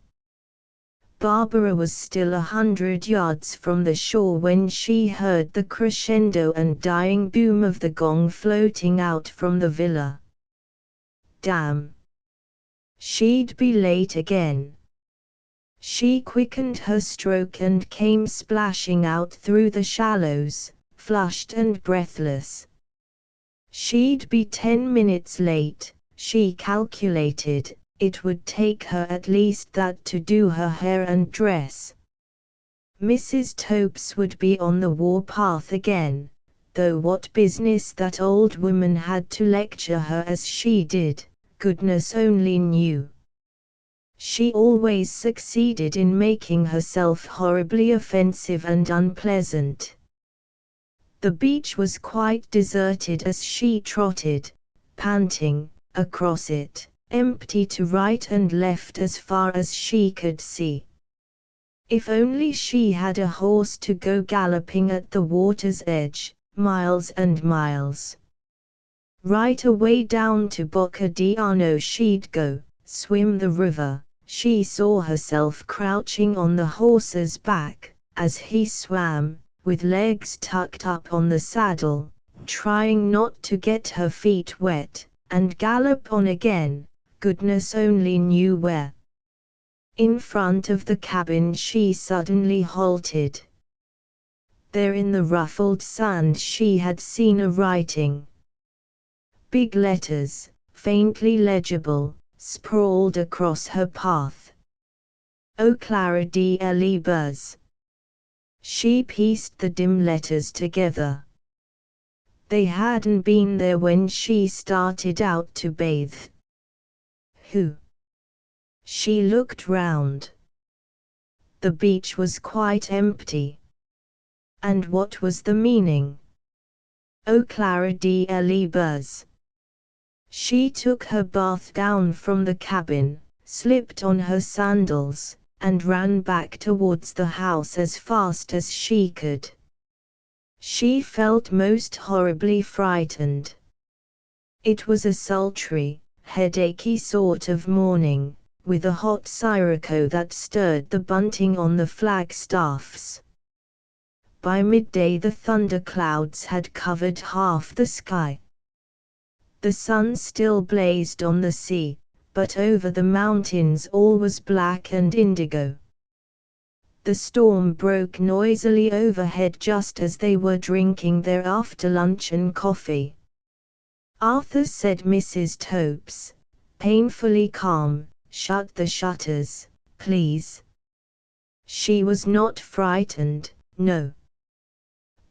Barbara was still 100 yards from the shore when she heard the crescendo and dying boom of the gong floating out from the villa. Damn! She'd be late again. She quickened her stroke and came splashing out through the shallows, flushed and breathless. She'd be 10 minutes late, she calculated. It would take her at least that to do her hair and dress, Mrs. Topes would be on the war-path again, though what business that old woman had to lecture her as she did, goodness only knew. She always succeeded in making herself horribly offensive and unpleasant. The beach was quite deserted as she trotted, panting, across it, empty to right and left as far as she could see. If only she had a horse to go galloping at the water's edge, miles and miles. Right away down to Boccadiano she'd go, swim the river. She saw herself crouching on the horse's back, as he swam, with legs tucked up on the saddle, trying not to get her feet wet, and gallop on again, goodness only knew where. In front of the cabin she suddenly halted. There in the ruffled sand she had seen a writing. Big letters, faintly legible, sprawled across her path. "O Clara de Elibers." She pieced the dim letters together. They hadn't been there when she started out to bathe. Who? She looked round. The beach was quite empty. And what was the meaning? "O Clara de Elibers." She took her bath down from the cabin, slipped on her sandals, and ran back towards the house as fast as she could. She felt most horribly frightened. It was a sultry, headachy sort of morning, with a hot sirocco that stirred the bunting on the flagstaffs. By midday the thunderclouds had covered half the sky. The sun still blazed on the sea, but over the mountains all was black and indigo. The storm broke noisily overhead just as they were drinking their after-luncheon coffee. "Arthur," said Mrs. Topes, painfully calm, "shut the shutters, please." She was not frightened, no.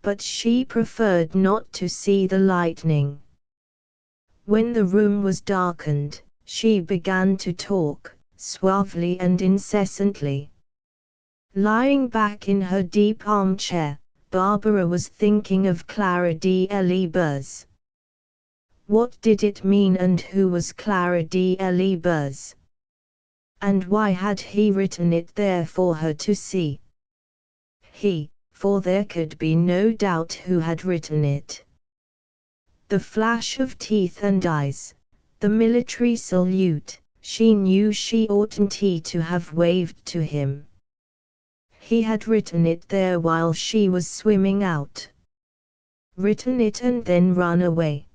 But she preferred not to see the lightning. When the room was darkened, she began to talk, suavely and incessantly. Lying back in her deep armchair, Barbara was thinking of Clara de Elibers. What did it mean, and who was Clara de Elibers? And why had he written it there for her to see? He, for there could be no doubt who had written it. The flash of teeth and eyes, the military salute, she knew she oughtn't to have waved to him. He had written it there while she was swimming out. Written it and then run away.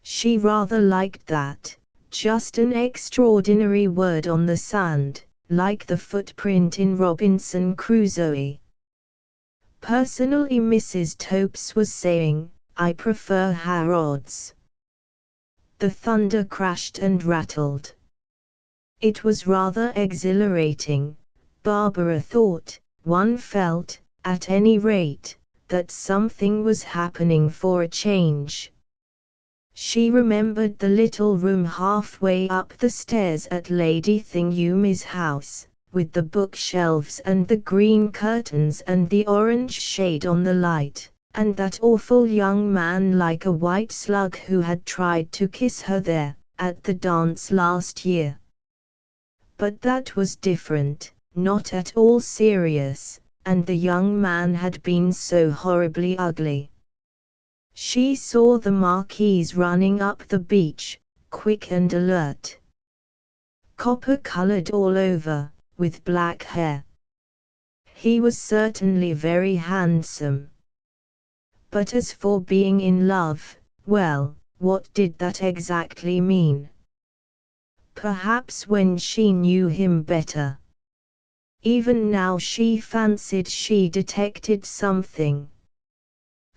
She rather liked that, just an extraordinary word on the sand, like the footprint in Robinson Crusoe. Personally, Mrs. Topes was saying, "I prefer Harrod's." The thunder crashed and rattled. It was rather exhilarating, Barbara thought. One felt, at any rate, that something was happening for a change. She remembered the little room halfway up the stairs at Lady Thingyumi's house, with the bookshelves and the green curtains and the orange shade on the light, and that awful young man like a white slug who had tried to kiss her there, at the dance last year. But that was different, not at all serious, and the young man had been so horribly ugly. She saw the Marquise running up the beach, quick and alert. Copper-colored all over, with black hair. He was certainly very handsome. But as for being in love, well, what did that exactly mean? Perhaps when she knew him better. Even now she fancied she detected something.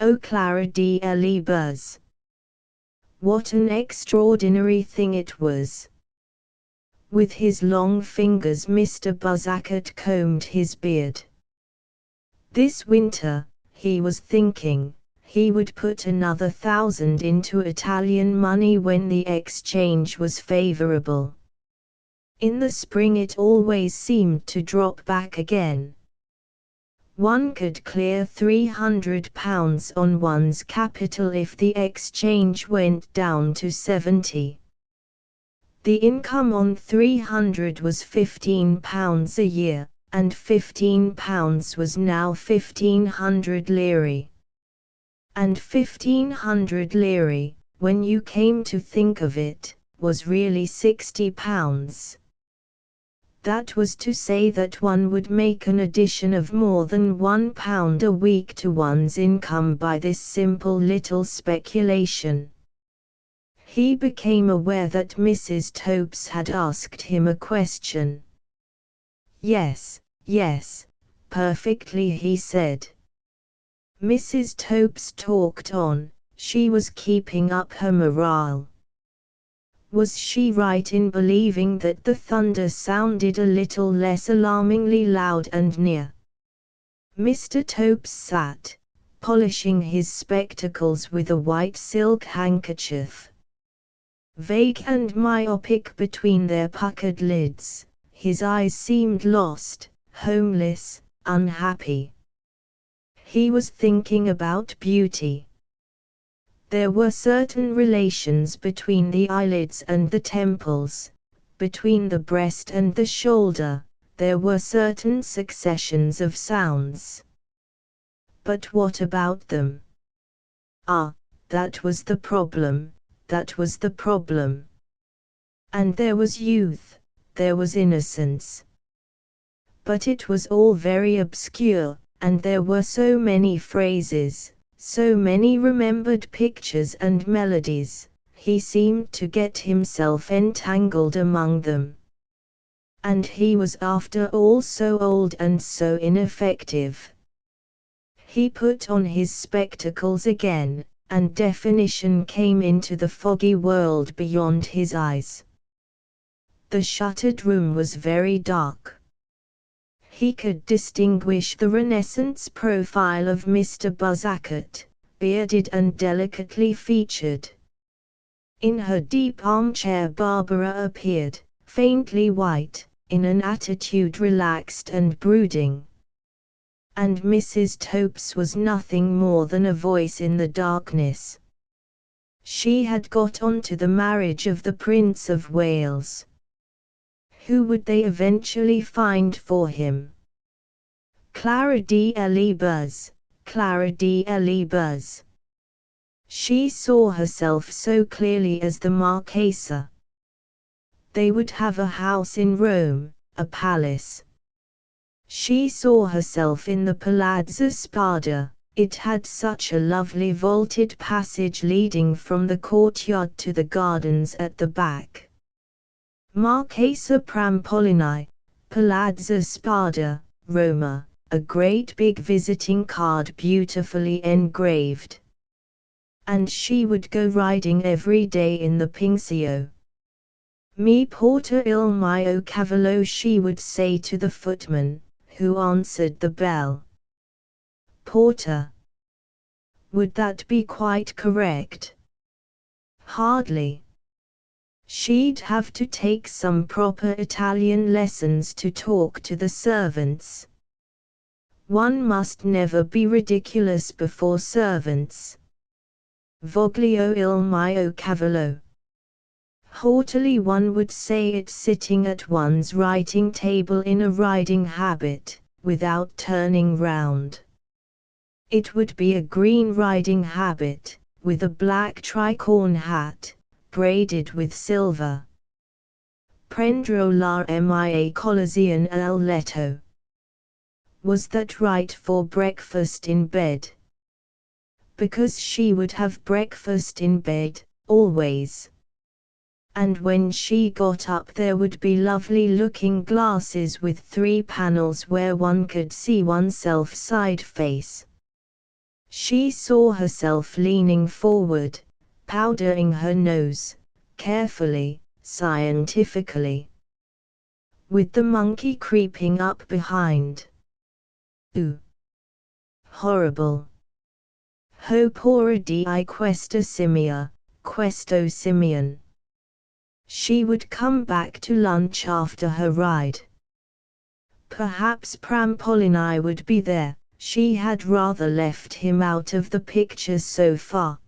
"Oh, Clara de Elibers." What an extraordinary thing it was. With his long fingers Mr. Buzzackett combed his beard. This winter, he was thinking, he would put another 1,000 into Italian money when the exchange was favorable. In the spring it always seemed to drop back again. One could clear £300 on one's capital if the exchange went down to 70. The income on 300 was £15 a year, and £15 was now 1,500 lire. And 1,500 lire, when you came to think of it, was really £60. That was to say that one would make an addition of more than £1 a week to one's income by this simple little speculation. He became aware that Mrs. Topes had asked him a question. Yes, perfectly, he said. Mrs. Topes talked on, she was keeping up her morale. Was she right in believing that the thunder sounded a little less alarmingly loud and near? Mr. Topes sat, polishing his spectacles with a white silk handkerchief. Vague and myopic between their puckered lids, his eyes seemed lost, homeless, unhappy. He was thinking about beauty. There were certain relations between the eyelids and the temples, between the breast and the shoulder, there were certain successions of sounds. But what about them? Ah, that was the problem, that was the problem. And there was youth, there was innocence. But it was all very obscure, and there were so many phrases, so many remembered pictures and melodies, he seemed to get himself entangled among them. And he was after all so old and so ineffective. He put on his spectacles again, and definition came into the foggy world beyond his eyes. The shuttered room was very dark. He could distinguish the Renaissance profile of Mr. Buzzacket, bearded and delicately featured. In her deep armchair Barbara appeared, faintly white, in an attitude relaxed and brooding. And Mrs. Topes was nothing more than a voice in the darkness. She had got on to the marriage of the Prince of Wales. Who would they eventually find for him? Clara d'Ely Buzz, Clara d'Ely Buzz. She saw herself so clearly as the Marchesa. They would have a house in Rome, a palace. She saw herself in the Palazzo Spada. It had such a lovely vaulted passage leading from the courtyard to the gardens at the back. Marchesa Prampolini, Palazzo Spada, Roma, a great big visiting card beautifully engraved. And she would go riding every day in the Pincio. Mi porta il mio cavallo, she would say to the footman, who answered the bell. Porter. Would that be quite correct? Hardly. She'd have to take some proper Italian lessons to talk to the servants. One must never be ridiculous before servants. Voglio il mio cavallo. Haughtily one would say it sitting at one's writing table in a riding habit, without turning round. It would be a green riding habit, with a black tricorn hat, braided with silver. Prendro la mia colazione al letto. Was that right for breakfast in bed? Because she would have breakfast in bed, always. And when she got up there would be lovely looking glasses with 3 panels where one could see oneself side face. She saw herself leaning forward, powdering her nose, carefully, scientifically. With the monkey creeping up behind. Ooh! Horrible. Ho pora di questa simia, questo simian. She would come back to lunch after her ride. Perhaps Prampolini would be there. She had rather left him out of the picture so far.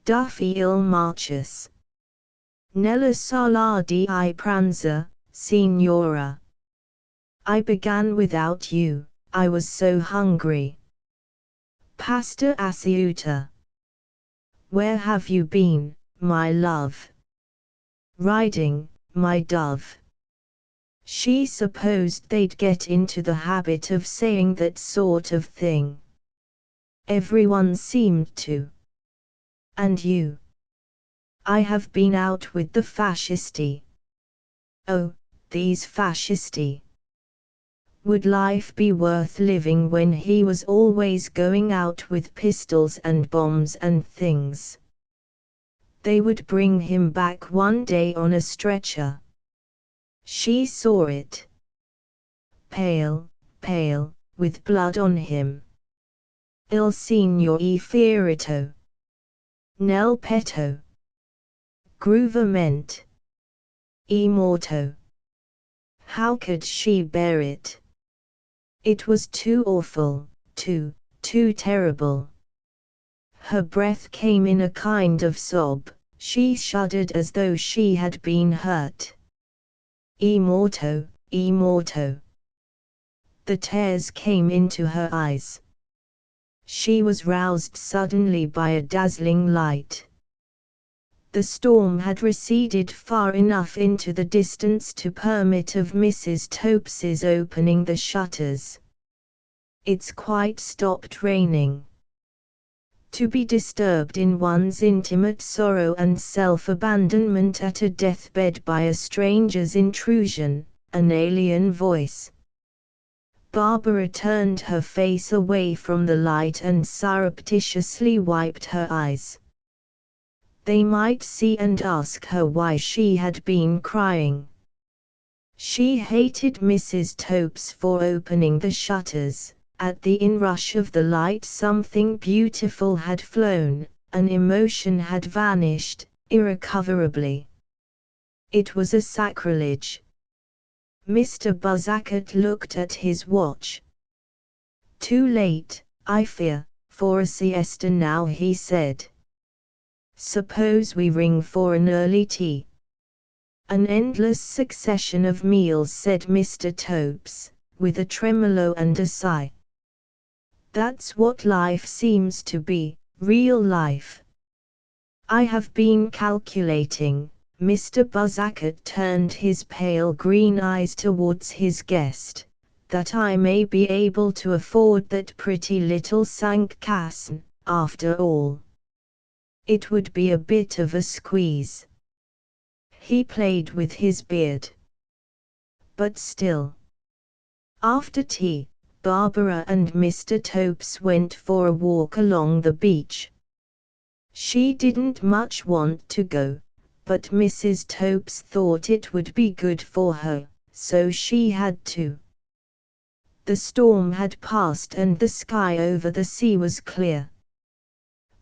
Duffy il Marchus. Nella sala di pranzo, signora. I began without you, I was so hungry. Pasta asciutta. Where have you been, my love? Riding, my dove. She supposed they'd get into the habit of saying that sort of thing. Everyone seemed to. And you? I have been out with the fascisti. Oh, these fascisti. Would life be worth living when he was always going out with pistols and bombs and things? They would bring him back one day on a stretcher. She saw it. Pale, pale, with blood on him. Il signor e ferito. Nel petto. Gruvamente. E morto. How could she bear it? It was too awful, too terrible. Her breath came in a kind of sob, she shuddered as though she had been hurt. E morto, e morto. The tears came into her eyes. She was roused suddenly by a dazzling light. The storm had receded far enough into the distance to permit of Mrs. Topes's opening the shutters. It's quite stopped raining. To be disturbed in one's intimate sorrow and self-abandonment at a deathbed by a stranger's intrusion, an alien voice. Barbara turned her face away from the light and surreptitiously wiped her eyes. They might see and ask her why she had been crying. She hated Mrs. Topes for opening the shutters. At the inrush of the light something beautiful had flown, an emotion had vanished, irrecoverably. It was a sacrilege. Mr. Buzzacket looked at his watch. Too late, I fear, for a siesta now, he said. Suppose we ring for an early tea? An endless succession of meals, said Mr. Topes, with a tremolo and a sigh. That's what life seems to be, real life. I have been calculating. Mr. Buzzacket turned his pale green eyes towards his guest, that I may be able to afford that pretty little cinq casn, after all. It would be a bit of a squeeze. He played with his beard. But still. After tea, Barbara and Mr. Topes went for a walk along the beach. She didn't much want to go, but Mrs. Topes thought it would be good for her, so she had to. The storm had passed and the sky over the sea was clear.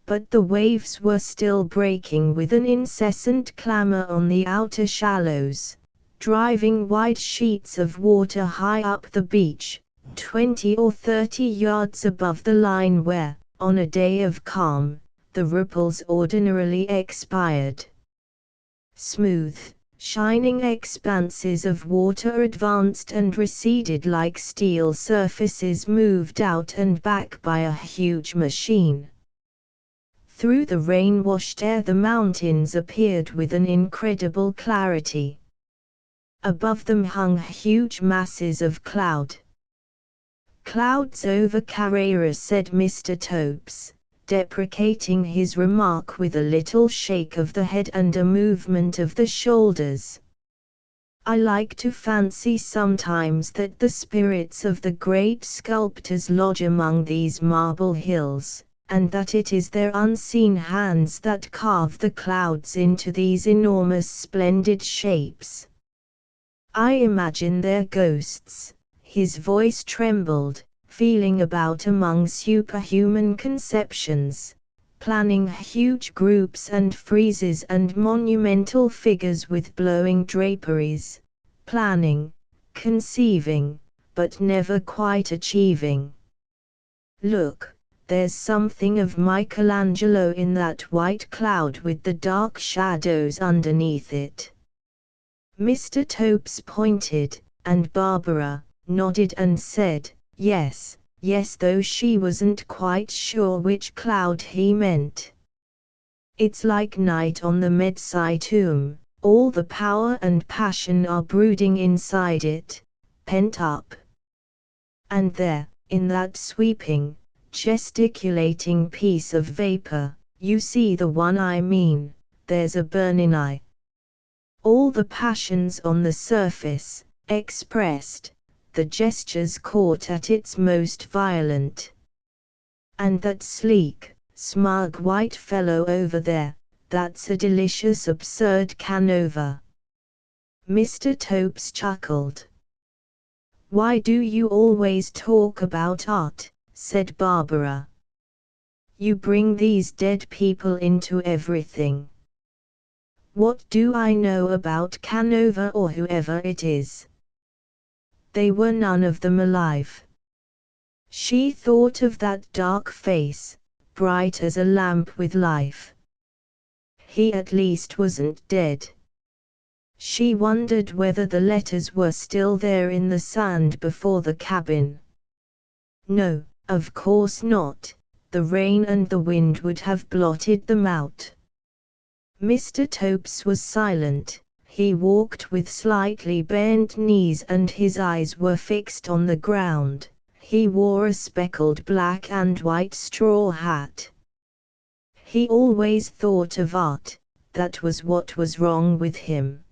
But the waves were still breaking with an incessant clamor on the outer shallows, driving wide sheets of water high up the beach, 20 or 30 yards above the line where, on a day of calm, the ripples ordinarily expired. Smooth, shining expanses of water advanced and receded like steel surfaces moved out and back by a huge machine. Through the rain-washed air the mountains appeared with an incredible clarity. Above them hung huge masses of cloud. Clouds over Carrera, said Mr. Topes, deprecating his remark with a little shake of the head and a movement of the shoulders. I like to fancy sometimes that the spirits of the great sculptors lodge among these marble hills, and that it is their unseen hands that carve the clouds into these enormous splendid shapes. I imagine their ghosts. His voice trembled, feeling about among superhuman conceptions, planning huge groups and friezes and monumental figures with blowing draperies, planning, conceiving, but never quite achieving. Look, there's something of Michelangelo in that white cloud with the dark shadows underneath it. Mr. Topes pointed, and Barbara nodded and said, yes, yes, though she wasn't quite sure which cloud he meant. It's like night on the Medsai tomb, all the power and passion are brooding inside it, pent up. And there, in that sweeping, gesticulating piece of vapor, you see the one I mean, there's a burning eye. All the passions on the surface, expressed, the gestures caught at its most violent. And that sleek, smug white fellow over there, that's a delicious absurd Canova. Mr. Topes chuckled. Why do you always talk about art? Said Barbara. You bring these dead people into everything. What do I know about Canova or whoever it is? They were none of them alive. She thought of that dark face, bright as a lamp with life. He at least wasn't dead. She wondered whether the letters were still there in the sand before the cabin. No, of course not, the rain and the wind would have blotted them out. Mr. Topes was silent. He walked with slightly bent knees and his eyes were fixed on the ground. He wore a speckled black and white straw hat. He always thought of art, that was what was wrong with him.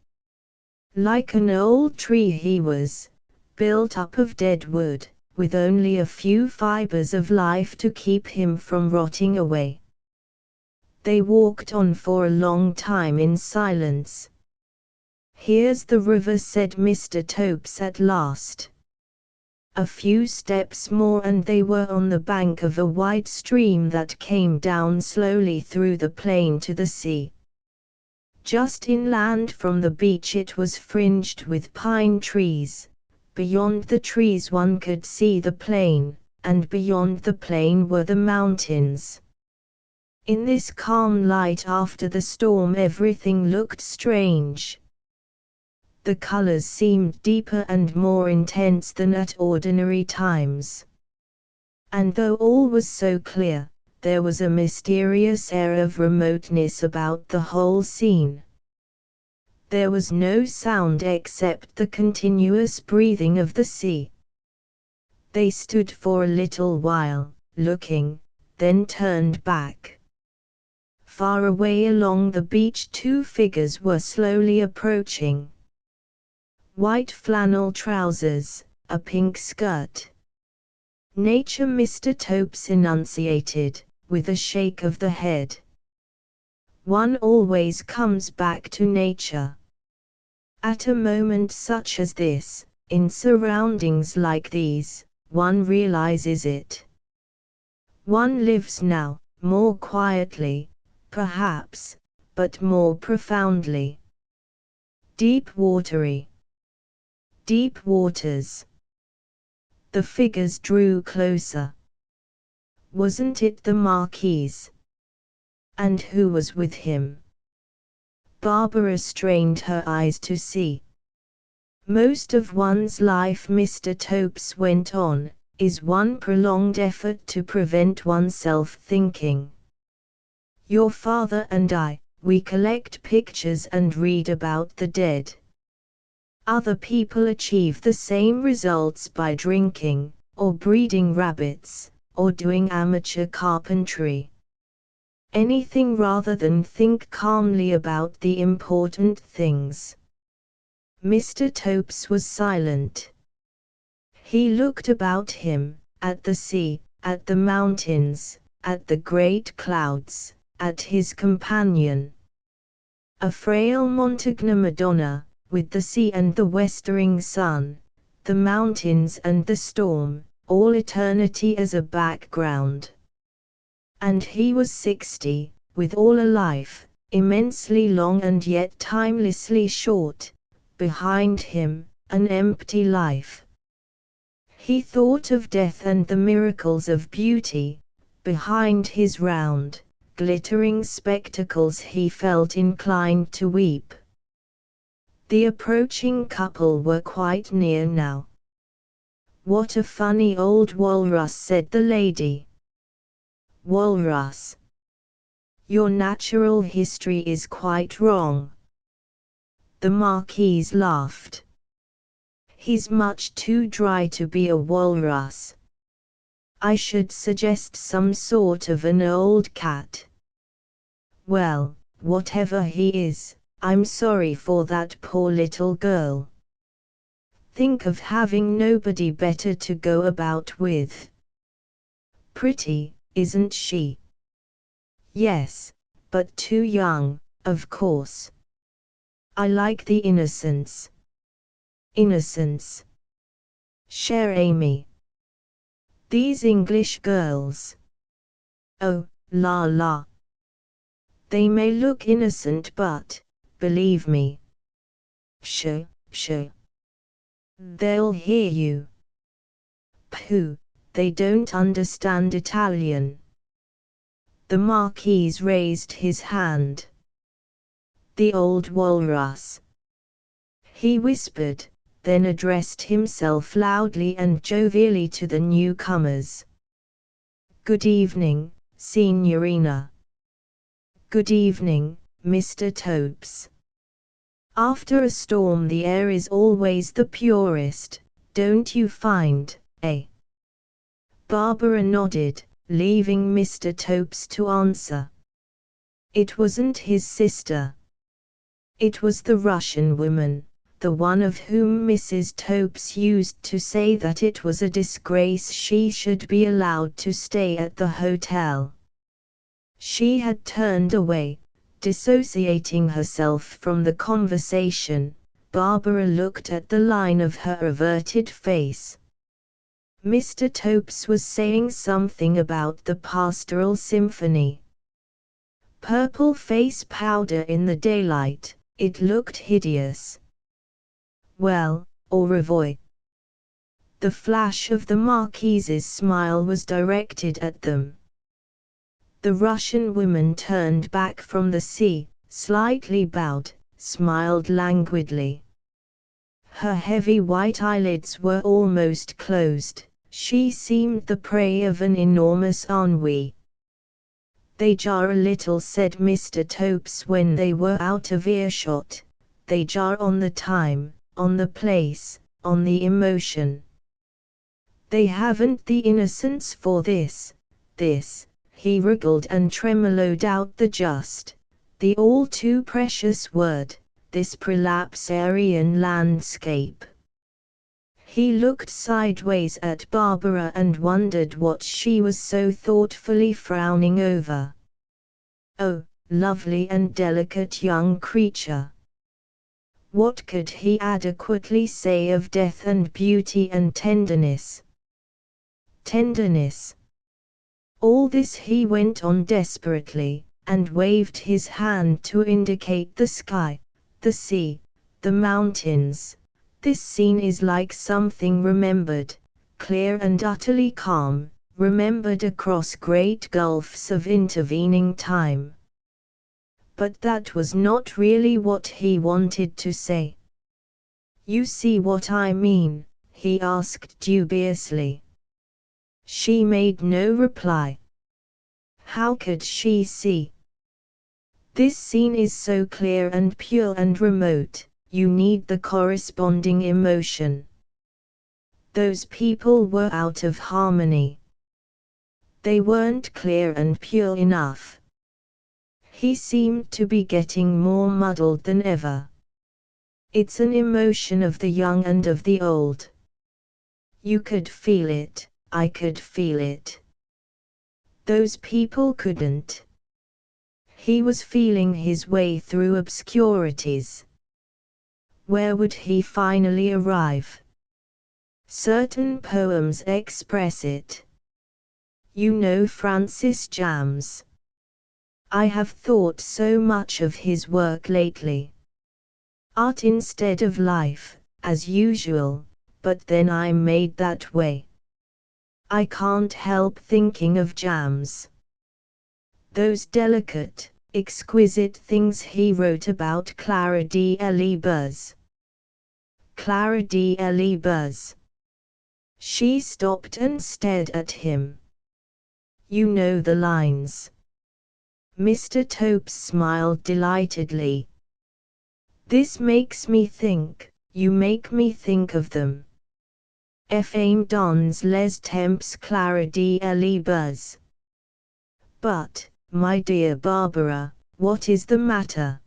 Like an old tree he was, built up of dead wood, with only a few fibers of life to keep him from rotting away. They walked on for a long time in silence. Here's the river, said Mr. Topes at last. A few steps more and they were on the bank of a wide stream that came down slowly through the plain to the sea. Just inland from the beach it was fringed with pine trees. Beyond the trees one could see the plain, and beyond the plain were the mountains. In this calm light after the storm everything looked strange. The colors seemed deeper and more intense than at ordinary times. And though all was so clear, there was a mysterious air of remoteness about the whole scene. There was no sound except the continuous breathing of the sea. They stood for a little while, looking, then turned back. Far away along the beach two figures were slowly approaching. White flannel trousers, a pink skirt. Nature, Mr. Topes enunciated, with a shake of the head. One always comes back to nature. At a moment such as this, in surroundings like these, one realizes it. One lives now, more quietly, perhaps, but more profoundly. Deep waters. The figures drew closer. Wasn't it the Marquise? And who was with him? Barbara strained her eyes to see. Most of one's life, Mr. Topes went on, is one prolonged effort to prevent oneself thinking. Your father and I, we collect pictures and read about the dead. Other people achieve the same results by drinking, or breeding rabbits, or doing amateur carpentry. Anything rather than think calmly about the important things. Mr. Topes was silent. He looked about him, at the sea, at the mountains, at the great clouds, at his companion. A frail Montagne Madonna, with the sea and the westering sun, the mountains and the storm, all eternity as a background. And he was 60, with all a life, immensely long and yet timelessly short, behind him, an empty life. He thought of death and the miracles of beauty, behind his round, glittering spectacles. He felt inclined to weep. The approaching couple were quite near now. "What a funny old walrus," said the lady. "Walrus? Your natural history is quite wrong." The Marquise laughed. "He's much too dry to be a walrus. I should suggest some sort of an old cat." "Well, whatever he is, I'm sorry for that poor little girl. Think of having nobody better to go about with." "Pretty, isn't she?" "Yes, but too young, of course. I like the innocence." "Innocence? Cher Amy. These English girls. Oh, la la. They may look innocent but, believe me. Pshaw, pshaw. They'll hear you. Pooh, they don't understand Italian." The Marquis raised his hand. "The old walrus," he whispered, then addressed himself loudly and jovially to the newcomers. "Good evening, Signorina." "Good evening, Mr. Topes. After a storm the air is always the purest, don't you find, eh?" Barbara nodded, leaving Mr. Topes to answer. It wasn't his sister. It was the Russian woman, the one of whom Mrs. Topes used to say that it was a disgrace she should be allowed to stay at the hotel. She had turned away, dissociating herself from the conversation. Barbara looked at the line of her averted face. Mr. Topes was saying something about the Pastoral Symphony. Purple face powder in the daylight, it looked hideous. "Well, au revoir." The flash of the Marquise's smile was directed at them. The Russian woman turned back from the sea, slightly bowed, smiled languidly. Her heavy white eyelids were almost closed. She seemed the prey of an enormous ennui. "They jar a little," said Mr. Topes when they were out of earshot. "They jar on the time, on the place, on the emotion. They haven't the innocence for this, he wriggled and tremoloed out the all too precious word, this prelapsarian landscape." He looked sideways at Barbara and wondered what she was so thoughtfully frowning over. Oh, lovely and delicate young creature! What could he adequately say of death and beauty and tenderness? Tenderness. All this he went on desperately, and waved his hand to indicate the sky, the sea, the mountains. "This scene is like something remembered, clear and utterly calm, remembered across great gulfs of intervening time." But that was not really what he wanted to say. "You see what I mean?" he asked dubiously. She made no reply. How could she see? "This scene is so clear and pure and remote. You need the corresponding emotion. Those people were out of harmony. They weren't clear and pure enough." He seemed to be getting more muddled than ever. "It's an emotion of the young and of the old. You could feel it, I could feel it. Those people couldn't." He was feeling his way through obscurities. Where would he finally arrive? Certain poems express it. You know Francis Jammes. I have thought so much of his work lately. Art instead of life, as usual, but then I'm made that way. I can't help thinking of Jammes. Those delicate, exquisite things he wrote about Clara d'Elibes. Clara d'Elibes. She stopped and stared at him. You know the lines. Mr. Topes smiled delightedly. This makes me think, you make me think of them. Fame dans les temps Clara d'Elibes. But, my dear Barbara, what is the matter?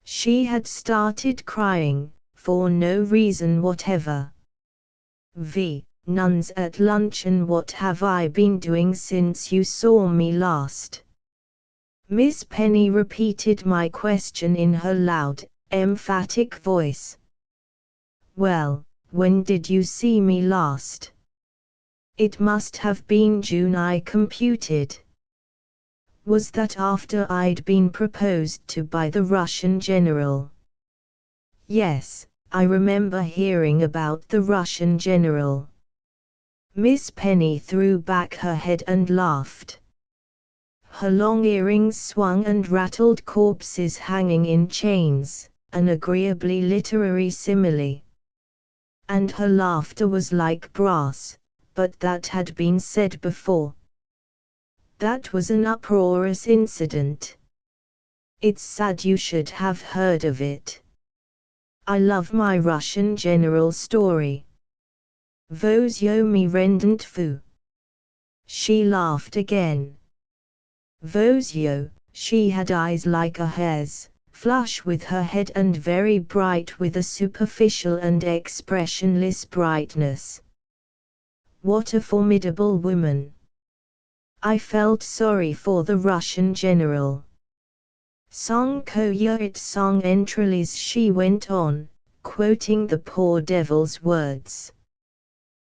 She had started crying, for no reason whatever. Nuns at luncheon. What have I been doing since you saw me last? Miss Penny repeated my question in her loud, emphatic voice. Well, when did you see me last? It must have been June, I computed. Was that after I'd been proposed to by the Russian general? Yes, I remember hearing about the Russian general. Miss Penny threw back her head and laughed. Her long earrings swung and rattled. Corpses hanging in chains, an agreeably literary simile. And her laughter was like brass, but that had been said before. That was an uproarious incident. It's sad you should have heard of it. I love my Russian general story. Vos yeux me rendent fou. She laughed again. Vos yeux, she had eyes like a hare's, flush with her head and very bright with a superficial and expressionless brightness. What a formidable woman! I felt sorry for the Russian general. Sans coeur sans entrailles, she went on, quoting the poor devil's words.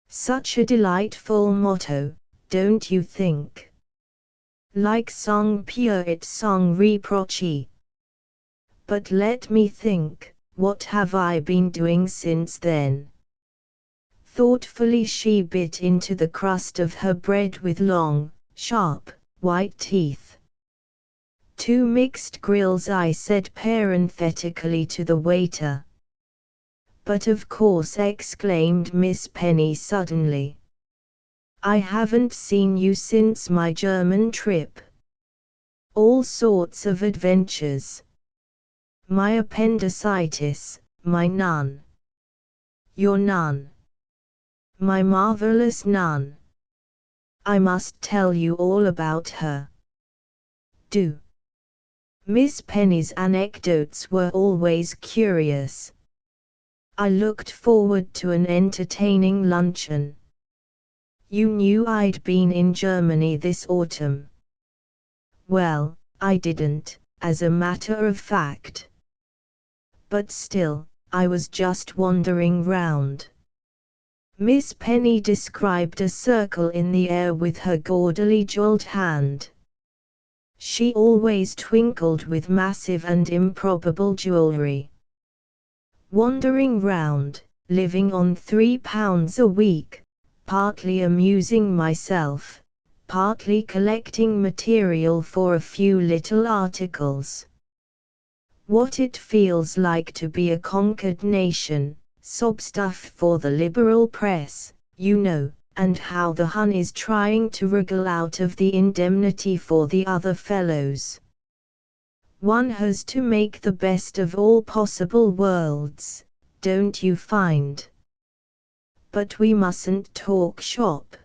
Such a delightful motto, don't you think? Like sans peur et sans reproche. But let me think, what have I been doing since then? Thoughtfully she bit into the crust of her bread with long, sharp, white teeth. 2 mixed grills, I said parenthetically to the waiter. But of course, exclaimed Miss Penny suddenly. I haven't seen you since my German trip. All sorts of adventures. My appendicitis, my nun. Your nun. My marvelous nun. I must tell you all about her. Do. Miss Penny's anecdotes were always curious. I looked forward to an entertaining luncheon. You knew I'd been in Germany this autumn. Well, I didn't, as a matter of fact. But still, I was just wandering round. Miss Penny described a circle in the air with her gaudily jeweled hand. She always twinkled with massive and improbable jewelry. Wandering round, living on £3 a week, partly amusing myself, partly collecting material for a few little articles. What it feels like to be a conquered nation, sob stuff for the liberal press, you know, and how the Hun is trying to wriggle out of the indemnity for the other fellows. One has to make the best of all possible worlds, don't you find? But we mustn't talk shop.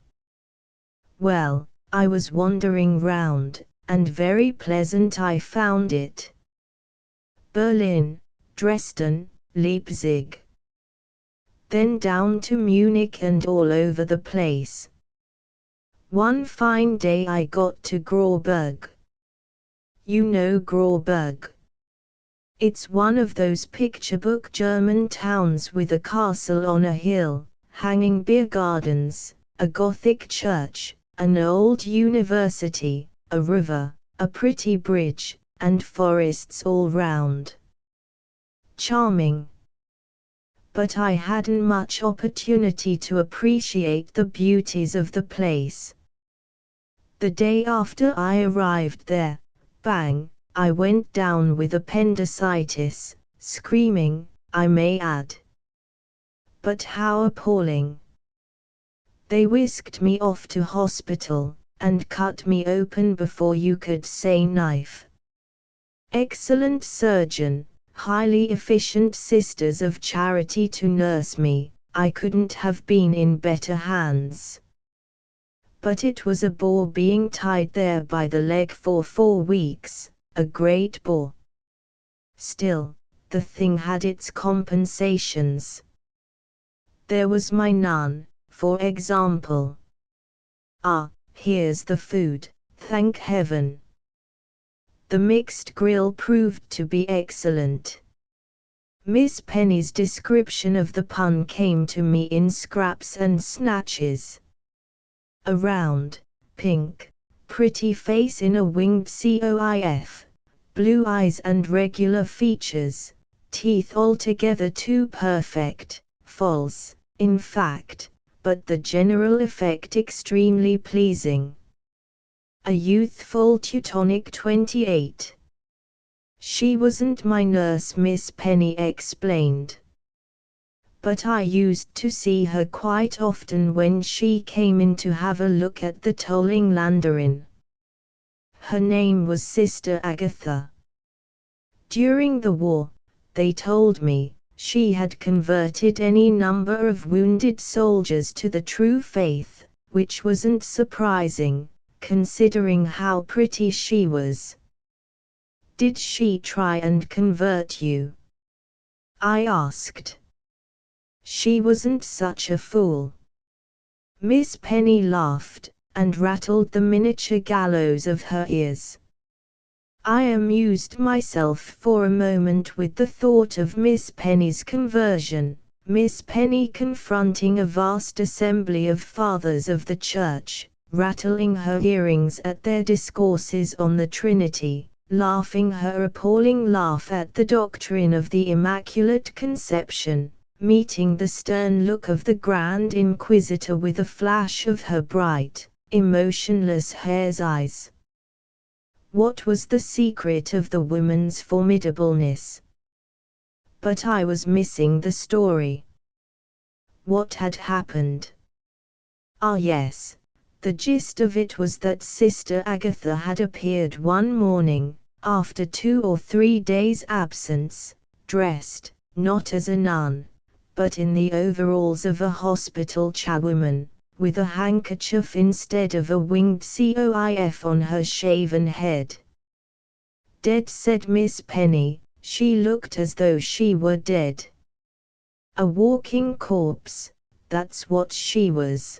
Well, I was wandering round, and very pleasant I found it. Berlin, Dresden, Leipzig. Then down to Munich and all over the place. One fine day I got to Grauberg. You know Grauberg. It's one of those picture book German towns with a castle on a hill, hanging beer gardens, a Gothic church, an old university, a river, a pretty bridge, and forests all round. Charming. But I hadn't much opportunity to appreciate the beauties of the place. The day after I arrived there, bang, I went down with appendicitis, screaming, I may add. But how appalling. They whisked me off to hospital, and cut me open before you could say knife. Excellent surgeon, highly efficient sisters of charity to nurse me, I couldn't have been in better hands. But it was a bore being tied there by the leg for 4 weeks, a great bore. Still, the thing had its compensations. There was my nun, for example. Ah, here's the food, thank heaven. The mixed grill proved to be excellent. Miss Penny's description of the pun came to me in scraps and snatches. A round, pink, pretty face in a winged coif, blue eyes and regular features, teeth altogether too perfect, false, in fact, but the general effect extremely pleasing. A youthful Teutonic 28. She wasn't my nurse, Miss Penny explained. But I used to see her quite often when she came in to have a look at the tolling Landarin. Her name was Sister Agatha. During the war, they told me, she had converted any number of wounded soldiers to the true faith, which wasn't surprising, considering how pretty she was. Did she try and convert you? I asked. She wasn't such a fool. Miss Penny laughed, and rattled the miniature gallows of her ears. I amused myself for a moment with the thought of Miss Penny's conversion, Miss Penny confronting a vast assembly of fathers of the church, rattling her earrings at their discourses on the Trinity, laughing her appalling laugh at the doctrine of the Immaculate Conception, meeting the stern look of the Grand Inquisitor with a flash of her bright, emotionless hare's eyes. What was the secret of the woman's formidableness? But I was missing the story. What had happened? Ah yes, the gist of it was that Sister Agatha had appeared one morning, after 2 or 3 days' absence, dressed, not as a nun, but in the overalls of a hospital chawoman, with a handkerchief instead of a winged coif on her shaven head. Dead, said Miss Penny, she looked as though she were dead. A walking corpse, that's what she was.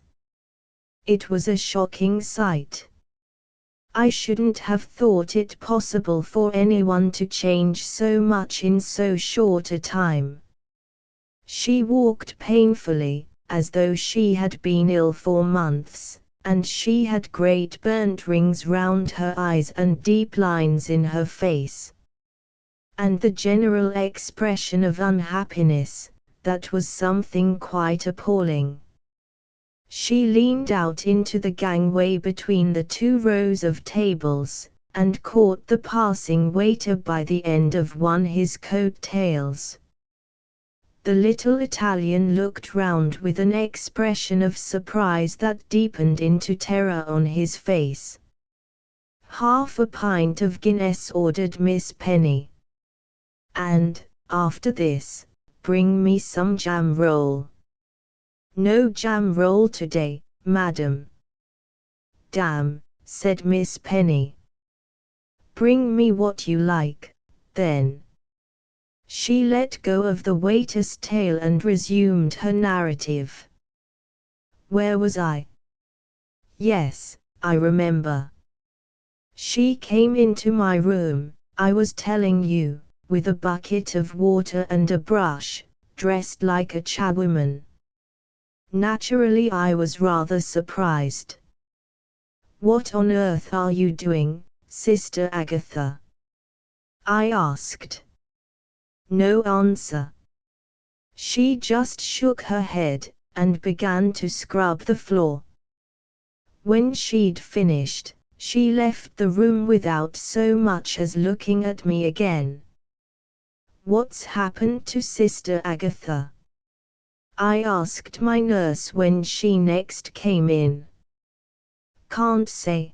It was a shocking sight. I shouldn't have thought it possible for anyone to change so much in so short a time. She walked painfully, as though she had been ill for months, and she had great burnt rings round her eyes and deep lines in her face. And the general expression of unhappiness, that was something quite appalling. She leaned out into the gangway between the 2 rows of tables, and caught the passing waiter by the end of his coat tails. The little Italian looked round with an expression of surprise that deepened into terror on his face. Half a pint of Guinness, ordered Miss Penny. And, after this, bring me some jam roll. No jam roll today, madam. Damn, said Miss Penny. Bring me what you like, then. She let go of the waiter's tail and resumed her narrative. Where was I? Yes, I remember. She came into my room, I was telling you, with a bucket of water and a brush, dressed like a chawoman. Naturally, I was rather surprised. "What on earth are you doing, Sister Agatha?" I asked. No answer. She just shook her head, and began to scrub the floor. When she'd finished, she left the room without so much as looking at me again. "What's happened to Sister Agatha?" I asked my nurse when she next came in. "Can't say."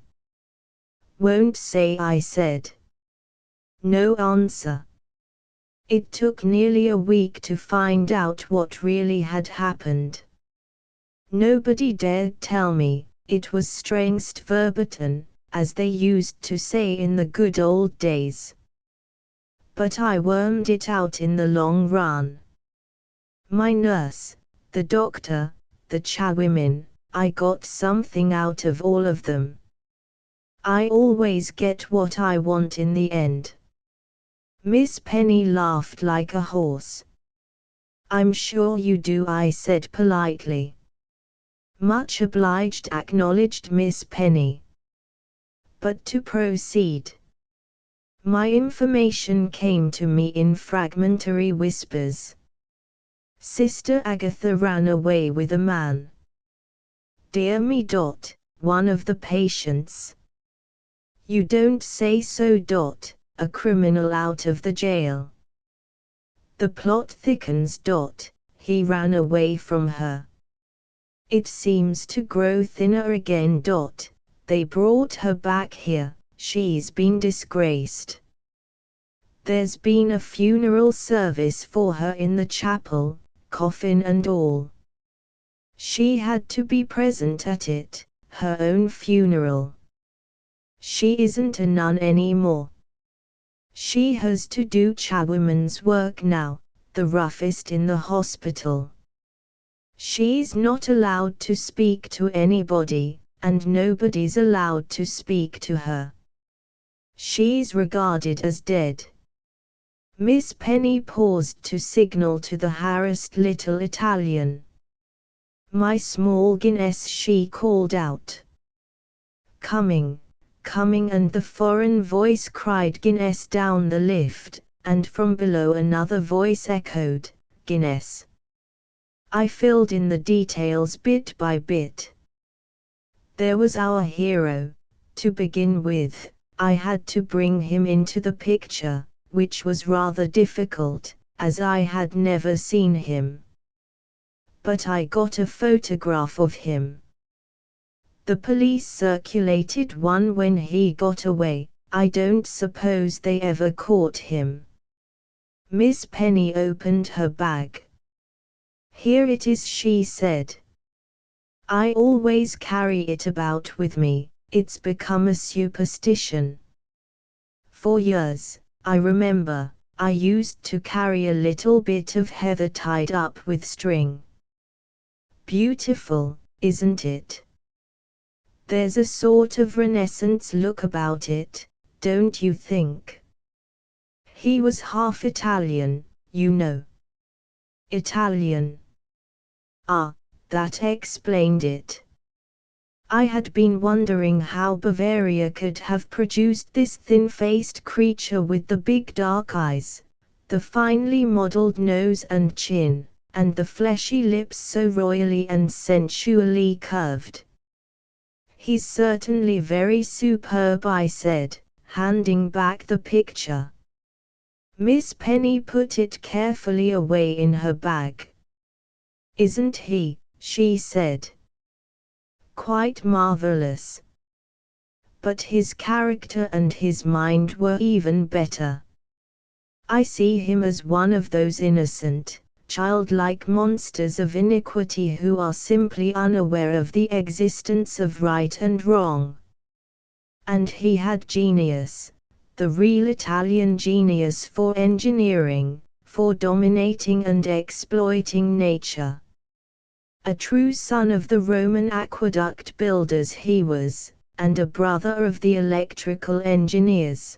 "Won't say," I said. No answer. It took nearly a week to find out what really had happened. Nobody dared tell me. It was strengst verboten, as they used to say in the good old days. But I wormed it out in the long run. My nurse, the doctor, the chawomen, I got something out of all of them. I always get what I want in the end. Miss Penny laughed like a horse. "I'm sure you do," I said politely. "Much obliged," acknowledged Miss Penny. But to proceed. My information came to me in fragmentary whispers. Sister Agatha ran away with a man. Dear me. One of the patients. You don't say so. A criminal out of the jail. The plot thickens. He ran away from her. It seems to grow thinner again. They brought her back here. She's been disgraced. There's been a funeral service for her in the chapel, coffin and all. She had to be present at it, her own funeral. She isn't a nun anymore. She has to do chawoman's work now, the roughest in the hospital. She's not allowed to speak to anybody, and nobody's allowed to speak to her. She's regarded as dead." Miss Penny paused to signal to the harassed little Italian. "My small Guinness," she called out. "Coming, coming," and the foreign voice cried Guinness down the lift, and from below another voice echoed, Guinness. I filled in the details bit by bit. There was our hero. To begin with, I had to bring him into the picture, which was rather difficult, as I had never seen him. But I got a photograph of him. The police circulated one when he got away. I don't suppose they ever caught him. Miss Penny opened her bag. "Here it is," she said. "I always carry it about with me, it's become a superstition. For years, I remember, I used to carry a little bit of heather tied up with string. Beautiful, isn't it? There's a sort of Renaissance look about it, don't you think?" He was half Italian, you know. Italian. Ah, that explained it. I had been wondering how Bavaria could have produced this thin-faced creature with the big dark eyes, the finely modeled nose and chin, and the fleshy lips so royally and sensually curved. "He's certainly very superb," I said, handing back the picture. Miss Penny put it carefully away in her bag. "Isn't he?" she said. "Quite marvelous. But his character and his mind were even better. I see him as one of those innocent, childlike monsters of iniquity who are simply unaware of the existence of right and wrong. And he had genius, the real Italian genius for engineering, for dominating and exploiting nature. A true son of the Roman aqueduct builders he was, and a brother of the electrical engineers.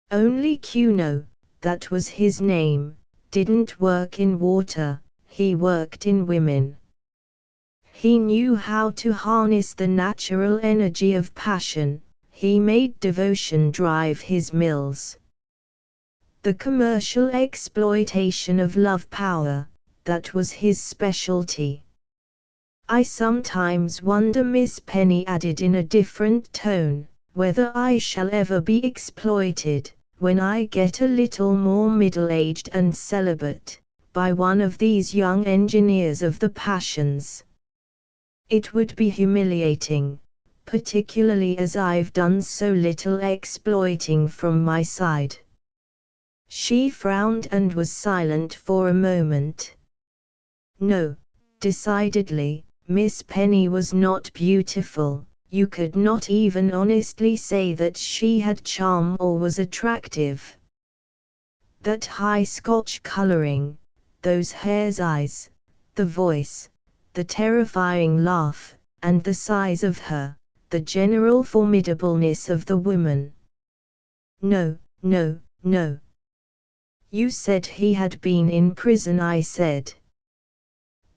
Only Cuno, that was his name, didn't work in water, he worked in women. He knew how to harness the natural energy of passion. He made devotion drive his mills. The commercial exploitation of love power, that was his specialty. I sometimes wonder, Miss Penny added in a different tone, whether I shall ever be exploited, when I get a little more middle-aged and celibate, by one of these young engineers of the passions. It would be humiliating, particularly as I've done so little exploiting from my side. She frowned and was silent for a moment. No, decidedly, Miss Penny was not beautiful. You could not even honestly say that she had charm or was attractive. That high Scotch colouring, those hare's eyes, the voice, the terrifying laugh, and the size of her, the general formidableness of the woman. No, no, no. You said he had been in prison, I said.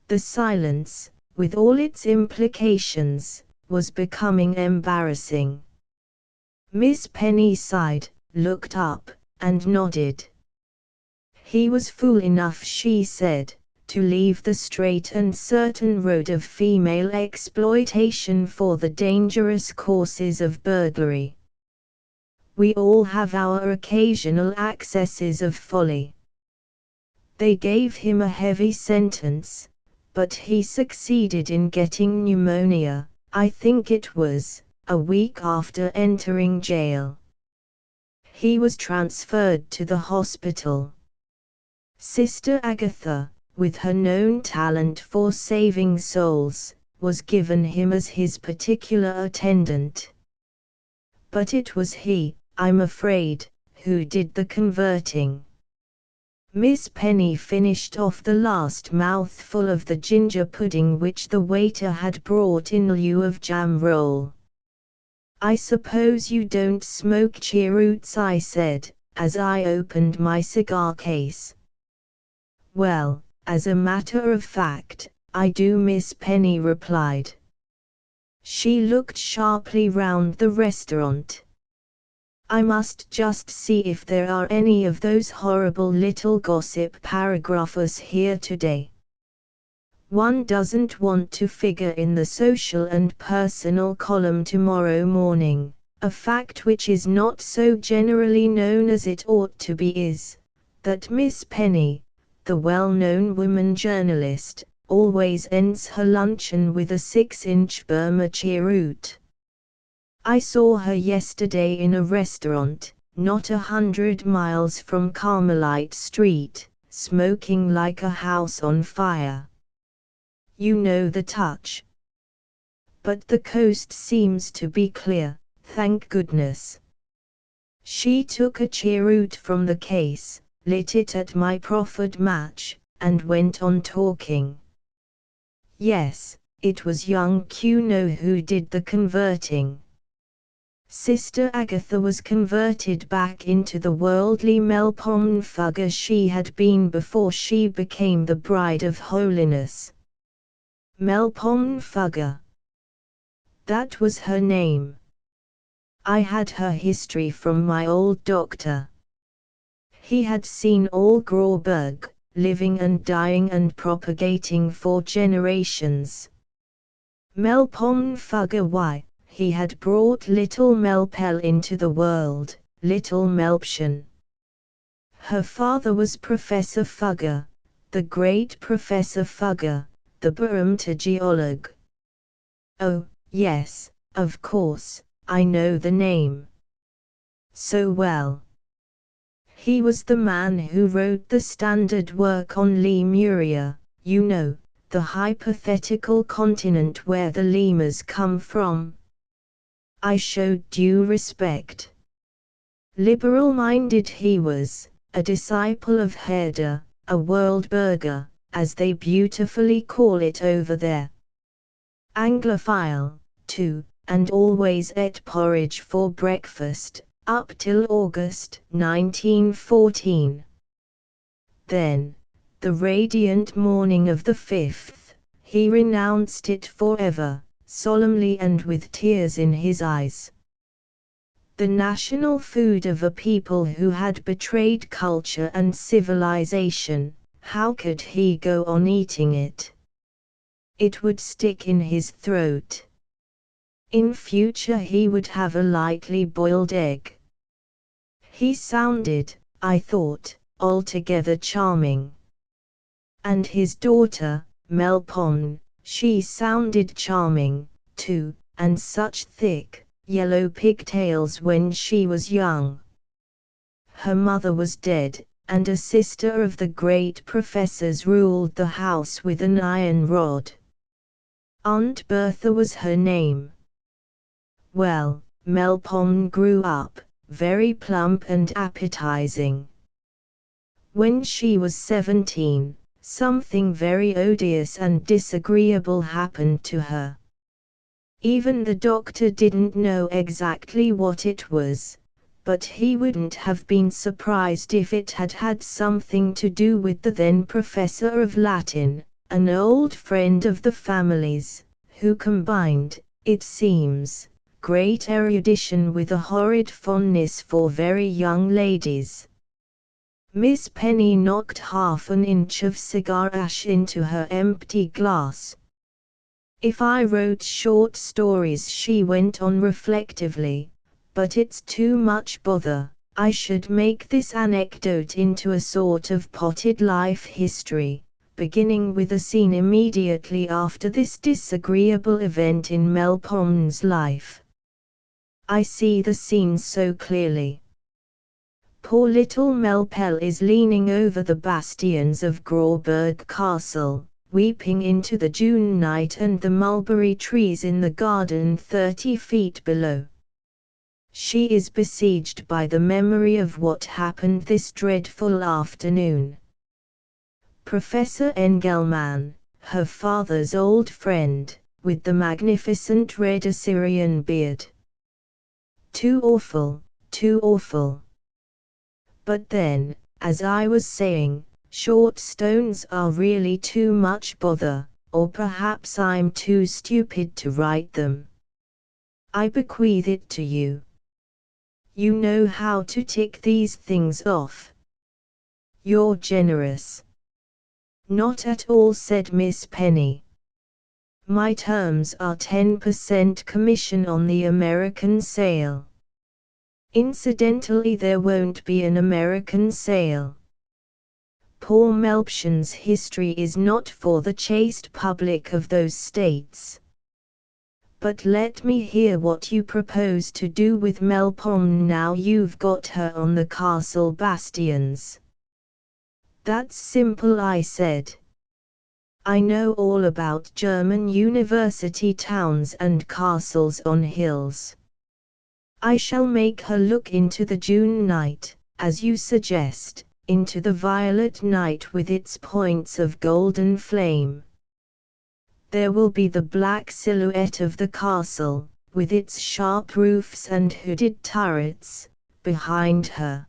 The silence, with all its implications, was becoming embarrassing. Miss Penny sighed, looked up, and nodded. He was fool enough, she said, to leave the straight and certain road of female exploitation for the dangerous courses of burglary. We all have our occasional accesses of folly. They gave him a heavy sentence, but he succeeded in getting pneumonia, I think it was, a week after entering jail. He was transferred to the hospital. Sister Agatha, with her known talent for saving souls, was given him as his particular attendant. But it was he, I'm afraid, who did the converting. Miss Penny finished off the last mouthful of the ginger pudding which the waiter had brought in lieu of jam roll. I suppose you don't smoke cheroots, I said, as I opened my cigar case. Well, as a matter of fact, I do, Miss Penny replied. She looked sharply round the restaurant. I must just see if there are any of those horrible little gossip paragraphers here today. One doesn't want to figure in the social and personal column tomorrow morning. A fact which is not so generally known as it ought to be is that Miss Penny, the well-known woman journalist, always ends her luncheon with a 6-inch Burma cheroot. I saw her yesterday in a restaurant, not 100 miles from Carmelite Street, smoking like a house on fire. You know the touch. But the coast seems to be clear, thank goodness. She took a cheroot from the case, lit it at my proffered match, and went on talking. Yes, it was young Cuno who did the converting. Sister Agatha was converted back into the worldly Melpomnfugger she had been before she became the Bride of Holiness. Melpomnfugger. That was her name. I had her history from my old doctor. He had seen all Grauberg, living and dying and propagating for generations. Melpomnfugger, why, he had brought little Melpel into the world, little Melpchen. Her father was Professor Fugger, the great Professor Fugger, the Berömte. Oh, yes, of course, I know the name so well. He was the man who wrote the standard work on Lemuria, you know, the hypothetical continent where the lemurs come from. I showed due respect. Liberal-minded he was, a disciple of Herder, a world burger, as they beautifully call it over there. Anglophile, too, and always ate porridge for breakfast, up till August 1914. Then, the radiant morning of the 5th, He renounced it forever, solemnly and with tears in his eyes. The national food of a people who had betrayed culture and civilization, how could he go on eating it? It would stick in his throat. In future he would have a lightly boiled egg. He sounded, I thought, altogether charming. And his daughter, Melpomene, she sounded charming, too, and such thick, yellow pigtails when she was young. Her mother was dead, and a sister of the great professors ruled the house with an iron rod. Aunt Bertha was her name. Well, Melpomene grew up, very plump and appetizing. When she was 17, something very odious and disagreeable happened to her. Even the doctor didn't know exactly what it was, but he wouldn't have been surprised if it had had something to do with the then professor of Latin, an old friend of the family's, who combined, it seems, great erudition with a horrid fondness for very young ladies. Miss Penny knocked half an inch of cigar ash into her empty glass. If I wrote short stories, she went on reflectively, but it's too much bother. I should make this anecdote into a sort of potted life history, beginning with a scene immediately after this disagreeable event in Melpomene's life. I see the scene so clearly. Poor little Melpel is leaning over the bastions of Grauberg Castle, weeping into the June night and the mulberry trees in the garden 30 feet below. She is besieged by the memory of what happened this dreadful afternoon. Professor Engelmann, her father's old friend, with the magnificent red Assyrian beard. Too awful, too awful. But then, as I was saying, short stones are really too much bother, or perhaps I'm too stupid to write them. I bequeath it to you. You know how to tick these things off. You're generous. Not at all, said Miss Penny. My terms are 10% commission on the American sale. Incidentally, there won't be an American sale. Poor Melpson's history is not for the chaste public of those states. But let me hear what you propose to do with Melpomene now you've got her on the castle bastions. That's simple, I said. I know all about German university towns and castles on hills. I shall make her look into the June night, as you suggest, into the violet night with its points of golden flame. There will be the black silhouette of the castle, with its sharp roofs and hooded turrets, behind her.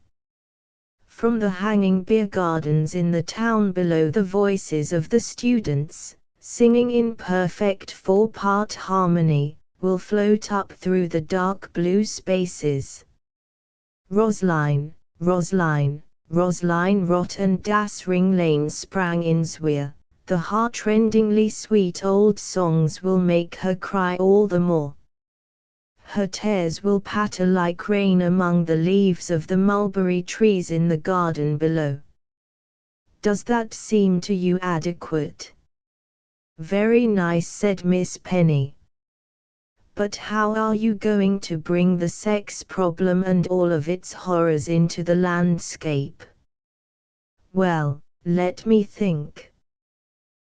From the hanging beer gardens in the town below, the voices of the students, singing in perfect four-part harmony, will float up through the dark blue spaces. Roslein, Roslein, Roslein rot and das Ringlein sprang ins Weer. The heartrendingly sweet old songs will make her cry all the more. Her tears will patter like rain among the leaves of the mulberry trees in the garden below. Does that seem to you adequate? Very nice, said Miss Penny. But how are you going to bring the sex problem and all of its horrors into the landscape? Well, let me think.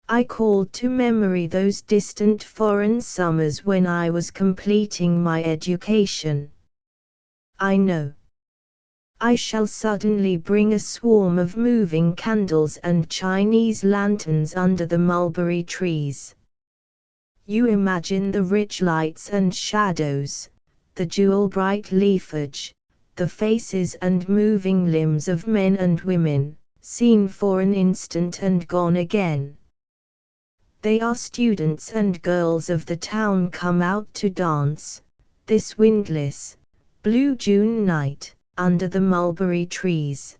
I called to memory those distant foreign summers when I was completing my education. I know. I shall suddenly bring a swarm of moving candles and Chinese lanterns under the mulberry trees. You imagine the rich lights and shadows, the jewel-bright leafage, the faces and moving limbs of men and women, seen for an instant and gone again. They are students and girls of the town come out to dance, this windless, blue June night, under the mulberry trees.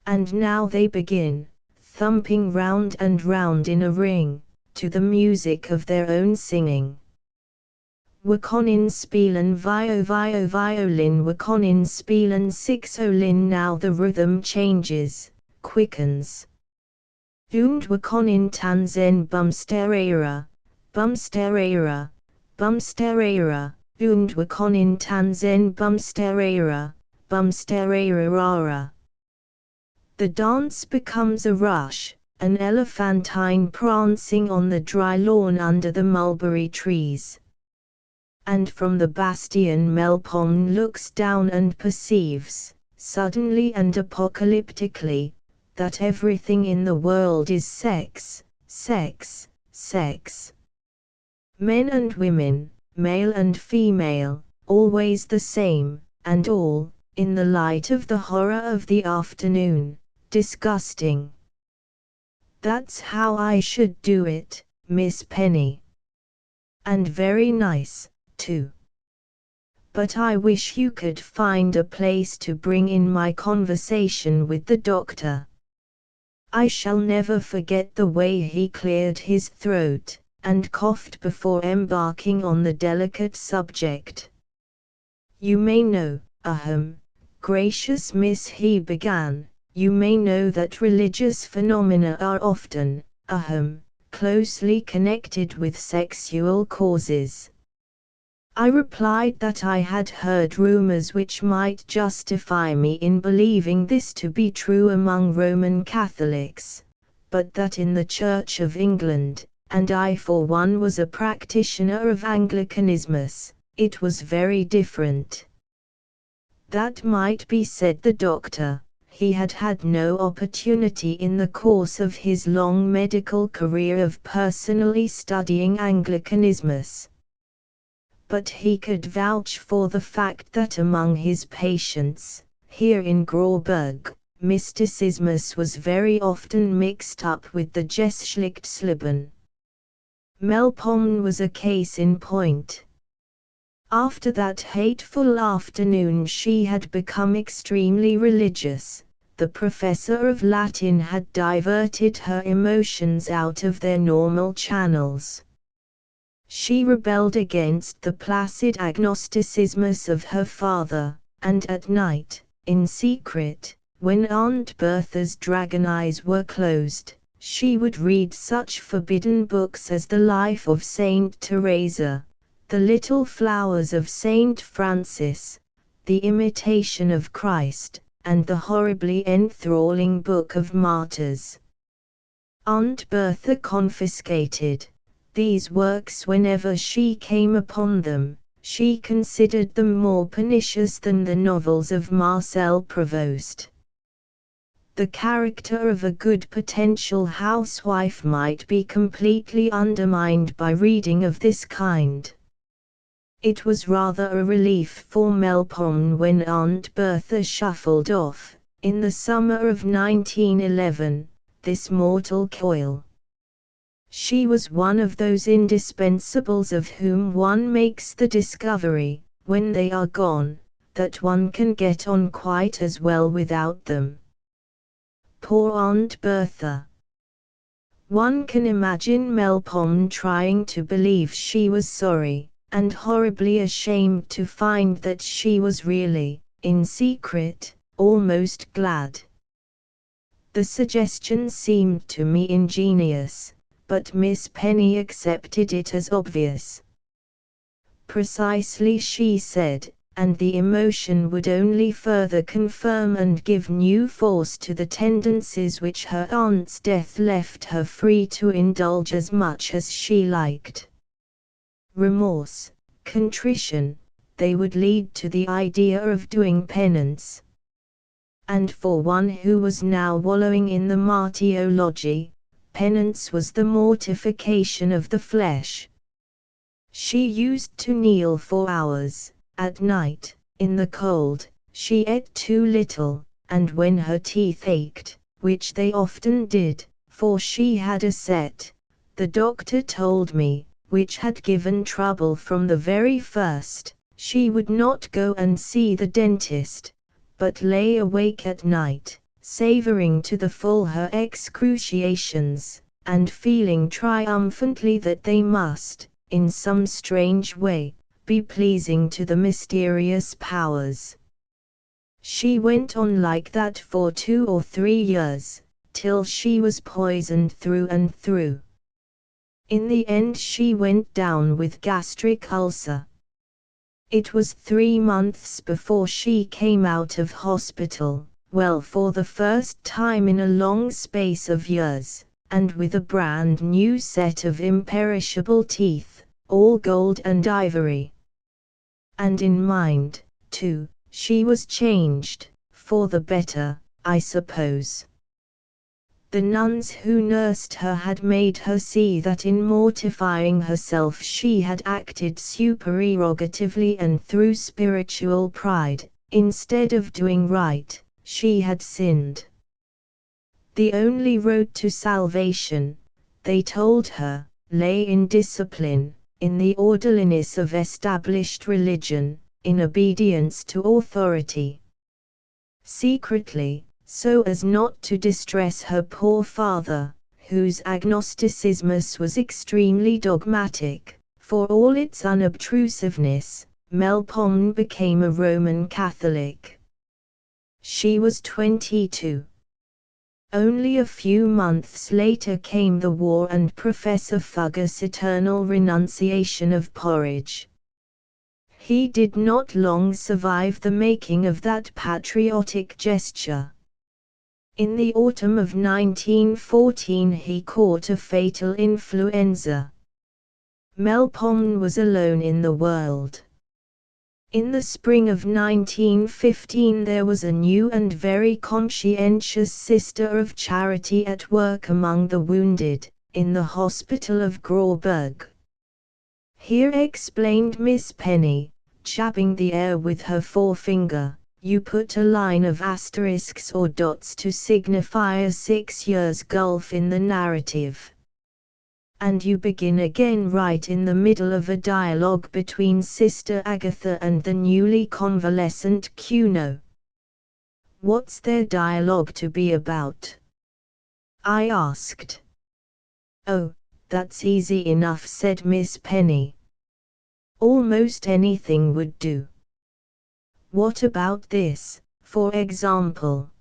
And now they begin, thumping round and round in a ring, to the music of their own singing. We können spielen violin, we können spielen sixolin. Now the rhythm changes, quickens. Und we können tanzen bumsterera, bumsterera, bumsterera. Und we können tanzen bumsterera, bumsterera. The dance becomes a rush, an elephantine prancing on the dry lawn under the mulberry trees. And from the bastion Melpomene looks down and perceives, suddenly and apocalyptically, that everything in the world is sex, sex, sex. Men and women, male and female, always the same, and all, in the light of the horror of the afternoon, disgusting. That's how I should do it, Miss Penny. And very nice, too. But I wish you could find a place to bring in my conversation with the doctor. I shall never forget the way he cleared his throat, and coughed before embarking on the delicate subject. You may know, gracious miss, he began, you may know that religious phenomena are often, closely connected with sexual causes. I replied that I had heard rumors which might justify me in believing this to be true among Roman Catholics, but that in the Church of England, and I for one was a practitioner of Anglicanismus, it was very different. That might be, said the doctor. He had had no opportunity in the course of his long medical career of personally studying Anglicanismus. But he could vouch for the fact that among his patients, here in Grauburg, mysticismus was very often mixed up with the Geschlechtsleben. Melpomene was a case in point. After that hateful afternoon she had become extremely religious. The professor of Latin had diverted her emotions out of their normal channels. She rebelled against the placid agnosticismus of her father, and at night, in secret, when Aunt Bertha's dragon eyes were closed, she would read such forbidden books as the Life of Saint Teresa, The Little Flowers of Saint Francis, The Imitation of Christ, and the horribly enthralling Book of Martyrs. Aunt Bertha confiscated these works whenever she came upon them. She considered them more pernicious than the novels of Marcel Provost. The character of a good potential housewife might be completely undermined by reading of this kind. It was rather a relief for Melpomene when Aunt Bertha shuffled off, in the summer of 1911, this mortal coil. She was one of those indispensables of whom one makes the discovery, when they are gone, that one can get on quite as well without them. Poor Aunt Bertha. One can imagine Melpomene trying to believe she was sorry, and horribly ashamed to find that she was really, in secret, almost glad. The suggestion seemed to me ingenious, but Miss Penny accepted it as obvious. Precisely, she said, and the emotion would only further confirm and give new force to the tendencies which her aunt's death left her free to indulge as much as she liked. Remorse, contrition, they would lead to the idea of doing penance. And for one who was now wallowing in the martyrology, penance was the mortification of the flesh. She used to kneel for hours, at night, in the cold. She ate too little, and when her teeth ached, which they often did, for she had a set, the doctor told me, which had given trouble from the very first. She would not go and see the dentist, but lay awake at night, savoring to the full her excruciations, and feeling triumphantly that they must, in some strange way, be pleasing to the mysterious powers. She went on like that for 2 or 3 years, till she was poisoned through and through. In the end she went down with gastric ulcer. It was 3 months before she came out of hospital, well for the first time in a long space of years, and with a brand new set of imperishable teeth, all gold and ivory. And in mind, too, she was changed, for the better, I suppose. The nuns who nursed her had made her see that in mortifying herself she had acted supererogatively and through spiritual pride, instead of doing right, she had sinned. The only road to salvation, they told her, lay in discipline, in the orderliness of established religion, in obedience to authority. Secretly, so as not to distress her poor father, whose agnosticismus was extremely dogmatic, for all its unobtrusiveness, Melpomene became a Roman Catholic. She was 22. Only a few months later came the war and Professor Fugger's eternal renunciation of porridge. He did not long survive the making of that patriotic gesture. In the autumn of 1914 he caught a fatal influenza. Melpomene was alone in the world. In the spring of 1915 there was a new and very conscientious sister of charity at work among the wounded, in the hospital of Grauberg. Here, explained Miss Penny, jabbing the air with her forefinger, you put a line of asterisks or dots to signify a 6 years gulf in the narrative. And you begin again right in the middle of a dialogue between Sister Agatha and the newly convalescent Cuno. What's their dialogue to be about? I asked. Oh, that's easy enough, said Miss Penny. Almost anything would do. What about this, for example?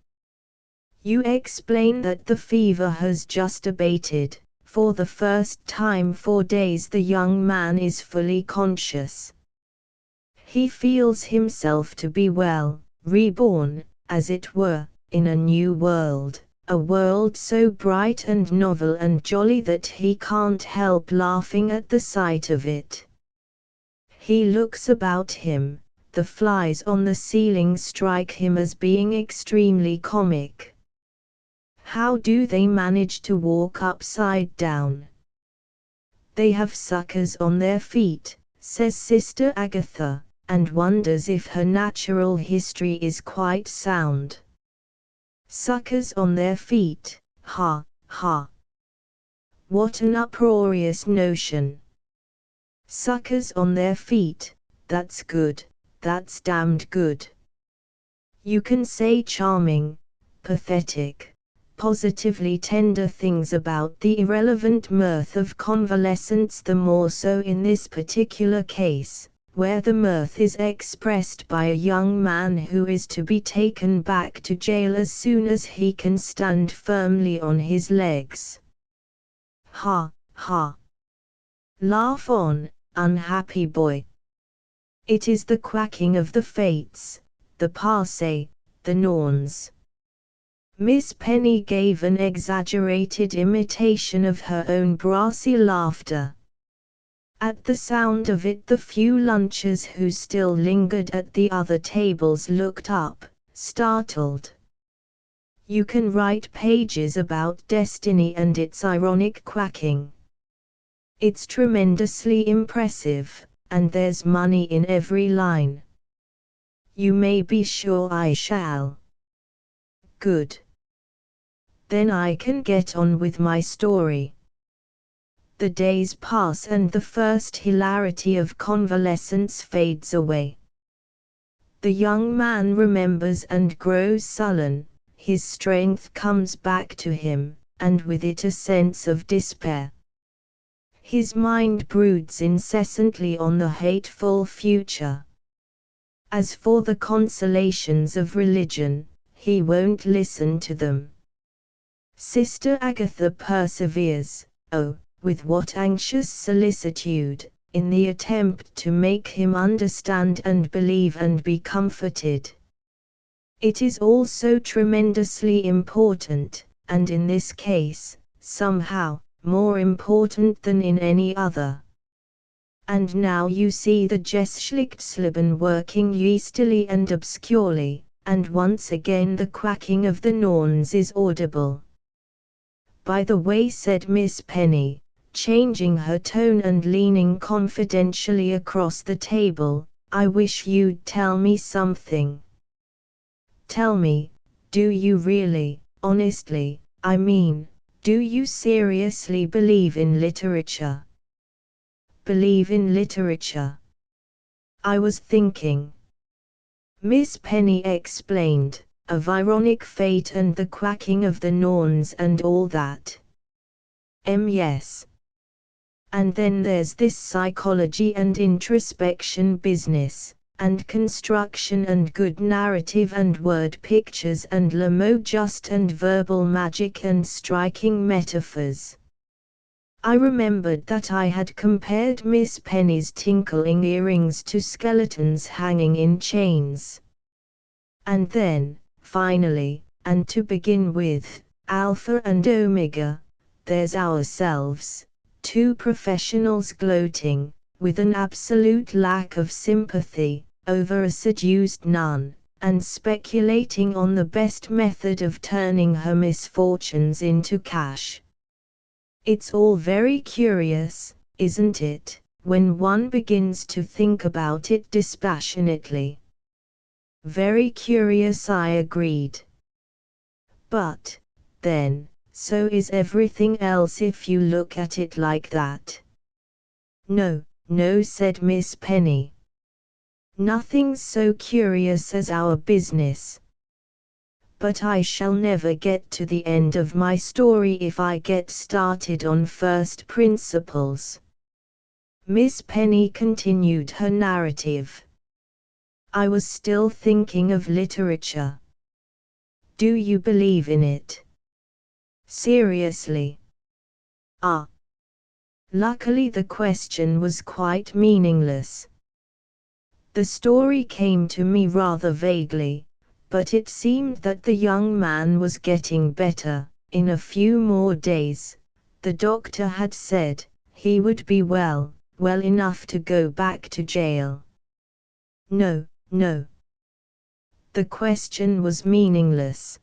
You explain that the fever has just abated. For the first time for days the young man is fully conscious. He feels himself to be well, reborn, as it were, in a new world, a world so bright and novel and jolly that he can't help laughing at the sight of it. He looks about him, the flies on the ceiling strike him as being extremely comic. How do they manage to walk upside down? They have suckers on their feet, says Sister Agatha, and wonders if her natural history is quite sound. Suckers on their feet, ha, ha. What an uproarious notion. Suckers on their feet, that's good, that's damned good. You can say charming, pathetic, positively tender things about the irrelevant mirth of convalescence, the more so in this particular case, where the mirth is expressed by a young man who is to be taken back to jail as soon as he can stand firmly on his legs. Ha, ha. Laugh on, unhappy boy. It is the quacking of the fates, the passe, the norns. Miss Penny gave an exaggerated imitation of her own brassy laughter. At the sound of it the few lunchers who still lingered at the other tables looked up, startled. You can write pages about destiny and its ironic quacking. It's tremendously impressive, and there's money in every line. You may be sure I shall. Good. Then I can get on with my story. The days pass and the first hilarity of convalescence fades away. The young man remembers and grows sullen, his strength comes back to him, and with it a sense of despair. His mind broods incessantly on the hateful future. As for the consolations of religion, he won't listen to them. Sister Agatha perseveres, oh, with what anxious solicitude, in the attempt to make him understand and believe and be comforted. It is all so tremendously important, and in this case, somehow, more important than in any other. And now you see the Geschlechtsleben working yeastily and obscurely, and once again the quacking of the Norns is audible. By the way, said Miss Penny, changing her tone and leaning confidentially across the table, I wish you'd tell me something. Tell me, do you really, honestly, I mean, do you seriously believe in literature? Believe in literature? I was thinking. Miss Penny explained, of ironic fate and the quacking of the Norns and all that. Yes. And then there's this psychology and introspection business, and construction and good narrative and word pictures and le mot juste and verbal magic and striking metaphors. I remembered that I had compared Miss Penny's tinkling earrings to skeletons hanging in chains. And then, finally, and to begin with, Alpha and Omega, there's ourselves. Two professionals gloating, with an absolute lack of sympathy, over a seduced nun, and speculating on the best method of turning her misfortunes into cash. It's all very curious, isn't it, when one begins to think about it dispassionately? Very curious, I agreed. But, then, so is everything else if you look at it like that. No, no, said Miss Penny. Nothing's so curious as our business. But I shall never get to the end of my story if I get started on first principles. Miss Penny continued her narrative. I was still thinking of literature. Do you believe in it? Seriously? Ah. Luckily the question was quite meaningless. The story came to me rather vaguely, but it seemed that the young man was getting better. In a few more days, the doctor had said, he would be well enough to go back to jail. No, no. The question was meaningless.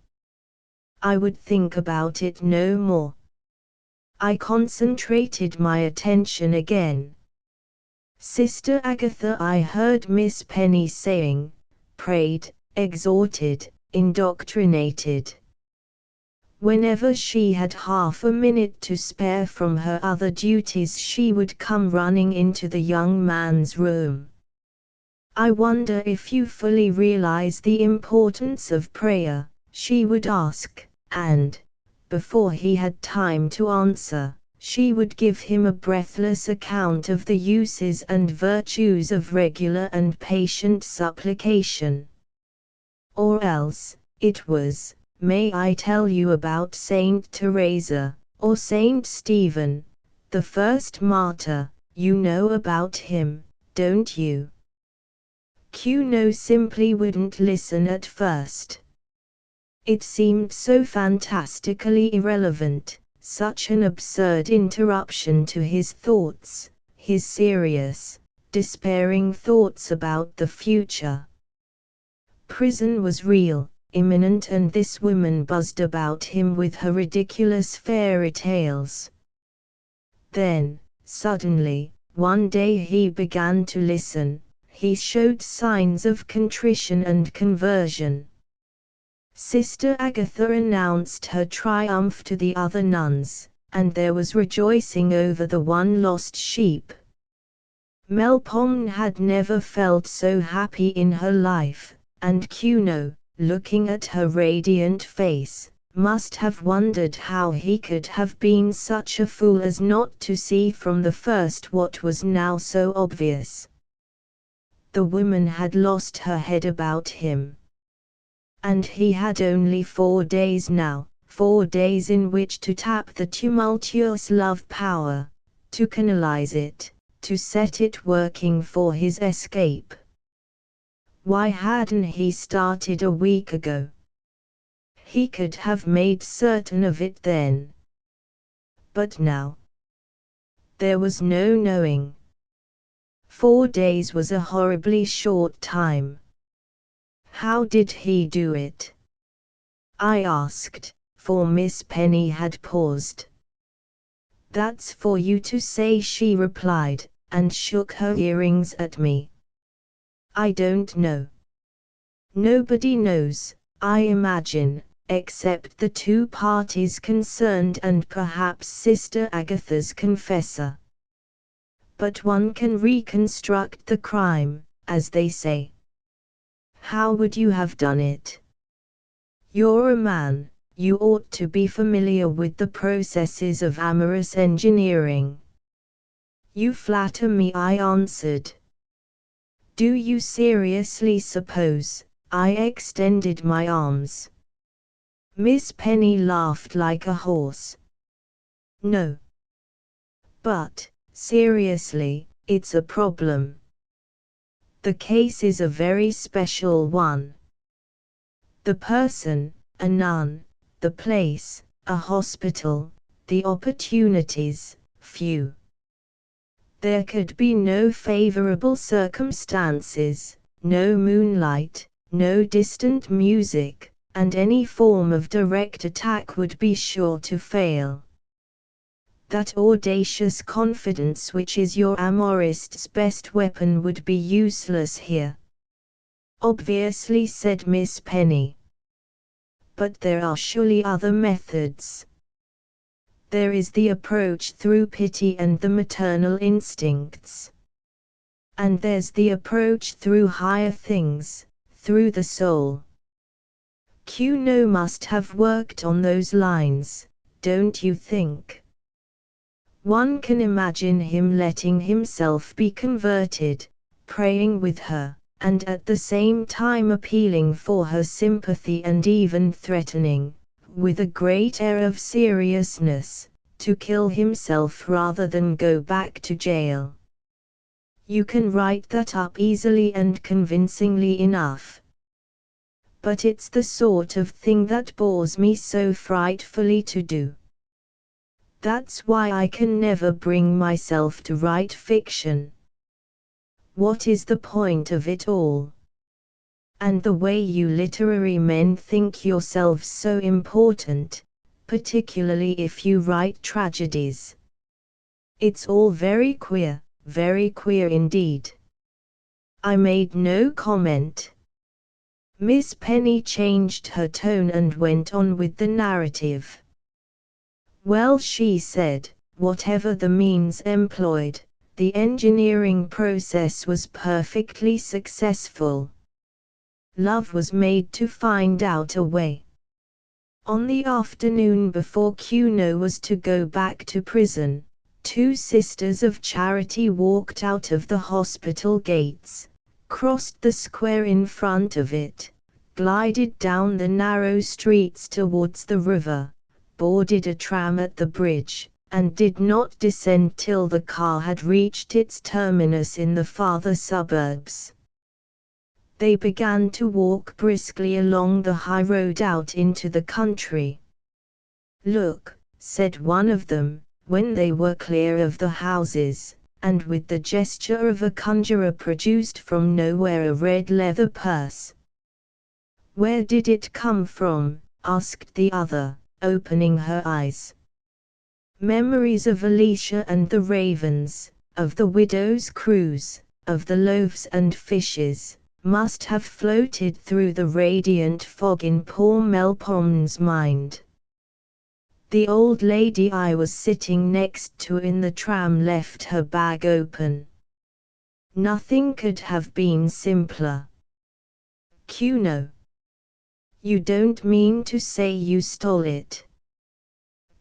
I would think about it no more. I concentrated my attention again. Sister Agatha, I heard Miss Penny saying, prayed, exhorted, indoctrinated. Whenever she had half a minute to spare from her other duties, she would come running into the young man's room. I wonder if you fully realize the importance of prayer, she would ask, and, before he had time to answer, she would give him a breathless account of the uses and virtues of regular and patient supplication. Or else, it was, may I tell you about Saint Teresa, or Saint Stephen, the first martyr, you know about him, don't you? Kuno simply wouldn't listen at first. It seemed so fantastically irrelevant, such an absurd interruption to his thoughts, his serious, despairing thoughts about the future. Prison was real, imminent, and this woman buzzed about him with her ridiculous fairy tales. Then, suddenly, one day he began to listen. He showed signs of contrition and conversion. Sister Agatha announced her triumph to the other nuns. and there was rejoicing over the one lost sheep. Melpomene had never felt so happy in her life, and Kuno, looking at her radiant face, must have wondered how he could have been such a fool as not to see from the first what was now so obvious. The woman had lost her head about him. And he had only 4 days now, 4 days in which to tap the tumultuous love power, to canalize it, to set it working for his escape. Why hadn't he started a week ago? He could have made certain of it then. But now? There was no knowing. 4 days was a horribly short time. How did he do it? I asked, for Miss Penny had paused. That's for you to say, she replied, and shook her earrings at me. I don't know. Nobody knows, I imagine, except the 2 parties concerned and perhaps Sister Agatha's confessor. But one can reconstruct the crime, as they say. How would you have done it? You're a man, you ought to be familiar with the processes of amorous engineering. You flatter me, I answered. Do you seriously suppose? I extended my arms. Miss Penny laughed like a horse. No. But, seriously, it's a problem. The case is a very special one. The person, a nun, the place, a hospital, the opportunities, few. There could be no favorable circumstances, no moonlight, no distant music, and any form of direct attack would be sure to fail. That audacious confidence which is your amorist's best weapon would be useless here. Obviously, said Miss Penny. But there are surely other methods. There is the approach through pity and the maternal instincts. And there's the approach through higher things, through the soul. Kuno must have worked on those lines, don't you think? One can imagine him letting himself be converted, praying with her, and at the same time appealing for her sympathy and even threatening, with a great air of seriousness, to kill himself rather than go back to jail. You can write that up easily and convincingly enough. But it's the sort of thing that bores me so frightfully to do. That's why I can never bring myself to write fiction. What is the point of it all? And the way you literary men think yourselves so important, particularly if you write tragedies. It's all very queer indeed. I made no comment. Miss Penny changed her tone and went on with the narrative. Well, she said, whatever the means employed, the engineering process was perfectly successful. Love was made to find out a way. On the afternoon before Kuno was to go back to prison, 2 sisters of charity walked out of the hospital gates, crossed the square in front of it, glided down the narrow streets towards the river, boarded a tram at the bridge, and did not descend till the car had reached its terminus in the farther suburbs. They began to walk briskly along the high road out into the country. Look, said one of them, when they were clear of the houses, and with the gesture of a conjurer produced from nowhere a red leather purse. Where did it come from? Asked the other, opening her eyes. Memories of Alicia and the ravens, of the widow's cruise, of the loaves and fishes, must have floated through the radiant fog in poor Melpomene's mind. The old lady I was sitting next to in the tram left her bag open. Nothing could have been simpler. Kuno. You don't mean to say you stole it?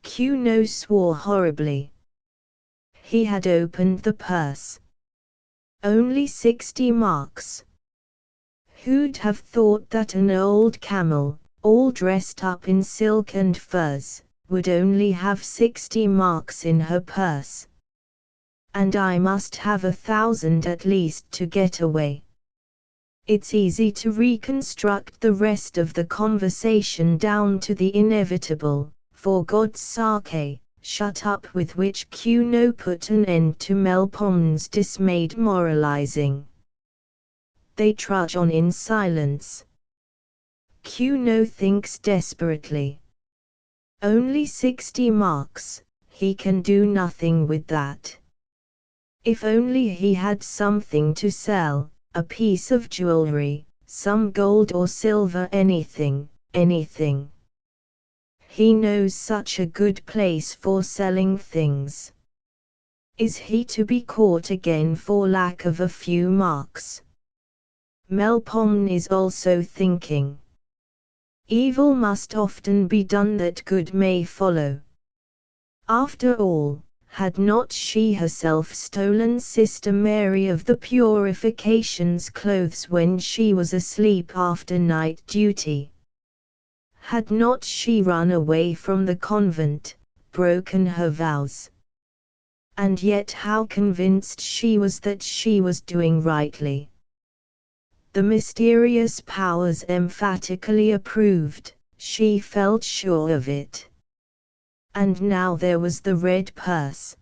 Kuno swore horribly. He had opened the purse. Only 60 marks. Who'd have thought that an old camel, all dressed up in silk and furs, would only have 60 marks in her purse? And I must have 1,000 at least to get away. It's easy to reconstruct the rest of the conversation down to the inevitable, for God's sake, shut up, with which Kuno put an end to Melpon's dismayed moralizing. They trudge on in silence. Kuno thinks desperately. Only 60 marks, he can do nothing with that. If only he had something to sell, a piece of jewelry, some gold or silver, anything, anything. He knows such a good place for selling things. Is he to be caught again for lack of a few marks? Melpomene is also thinking. Evil must often be done that good may follow. After all, had not she herself stolen Sister Mary of the Purification's clothes when she was asleep after night duty? Had not she run away from the convent, broken her vows? And yet how convinced she was that she was doing rightly. The mysterious powers emphatically approved, she felt sure of it. And now there was the red purse.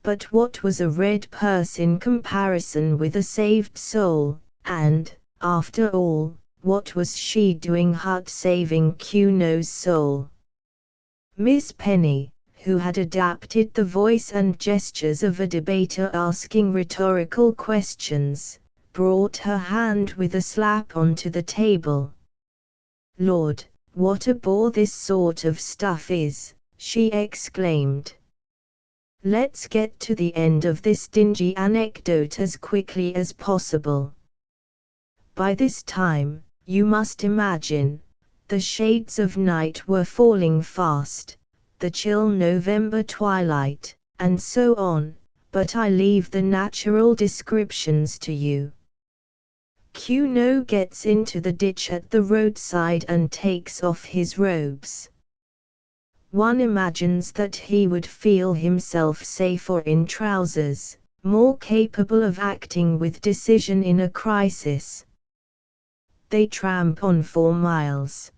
But what was a red purse in comparison with a saved soul, and, after all, what was she doing but saving Kuno's soul? Miss Penny, who had adapted the voice and gestures of a debater asking rhetorical questions, brought her hand with a slap onto the table. Lord, what a bore this sort of stuff is, she exclaimed. Let's get to the end of this dingy anecdote as quickly as possible. By this time, you must imagine, the shades of night were falling fast, the chill November twilight, and so on, but I leave the natural descriptions to you. Kuno gets into the ditch at the roadside and takes off his robes. One imagines that he would feel himself safer in trousers, more capable of acting with decision in a crisis. They tramp on 4 miles.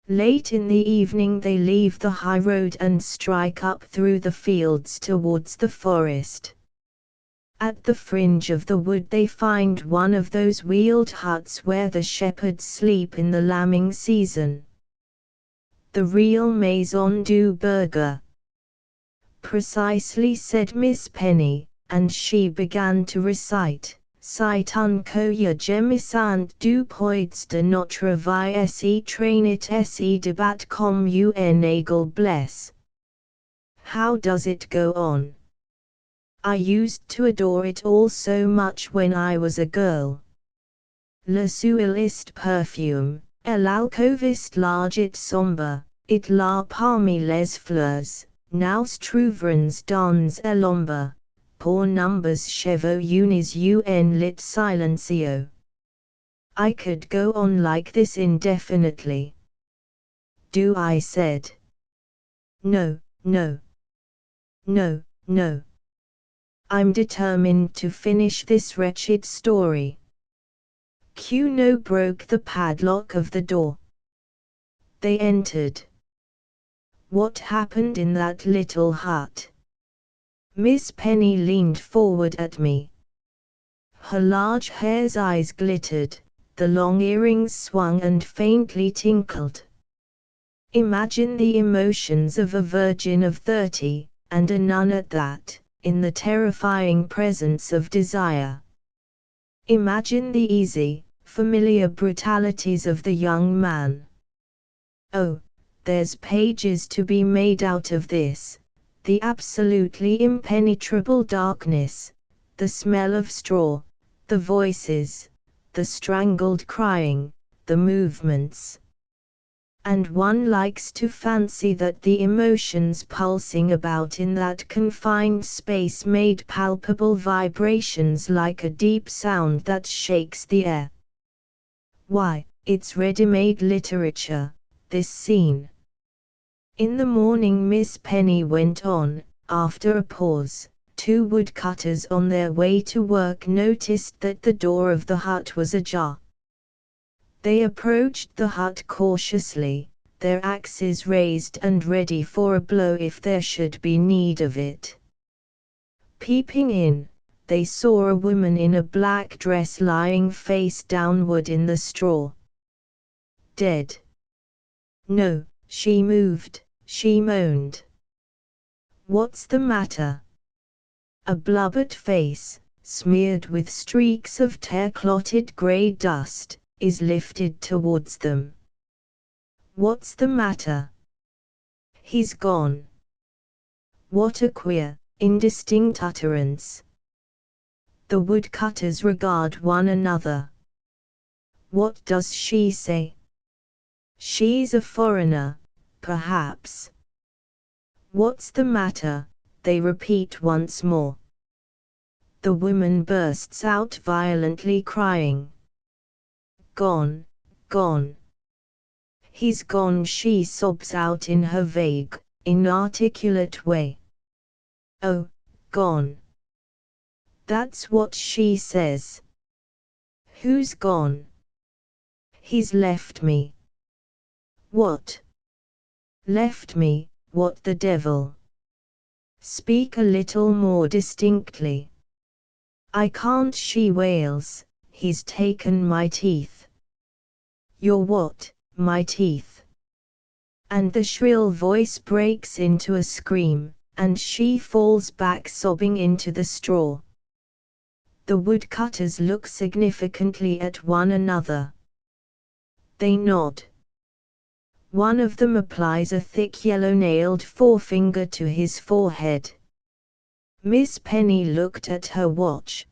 Late in the evening they leave the high road and strike up through the fields towards the forest. At the fringe of the wood they find one of those wheeled huts where the shepherds sleep in the lambing season. The real Maison du Berger. Precisely, said Miss Penny, and she began to recite, C'est un coeur gémissant du poids de notre vie se traînait se débat comme un aigle blesse. How does it go on? I used to adore it all so much when I was a girl. Le suiliste perfume, l'alcoviste large et sombre, it la parmi les fleurs, nous trouverons dans l'ombre, pour numbers chevaux unis un lit silencio. I could go on like this indefinitely. Do, I said. No, no. No, no. I'm determined to finish this wretched story. Kuno broke the padlock of the door. They entered. What happened in that little hut? Miss Penny leaned forward at me. Her large hare's eyes glittered, the long earrings swung and faintly tinkled. Imagine the emotions of a virgin of 30, and a nun at that, in the terrifying presence of desire. Imagine the easy, familiar brutalities of the young man. Oh, there's pages to be made out of this. The absolutely impenetrable darkness, the smell of straw, the voices, the strangled crying, the movements. And one likes to fancy that the emotions pulsing about in that confined space made palpable vibrations like a deep sound that shakes the air. Why, it's ready-made literature, this scene. In the morning, Miss Penny went on. After a pause, two woodcutters on their way to work noticed that the door of the hut was ajar. They approached the hut cautiously, their axes raised and ready for a blow if there should be need of it. Peeping in, they saw a woman in a black dress lying face downward in the straw. Dead. No, she moved, she moaned. What's the matter? A blubbered face, smeared with streaks of tear-clotted grey dust, is lifted towards them. What's the matter? He's gone. What a queer, indistinct utterance. The woodcutters regard one another. What does she say? She's a foreigner, perhaps. What's the matter? They repeat once more. The woman bursts out violently crying. Gone, gone. He's gone, she sobs out in her vague, inarticulate way. Oh, gone. That's what she says. Who's gone? He's left me. What? Left me, what the devil? Speak a little more distinctly. I can't, she wails. He's taken my teeth. Your what? My teeth. And the shrill voice breaks into a scream, and she falls back sobbing into the straw. The woodcutters look significantly at one another. They nod. One of them applies a thick yellow-nailed forefinger to his forehead. Miss Penny looked at her watch.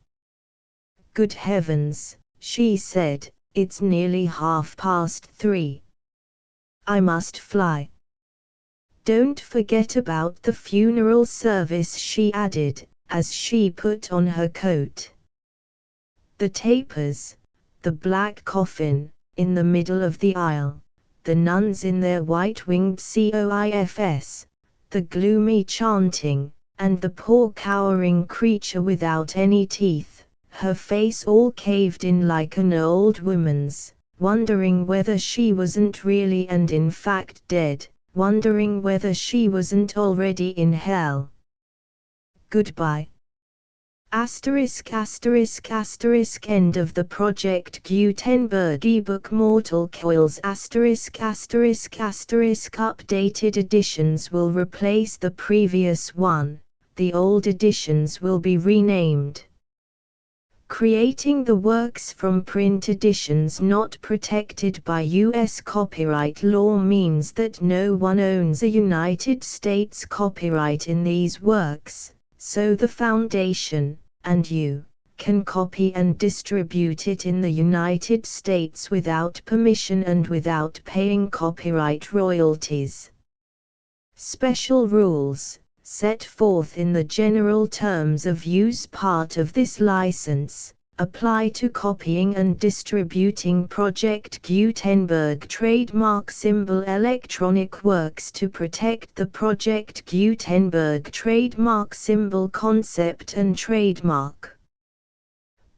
Good heavens, she said, it's nearly 3:30. I must fly. Don't forget about the funeral service, she added, as she put on her coat. The tapers, the black coffin, in the middle of the aisle, the nuns in their white-winged coifs, the gloomy chanting, and the poor cowering creature without any teeth, her face all caved in like an old woman's, wondering whether she wasn't really and in fact dead, wondering whether she wasn't already in hell. Goodbye. ***** End of the Project Gutenberg ebook Mortal Coils ***** Updated editions will replace the previous one, the old editions will be renamed. Creating the works from print editions not protected by U.S. copyright law means that no one owns a United States copyright in these works, so the Foundation, and you, can copy and distribute it in the United States without permission and without paying copyright royalties. Special rules, set forth in the general terms of use part of this license, apply to copying and distributing Project Gutenberg trademark symbol electronic works to protect the Project Gutenberg trademark symbol concept and trademark.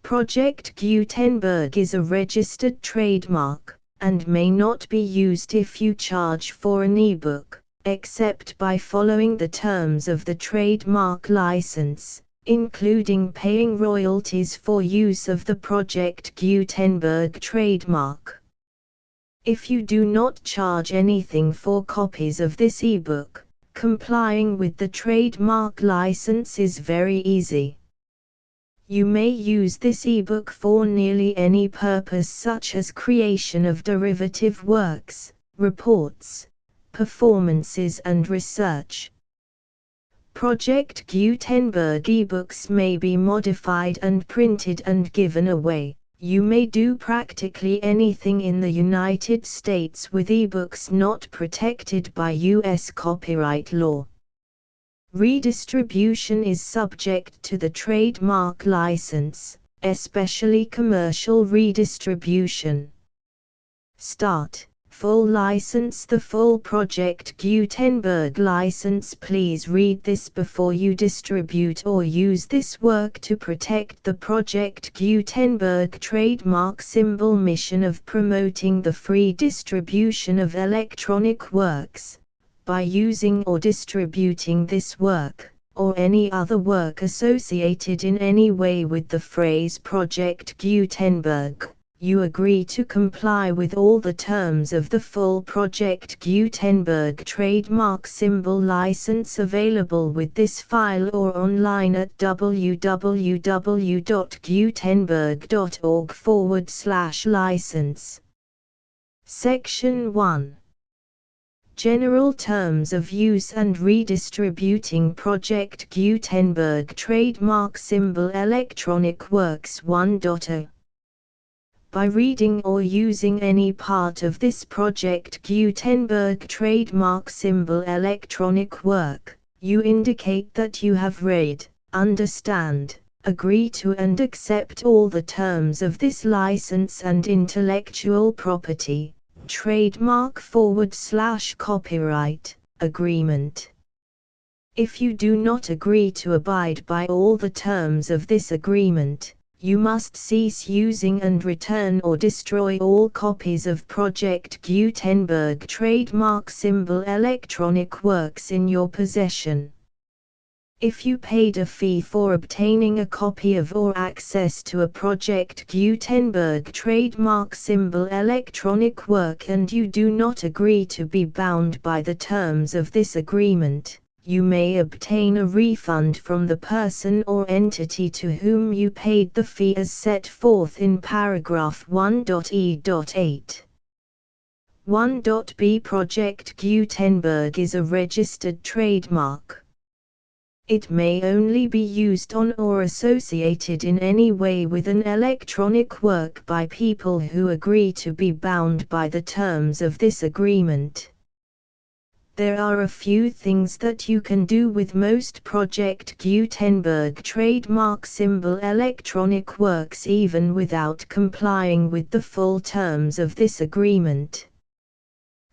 Project Gutenberg is a registered trademark, and may not be used if you charge for an ebook, except by following the terms of the trademark license, including paying royalties for use of the Project Gutenberg trademark. If you do not charge anything for copies of this ebook, complying with the trademark license is very easy. You may use this ebook for nearly any purpose such as creation of derivative works, reports, performances and research. Project Gutenberg ebooks may be modified and printed and given away. You may do practically anything in the United States with ebooks not protected by U.S. copyright law. Redistribution is subject to the trademark license, especially commercial redistribution. Start. Full license. The full Project Gutenberg license. Please read this before you distribute or use this work to protect the Project Gutenberg trademark symbol mission of promoting the free distribution of electronic works. By using or distributing this work, or any other work associated in any way with the phrase Project Gutenberg, you agree to comply with all the terms of the full Project Gutenberg trademark symbol license available with this file or online at www.gutenberg.org/license. Section 1. General Terms of Use and Redistributing Project Gutenberg Trademark Symbol Electronic Works 1.0. By reading or using any part of this Project Gutenberg trademark symbol electronic work, you indicate that you have read, understand, agree to and accept all the terms of this license and intellectual property, trademark/copyright, agreement. If you do not agree to abide by all the terms of this agreement, you must cease using and return or destroy all copies of Project Gutenberg trademark symbol electronic works in your possession. If you paid a fee for obtaining a copy of or access to a Project Gutenberg trademark symbol electronic work and you do not agree to be bound by the terms of this agreement, you may obtain a refund from the person or entity to whom you paid the fee as set forth in paragraph 1.e.8. 1.b Project Gutenberg is a registered trademark. It may only be used on or associated in any way with an electronic work by people who agree to be bound by the terms of this agreement. There are a few things that you can do with most Project Gutenberg trademark symbol electronic works even without complying with the full terms of this agreement.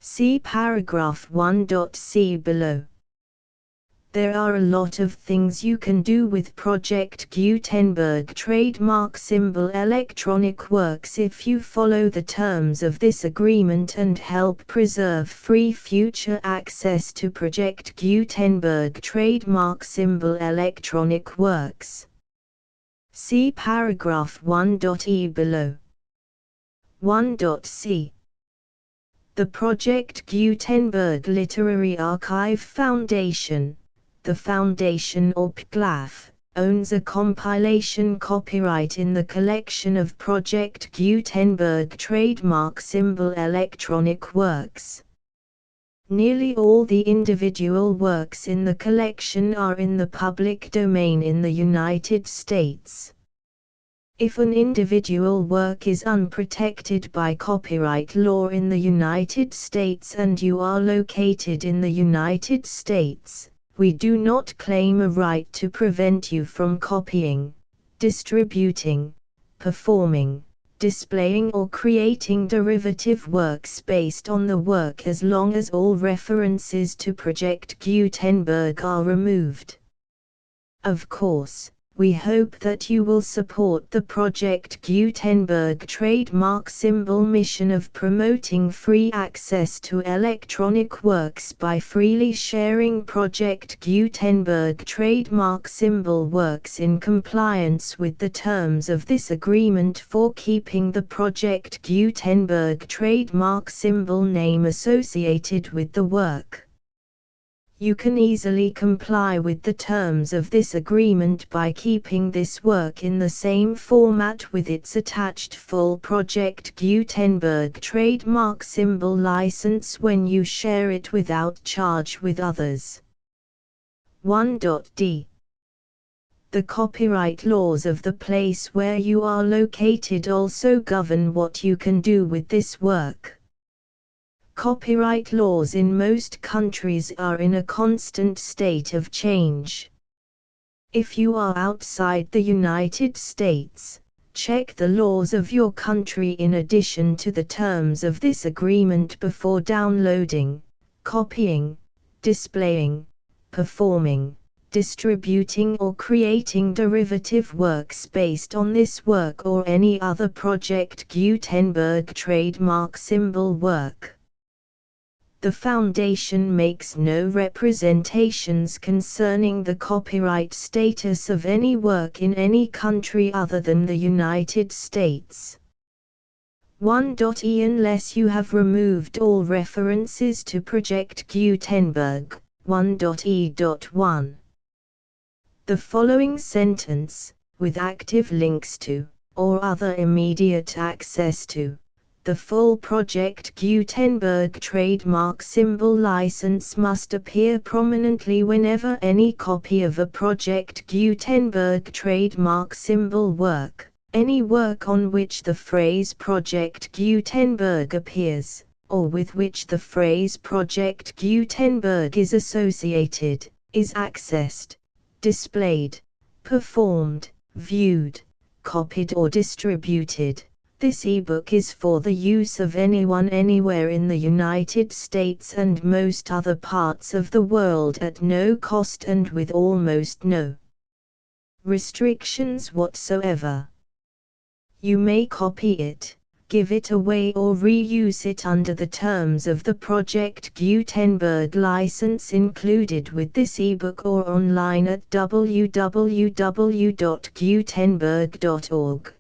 See paragraph 1.c below. There are a lot of things you can do with Project Gutenberg trademark symbol electronic works if you follow the terms of this agreement and help preserve free future access to Project Gutenberg trademark symbol electronic works. See paragraph 1.e below. 1.c. The Project Gutenberg Literary Archive Foundation, the Foundation or PGLAF, owns a compilation copyright in the collection of Project Gutenberg trademark symbol electronic works. Nearly all the individual works in the collection are in the public domain in the United States. If an individual work is unprotected by copyright law in the United States and you are located in the United States, we do not claim a right to prevent you from copying, distributing, performing, displaying or creating derivative works based on the work as long as all references to Project Gutenberg are removed. Of course, we hope that you will support the Project Gutenberg trademark symbol mission of promoting free access to electronic works by freely sharing Project Gutenberg trademark symbol works in compliance with the terms of this agreement for keeping the Project Gutenberg trademark symbol name associated with the work. You can easily comply with the terms of this agreement by keeping this work in the same format with its attached full Project Gutenberg trademark symbol license when you share it without charge with others. 1.d. The copyright laws of the place where you are located also govern what you can do with this work. Copyright laws in most countries are in a constant state of change. If you are outside the United States, check the laws of your country in addition to the terms of this agreement before downloading, copying, displaying, performing, distributing or creating derivative works based on this work or any other Project Gutenberg trademark symbol work. The Foundation makes no representations concerning the copyright status of any work in any country other than the United States. 1.e. Unless you have removed all references to Project Gutenberg. 1.e.1. The following sentence, with active links to, or other immediate access to, the full Project Gutenberg trademark symbol license must appear prominently whenever any copy of a Project Gutenberg trademark symbol work, any work on which the phrase Project Gutenberg appears, or with which the phrase Project Gutenberg is associated, is accessed, displayed, performed, viewed, copied or distributed. This ebook is for the use of anyone anywhere in the United States and most other parts of the world at no cost and with almost no restrictions whatsoever. You may copy it, give it away or reuse it under the terms of the Project Gutenberg license included with this ebook or online at www.gutenberg.org.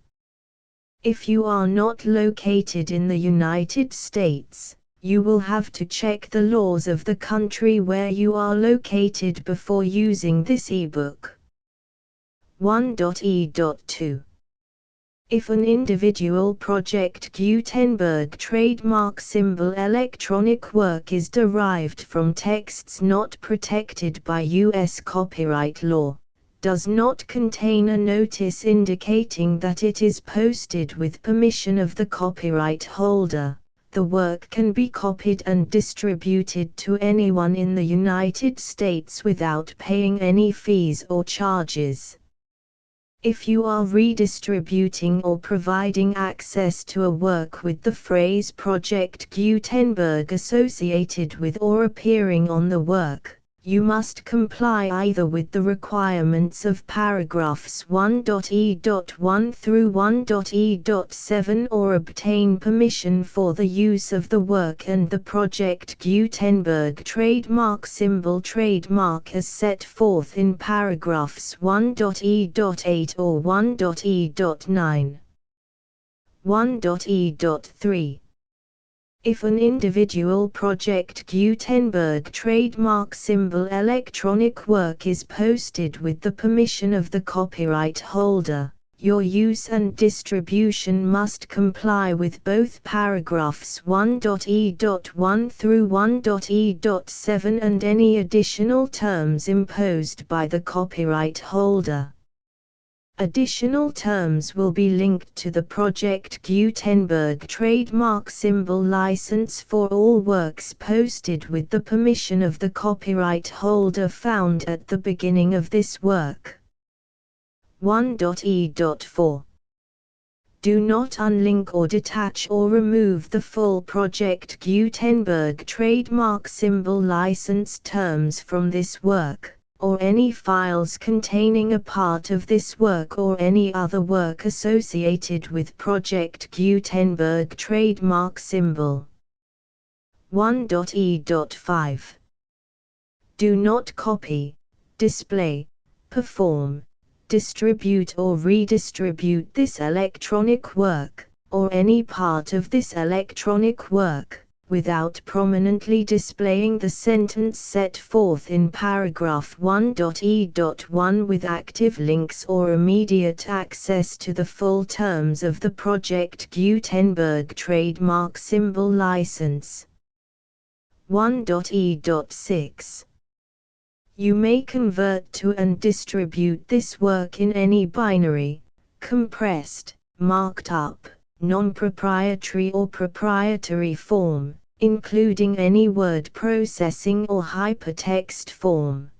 If you are not located in the United States, you will have to check the laws of the country where you are located before using this ebook. 1.e.2. If an individual Project Gutenberg trademark symbol electronic work is derived from texts not protected by U.S. copyright law, does not contain a notice indicating that it is posted with permission of the copyright holder, the work can be copied and distributed to anyone in the United States without paying any fees or charges. If you are redistributing or providing access to a work with the phrase Project Gutenberg associated with or appearing on the work, you must comply either with the requirements of paragraphs 1.e.1 through 1.e.7 or obtain permission for the use of the work and the Project Gutenberg trademark symbol trademark as set forth in paragraphs 1.e.8 or 1.e.9. 1.e.3. If an individual Project Gutenberg trademark symbol electronic work is posted with the permission of the copyright holder, your use and distribution must comply with both paragraphs 1.e.1 through 1.e.7 and any additional terms imposed by the copyright holder. Additional terms will be linked to the Project Gutenberg trademark symbol license for all works posted with the permission of the copyright holder found at the beginning of this work. 1.e.4. Do not unlink or detach or remove the full Project Gutenberg trademark symbol license terms from this work, or any files containing a part of this work or any other work associated with Project Gutenberg trademark symbol. 1.e.5. Do not copy, display, perform, distribute or redistribute this electronic work, or any part of this electronic work, without prominently displaying the sentence set forth in paragraph 1.e.1 with active links or immediate access to the full terms of the Project Gutenberg trademark symbol license. 1.e.6. You may convert to and distribute this work in any binary, compressed, marked up, non-proprietary or proprietary form, including any word processing or hypertext form.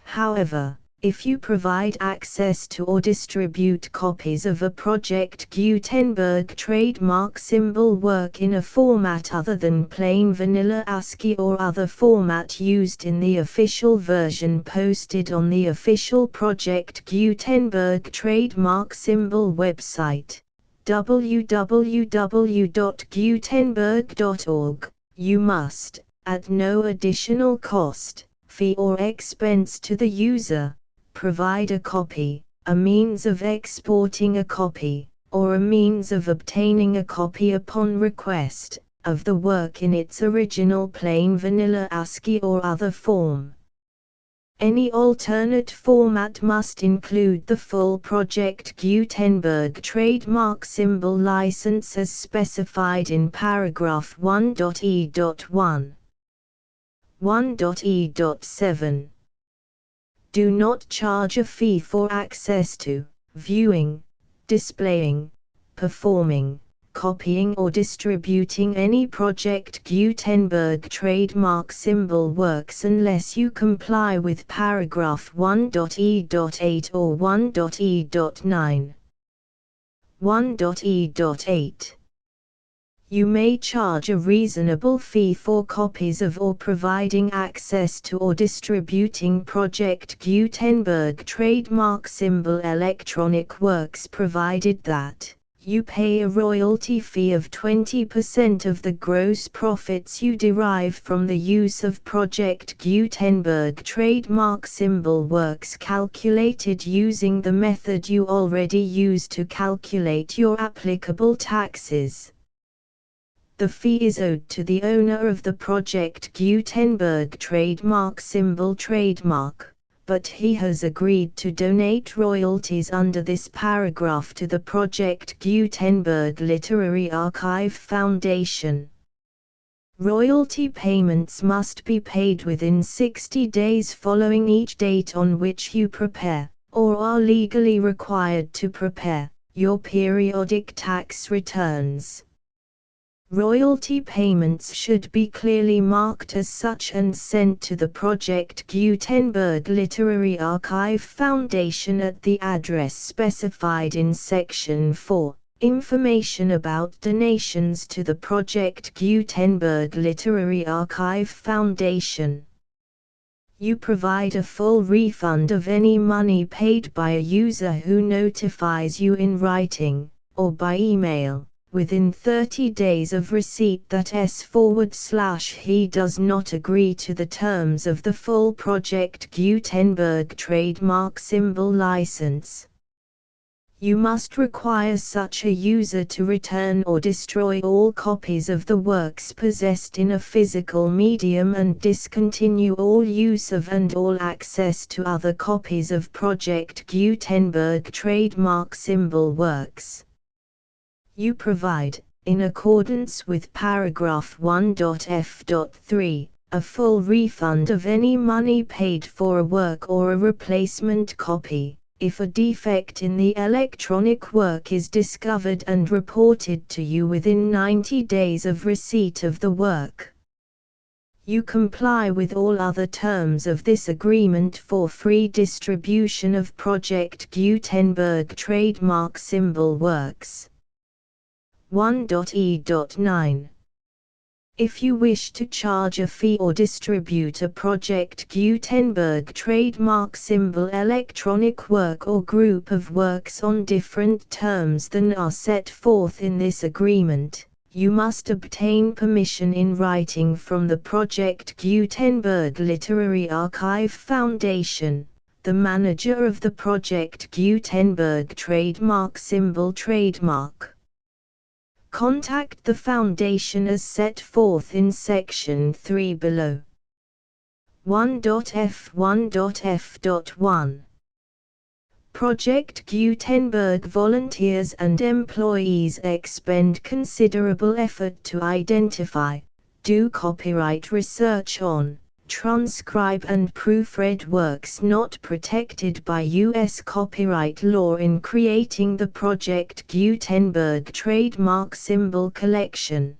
However, if you provide access to or distribute copies of a Project Gutenberg trademark symbol work in a format other than plain vanilla ASCII or other format used in the official version posted on the official Project Gutenberg trademark symbol website, www.gutenberg.org, you must, at no additional cost, fee or expense to the user, provide a copy, a means of exporting a copy, or a means of obtaining a copy upon request, of the work in its original plain vanilla ASCII or other form. Any alternate format must include the full Project Gutenberg trademark symbol license as specified in paragraph 1.e.1. 1.e.7. Do not charge a fee for access to, viewing, displaying, performing, copying or distributing any Project Gutenberg trademark symbol works unless you comply with paragraph 1.e.8 or 1.e.9. 1.e.8. You may charge a reasonable fee for copies of or providing access to or distributing Project Gutenberg trademark symbol electronic works provided that you pay a royalty fee of 20% of the gross profits you derive from the use of Project Gutenberg trademark symbol works calculated using the method you already use to calculate your applicable taxes. The fee is owed to the owner of the Project Gutenberg trademark symbol trademark, but he has agreed to donate royalties under this paragraph to the Project Gutenberg Literary Archive Foundation. Royalty payments must be paid within 60 days following each date on which you prepare, or are legally required to prepare, your periodic tax returns. Royalty payments should be clearly marked as such and sent to the Project Gutenberg Literary Archive Foundation at the address specified in Section 4, Information about donations to the Project Gutenberg Literary Archive Foundation. You provide a full refund of any money paid by a user who notifies you in writing, or by email, within 30 days of receipt that he does not agree to the terms of the full Project Gutenberg trademark symbol license. You must require such a user to return or destroy all copies of the works possessed in a physical medium and discontinue all use of and all access to other copies of Project Gutenberg trademark symbol works. You provide, in accordance with paragraph 1.f.3, a full refund of any money paid for a work or a replacement copy, if a defect in the electronic work is discovered and reported to you within 90 days of receipt of the work. You comply with all other terms of this agreement for free distribution of Project Gutenberg trademark symbol works. 1.e.9. If you wish to charge a fee or distribute a Project Gutenberg trademark symbol electronic work or group of works on different terms than are set forth in this agreement, you must obtain permission in writing from the Project Gutenberg Literary Archive Foundation, the manager of the Project Gutenberg trademark symbol trademark. contact the Foundation as set forth in Section 3 below. 1.f1.f.1 Project Gutenberg volunteers and employees expend considerable effort to identify, do copyright research on, transcribe and proofread works not protected by U.S. copyright law in creating the Project Gutenberg trademark symbol collection.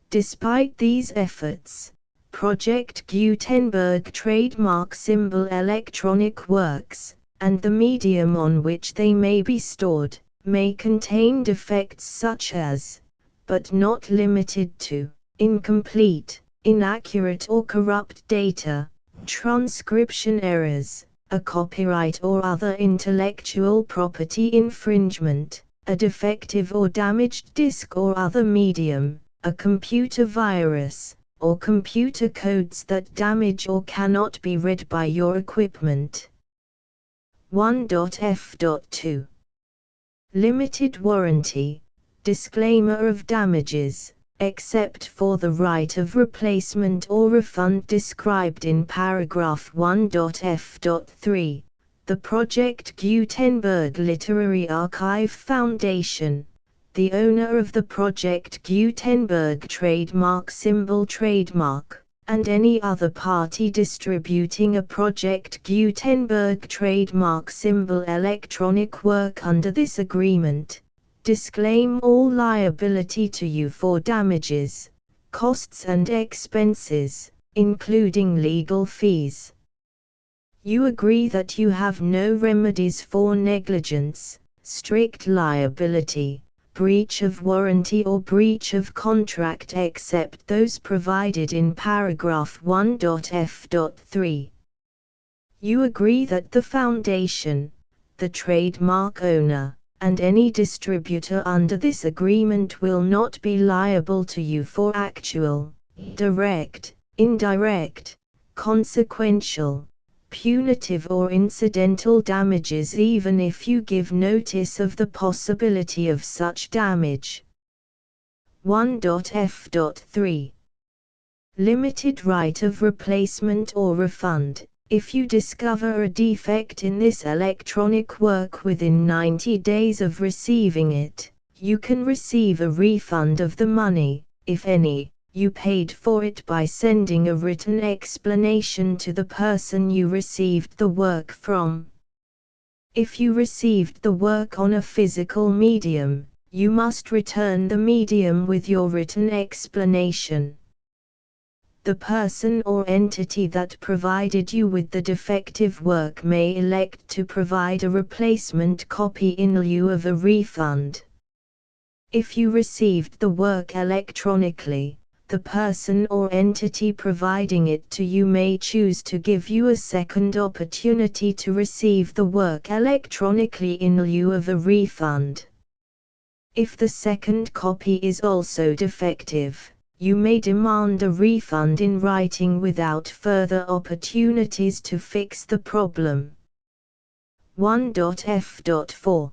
Despite these efforts, Project Gutenberg trademark symbol electronic works, and the medium on which they may be stored, may contain defects such as, but not limited to, incomplete, inaccurate or corrupt data, transcription errors, a copyright or other intellectual property infringement, a defective or damaged disk or other medium, a computer virus, or computer codes that damage or cannot be read by your equipment. 1.f.2 Limited warranty, disclaimer of damages, except for the right of replacement or refund described in paragraph 1.f.3, the Project Gutenberg Literary Archive Foundation, the owner of the Project Gutenberg trademark symbol trademark, and any other party distributing a Project Gutenberg trademark symbol electronic work under this agreement, disclaim all liability to you for damages, costs and expenses, including legal fees. You agree that you have no remedies for negligence, strict liability, breach of warranty or breach of contract except those provided in paragraph 1.f.3. You agree that the Foundation, the trademark owner, and any distributor under this agreement will not be liable to you for actual, direct, indirect, consequential, punitive or incidental damages even if you give notice of the possibility of such damage. 1.f.3 Limited right of replacement or refund. If you discover a defect in this electronic work within 90 days of receiving it, you can receive a refund of the money, if any, you paid for it by sending a written explanation to the person you received the work from. If you received the work on a physical medium, you must return the medium with your written explanation. The person or entity that provided you with the defective work may elect to provide a replacement copy in lieu of a refund. If you received the work electronically, the person or entity providing it to you may choose to give you a second opportunity to receive the work electronically in lieu of a refund. If the second copy is also defective, you may demand a refund in writing without further opportunities to fix the problem. 1.f.4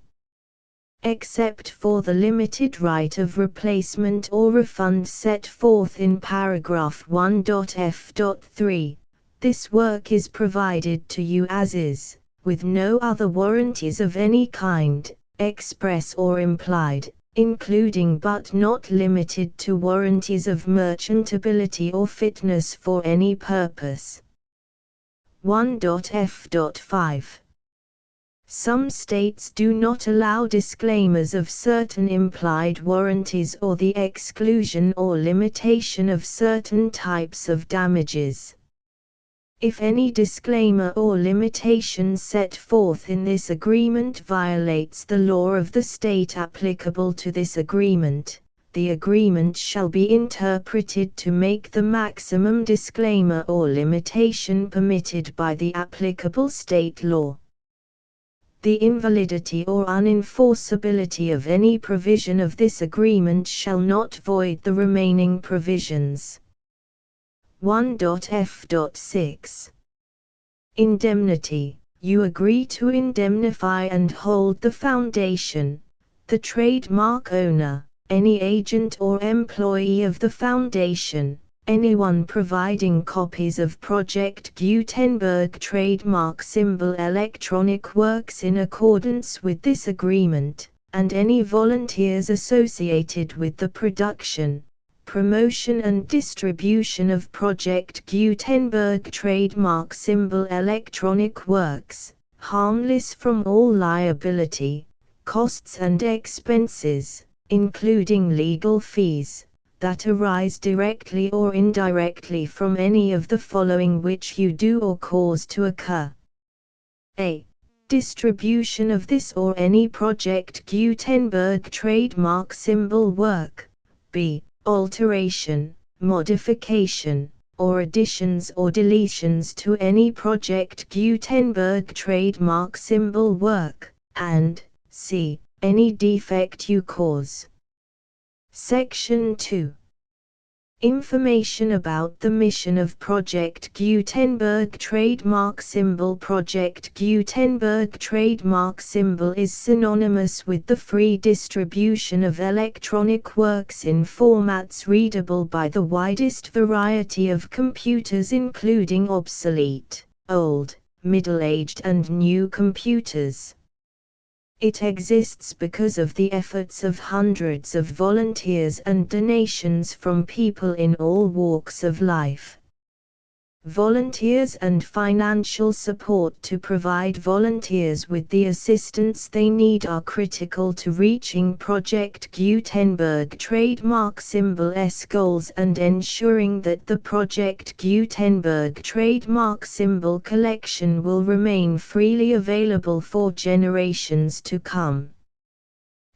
Except for the limited right of replacement or refund set forth in paragraph 1.f.3, this work is provided to you as is, with no other warranties of any kind, express or implied, including but not limited to warranties of merchantability or fitness for any purpose. 1.f.5 Some states do not allow disclaimers of certain implied warranties or the exclusion or limitation of certain types of damages. If any disclaimer or limitation set forth in this agreement violates the law of the state applicable to this agreement, the agreement shall be interpreted to make the maximum disclaimer or limitation permitted by the applicable state law. The invalidity or unenforceability of any provision of this agreement shall not void the remaining provisions. 1.f.6 Indemnity. You agree to indemnify and hold the Foundation, the trademark owner, any agent or employee of the Foundation, anyone providing copies of Project Gutenberg trademark symbol electronic works in accordance with this agreement, and any volunteers associated with the production, promotion and distribution of Project Gutenberg trademark symbol electronic works, harmless from all liability, costs and expenses, including legal fees, that arise directly or indirectly from any of the following which you do or cause to occur. A. Distribution of this or any Project Gutenberg trademark symbol work. B. Alteration, modification, or additions or deletions to any Project Gutenberg trademark symbol work, and C. Any defect you cause. Section 2. Information about the mission of Project Gutenberg trademark symbol. Project Gutenberg trademark symbol is synonymous with the free distribution of electronic works in formats readable by the widest variety of computers, including obsolete, old, middle-aged and new computers. It exists because of the efforts of hundreds of volunteers and donations from people in all walks of life. Volunteers and financial support to provide volunteers with the assistance they need are critical to reaching Project Gutenberg trademark symbol's goals and ensuring that the Project Gutenberg trademark symbol collection will remain freely available for generations to come.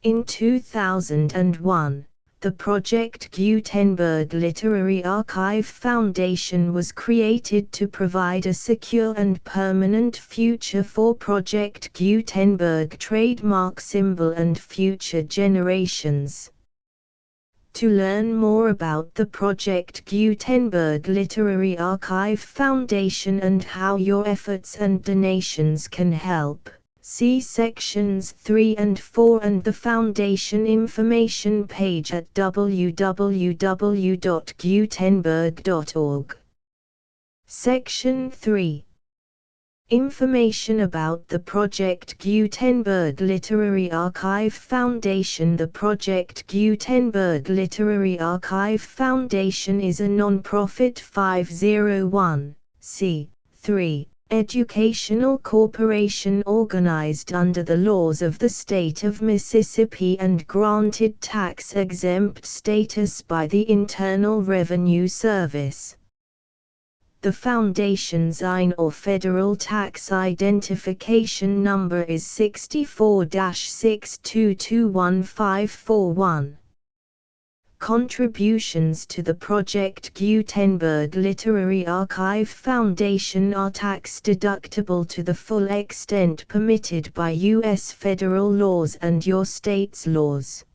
In 2001, the Project Gutenberg Literary Archive Foundation was created to provide a secure and permanent future for Project Gutenberg trademark symbol and future generations. To learn more about the Project Gutenberg Literary Archive Foundation and how your efforts and donations can help, see sections 3 and 4 and the Foundation information page at www.gutenberg.org. Section 3. Information about the Project Gutenberg Literary Archive Foundation. The Project Gutenberg Literary Archive Foundation is a non-profit 501(c)(3) educational corporation organized under the laws of the state of Mississippi and granted tax-exempt status by the Internal Revenue Service. The Foundation's IN or Federal Tax Identification Number is 64-6221541. Contributions to the Project Gutenberg Literary Archive Foundation are tax-deductible to the full extent permitted by U.S. federal laws and your state's laws.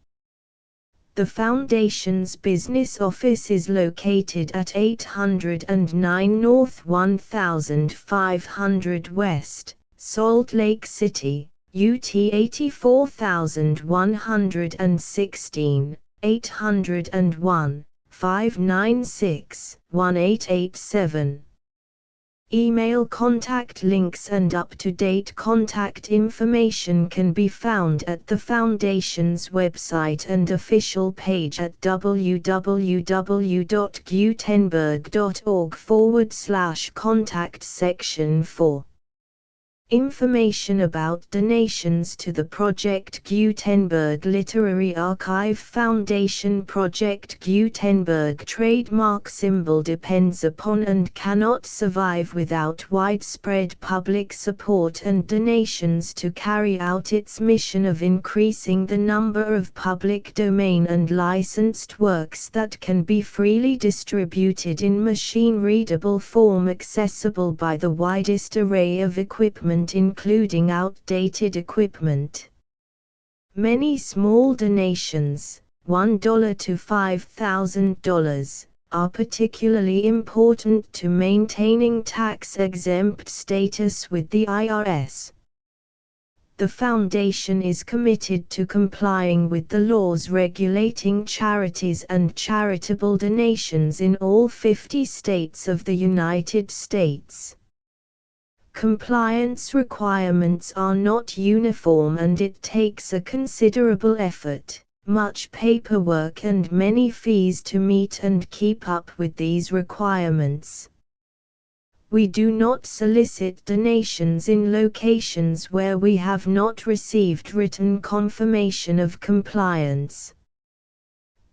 The Foundation's business office is located at 809 North 1500 West, Salt Lake City, UT 84116. 801-596-1887. Email contact links and up-to-date contact information can be found at the Foundation's website and official page at www.gutenberg.org/contact. Section 4. Information about donations to the Project Gutenberg Literary Archive Foundation. Project Gutenberg trademark symbol depends upon and cannot survive without widespread public support and donations to carry out its mission of increasing the number of public domain and licensed works that can be freely distributed in machine-readable form accessible by the widest array of equipment, including outdated equipment. Many small donations, $1 to $5,000, are particularly important to maintaining tax-exempt status with the IRS. The Foundation is committed to complying with the laws regulating charities and charitable donations in all 50 states of the United States. Compliance requirements are not uniform and it takes a considerable effort, much paperwork and many fees to meet and keep up with these requirements. We do not solicit donations in locations where we have not received written confirmation of compliance.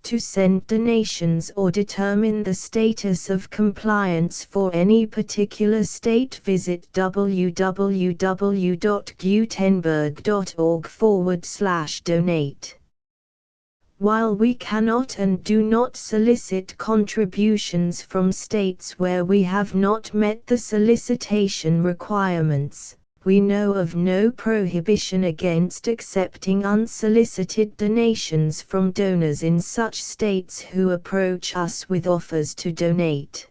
To send donations or determine the status of compliance for any particular state, visit www.gutenberg.org/donate. While we cannot and do not solicit contributions from states where we have not met the solicitation requirements, we know of no prohibition against accepting unsolicited donations from donors in such states who approach us with offers to donate.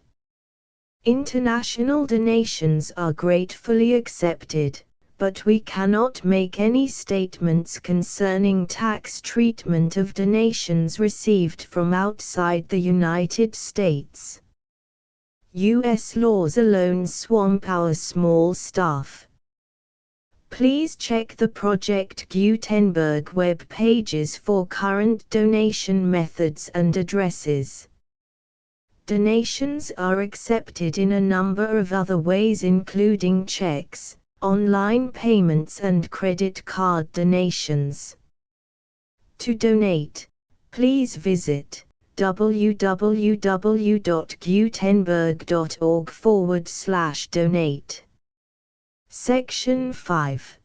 International donations are gratefully accepted, but we cannot make any statements concerning tax treatment of donations received from outside the United States. U.S. laws alone swamp our small staff. Please check the Project Gutenberg web pages for current donation methods and addresses. Donations are accepted in a number of other ways, including checks, online payments and credit card donations. To donate, please visit www.gutenberg.org/donate. Section 5.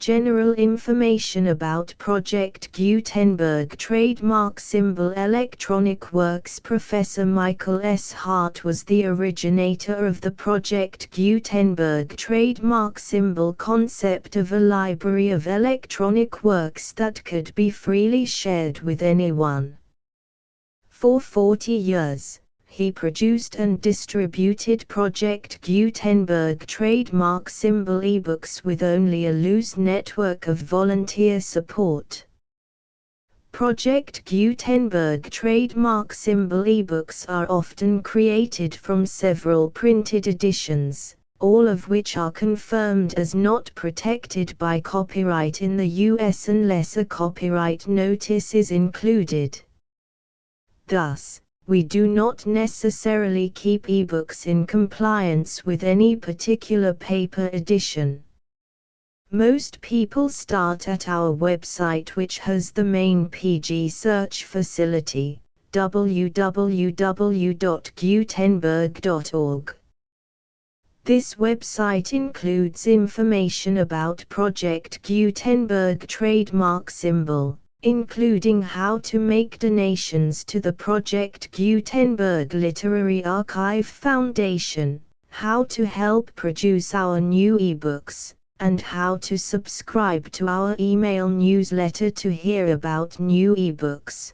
General information about Project Gutenberg trademark symbol Electronic Works. Professor Michael S. Hart was the originator of the Project Gutenberg trademark symbol concept of a library of electronic works that could be freely shared with anyone. For 40 years, he produced and distributed Project Gutenberg trademark symbol ebooks with only a loose network of volunteer support. Project Gutenberg trademark symbol ebooks are often created from several printed editions, all of which are confirmed as not protected by copyright in the US unless a copyright notice is included. Thus, we do not necessarily keep ebooks in compliance with any particular paper edition. Most people start at our website, which has the main PG search facility, www.gutenberg.org. This website includes information about Project Gutenberg trademark symbol, including how to make donations to the Project Gutenberg Literary Archive Foundation, how to help produce our new ebooks, and how to subscribe to our email newsletter to hear about new ebooks.